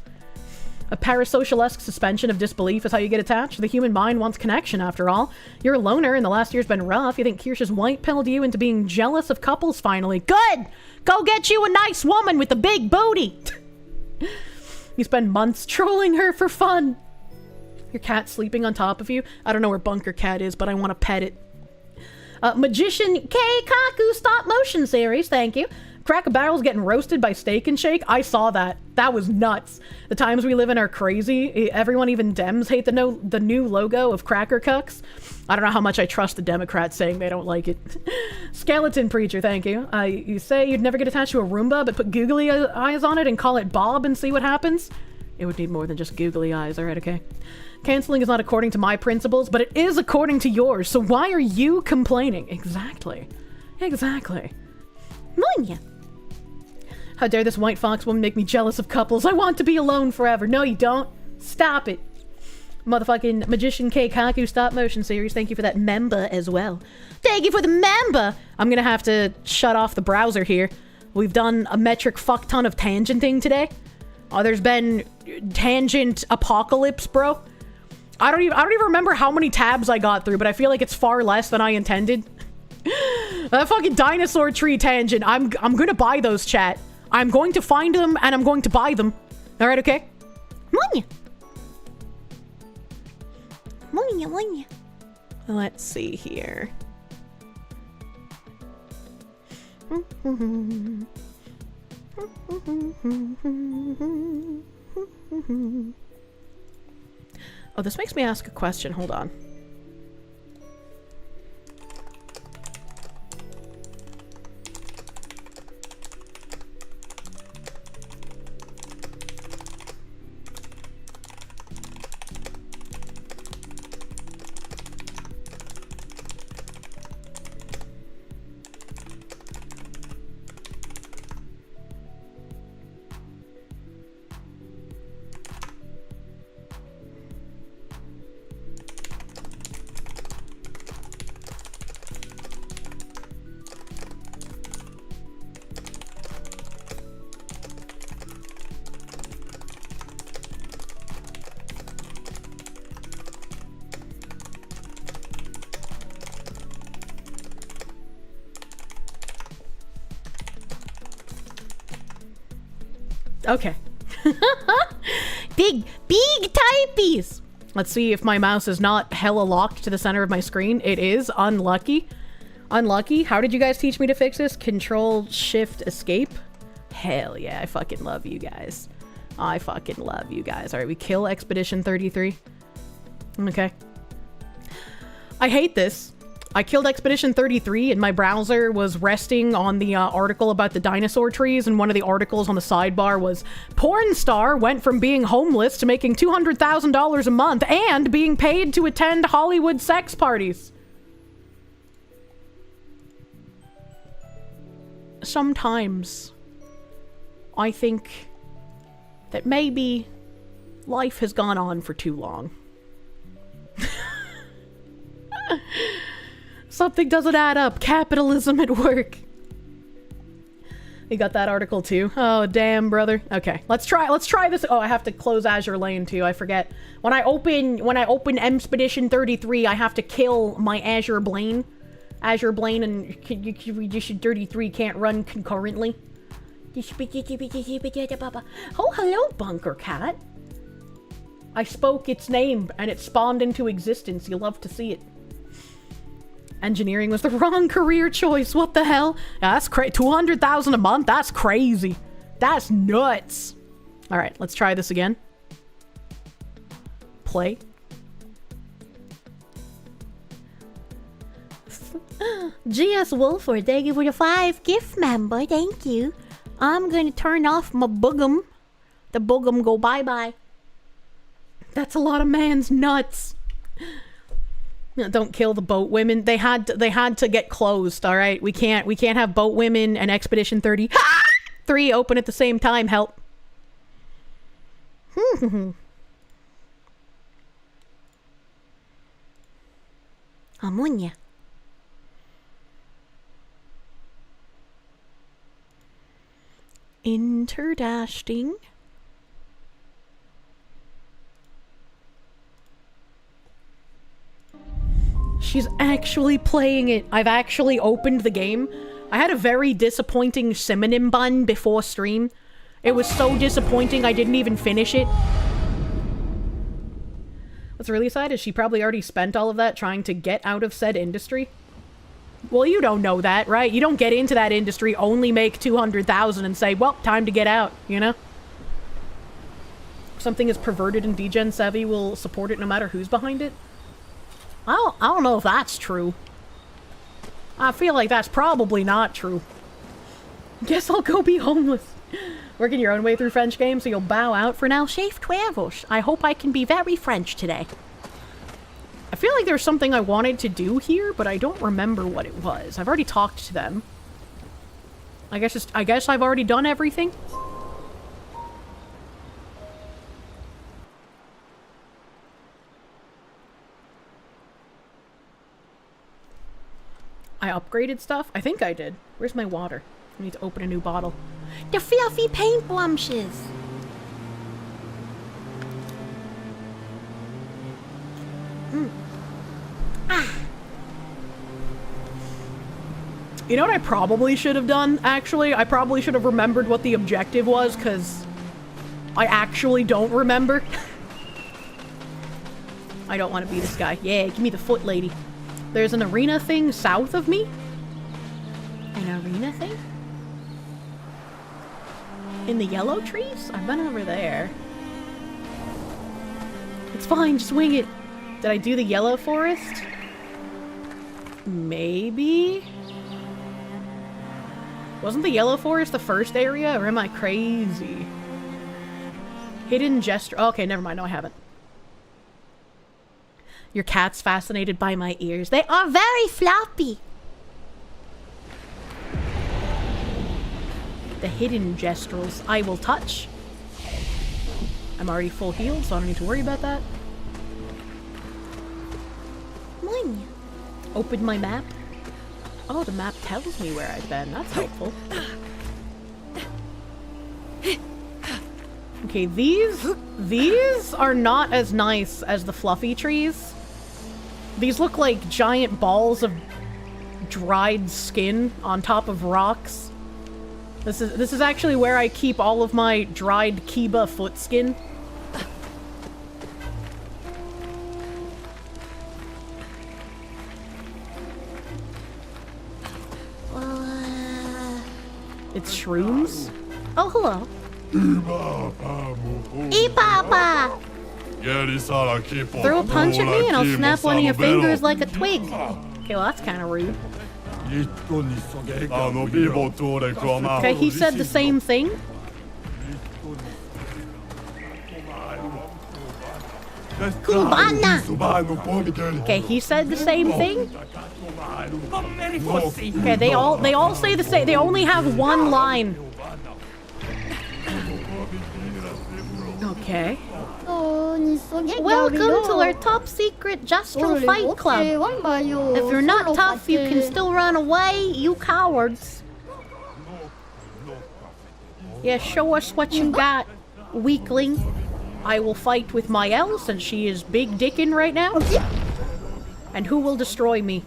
A parasocial-esque suspension of disbelief is how you get attached. The human mind wants connection, after all. You're a loner, and the last year's been rough. You think Kirsche's white-pilled you into being jealous of couples, finally. Good! Go get you a nice woman with a big booty! You spend months trolling her for fun. Your cat sleeping on top of you. I don't know where Bunker Cat is, but I want to pet it. Magician K. Kaku stop motion series, thank you. Cracker Barrel's getting roasted by Steak and Shake. I saw that. That was nuts. The times we live in are crazy. Everyone, even Dems, hate the new logo of Cracker Cucks. I don't know how much I trust the Democrats saying they don't like it. Skeleton Preacher, thank you. You say you'd never get attached to a Roomba, but put googly eyes on it and call it Bob and see what happens? It would need more than just googly eyes, alright, okay? Canceling is not according to my principles, but it is according to yours, so why are you complaining? Exactly. Exactly. Monya. How dare this white fox woman make me jealous of couples? I want to be alone forever. No, you don't. Stop it. Motherfucking Magician K Kaku stop motion series. Thank you for that member as well. Thank you for the member. I'm gonna have to shut off the browser here. We've done a metric fuck ton of tangenting today. There's been tangent apocalypse, bro. I don't even remember how many tabs I got through, but I feel like it's far less than I intended. That fucking dinosaur tree tangent. I'm gonna buy those, chat. I'm going to find them and I'm going to buy them. Alright, okay? Monya. Monya, monya. Let's see here. Oh, this makes me ask a question. Hold on. Okay. Big typeys! Let's see if my mouse is not hella locked to the center of my screen. It is. Unlucky. Unlucky. How did you guys teach me to fix this? Control, Shift, Escape? Hell yeah, I fucking love you guys. I fucking love you guys. Alright, we kill Expedition 33. Okay. I hate this. I killed Expedition 33 and my browser was resting on the article about the dinosaur trees, and one of the articles on the sidebar was porn star went from being homeless to making $200,000 a month and being paid to attend Hollywood sex parties. Sometimes I think that maybe life has gone on for too long. Something doesn't add up. Capitalism at work. You got that article too? Oh, damn, brother. Okay, let's try this. Oh, I have to close Azure Lane too. I forget. When I open Expedition 33, I have to kill my Azure Blaine. Azure Blaine and Expedition 33 can't run concurrently. Oh, hello, Bunker Cat. I spoke its name and it spawned into existence. You'll love to see it. Engineering was the wrong career choice. What the hell? Yeah, that's crazy. 200,000 a month? That's crazy. That's nuts. All right, let's try this again. Play. GS Wolford, thank you for the 5 gift member. Thank you. I'm gonna turn off my boogum. The boogum go bye-bye. That's a lot of man's nuts. Don't kill the boat women. They had to get closed, all right? We can't have boat women and Expedition 33 open at the same time. Help. Amunya. Interdashting. She's actually playing it. I've actually opened the game. I had a very disappointing synonym bun before stream. It was so disappointing I didn't even finish it. What's really sad is she probably already spent all of that trying to get out of said industry. Well, you don't know that, right? You don't get into that industry, only make 200,000 and say, well, time to get out, you know? If something is perverted and degen savvy, will support it no matter who's behind it. I don't know if that's true. I feel like that's probably not true. Guess I'll go be homeless. Working your own way through French games, so you'll bow out for now. Safe travels. I hope I can be very French today. I feel like there's something I wanted to do here, but I don't remember what it was. I've already talked to them. I guess I've already done everything. I upgraded stuff? I think I did. Where's my water? I need to open a new bottle. The fluffy paint brushes. You know what I probably should have done, actually? I probably should have remembered what the objective was, because I actually don't remember. I don't want to be this guy. Yeah, give me the foot lady. There's an arena thing south of me. An arena thing? In the yellow trees? I've been over there. It's fine, just wing it. Did I do the yellow forest? Maybe? Wasn't the yellow forest the first area, or am I crazy? Hidden gesture. Oh, okay, never mind. No, I haven't. Your cat's fascinated by my ears. They are very floppy. The hidden gestrels I will touch. I'm already full healed, so I don't need to worry about that. Moin. Open my map. Oh, the map tells me where I've been. That's helpful. Okay, these are not as nice as the fluffy trees. These look like giant balls of dried skin on top of rocks. This is actually where I keep all of my dried Kiba foot skin. It's shrooms? Oh, hello. Papa. Throw a punch at me and I'll snap one of your fingers like a twig. Okay, well that's kind of rude. Okay, he said the same thing. Kumbana. Okay, he said the same thing. Okay, they all say the same. They only have one line. Okay. Welcome to our top secret Justral Fight Club. If you're not tough, you can still run away, you cowards. Yeah, show us what you got, weakling. I will fight with Mael since she is big dickin' right now. And who will destroy me?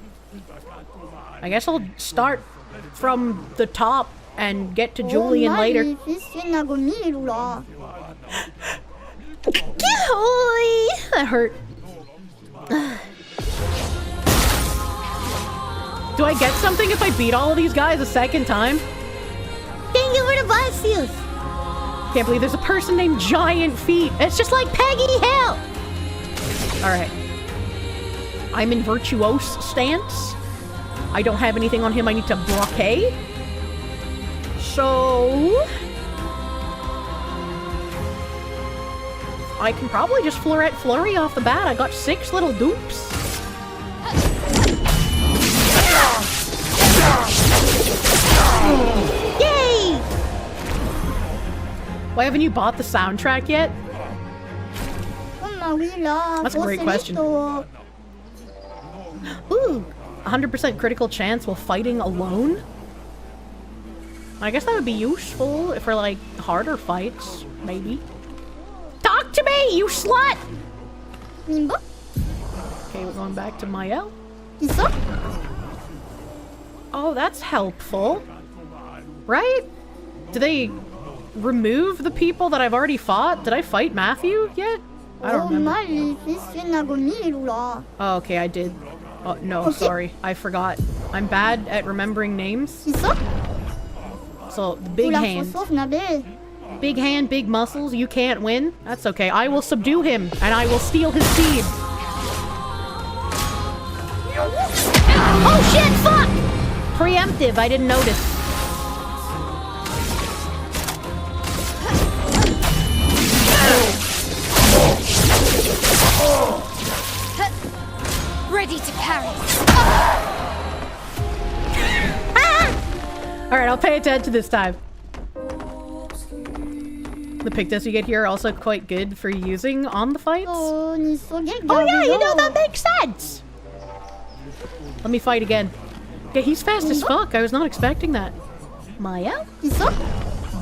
I guess I'll start from the top and get to Julian later. That hurt. Do I get something if I beat all of these guys a second time? Thank you for the blessings. Can't believe there's a person named Giant Feet. It's just like Peggy Hill. Alright. I'm in Virtuose stance. I don't have anything on him I need to blockade. So I can probably just Floret Flurry off the bat. I got 6 little dupes. Yay! Why haven't you bought the soundtrack yet? That's a great question. Ooh, 100% critical chance while fighting alone? I guess that would be useful for, like, harder fights, maybe. Talk to me, you slut! Okay, we're going back to Mael. Oh, that's helpful. Right? Do they remove the people that I've already fought? Did I fight Matthew yet? I don't remember. Oh, okay, I did. Oh, no, sorry. I forgot. I'm bad at remembering names. So, the big hand. Big hand, big muscles, you can't win. That's okay. I will subdue him, and I will steal his seed. Oh shit, fuck! Preemptive, I didn't notice. Ready to parry. Alright, I'll pay attention this time. The pictos you get here are also quite good for using on the fights. Oh yeah, you know, that makes sense! Let me fight again. Yeah, he's fast as fuck. I was not expecting that. Maya?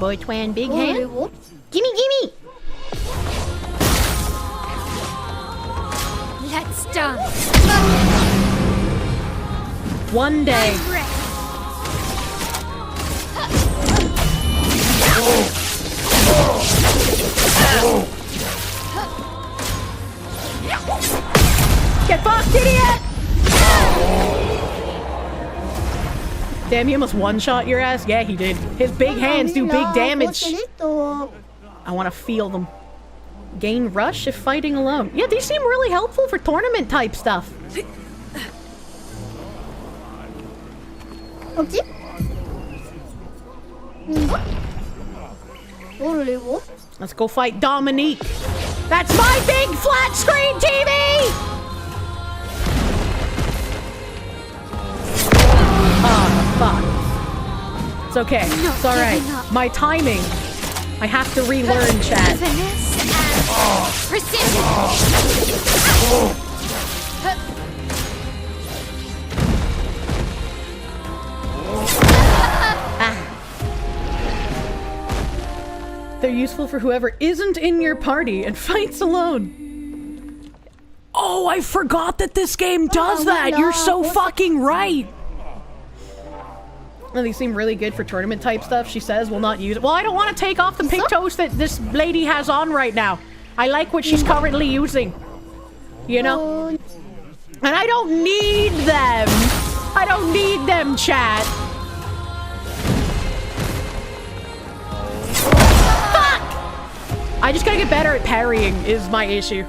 Boy Twan Big Hand? Gimme, gimme! Let's dance. One day. Get fucked, idiot! Damn, he almost one-shot your ass? Yeah, he did. His big hands do big damage. I want to feel them. Gain rush if fighting alone. Yeah, these seem really helpful for tournament-type stuff. Okay. Let's go fight Dominique. That's my big flat screen TV! Oh, fuck. It's okay. It's alright. My timing. I have to relearn, chat. Finesse and precision. They're useful for whoever isn't in your party and fights alone. Oh, I forgot that this game does that! You're so fucking right! Well, these seem really good for tournament type stuff. She says we'll not use it. Well, I don't want to take off the pigtoes that this lady has on right now. I like what she's currently using. You know? And I don't need them! I don't need them, chat! I just gotta get better at parrying is my issue.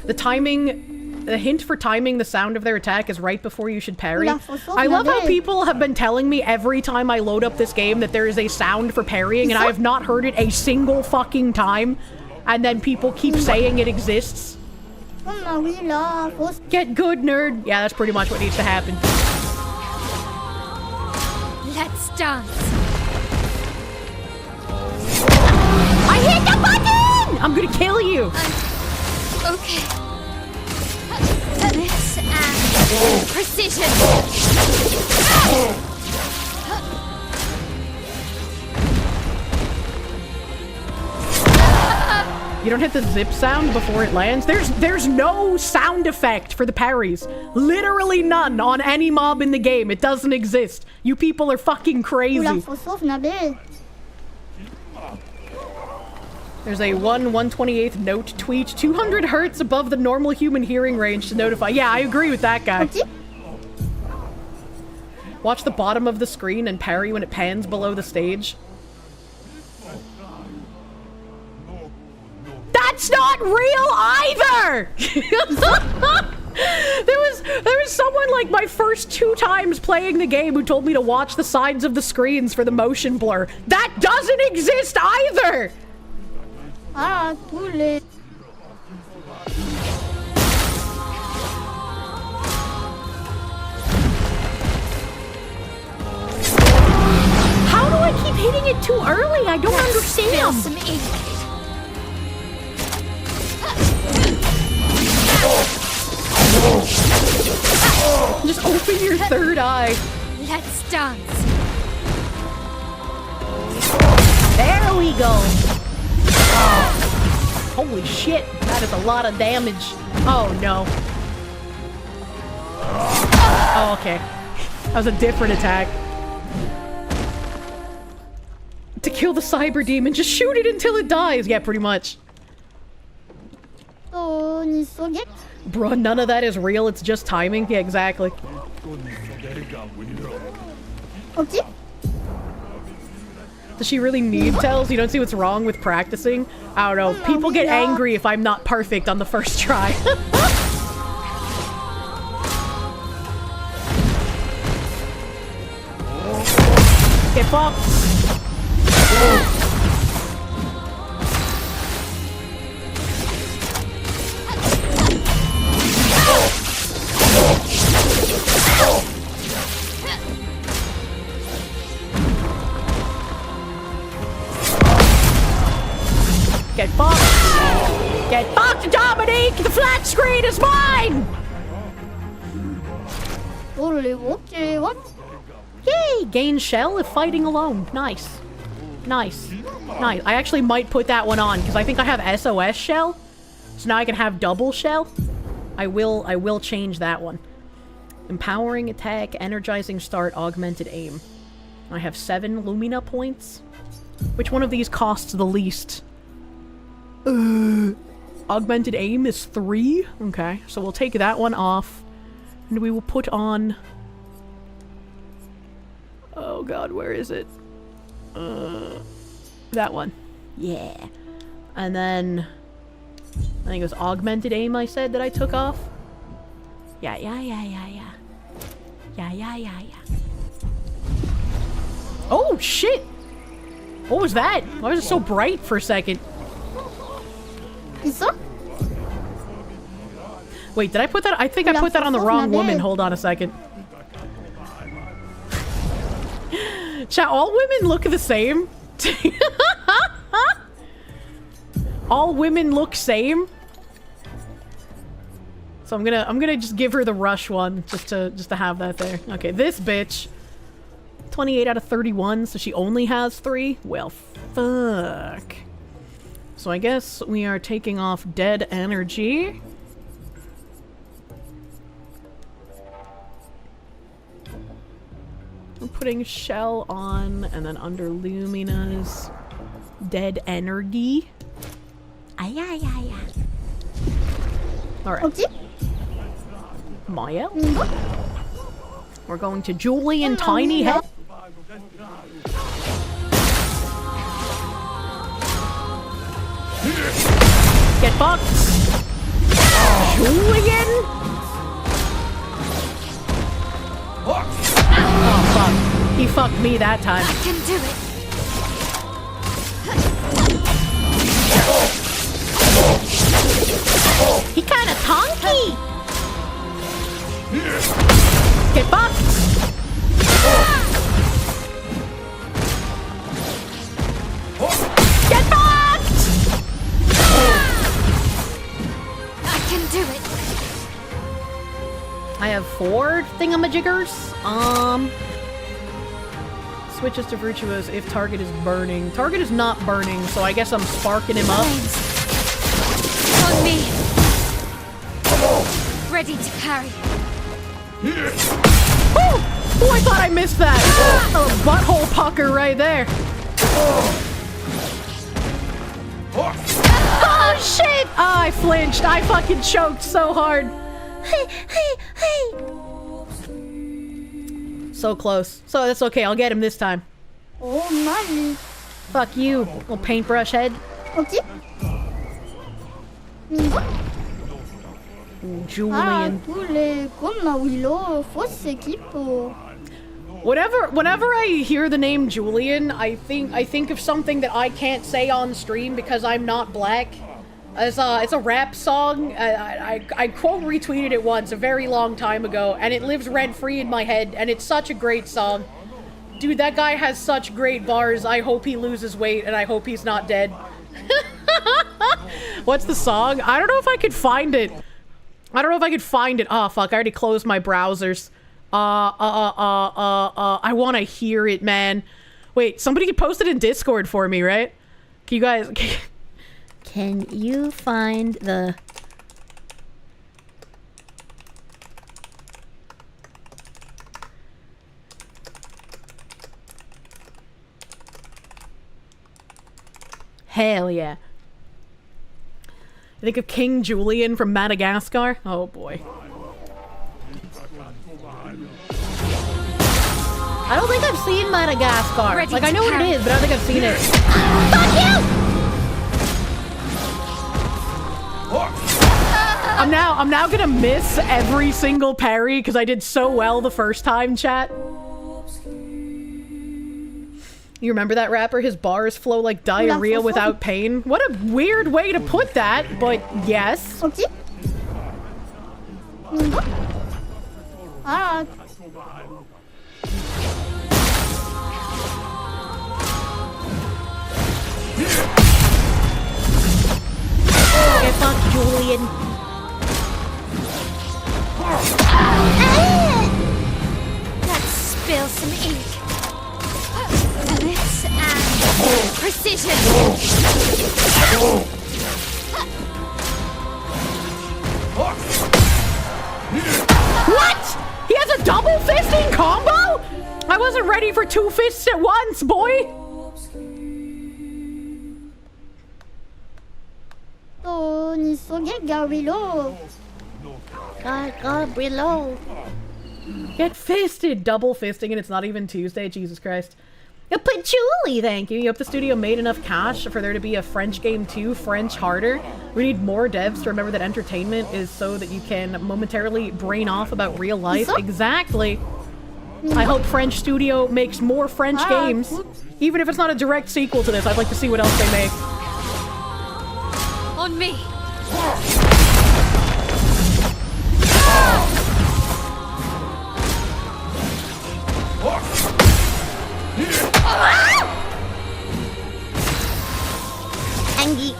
The timing, the hint for timing the sound of their attack is right before you should parry. I love how people have been telling me every time I load up this game that there is a sound for parrying and I have not heard it a single fucking time. And then people keep saying it exists. Get good, nerd. Yeah, that's pretty much what needs to happen. Let's dance. I hit the button! I'm gonna kill you! Okay. Finesse and precision. You don't hit the zip sound before it lands? There's no sound effect for the parries. Literally none on any mob in the game. It doesn't exist. You people are fucking crazy. There's a 1/128th note tweet, 200 hertz above the normal human hearing range to notify. Yeah, I agree with that guy. Watch the bottom of the screen and parry when it pans below the stage. That's not real either! There was someone like my first 2 times playing the game who told me to watch the sides of the screens for the motion blur. That doesn't exist either! Ah, cool. How do I keep hitting it too early? I don't understand. Some ink. Just open your third eye. Let's dance. There we go. Holy shit, that is a lot of damage. Oh no. Oh, okay. That was a different attack. To kill the cyber demon, just shoot it until it dies. Yeah, pretty much. Bruh, none of that is real, it's just timing. Yeah, exactly. Okay. Does she really need tells? You don't see what's wrong with practicing? I don't know. People get angry if I'm not perfect on the first try. Get fucked! Get fucked! Get fucked, Dominique! The flat screen is mine! What? Yay! Gain shell if fighting alone. Nice. Nice. Nice. I actually might put that one on, because I think I have SOS shell. So now I can have double shell. I will change that one. Empowering attack, energizing start, augmented aim. I have 7 Lumina points. Which one of these costs the least? Augmented aim is 3. Okay, so we'll take that one off. And we will put on... Oh god, where is it? That one. Yeah. And then... I think it was augmented aim I said that I took off. Yeah. Oh, shit! What was that? Why was it so bright for a second? Wait, did I put that? I think I put that on the wrong woman. Hold on a second. Chat, all women look the same? All women look same? So I'm gonna just give her the rush one, just to have that there. Okay, this bitch. 28 out of 31, so she only has 3? Well, fuck. So I guess we are taking off dead energy. We're putting shell on, and then under Lumina's dead energy. Alright. Okay. Maya. We're going to Julian Tiny Head. Get fucked! Julian? Oh fuck. He fucked me that time. I can do it. He kinda tonky! Get fucked! Get fucked! I can do it. I have 4 thingamajiggers. Switches to virtuous if target is burning. Target is not burning, so I guess I'm sparking him up. On me. Ready to carry. Oh, I thought I missed that. A butthole pucker right there. Oh shit! Oh, I flinched. I fucking choked so hard. Hey. So close. So that's okay. I'll get him this time. Oh my. Fuck you, little paintbrush head. Okay. Julian. Whenever I hear the name Julian, I think of something that I can't say on stream because I'm not black. It's a rap song. I quote retweeted it once a very long time ago, and it lives rent free in my head. And it's such a great song, dude. That guy has such great bars. I hope he loses weight, and I hope he's not dead. What's the song? I don't know if I could find it. Oh fuck! I already closed my browsers. I want to hear it, man. Wait, somebody could post it in Discord for me, right? Can you guys? Can you find the? Hell yeah. think of King Julian from Madagascar. Oh boy. I don't think I've seen Madagascar. Ready Like, I know to what it carry. is, but I don't think I've seen it. Fuck you! I'm now gonna miss every single parry because I did so well the first time, chat. You remember that rapper? His bars flow like diarrhea without pain. What a weird way to put that, but yes. Okay. Ah. Get fucked, Julian. Let's spill some ink. This and precision. What? He has a double fisting combo? I wasn't ready for 2 fists at once, boy. Oh, ni so get Garillo. Garillo. Get fisted, double fisting, and it's not even Tuesday. Jesus Christ. Patchouli, thank you. You hope the studio made enough cash for there to be a French game 2, French harder. We need more devs to remember that entertainment is so that you can momentarily brain off about real life. Exactly. I hope French studio makes more French games. Even if it's not a direct sequel to this, I'd like to see what else they make. On me. Angie.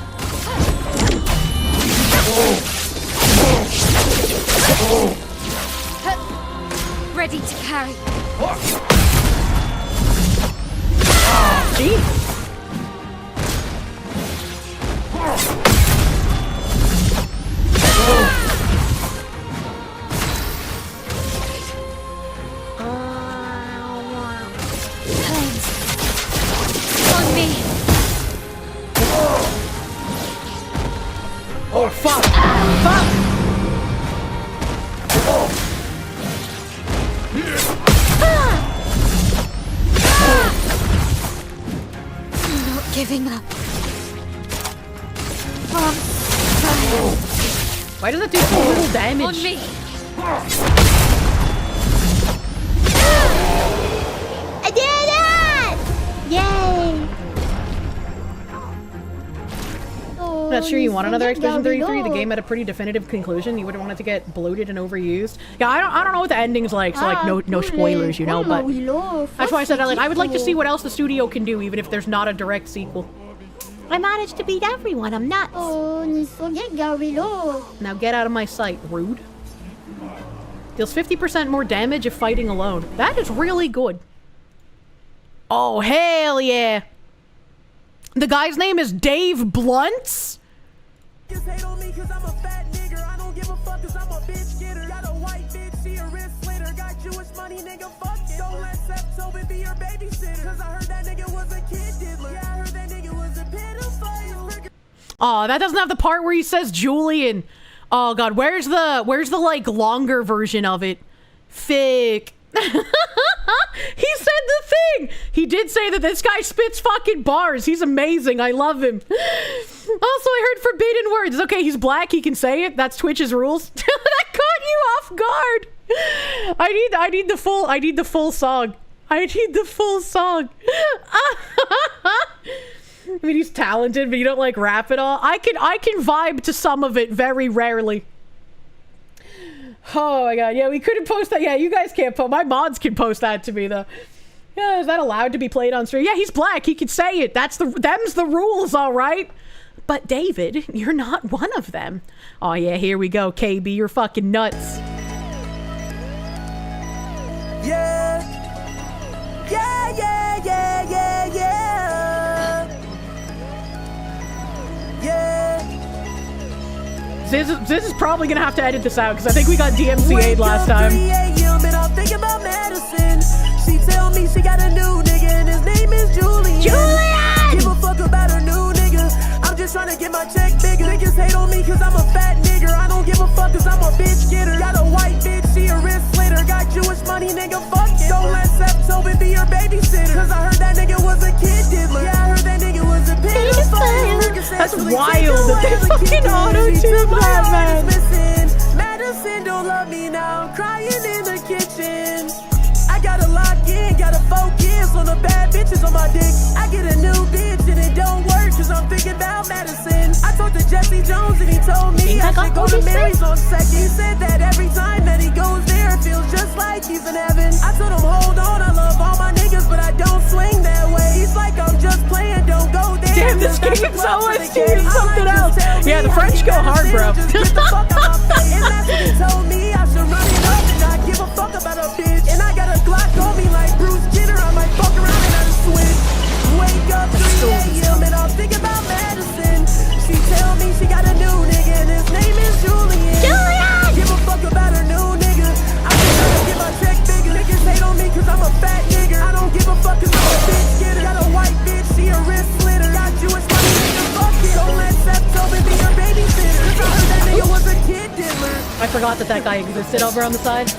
Ready to carry. Jeez. On me. Oh, fuck. Fuck. Not giving up. Why does that do so little damage? On me. I did it! Yay! Oh, Not sure you want another Expedition 33. The Garillo. game had a pretty definitive conclusion. You wouldn't want it to get bloated and overused. Yeah, I don't know what the ending's like, so like no spoilers, you know. But that's why I said I would like to see what else the studio can do, even if there's not a direct sequel. I managed to beat everyone. I'm nuts. Oh, ni so get Garillo. Now get out of my sight, rude. Deals 50% more damage if fighting alone. That is really good. Oh, hell yeah. The guy's name is Dave Blunts? Oh, that doesn't have the part where he says Julian. Oh god, where's the like longer version of it? Fick. He said the thing. He did say that this guy spits fucking bars. He's amazing. I love him. Also, I heard forbidden words. Okay, he's black. He can say it. That's Twitch's rules. That caught you off guard. I need the full song. I need the full song. I mean, he's talented, but you don't like rap at all. I can vibe to some of it very rarely. Oh my god, yeah, we couldn't post that. Yeah, you guys can't post. My mods can post that to me though. Yeah, is that allowed to be played on stream? Yeah, he's black. He can say it. Them's the rules, all right. But David, you're not one of them. Oh yeah, here we go, KB. You're fucking nuts. Yeah. Yeah, yeah, yeah, yeah, yeah. Yeah. This is probably gonna have to edit this out because I think we got DMCA'd last time. 3 a.m. and I'm thinking about medicine. She tell me she got a new nigga and his name is Julian. Give a fuck about a new nigga. I'm just trying to get my check bigger. Niggas hate on me cause That's wild that they fucking auto-tuned that, man. Madison don't love me now, I'm crying in the kitchen. I gotta lock in, gotta focus on the bad bitches on my dick. I get a new bitch and it don't work cause I'm thinking about Madison. I talked to Jesse Jones and he told me I should go to Mary's on second. He said that every time that he goes there it feels just like he's in heaven. I told him hold on, I love all my niggas but I don't swing that way. He's like I'm just playing, don't go there. Damn, this game's OST is something else. Yeah, the French go hard, bro. And that's what he told me I should run it up and not give a fuck about a bitch. And I got a Glock on me like Bruce Jenner, I might fuck around and I switch. Wake up 3 a.m. and I'll think about Madison. She tell me she got a new nigga and his name is Julian. Give a fuck about her new nigga. I think I can get my check bigger. Niggas hate on me cause I'm a fat nigga. I don't give a fuck cause I'm a bitch getter. Got a white bitch, she a wrist slitter. Got Jewish money, nigga, fuck it. Don't let Seth Tobin be your babysitter. Cause I heard that nigga was a kid diddler. I forgot that that guy existed over on the side.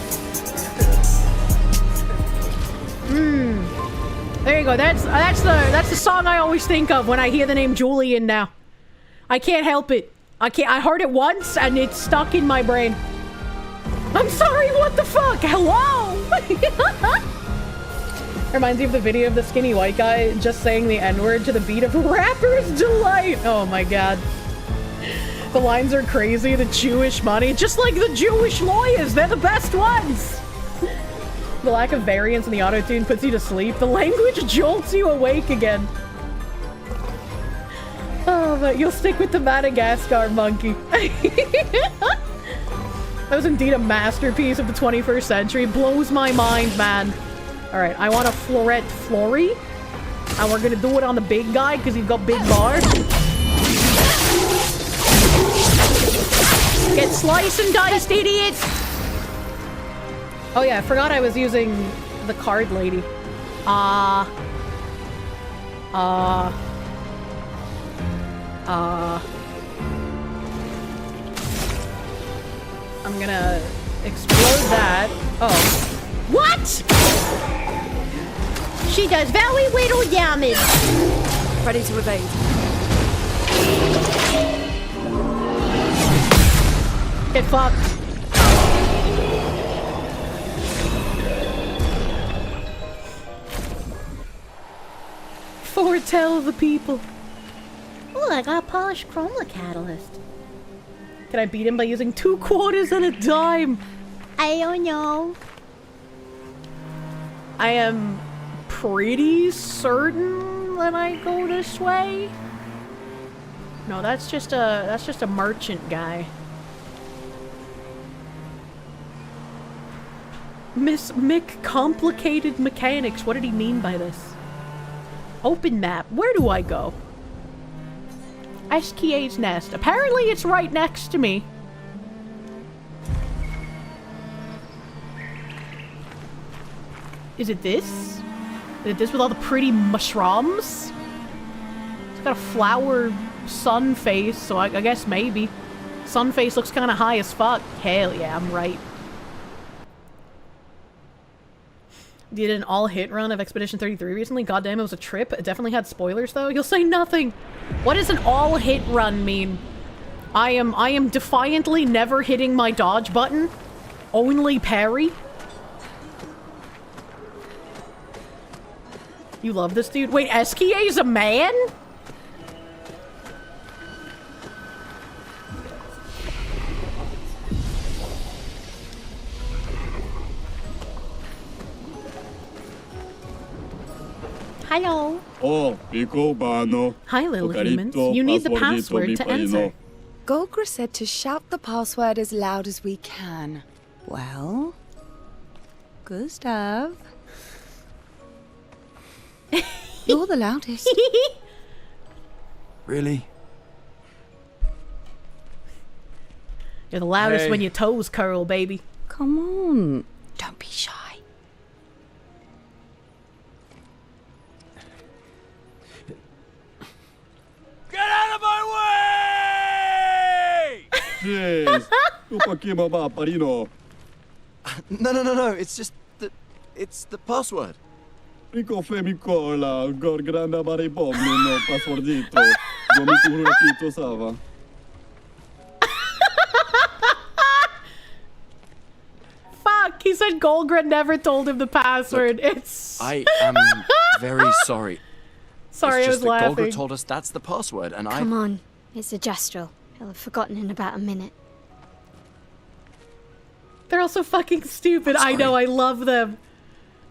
There you go. That's the song I always think of when I hear the name Julian now. I can't help it. I heard it once and it's stuck in my brain. I'm sorry, what the fuck? Hello? Reminds me of the video of the skinny white guy just saying the N-word to the beat of Rapper's Delight. Oh my god. The lines are crazy, the Jewish money, just like the Jewish lawyers, they're the best ones! The lack of variance in the auto-tune puts you to sleep. The language jolts you awake again. Oh, but you'll stick with the Madagascar monkey. That was indeed a masterpiece of the 21st century. Blows my mind, man. Alright, I want a Florette Flory. And we're gonna do it on the big guy because he's got big bars. Get sliced and diced, idiots! Oh yeah, I forgot I was using the card lady. I'm gonna explode that. Oh. What?! She does very little damage. Ready to evade. Get fucked. Foretell the people. Ooh, I got a polished chroma catalyst. Can I beat him by using 2 quarters and a dime? I don't know. I am pretty certain that I go this way. No, that's just a merchant guy. Miss Mick Complicated Mechanics. What did he mean by this? Open map. Where do I go? SKA's nest. Apparently it's right next to me. Is it this? Is it this with all the pretty mushrooms? It's got a flower sun face, so I guess maybe. Sun face looks kind of high as fuck. Hell yeah, I'm right. Did an all-hit run of Expedition 33 recently. Goddamn, it was a trip. It definitely had spoilers, though. You'll say nothing. What does an all-hit run mean? I am defiantly never hitting my dodge button. Only parry. You love this dude? Wait, SKA's a man? Hello. Hi, little humans. You need the password to enter. Golgra said to shout the password as loud as we can. Well, Gustav. You're the loudest. Really? You're the loudest when your toes curl, baby. Come on. Don't be shy. Get out of my way! Jeez. No. It's just the... It's the password. Fuck, he said Golgren never told him the password. I am very sorry. Sorry, I was laughing. Golgren told us that's the password, and Come on, it's a Gestrel. He'll have forgotten in about a minute. They're all so fucking stupid. I know, I love them.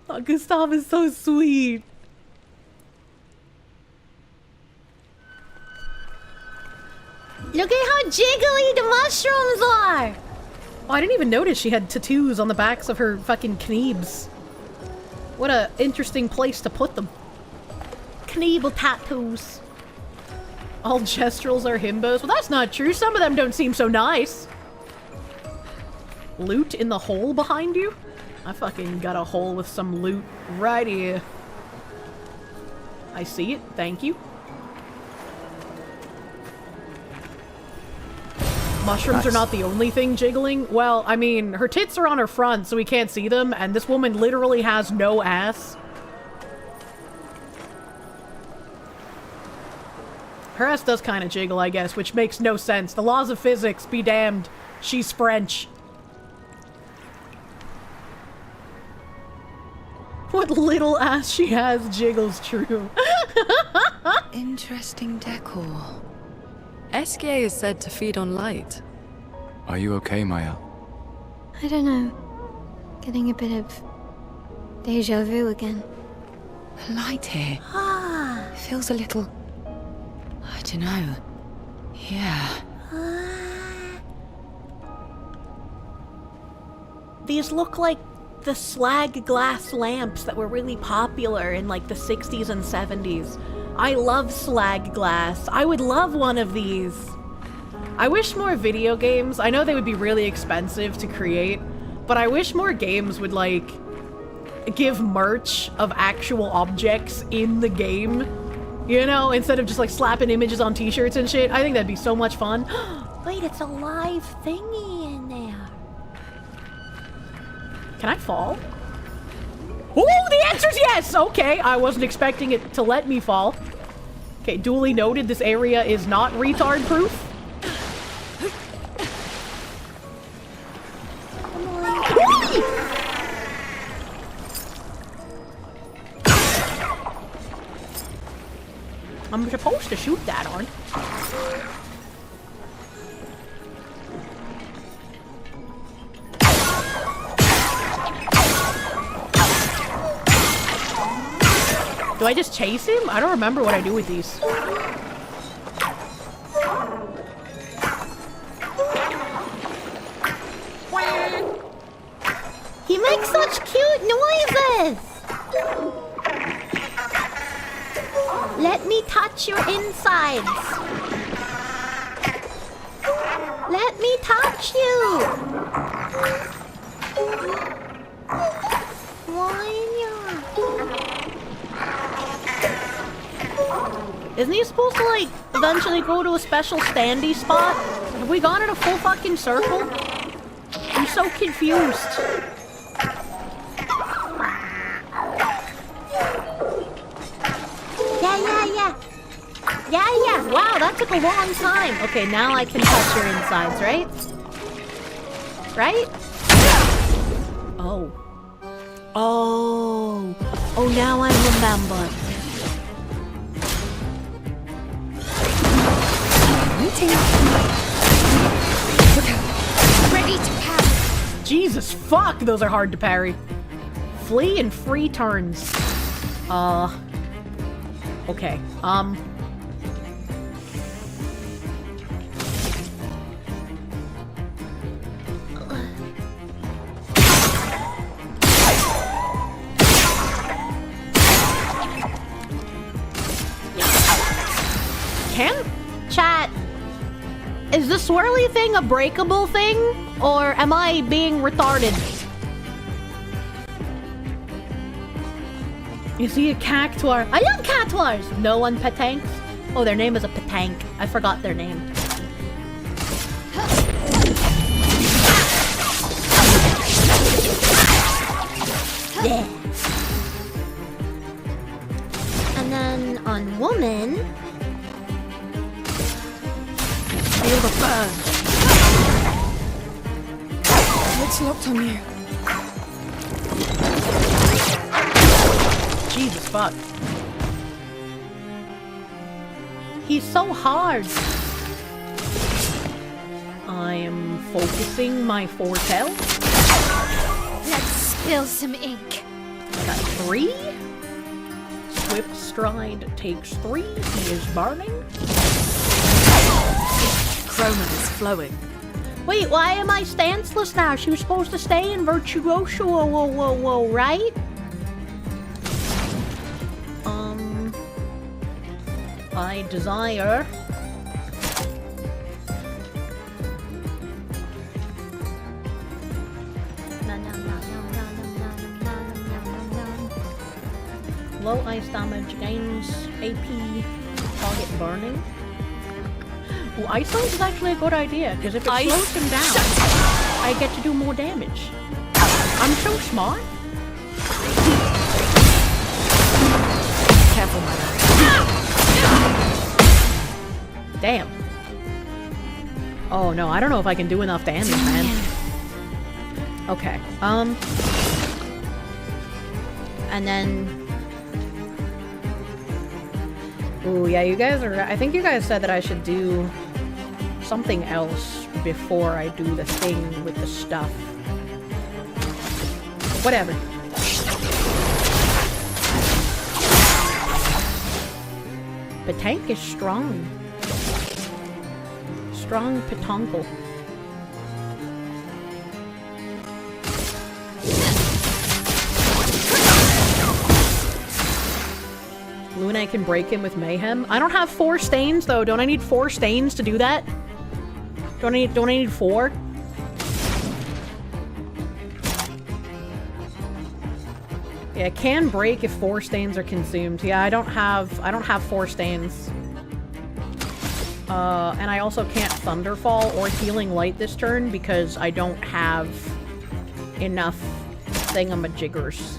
Oh, Gustav is so sweet. Look at how jiggly the mushrooms are! Oh, I didn't even notice she had tattoos on the backs of her fucking kneebs. What a interesting place to put them. Kneeble tattoos. All Gestrels are himbos? Well, that's not true. Some of them don't seem so nice. Loot in the hole behind you? I fucking got a hole with some loot right here. I see it. Thank you. Mushrooms are not the only thing jiggling. Well, I mean, her tits are on her front, so we can't see them, and this woman literally has no ass. Her ass does kind of jiggle, I guess, which makes no sense. The laws of physics, be damned. She's French. What little ass she has jiggles true. Interesting decor. SK is said to feed on light. Are you okay, Maya? I don't know. Getting a bit of deja vu again. The light here feels a little... I don't know. Yeah. These look like the slag glass lamps that were really popular in like the 60s and 70s. I love slag glass. I would love one of these. I wish more video games, I know they would be really expensive to create, but I wish more games would like give merch of actual objects in the game. You know, instead of just like slapping images on t-shirts and shit. I think that'd be so much fun. Wait, it's a live thingy in there. Can I fall? Oh, the answer's yes! Okay, I wasn't expecting it to let me fall. Okay, duly noted, this area is not retard-proof. I'm supposed to shoot that on. Do I just chase him? I don't remember what I do with these. He makes such cute noises! Let me touch your insides. Let me touch you. Isn't he supposed to, like, eventually go to a special standy spot? Have we gone in a full fucking circle? I'm so confused. Yeah. Wow, that took a long time. Okay, now I can touch your insides, right? Right? Oh. Oh, now I remember. Ready to parry. Jesus fuck, those are hard to parry. Flee and free turns. Okay, Chat, is the swirly thing a breakable thing? Or am I being retarded? Is he a cactuar? I love cactuars! No one petanks? Oh, their name is a petank. I forgot their name. Yeah. And then on woman, Feel the burn. It's locked on you. Jesus fuck. He's so hard. I am focusing my foretell. Let's spill some ink. I got 3. Swift stride takes 3. He is burning. Chroma is flowing. Wait, why am I stanceless now? She was supposed to stay in Virtuoso, whoa, right? I desire... Low ice damage, gains AP, target burning. Ooh, Ice Lance is actually a good idea, because if it slows him down, I get to do more damage. I'm so smart. Careful, my love. Damn. Oh no, I don't know if I can do enough damage, man. Okay, and then... Ooh, yeah, you guys are... I think you guys said that I should do something else before I do the thing with the stuff. Whatever. Petank is strong. Strong Petankle. Luna can break him with Mayhem. I don't have 4 stains though. Don't I need 4 stains to do that? Don't I need 4? Yeah, it can break if 4 stains are consumed. Yeah, I don't have 4 stains. And I also can't Thunderfall or Healing Light this turn because I don't have enough thingamajiggers.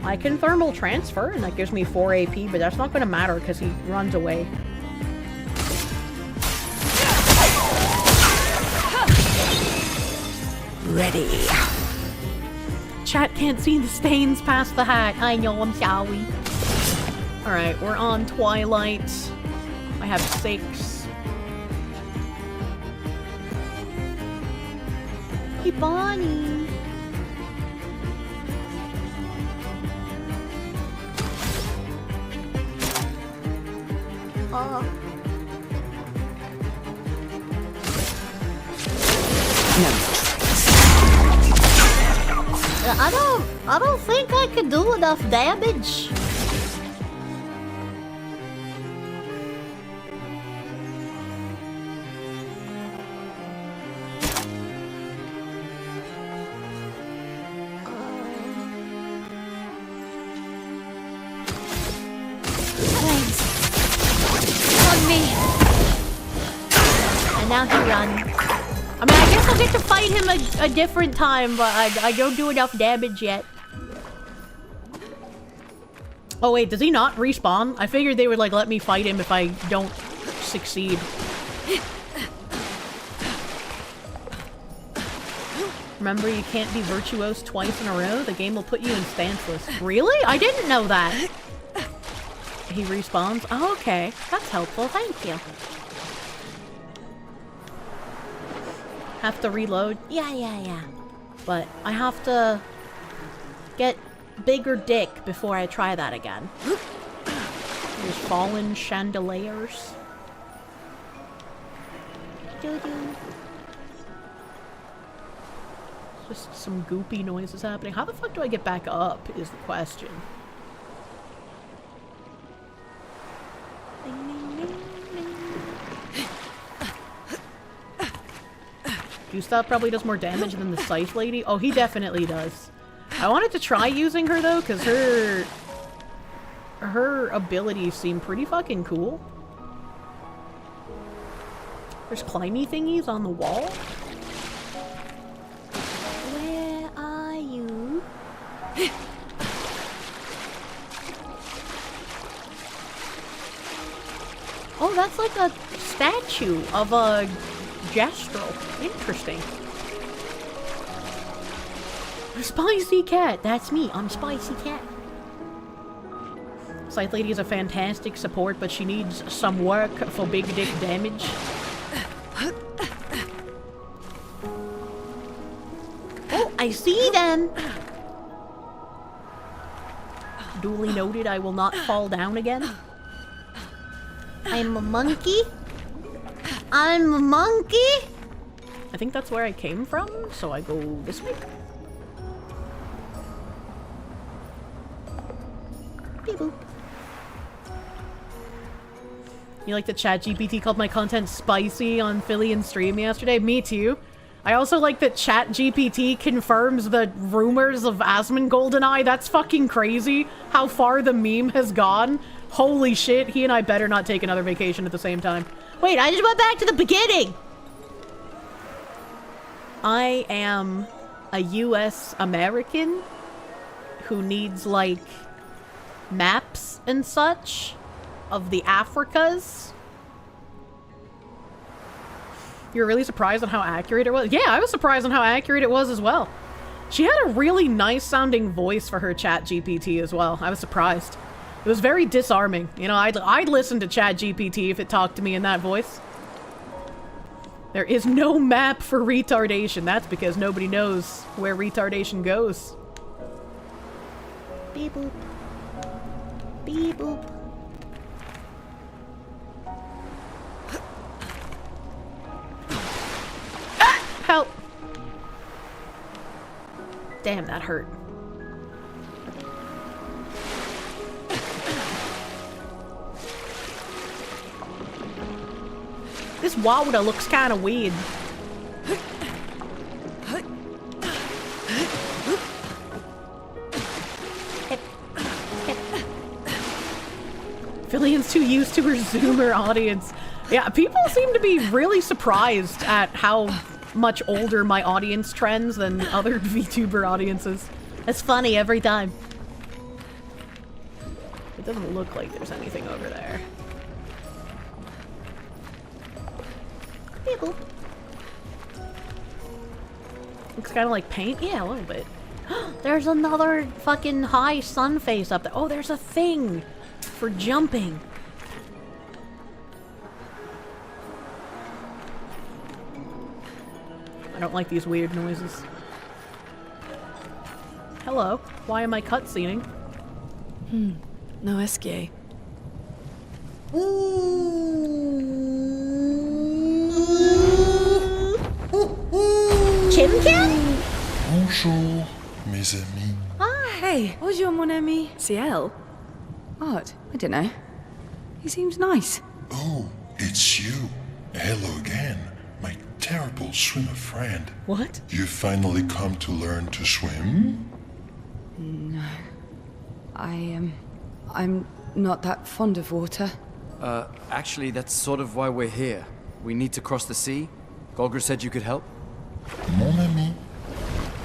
I can Thermal Transfer, and that gives me 4 AP, but that's not going to matter because he runs away. Ready. Chat can't see the stains past the hat. I know, I'm sorry. Alright, we're on Twilight. I have 6. Hey, Bonnie. I don't think I can do enough damage. Now he runs. I mean, I guess I'll get to fight him a different time, but I don't do enough damage yet. Oh wait, does he not respawn? I figured they would like let me fight him if I don't succeed. Remember, you can't be Virtuose twice in a row. The game will put you in stanceless. Really? I didn't know that. He respawns? Oh, okay. That's helpful. Thank you. Have to reload? Yeah. But I have to get bigger dick before I try that again. There's fallen chandeliers. Just some goopy noises happening. How the fuck do I get back up is the question. Gustav probably does more damage than the Scythe Lady. Oh, he definitely does. I wanted to try using her though, because her abilities seem pretty fucking cool. There's climby thingies on the wall. Where are you? Oh, that's like a statue of a gestural. Interesting. Spicy cat. That's me. I'm Spicy cat. Scythe Lady is a fantastic support, but she needs some work for big dick damage. Oh, I see them! Duly noted, I will not fall down again. I'm a monkey? I'm a monkey? I think that's where I came from, so I go this way. Beep-boop. You like that ChatGPT called my content spicy on Philly and stream yesterday? Me too. I also like that ChatGPT confirms the rumors of Asmon GoldenEye. That's fucking crazy how far the meme has gone. Holy shit, he and I better not take another vacation at the same time. Wait, I just went back to the beginning! I am a US American who needs, like, maps and such of the Africas. You're really surprised on how accurate it was? Yeah, I was surprised on how accurate it was as well. She had a really nice sounding voice for her ChatGPT as well. I was surprised. It was very disarming. You know, I'd listen to ChatGPT if it talked to me in that voice. There is no map for retardation. That's because nobody knows where retardation goes. Beep boop. Beep boop. Help! Damn, that hurt. This water looks kind of weird. Filian's too used to her Zoomer audience. Yeah, people seem to be really surprised at how much older my audience trends than other VTuber audiences. It's funny every time. It doesn't look like there's anything over there. People. Looks kind of like paint. Yeah, a little bit. There's another fucking high sun face up there. Oh, there's a thing for jumping. I don't like these weird noises. Hello. Why am I cutscening? No SK. Kim Kim? Bonjour, mes amis. Ah, hey. Bonjour, mon ami. CL? What? I don't know. He seems nice. Oh, it's you. Hello again, my terrible swimmer friend. What? You finally come to learn to swim? No. I'm not that fond of water. Actually, that's sort of why we're here. We need to cross the sea. Golger said you could help. Mon ami,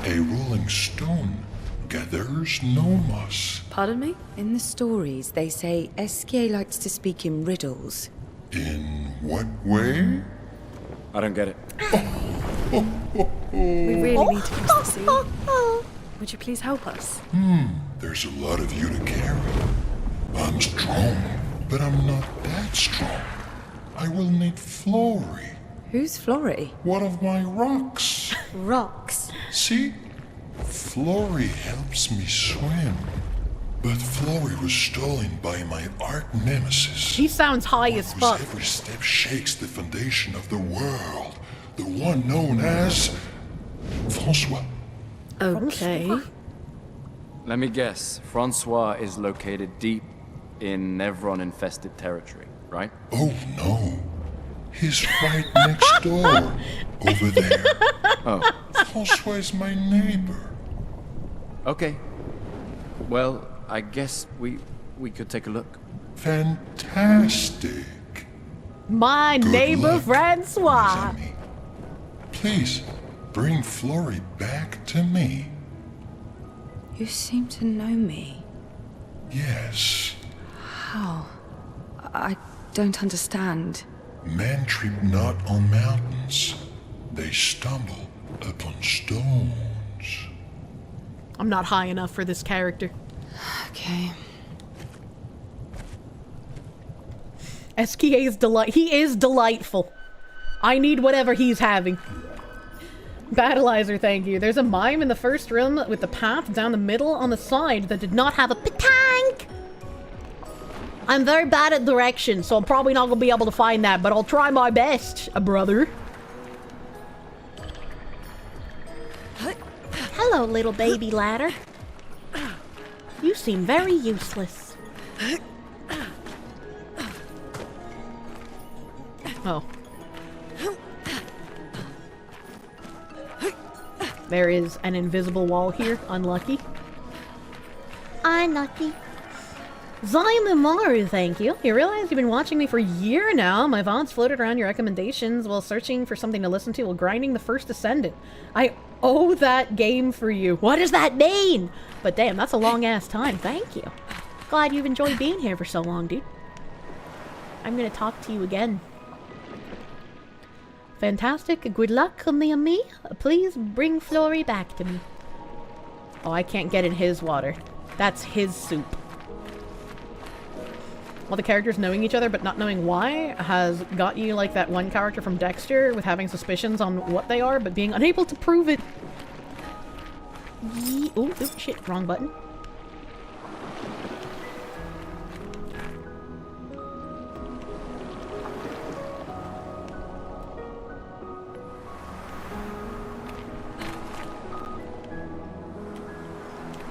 a rolling stone gathers no moss. Pardon me? In the stories, they say SK likes to speak in riddles. In what way? I don't get it. We really need to cross the sea. Would you please help us? There's a lot of you to carry. I'm strong, but I'm not that strong. I will need Flory. Who's Flory? One of my rocks. Rocks? See? Flory helps me swim. But Flory was stolen by my arch nemesis. He sounds high as fuck. Every step shakes the foundation of the world. The one known as Francois. Okay. Let me guess. Francois is located deep in Nevron-infested territory, right? Oh no. He's right next door. Over there. Oh. Francois is my neighbor. Okay. Well, I guess we could take a look. Fantastic. My Good neighbor luck, Francois. Please, bring Flory back to me. You seem to know me. Yes. How? I don't understand. Men trip not on mountains. They stumble upon stones. I'm not high enough for this character. Okay. SKA is he is delightful. I need whatever he's having. Battleizer, thank you. There's a mime in the first room with the path down the middle on the side that did not have a tank. I'm very bad at directions, so I'm probably not gonna be able to find that, but I'll try my best, brother. Hello, little baby ladder. You seem very useless. Oh. There is an invisible wall here. Unlucky. Unlucky. Zymumaru, thank you. You realize you've been watching me for a year now. My VoDs floated around your recommendations while searching for something to listen to while grinding the first Ascendant. I owe that game for you. What does that mean? But damn, that's a long-ass time. Thank you. Glad you've enjoyed being here for so long, dude. I'm gonna talk to you again. Fantastic. Good luck, me. Please bring Flory back to me. Oh, I can't get in his water. That's his soup. All the characters knowing each other but not knowing why has got you like that one character from Dexter with having suspicions on what they are but being unable to prove it. Oh, shit. Wrong button.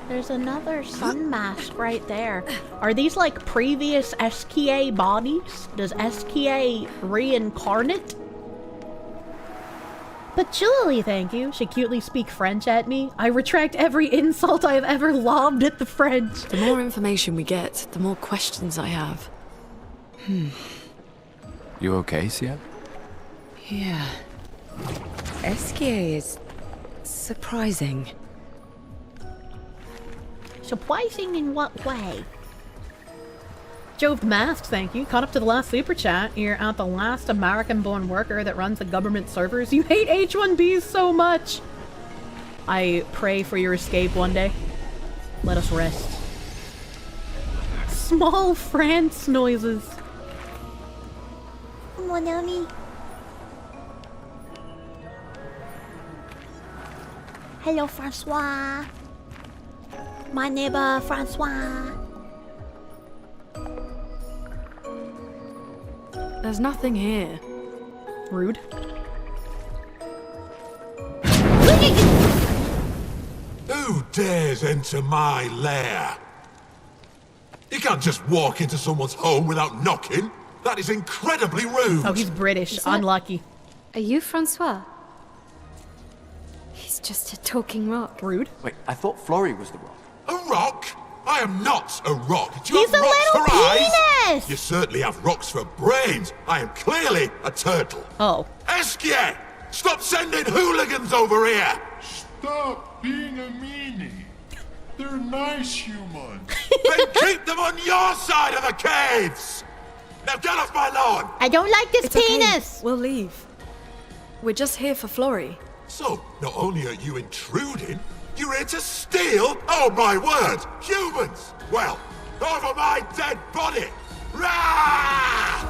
There's another sun mask right there. Are these like previous SKA bodies? Does SKA reincarnate? Patchouli, thank you. She cutely speak French at me. I retract every insult I have ever lobbed at the French. The more information we get, the more questions I have. You okay, Sian? Yeah. SKA is surprising. Surprising in what way? Jove the Masks, thank you. Caught up to the last super chat. You're at the last American-born worker that runs the government servers. You hate H-1Bs so much! I pray for your escape one day. Let us rest. Small France noises. Mon ami. Hello, Francois. My neighbor, Francois. There's nothing here. Rude. Who dares enter my lair? You can't just walk into someone's home without knocking. That is incredibly rude. Oh, he's British. Unlucky. Are you Francois? He's just a talking rock. Rude. Wait, I thought Flory was the rock. A rock? I am not a rock. Do you He's have a rocks little for eyes? penis! You certainly have rocks for brains. I am clearly a turtle. Oh. Eskia! Stop sending hooligans over here! Stop being a meanie. They're nice humans. Then keep them on your side of the caves! Now get off my lawn! I don't like this It's okay. penis! We'll leave. We're just here for Flory. So, not only are you intruding, you're here to steal? Oh my word! Humans! Well, over my dead body! Rah!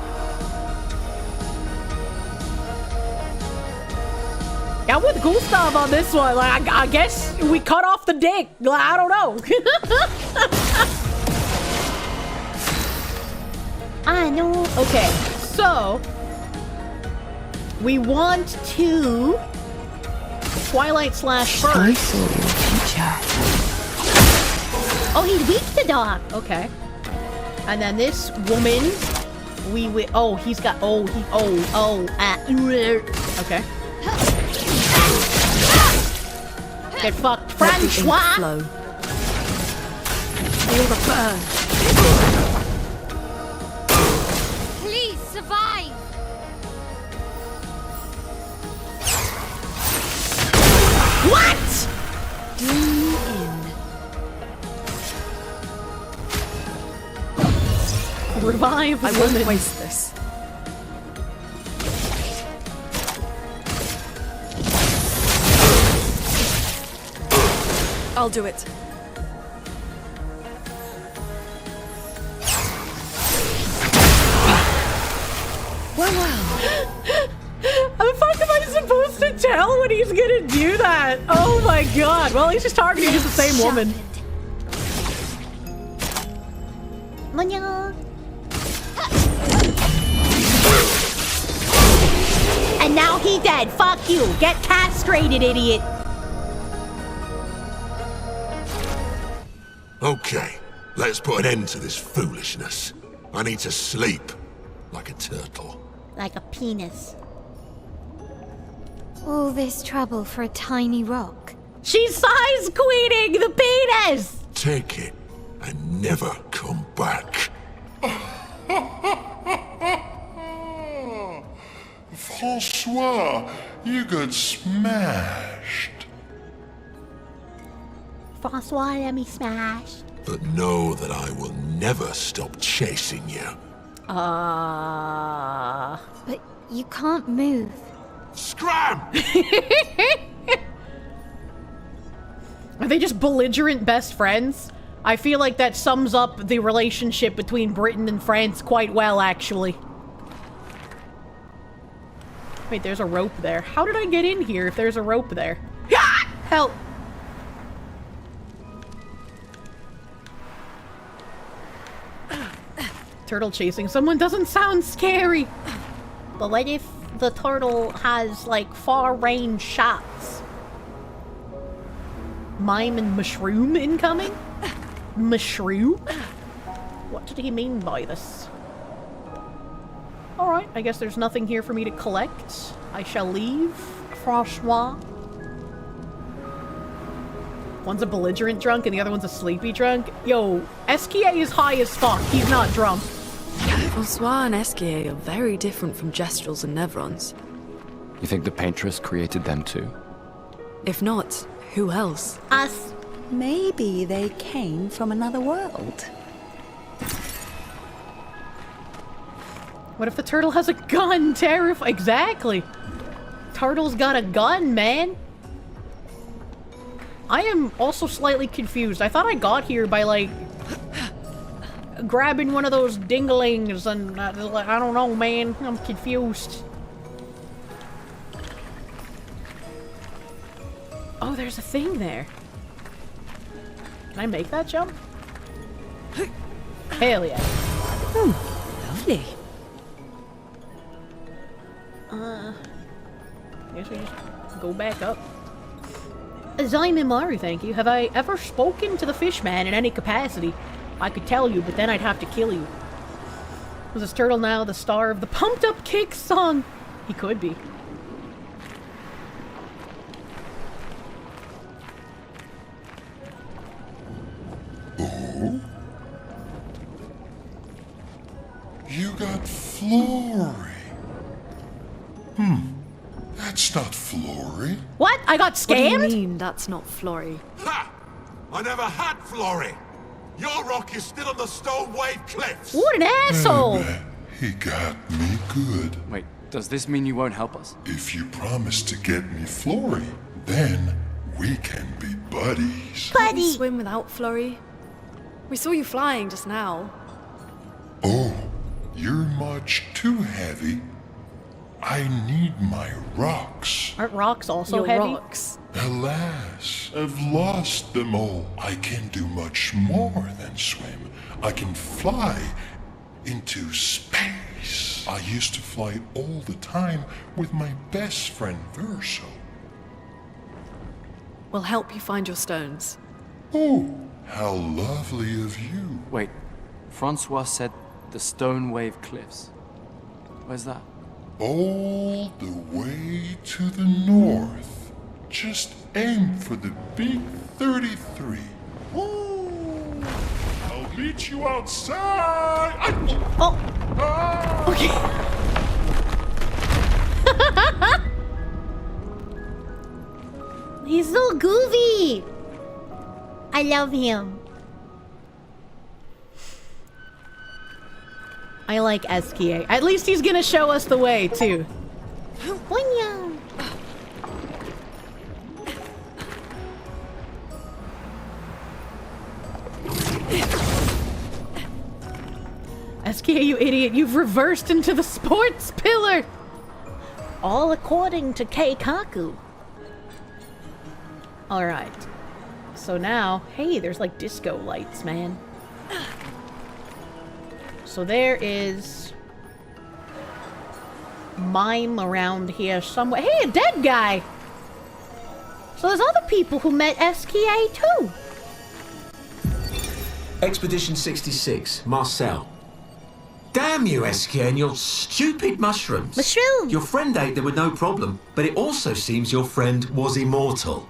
Yeah, I'm with Gustav on this one. Like, I guess we cut off the dick. Like, I don't know. I know. Okay, so we want to Twilight slash first. Oh, he's weak to dog. Okay. And then this woman, oh, he's got, okay. Get fucked, Francois! Feel the burn. Please survive. What? Revive I women. won't waste this. I'll do it. Well. How the fuck am I supposed to tell when he's gonna do that? Oh my god. Well, he's just targeting just the same woman. And now he dead. Fuck you. Get castrated, idiot. Okay, let's put an end to this foolishness. I need to sleep like a turtle. Like a penis. All this trouble for a tiny rock. She's size queening the penis! Take it and never come back. Francois, you got smashed. Francois, let me smash. But know that I will never stop chasing you. But you can't move. Scram! Are they just belligerent best friends? I feel like that sums up the relationship between Britain and France quite well, actually. Wait, there's a rope there. How did I get in here if there's a rope there? Ah! Help! Turtle chasing someone doesn't sound scary. But what if the turtle has, like, far-range shots? Mime and mushroom incoming? Mushroom? What did he mean by this? Alright, I guess there's nothing here for me to collect. I shall leave. Francois. One's a belligerent drunk and the other one's a sleepy drunk. Yo, SKA is high as fuck. He's not drunk. Francois and SKA are very different from Gestrels and Nevrons. You think the paintress created them too? If not, who else? Us. Maybe they came from another world. What if the turtle has a gun? Exactly. Turtle's got a gun, man. I am also slightly confused. I thought I got here by, like, grabbing one of those dinglings and, I don't know, man. I'm confused. Oh, there's a thing there. Can I make that jump? Hell yeah. Lovely. I guess we just go back up. Zaymimaru, thank you. Have I ever spoken to the fishman in any capacity? I could tell you, but then I'd have to kill you. Was this turtle now the star of the Pumped Up Kicks song? He could be. Oh? You got Flory. That's not Flory. What? I got scammed? What do you mean that's not Flory? Ha! I never had Flory. Your rock is still on the Stone Wave Cliffs. What an asshole! He got me good. Wait, does this mean you won't help us? If you promise to get me Flory, then we can be buddies. Can you swim without Flory? We saw you flying just now. Oh, you're much too heavy. I need my rocks. Aren't rocks also Your heavy? rocks. Alas, I've lost them all. I can do much more than swim. I can fly into space. I used to fly all the time with my best friend Verso. We'll help you find your stones. Oh, how lovely of you. Wait, Francois said the Stone Wave Cliffs. Where's that? All the way to the north. Just aim for the big 33. Ooh, I'll meet you outside. Oh. Okay. He's so goofy. I love him. I like SKA. At least he's gonna show us the way, too. Boing! SKA, you idiot, you've reversed into the sports pillar! All according to Keikaku. Alright. So now, hey, there's like disco lights, man. So there is mime around here somewhere. Hey, a dead guy! So there's other people who met SKA too. Expedition 66, Marcel. Damn you, SKA, and your stupid mushrooms. Mushrooms! Your friend ate them with no problem, but it also seems your friend was immortal.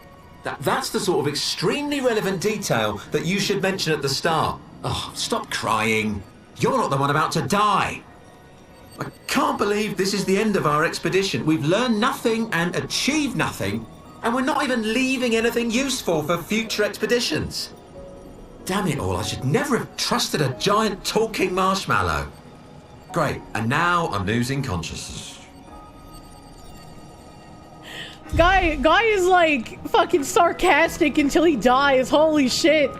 That's the sort of extremely relevant detail that you should mention at the start. Oh, stop crying. You're not the one about to die. I can't believe this is the end of our expedition. We've learned nothing and achieved nothing, and we're not even leaving anything useful for future expeditions. Damn it all, I should never have trusted a giant talking marshmallow. Great, and now I'm losing consciousness. Guy is like fucking sarcastic until he dies. Holy shit.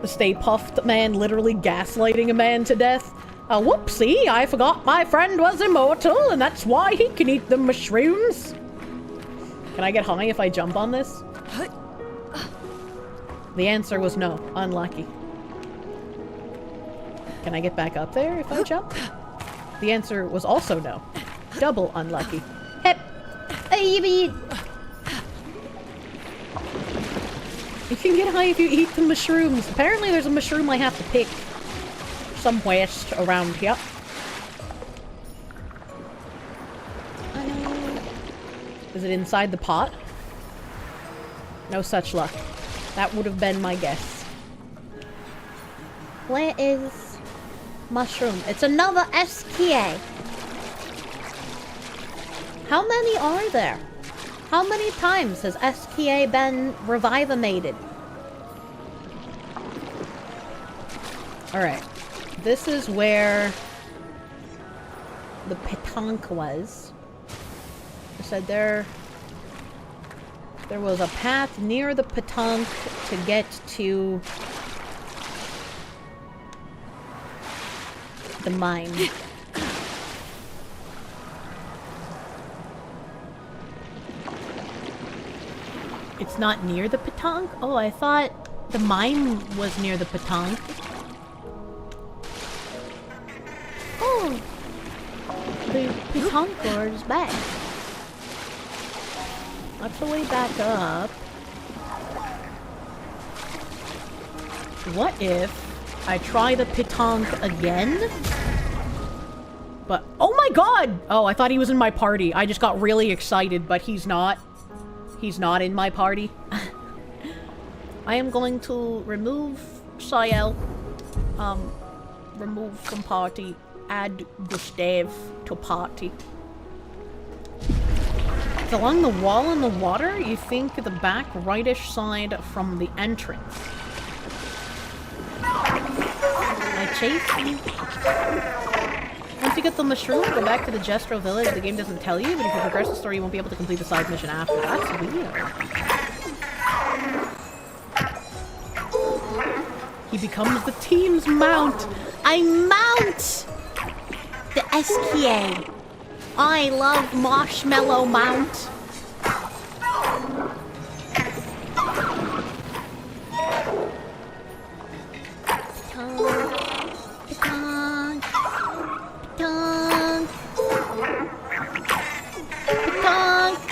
The Stay Puffed man literally gaslighting a man to death. Whoopsie, I forgot my friend was immortal and that's why he can eat the mushrooms. Can I get high if I jump on this? The answer was no. Unlucky. Can I get back up there if I jump? The answer was also no. Double unlucky. Hep. You can get high if you eat the mushrooms. Apparently there's a mushroom I have to pick somewhere around here. Is it inside the pot? No such luck. That would have been my guess. Where is mushroom? It's another SKA. How many are there? How many times has SKA been revivated? Alright. This is where the petanque was. I said there was a path near the petanque to get to the mine. It's not near the petanque? Oh, I thought the mine was near the petanque. Oh! The petanque lord is back. That's the way back up. What if I try the petanque again? But, oh my god! Oh, I thought he was in my party. I just got really excited, but he's not. He's not in my party. I am going to remove Sael. Remove from party. Add Gustav to party. It's along the wall in the water. You think the back rightish side from the entrance. I chase you. Once you get the mushroom, go back to the Jestro village. The game doesn't tell you, but if you progress the story, you won't be able to complete the side mission after. That's weird. He becomes the team's mount. I mount the SKA. I love Marshmallow Mount.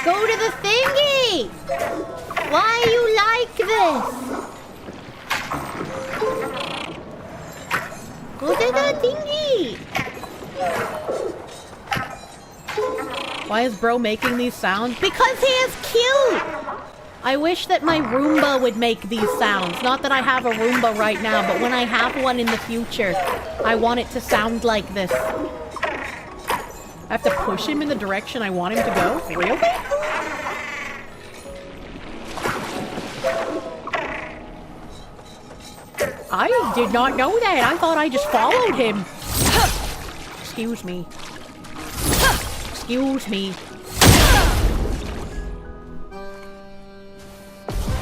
Go to the thingy! Why you like this? Go to the thingy! Why is bro making these sounds? Because he is cute! I wish that my Roomba would make these sounds. Not that I have a Roomba right now, but when I have one in the future, I want it to sound like this. I have to push him in the direction I want him to go? Really? I did not know that. I thought I just followed him. Excuse me. Excuse me.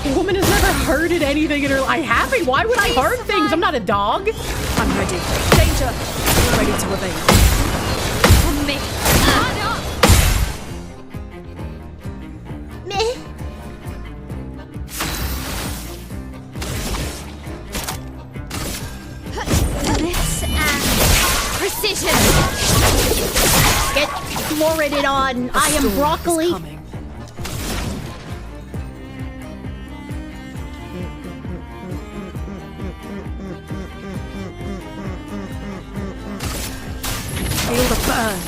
A woman has never hurted anything in her life. I haven't. Why would I hurt things? I'm not a dog. I'm ready. Danger! Ready to obey. From me. Meh. This and precision. Get Floridated on. I am broccoli. Feel the burn.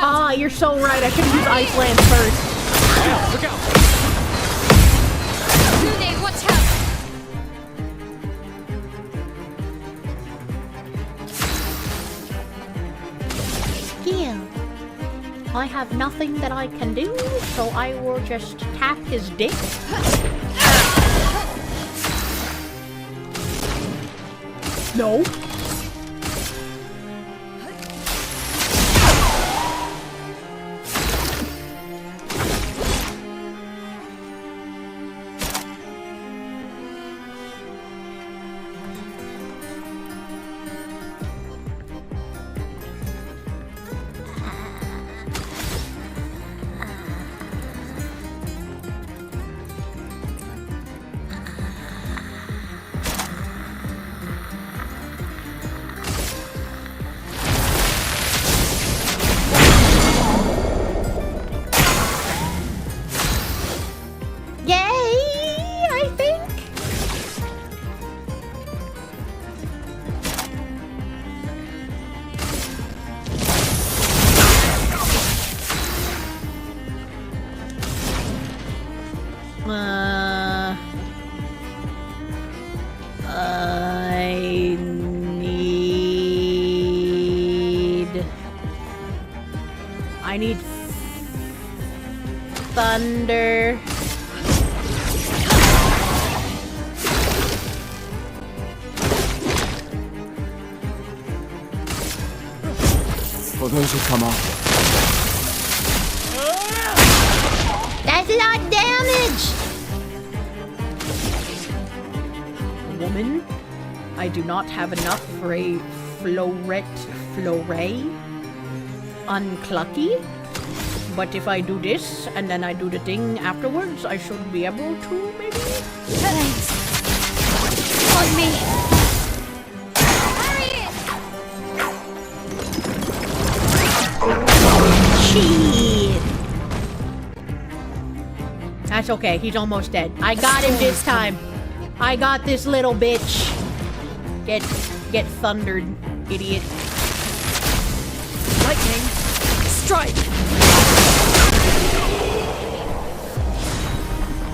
Ah, you're so right. I should use Iceland first. Yeah, look out. Lune, watch out. Skill. I have nothing that I can do, so I will just tap his dick. No. I need thunder. For those who come after. That's a lot of damage! Woman, I do not have enough for a floret unclucky. But if I do this, and then I do the thing afterwards, I should be able to, maybe? Thanks. On me. Shit. That's okay, he's almost dead. I got him this time. I got this little bitch. Get thundered, idiot. Lightning. Strike.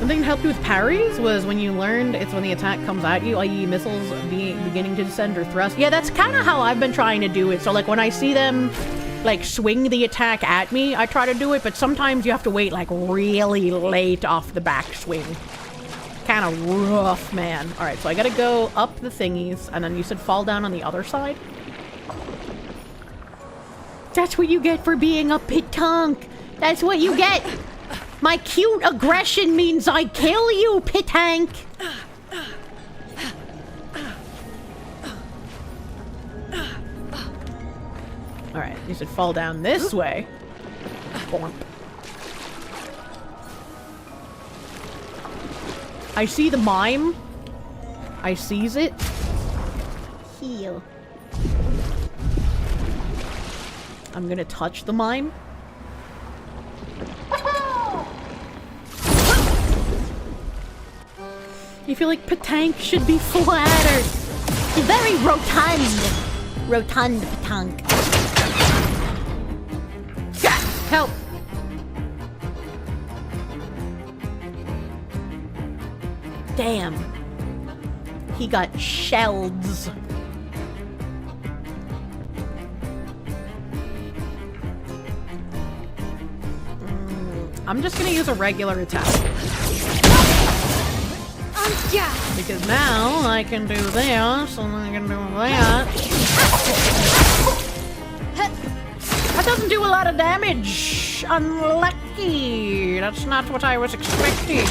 Something that helped you with parries was when you learned it's when the attack comes at you, i.e. missiles beginning to descend or thrust. Yeah, that's kind of how I've been trying to do it. So like when I see them like swing the attack at me, I try to do it, but sometimes you have to wait like really late off the backswing. Kind of rough, man. Alright, so I gotta go up the thingies, and then you said fall down on the other side? That's what you get for being a pitank! That's what you get! My cute aggression means I kill you, pitank! Alright, you should fall down this way. Bomp. I see the mime. I sees it. Heal. I'm gonna touch the mime. You feel like Patank should be flattered. You're very rotund. Rotund Patank. Help! Damn. He got shells. I'm just gonna use a regular attack. Yeah. Because now I can do this, and I can do that. That doesn't do a lot of damage. Unlucky. That's not what I was expecting.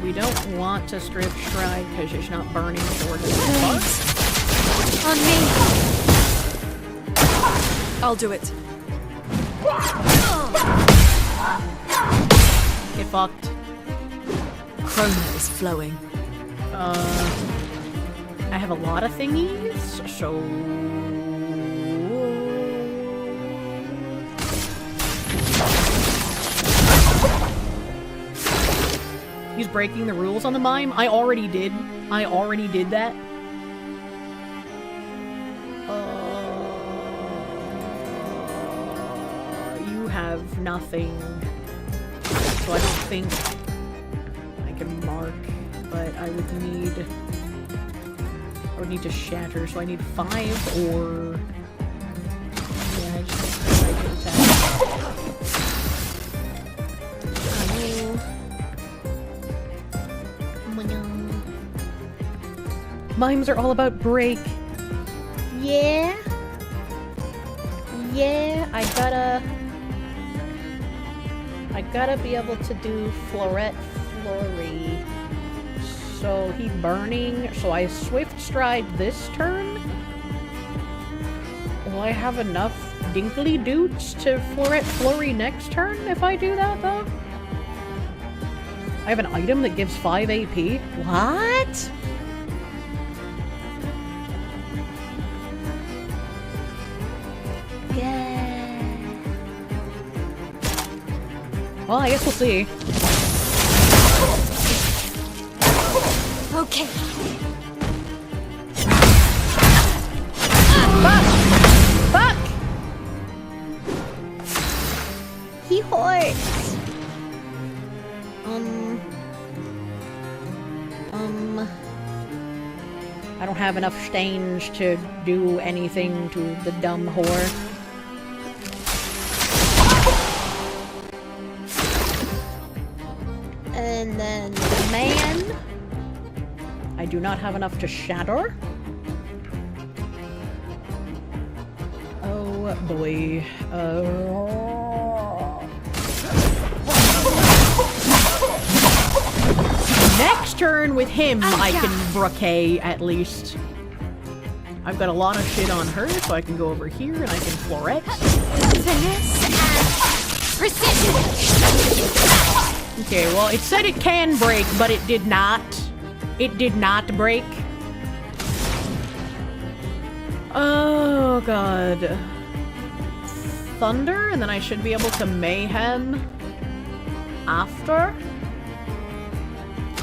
We don't want to strip stride because she's not burning sword. On me. I'll do it. Get fucked. Chroma is flowing. I have a lot of thingies, so... He's breaking the rules on the mime? I already did. I already did that. You have nothing. So I don't think I can mark, but I would need to shatter, so I need 5 or... Yeah, I just try to attack. Mimes are all about break. Yeah? Yeah, I gotta be able to do Floret Flurry. So he's burning, so I Swift Stride this turn? Will I have enough Dinkly Doots to Floret Flurry next turn if I do that, though? I have an item that gives 5 AP? What? Yeah. Well, I guess we'll see. Okay. Fuck! He hurts. I don't have enough stains to do anything to the dumb whore. And then the man. I do not have enough to shatter. Oh boy. Next turn with him, I can brocade at least. I've got a lot of shit on her, so I can go over here and I can floret. Finesse and precision. Okay, well, it said it can break, but it did not. It did not break. Oh, God. Thunder, and then I should be able to mayhem after.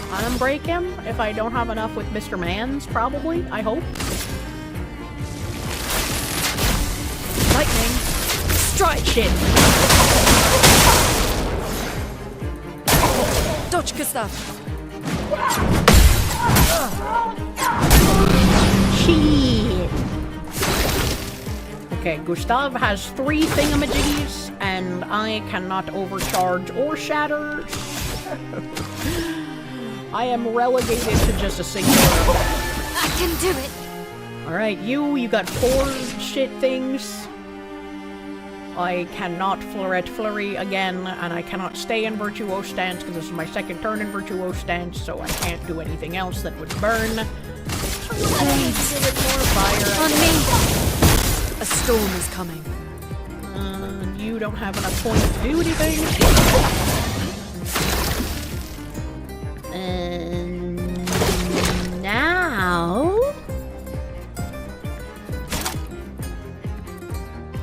Unbreak him if I don't have enough with Mr. Mans, probably. I hope. Lightning. Strike shit. Dodge, Gustav. Shit. Okay, Gustav has 3 thingamajiggies, and I cannot overcharge or shatter. I am relegated to just a single. I can do it. Alright, you got 4 shit things. I cannot Floret Flurry again, and I cannot stay in Virtuose Stance because this is my second turn in Virtuose Stance, so I can't do anything else that would burn. So I need to give it more fire. On me! A storm is coming. You don't have enough points to do anything. And now...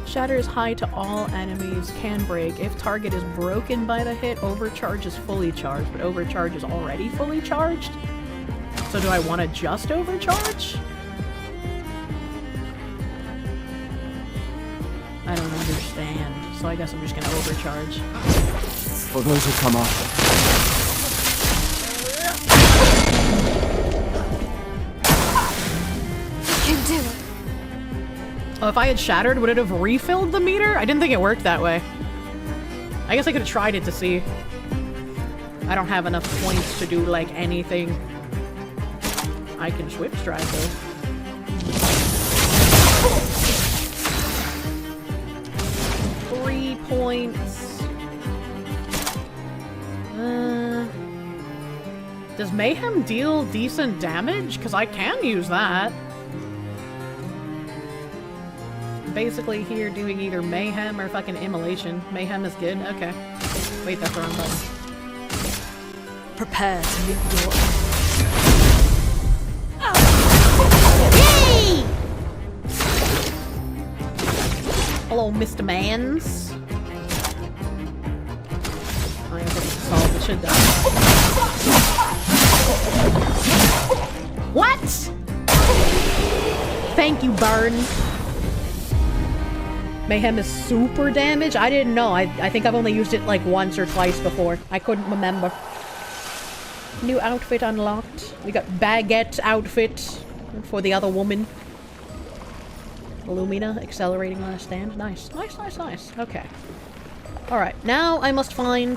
Shatter is high to all enemies, can break. If target is broken by the hit, overcharge is fully charged, but overcharge is already fully charged? So do I want to just overcharge? I don't understand, so I guess I'm just gonna overcharge. For those who come after. Oh, if I had shattered, would it have refilled the meter? I didn't think it worked that way. I guess I could have tried it to see. I don't have enough points to do, like, anything. I can Swift Strike, though. 3 points. Does Mayhem deal decent damage? Because I can use that. Basically here doing either Mayhem or fucking Immolation. Mayhem is good? Okay. Wait, that's the wrong button. Prepare to meet your Yay! Hello, Mr. Mans. I am gonna solve the shit down. What? Thank you, Burn. Mayhem is super damage? I didn't know. I think I've only used it like once or twice before. I couldn't remember. New outfit unlocked. We got Baguette outfit for the other woman. Illumina, accelerating last stand. Nice. Nice, nice, nice. Okay. Alright, now I must find...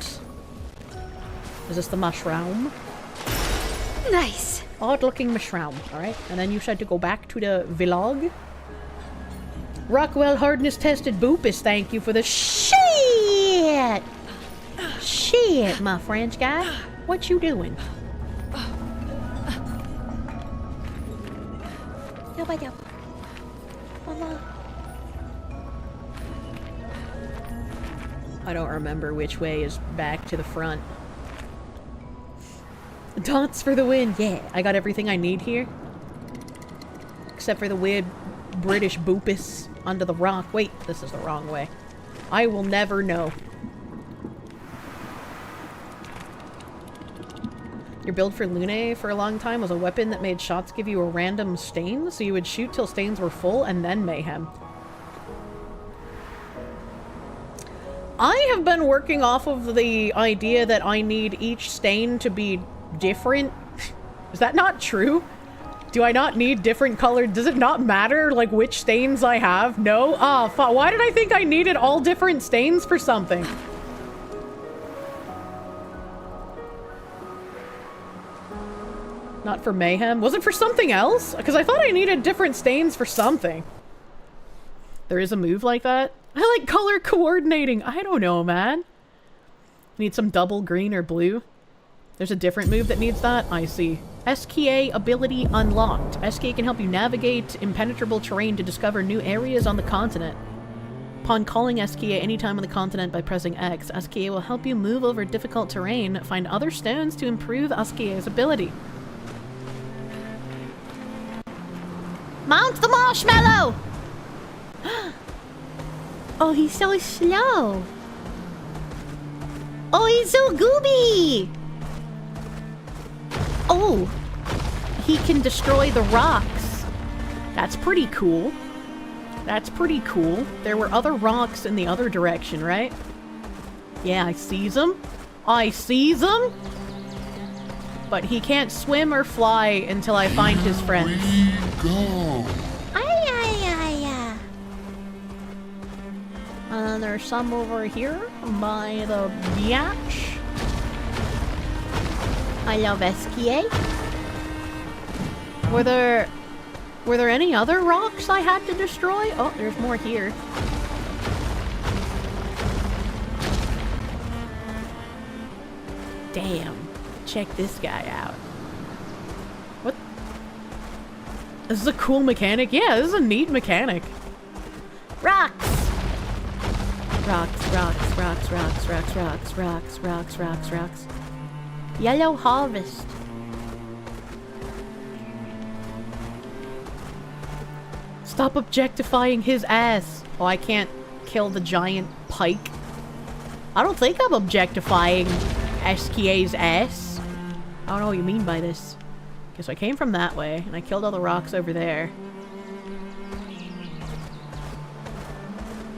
Is this the mushroom? Nice. Odd-looking mushroom. Alright, and then you said to go back to the vlog. Rockwell hardness tested Boopus, thank you for the shit! Shit, my French guy. What you doing? I don't remember which way is back to the front. Dots for the win! Yeah, I got everything I need here. Except for the weird British Boopus under the rock. Wait, this is the wrong way. I will never know. Your build for Lune for a long time was a weapon that made shots give you a random stain, so you would shoot till stains were full and then mayhem. I have been working off of the idea that I need each stain to be different. Is that not true? Do I not need different colored? Does it not matter, like, which stains I have? No? Ah, why did I think I needed all different stains for something? Not for mayhem? Was it for something else? Because I thought I needed different stains for something. There is a move like that? I like color coordinating. I don't know, man. Need some double green or blue. There's a different move that needs that? I see. SKA ability unlocked. SKA can help you navigate impenetrable terrain to discover new areas on the continent. Upon calling SKA anytime on the continent by pressing X, SKA will help you move over difficult terrain, find other stones to improve SKA's ability. Mount the marshmallow! Oh, he's so slow. Oh, he's so gooby. Oh, he can destroy the rocks. That's pretty cool. That's pretty cool. There were other rocks in the other direction, right? Yeah, I sees them. I sees them. But he can't swim or fly until I find his friends. Go. There's some over here by the beach. I love SKA. Were there any other rocks I had to destroy? Oh, there's more here. Damn. Check this guy out. What? This is a cool mechanic. Yeah, this is a neat mechanic. Rocks. Rocks, rocks, rocks, rocks, rocks, rocks, rocks, rocks, rocks, rocks. Yellow harvest. Stop objectifying his ass. Oh, I can't kill the giant pike. I don't think I'm objectifying SKA's ass. I don't know what you mean by this. Okay, so I came from that way, and I killed all the rocks over there.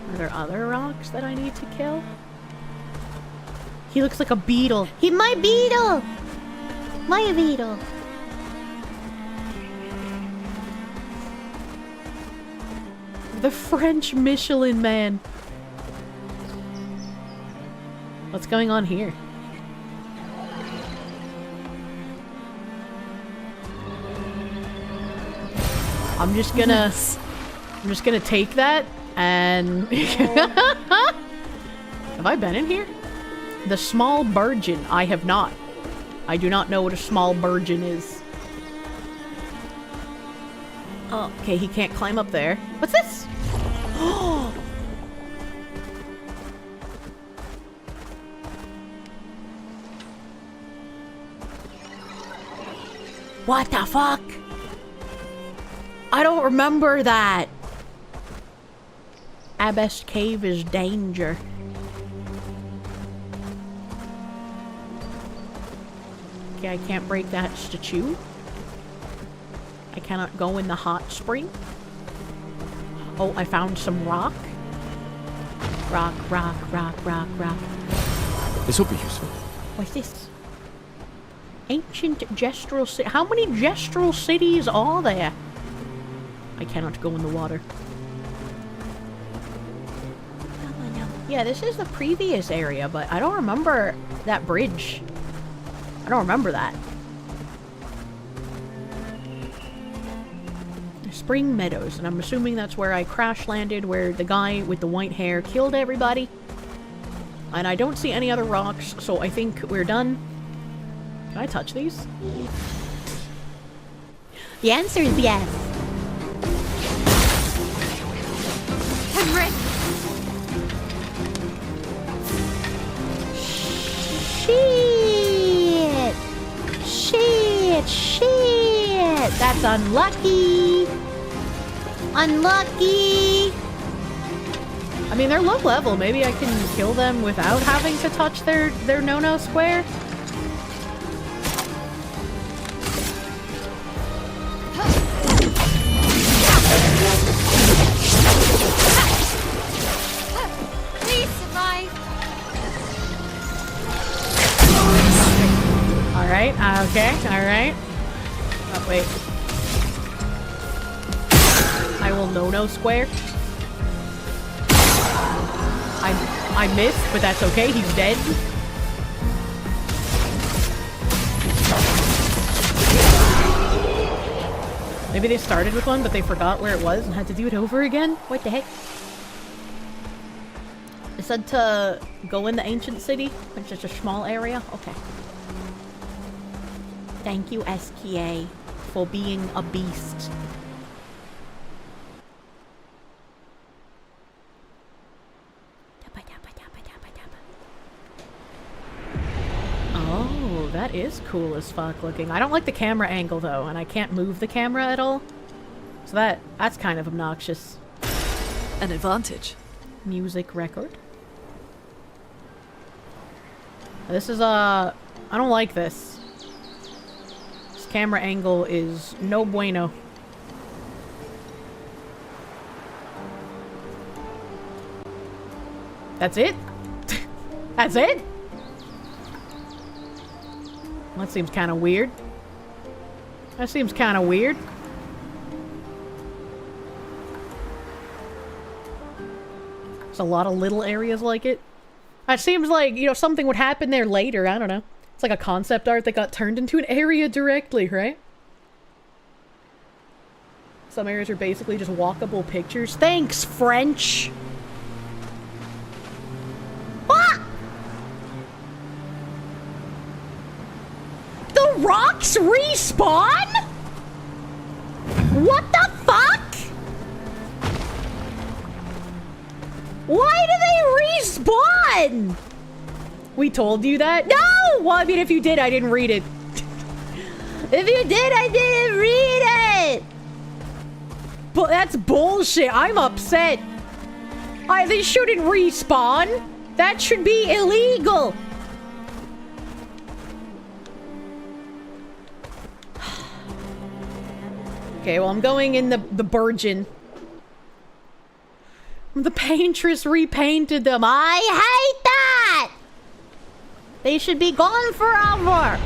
Are there other rocks that I need to kill? He looks like a beetle. He my beetle. My beetle. The French Michelin Man. What's going on here? I'm just gonna take that and have I been in here? The small burgeon. I have not. I do not know what a small burgeon is. Oh, okay, he can't climb up there. What's this? What the fuck? I don't remember that. Abyss Cave is danger. Okay, I can't break that statue. I cannot go in the hot spring. Oh, I found some rock. Rock, rock, rock, rock, rock. This will be useful. What's this? Ancient gestural city. How many gestural cities are there? I cannot go in the water. Yeah, this is the previous area, but I don't remember that bridge. I don't remember that. Spring Meadows, and I'm assuming that's where I crash landed, where the guy with the white hair killed everybody. And I don't see any other rocks, so I think we're done. Can I touch these? The answer is yes. Henrik. Shit! Shit! Shit! That's unlucky! Unlucky! I mean, they're low level. Maybe I can kill them without having to touch their no-no square? Please survive! Alright, okay, alright. Oh, wait. I will no-no square. I missed, but that's okay, he's dead. Maybe they started with one, but they forgot where it was and had to do it over again? What the heck? It said to go in the ancient city, which is a small area? Okay. Thank you, SKA, for being a beast. Oh, that is cool as fuck looking. I don't like the camera angle though, and I can't move the camera at all. So that's kind of obnoxious. An advantage. Music record. This is I don't like this. This camera angle is no bueno. That's it? That's it? That seems kind of weird. That seems kind of weird. There's a lot of little areas like it. It seems like, you know, something would happen there later. I don't know. It's like a concept art that got turned into an area directly, right? Some areas are basically just walkable pictures. Thanks, French! Ah! The rocks respawn? What the fuck? Why do they respawn? We told you that? No! Well, I mean, if you did, I didn't read it. If you did, I didn't read it! But that's bullshit. I'm upset. They shouldn't respawn. That should be illegal. Okay, well, I'm going in the Burgeon. The paintress repainted them. I hate that! They should be gone forever.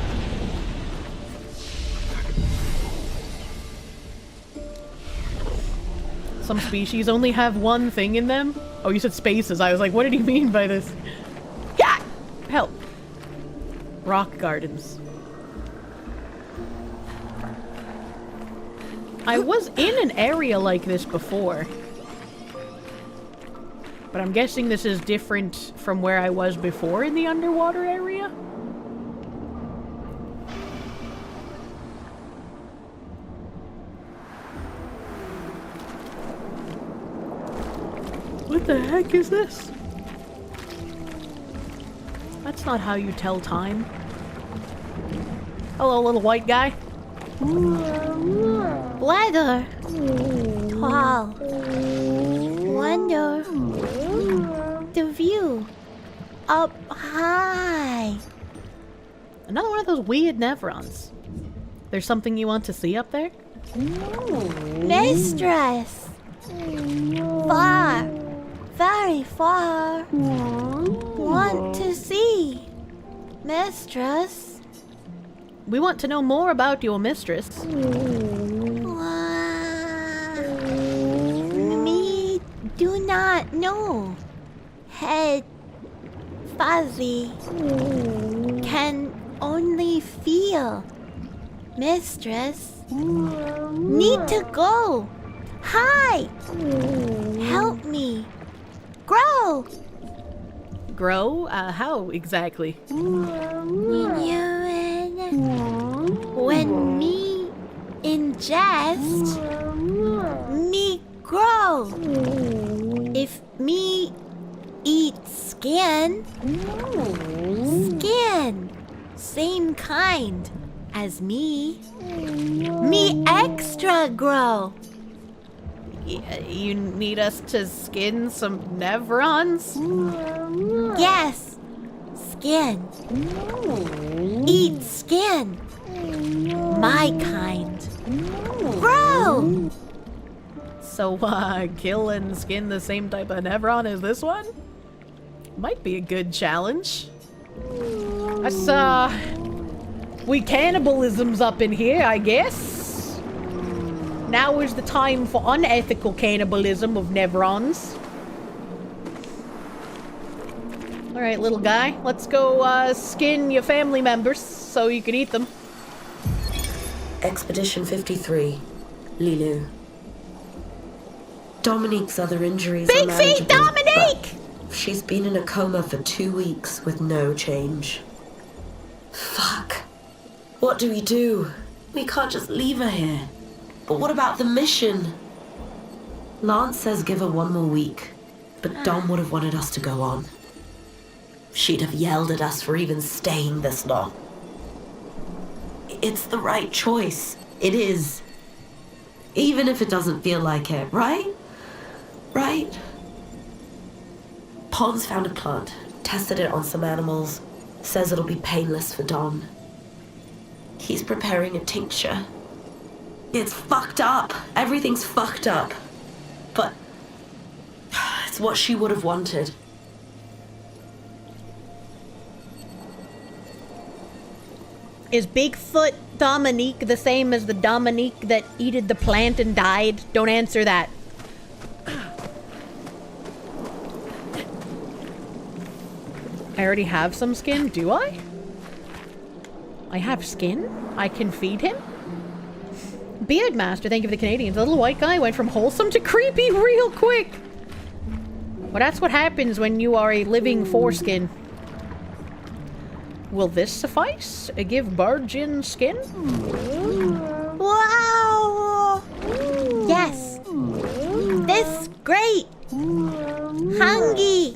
Some species only have one thing in them. Oh, you said spaces. I was like, what did he mean by this? Yeah! Help. Rock gardens. I was in an area like this before. But I'm guessing this is different from where I was before in the underwater area? What the heck is this? That's not how you tell time. Hello, little white guy. Weather. Tall. Wonder. The view. Up high. Another one of those weird nevrons. There's something you want to see up there? Mistress. Far. Very far. Want to see. Mistress. We want to know more about your mistress. Me do not know. Head fuzzy. Can only feel. Mistress. Need to go. Hi. Help me. Grow. Grow? How exactly? When me ingest, me grow. If me eat skin, skin, same kind as me, me extra grow. You need us to skin some nevrons? Yes, skin. Eat skin. My kind. Grow! So, kill and skin the same type of nevron as this one? Might be a good challenge. That's, we cannibalism's up in here, I guess. Now is the time for unethical cannibalism of nevrons. Alright, little guy. Let's go, skin your family members so you can eat them. Expedition 53, Lilu. Dominique's other injuries Big are manageable, feet, Dominique! but she's been in a coma for 2 weeks with no change. Fuck. What do we do? We can't just leave her here. But what about the mission? Lance says give her 1 more week, but Dom would have wanted us to go on. She'd have yelled at us for even staying this long. It's the right choice. It is. Even if it doesn't feel like it, right? Right? Pons found a plant, tested it on some animals, says it'll be painless for Dom. He's preparing a tincture. It's fucked up. Everything's fucked up. But it's what she would have wanted. Is Bigfoot Dominique the same as the Dominique that eated the plant and died? Don't answer that. I already have some skin, do I? I have skin? I can feed him? Beardmaster, thank you for the Canadians. The little white guy went from wholesome to creepy real quick. Well, that's what happens when you are a living foreskin. Will this suffice? Give Bargin skin? Wow! Yes! This great! Hungry!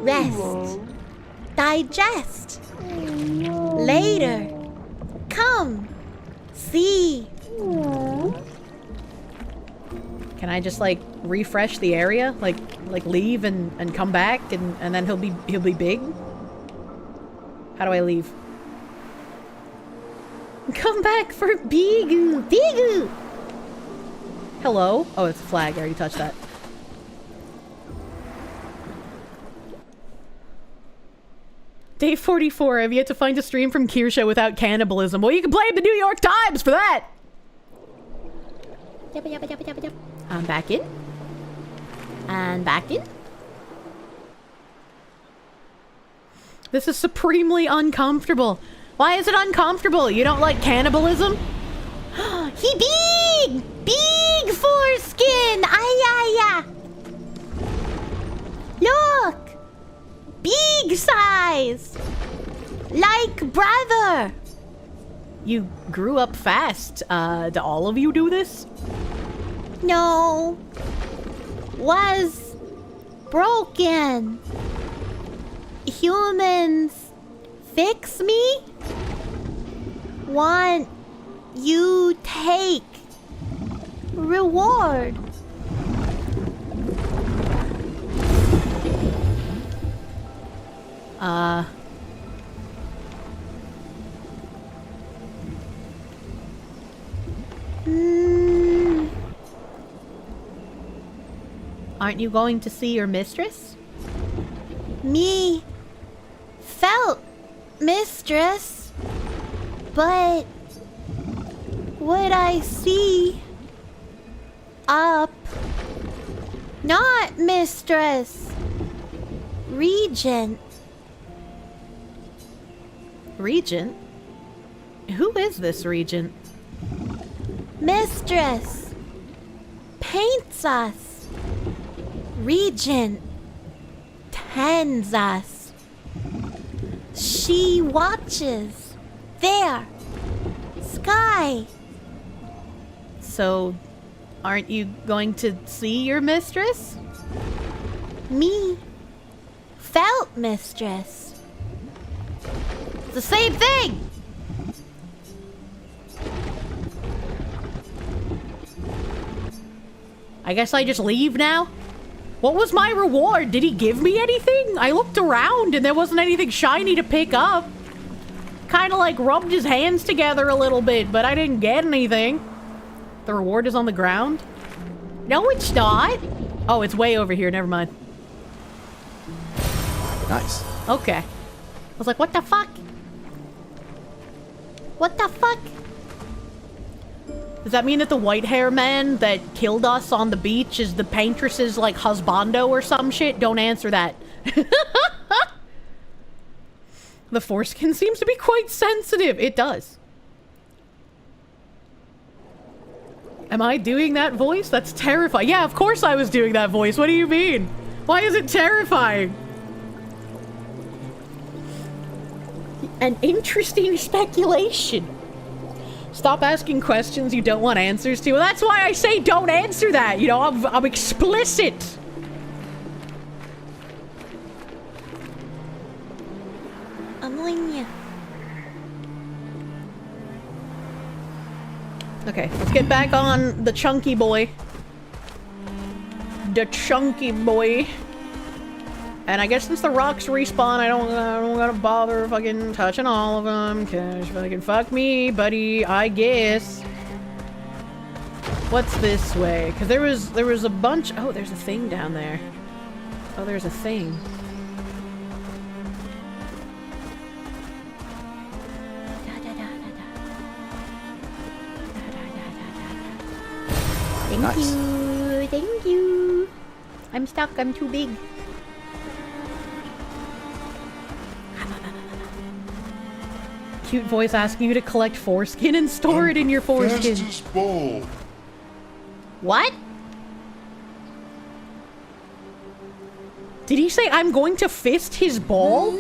Rest. Digest. Later. Come. See. Can I just like refresh the area? Like leave and come back and then he'll be big? How do I leave? Come back for Bigu! Bigu! Hello? Oh, it's a flag. I already touched that. Day 44. I've yet to find a stream from Kirsche without cannibalism. Well, you can blame the New York Times for that. I'm back in. And back in. This is supremely uncomfortable. Why is it uncomfortable? You don't like cannibalism? He big! Big foreskin! Ay. Look! Big size! Like brother! You grew up fast. Do all of you do this? No. Was broken. Humans fix me? Want you take reward. Aren't you going to see your mistress? Me felt mistress, but would I see up? Not mistress. Regent. Regent? Who is this regent? Mistress. Paints us. Regent. Tends us. She watches. There. Sky. So, aren't you going to see your mistress? Me. Felt mistress. It's the same thing! I guess I just leave now? What was my reward? Did he give me anything? I looked around and there wasn't anything shiny to pick up. Kind of like rubbed his hands together a little bit, but I didn't get anything. The reward is on the ground? No, it's not. Oh, it's way over here. Never mind. Nice. Okay. I was like, what the fuck? What the fuck? Does that mean that the white hair man that killed us on the beach is the paintress's, like, husbando or some shit? Don't answer that. The foreskin seems to be quite sensitive. It does. Am I doing that voice? That's terrifying. Yeah, of course I was doing that voice. What do you mean? Why is it terrifying? An interesting speculation. Stop asking questions you don't want answers to. Well, that's why I say don't answer that. You know, I'm explicit. Okay, let's get back on the chunky boy. The chunky boy. And I guess since the rocks respawn, I don't gotta bother fucking touching all of them, cause fucking fuck me, buddy, I guess. What's this way? Cause there was a bunch. Oh, there's a thing down there. Oh, there's a thing. Thank you, thank you. I'm stuck, I'm too big. Cute voice asking you to collect foreskin and store it in your foreskin. Ball. What? Did he say I'm going to fist his ball?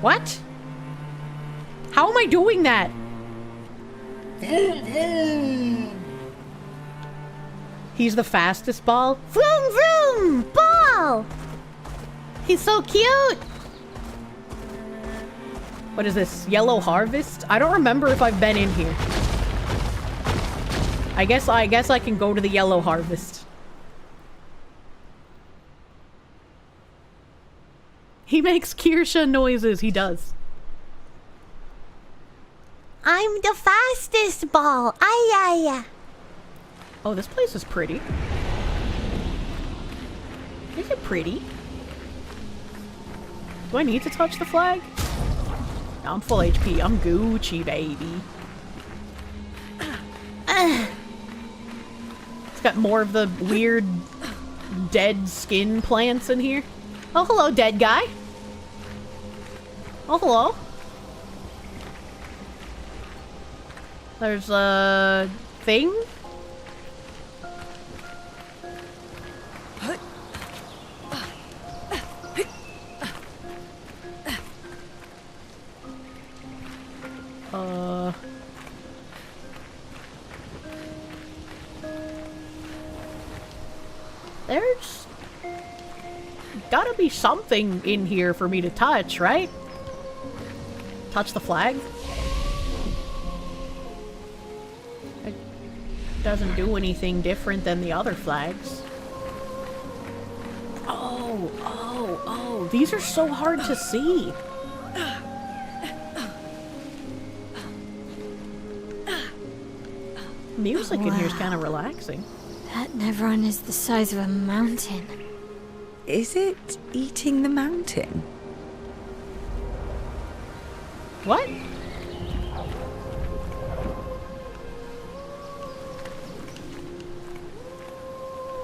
What? How am I doing that? He's the fastest ball? Vroom vroom! Ball! He's so cute! What is this? Yellow Harvest? I don't remember if I've been in here. I guess I can go to the Yellow Harvest. He makes Kirsche noises. He does. I'm the fastest ball. Ay. Oh, this place is pretty. Is it pretty? Do I need to touch the flag? No, I'm full HP. I'm Gucci, baby. It's got more of the weird dead skin plants in here. Oh, hello, dead guy. Oh, hello. There's a thing. There's gotta be something in here for me to touch, right? Touch the flag? It doesn't do anything different than the other flags. Oh, these are so hard to see. Music in here is kind of relaxing. That Nevron is the size of a mountain. Is it eating the mountain? What?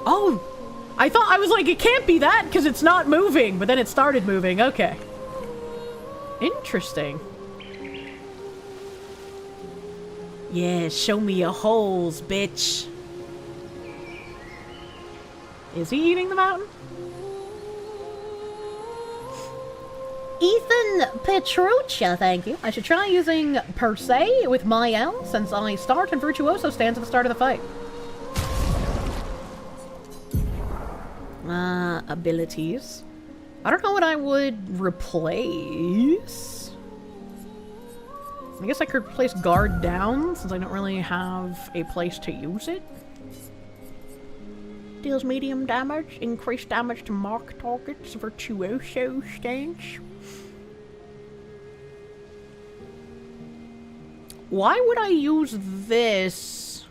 Oh! I thought, I was like, it can't be that because it's not moving, but then it started moving. Okay. Interesting. Yeah, show me your holes, bitch. Is he eating the mountain? Ethan Petruccia, thank you. I should try using per se with my L since I start and Virtuoso stands at the start of the fight. Abilities. I don't know what I would replace. I guess I could replace guard down since I don't really have a place to use it. Deals medium damage, increased damage to mark targets, Virtuoso stance. Why would I use this?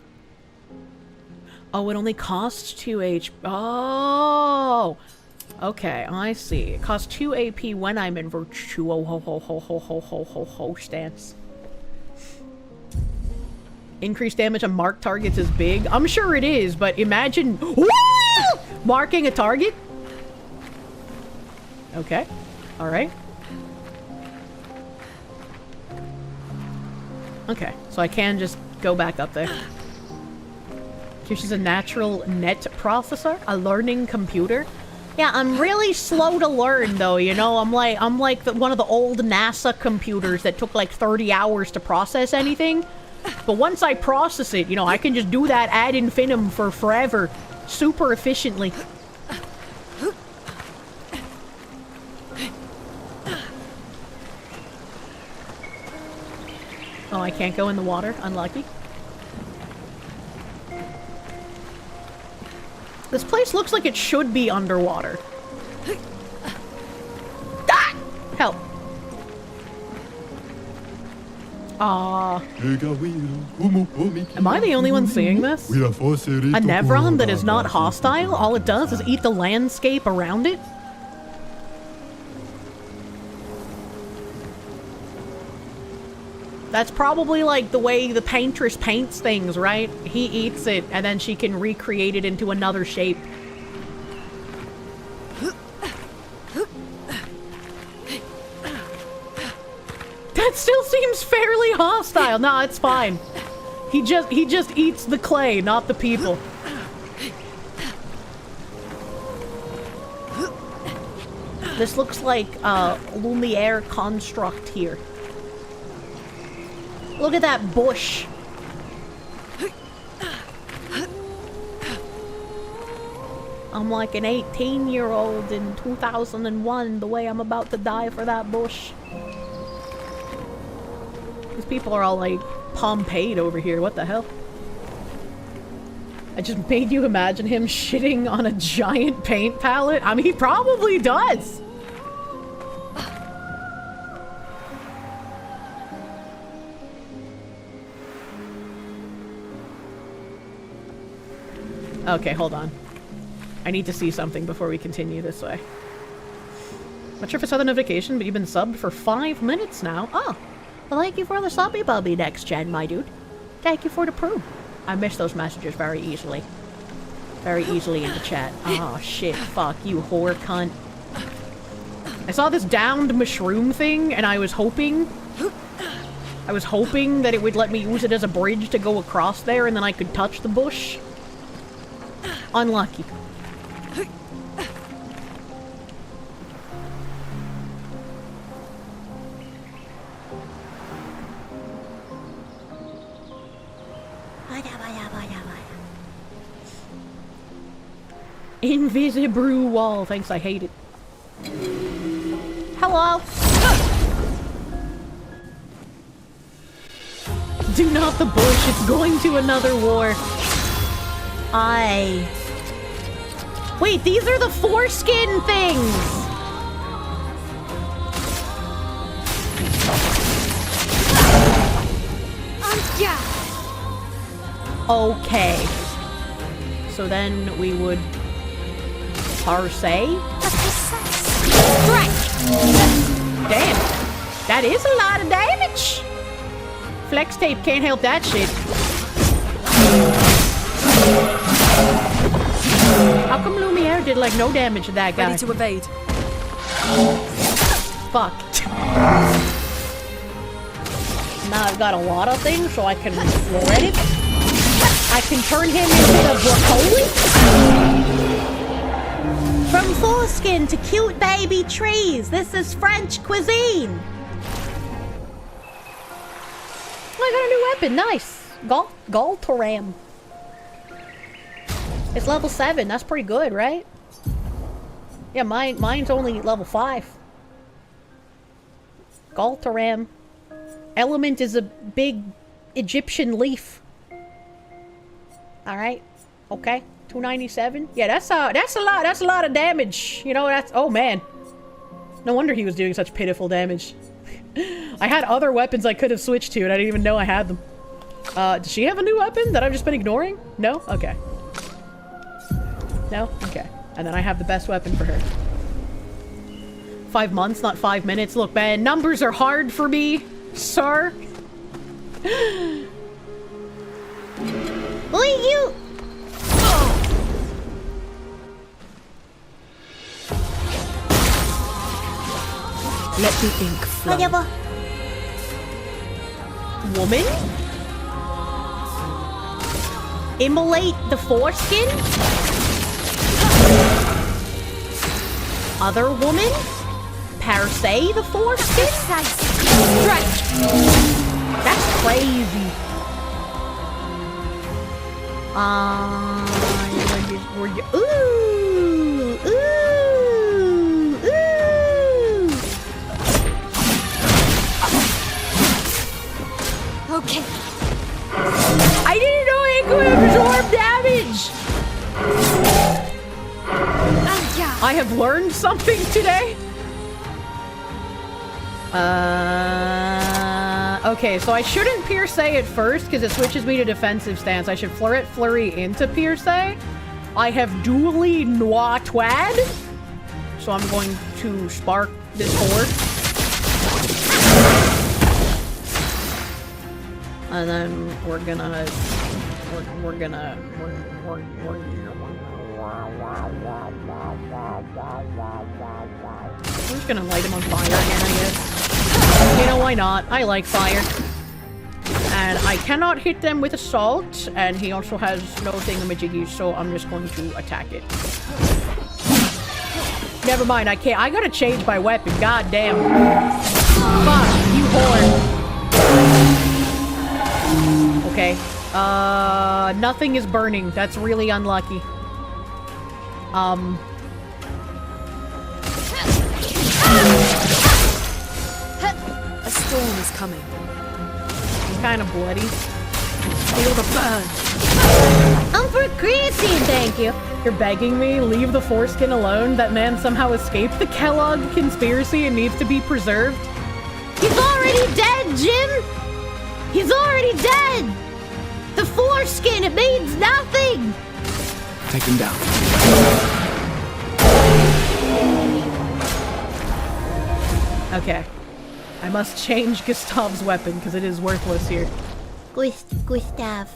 Oh, it only costs 2 HP. Oh! Okay, I see. It costs 2 AP when I'm in Virtuoso stance. Increased damage on marked targets is big. I'm sure it is, but imagine marking a target. Okay. Alright. Okay, so I can just go back up there. She's a natural net processor, a learning computer. Yeah, I'm really slow to learn though, you know? I'm like one of the old NASA computers that took like 30 hours to process anything. But once I process it, you know, I can just do that ad infinitum for forever. Super efficiently. Oh, I can't go in the water? Unlucky. This place looks like it should be underwater. Ah! Help. Am I the only one seeing this? A Nevron that is not hostile? All it does is eat the landscape around it? That's probably like the way the paintress paints things, right? He eats it, and then she can recreate it into another shape. That still seems fairly hostile. No, it's fine. He just eats the clay, not the people. This looks like a Lumiere construct here. Look at that bush. I'm like an 18-year-old in 2001, the way I'm about to die for that bush. These people are all like Pompeii'd over here, what the hell? I just made you imagine him shitting on a giant paint palette. I mean, he probably does. Okay, hold on. I need to see something before we continue this way. Not sure if I saw the notification, but you've been subbed for 5 minutes now. Oh, well, thank you for the subby bubby next gen, my dude. Thank you for the proof. I miss those messages very easily. Very easily in the chat. Oh, shit. Fuck you, whore cunt. I saw this downed mushroom thing, and I was hoping that it would let me use it as a bridge to go across there, and then I could touch the bush. Unlucky. Invisibrew wall. Thanks, I hate it. Hello. Do not the bush. It's going to another war. Wait, these are the foreskin things. Okay. So then we would parse. Damn. That is a lot of damage. Flex tape can't help that shit. How come Lumiere did like no damage to that guy? Ready to evade. Fuck. Now I've got a lot of things, so I can floret it. I can turn him into the broccoli. From foreskin to cute baby trees, this is French cuisine. I got a new weapon, nice. Galtoram. It's level 7, that's pretty good, right? Yeah, mine's only level 5. Galtoram. Element is a big Egyptian leaf. Alright, okay. 297. Yeah, that's a lot of damage. You know, oh man. No wonder he was doing such pitiful damage. I had other weapons I could have switched to and I didn't even know I had them. Does she have a new weapon that I've just been ignoring? No? Okay. No? Okay. And then I have the best weapon for her. 5 months, not 5 minutes. Look, man, numbers are hard for me, sir. Will you? Let the ink flow. Whatever. Woman? Immolate the foreskin? Other woman? Parse the foreskin? Stretch. That's crazy. Okay. I didn't know it could absorb damage! I have learned something today. Okay, so I shouldn't Pierce at first because it switches me to defensive stance. I should Flurret Flurry into Pierce. I have dually Noir Twad, so I'm going to spark this horde. And then we're gonna I'm just gonna light him on fire again, I guess. You know, why not? I like fire. And I cannot hit them with assault, and he also has no thingamajiggies, so I'm just going to attack it. Never mind, I can't. I gotta change my weapon, god damn. Fuck, you whore. Okay. Nothing is burning. That's really unlucky. A storm is coming. I'm kind of bloody. Feel the burn. I'm for creatine, thank you. You're begging me? Leave the foreskin alone? That man somehow escaped the Kellogg conspiracy and needs to be preserved? He's already dead, Jim! He's already dead! The foreskin, it means nothing! Take him down. Okay. I must change Gustav's weapon, because it is worthless here. Gustav.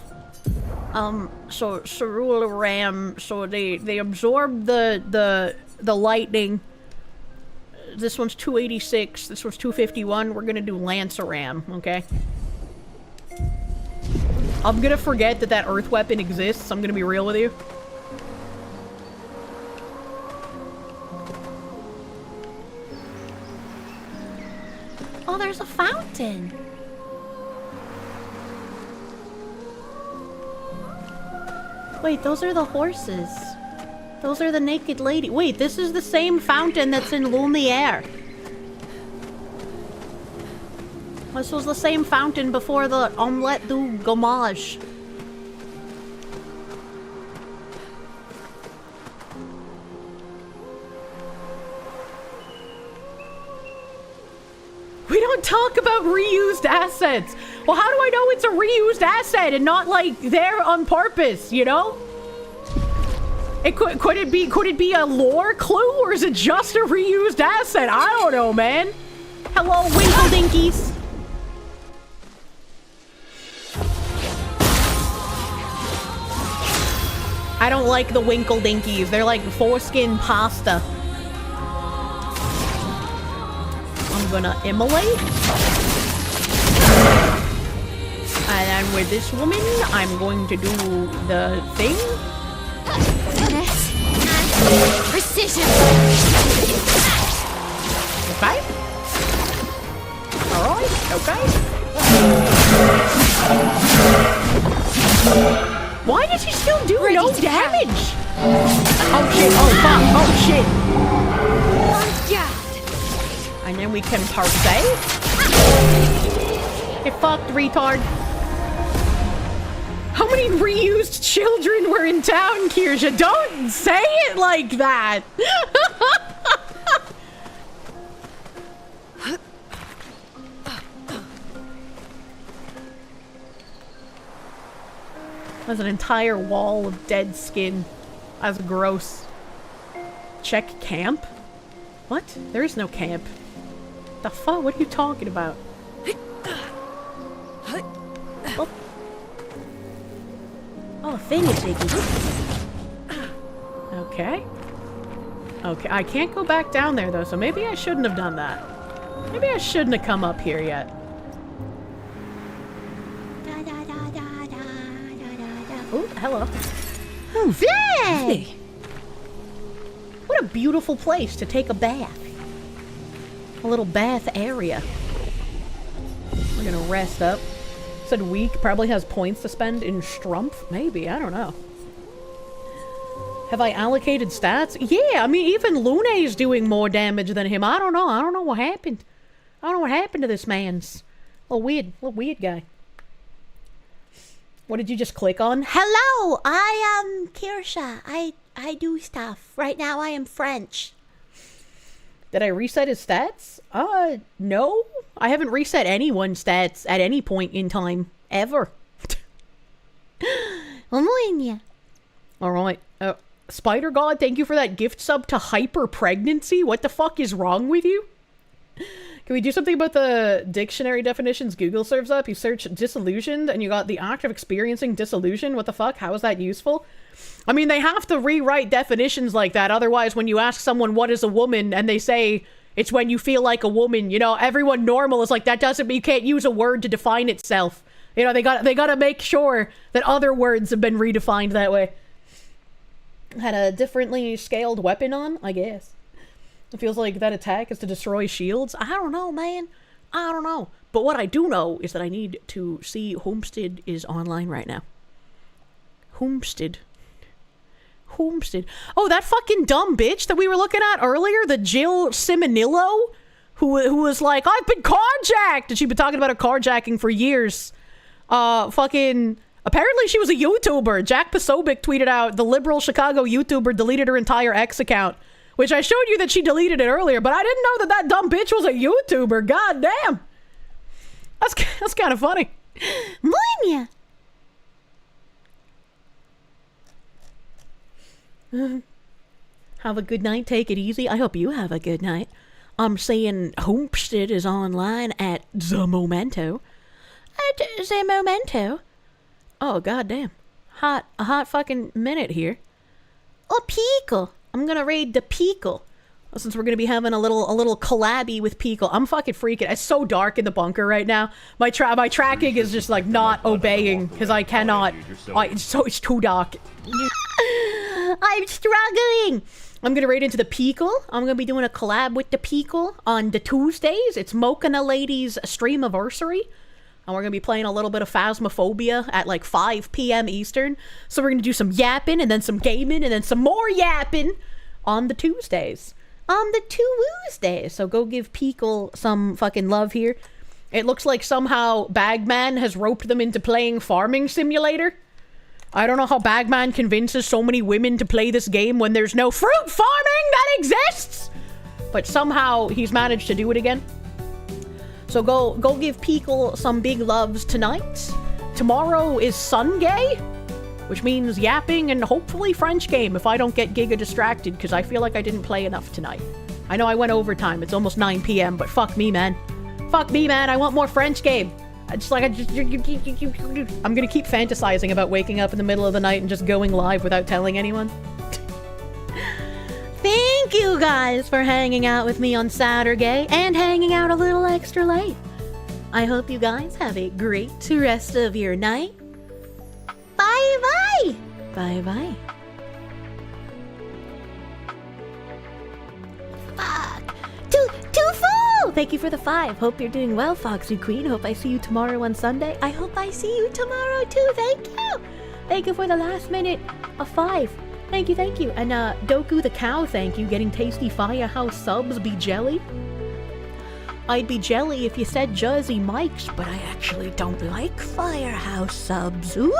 So Cerula Ram, so they absorb the lightning. This one's 286, this one's 251. We're gonna do Lancer Ram, okay? I'm gonna forget that earth weapon exists, I'm gonna be real with you. Oh, there's a fountain. Wait, those are the horses. Those are the naked lady. Wait, this is the same fountain that's in Lumiere. This was the same fountain before the Omelette du Gommage. We don't talk about reused assets. Well, how do I know it's a reused asset and not like there on purpose, you know? It could it be a lore clue, or is it just a reused asset? I don't know, man. Hello, Winkle Dinkies. I don't like the Winkle Dinkies. They're like foreskin pasta. I'm gonna immolate. And then with this woman, I'm going to do the thing. Precision. Okay. Alright, okay. Why does he still do no damage? Oh shit, oh fuck, oh shit. And then we can parfait. Get fucked, retard. How many reused children were in town, Kirsche? Don't say it like that! There's an entire wall of dead skin. That's gross. Check camp? What? There is no camp. The fuck? What are you talking about? Oh, thingy-jiggy. Okay. Okay, I can't go back down there though, so maybe I shouldn't have done that. Maybe I shouldn't have come up here yet. Oh, hello. Oh, Hey! What a beautiful place to take a bath. A little bath area. We're gonna rest up. Said weak, probably has points to spend in Strumpf? Maybe, I don't know. Have I allocated stats? Yeah, I mean, even Lune's doing more damage than him. I don't know what happened. I don't know what happened to this man's. A little weird guy. What did you just click on? Hello, I am Kirsche. I do stuff. Right now I am French. Did I reset his stats? No. I haven't reset anyone's stats at any point in time. Ever. Alright. Spider God, thank you for that gift sub to hyper pregnancy. What the fuck is wrong with you? Can we do something about the dictionary definitions Google serves up? You search disillusioned and you got the act of experiencing disillusion. What the fuck? How is that useful? I mean, they have to rewrite definitions like that. Otherwise, when you ask someone what is a woman and they say it's when you feel like a woman, you know, everyone normal is like, that doesn't mean you can't use a word to define itself. You know, they gotta make sure that other words have been redefined that way. Had a differently scaled weapon on, I guess. It feels like that attack is to destroy shields. I don't know, man. I don't know. But what I do know is that I need to see Homestead is online right now. Homestead. Oh, that fucking dumb bitch that we were looking at earlier, the Jill Simonillo, who was like, I've been carjacked! And she'd been talking about her carjacking for years. Apparently she was a YouTuber. Jack Posobiec tweeted out, the liberal Chicago YouTuber deleted her entire X account. Which I showed you that she deleted it earlier, but I didn't know that dumb bitch was a YouTuber. God damn. That's kind of funny. Moinia. Have a good night. Take it easy. I hope you have a good night. I'm seeing Homestead is online at The Memento. At The Memento? Oh, goddamn. A hot fucking minute here. Oh, Pickle. I'm gonna raid the Pickle. Since we're gonna be having a little collabby with Pickle. I'm fucking freaking. It's so dark in the bunker right now. My tracking is just like not obeying because I cannot. It's too dark. I'm struggling. I'm gonna raid into the Pickle. I'm gonna be doing a collab with the Pickle on the Tuesdays. It's Mochana Ladies Streamiversary. And we're gonna be playing a little bit of Phasmophobia at like 5 p.m. Eastern. So we're gonna do some yapping and then some gaming and then some more yapping on the Tuesdays. On the Tuesdays. So go give Pickle some fucking love here. It looks like somehow Bagman has roped them into playing Farming Simulator. I don't know how Bagman convinces so many women to play this game when there's no fruit farming that exists! But somehow he's managed to do it again. So go give Pickle some big loves tonight. Tomorrow is Sunday, which means yapping and hopefully French game if I don't get giga distracted because I feel like I didn't play enough tonight. I know I went overtime. It's almost 9 p.m., but fuck me, man. Fuck me, man. I want more French game. I'm gonna keep fantasizing about waking up in the middle of the night and just going live without telling anyone. Thank you guys for hanging out with me on Saturday and hanging out a little extra late. I hope you guys have a great rest of your night. Bye-bye! Bye-bye. Fuck! Too full! Thank you for the 5. Hope you're doing well, Foxy Queen. Hope I see you tomorrow on Sunday. I hope I see you tomorrow too. Thank you! Thank you for the last minute of 5. Thank you, thank you. And Doku the Cow, thank you. Getting tasty Firehouse subs. Be jelly. I'd be jelly if you said Jersey Mike's, but I actually don't like Firehouse subs. Ooh!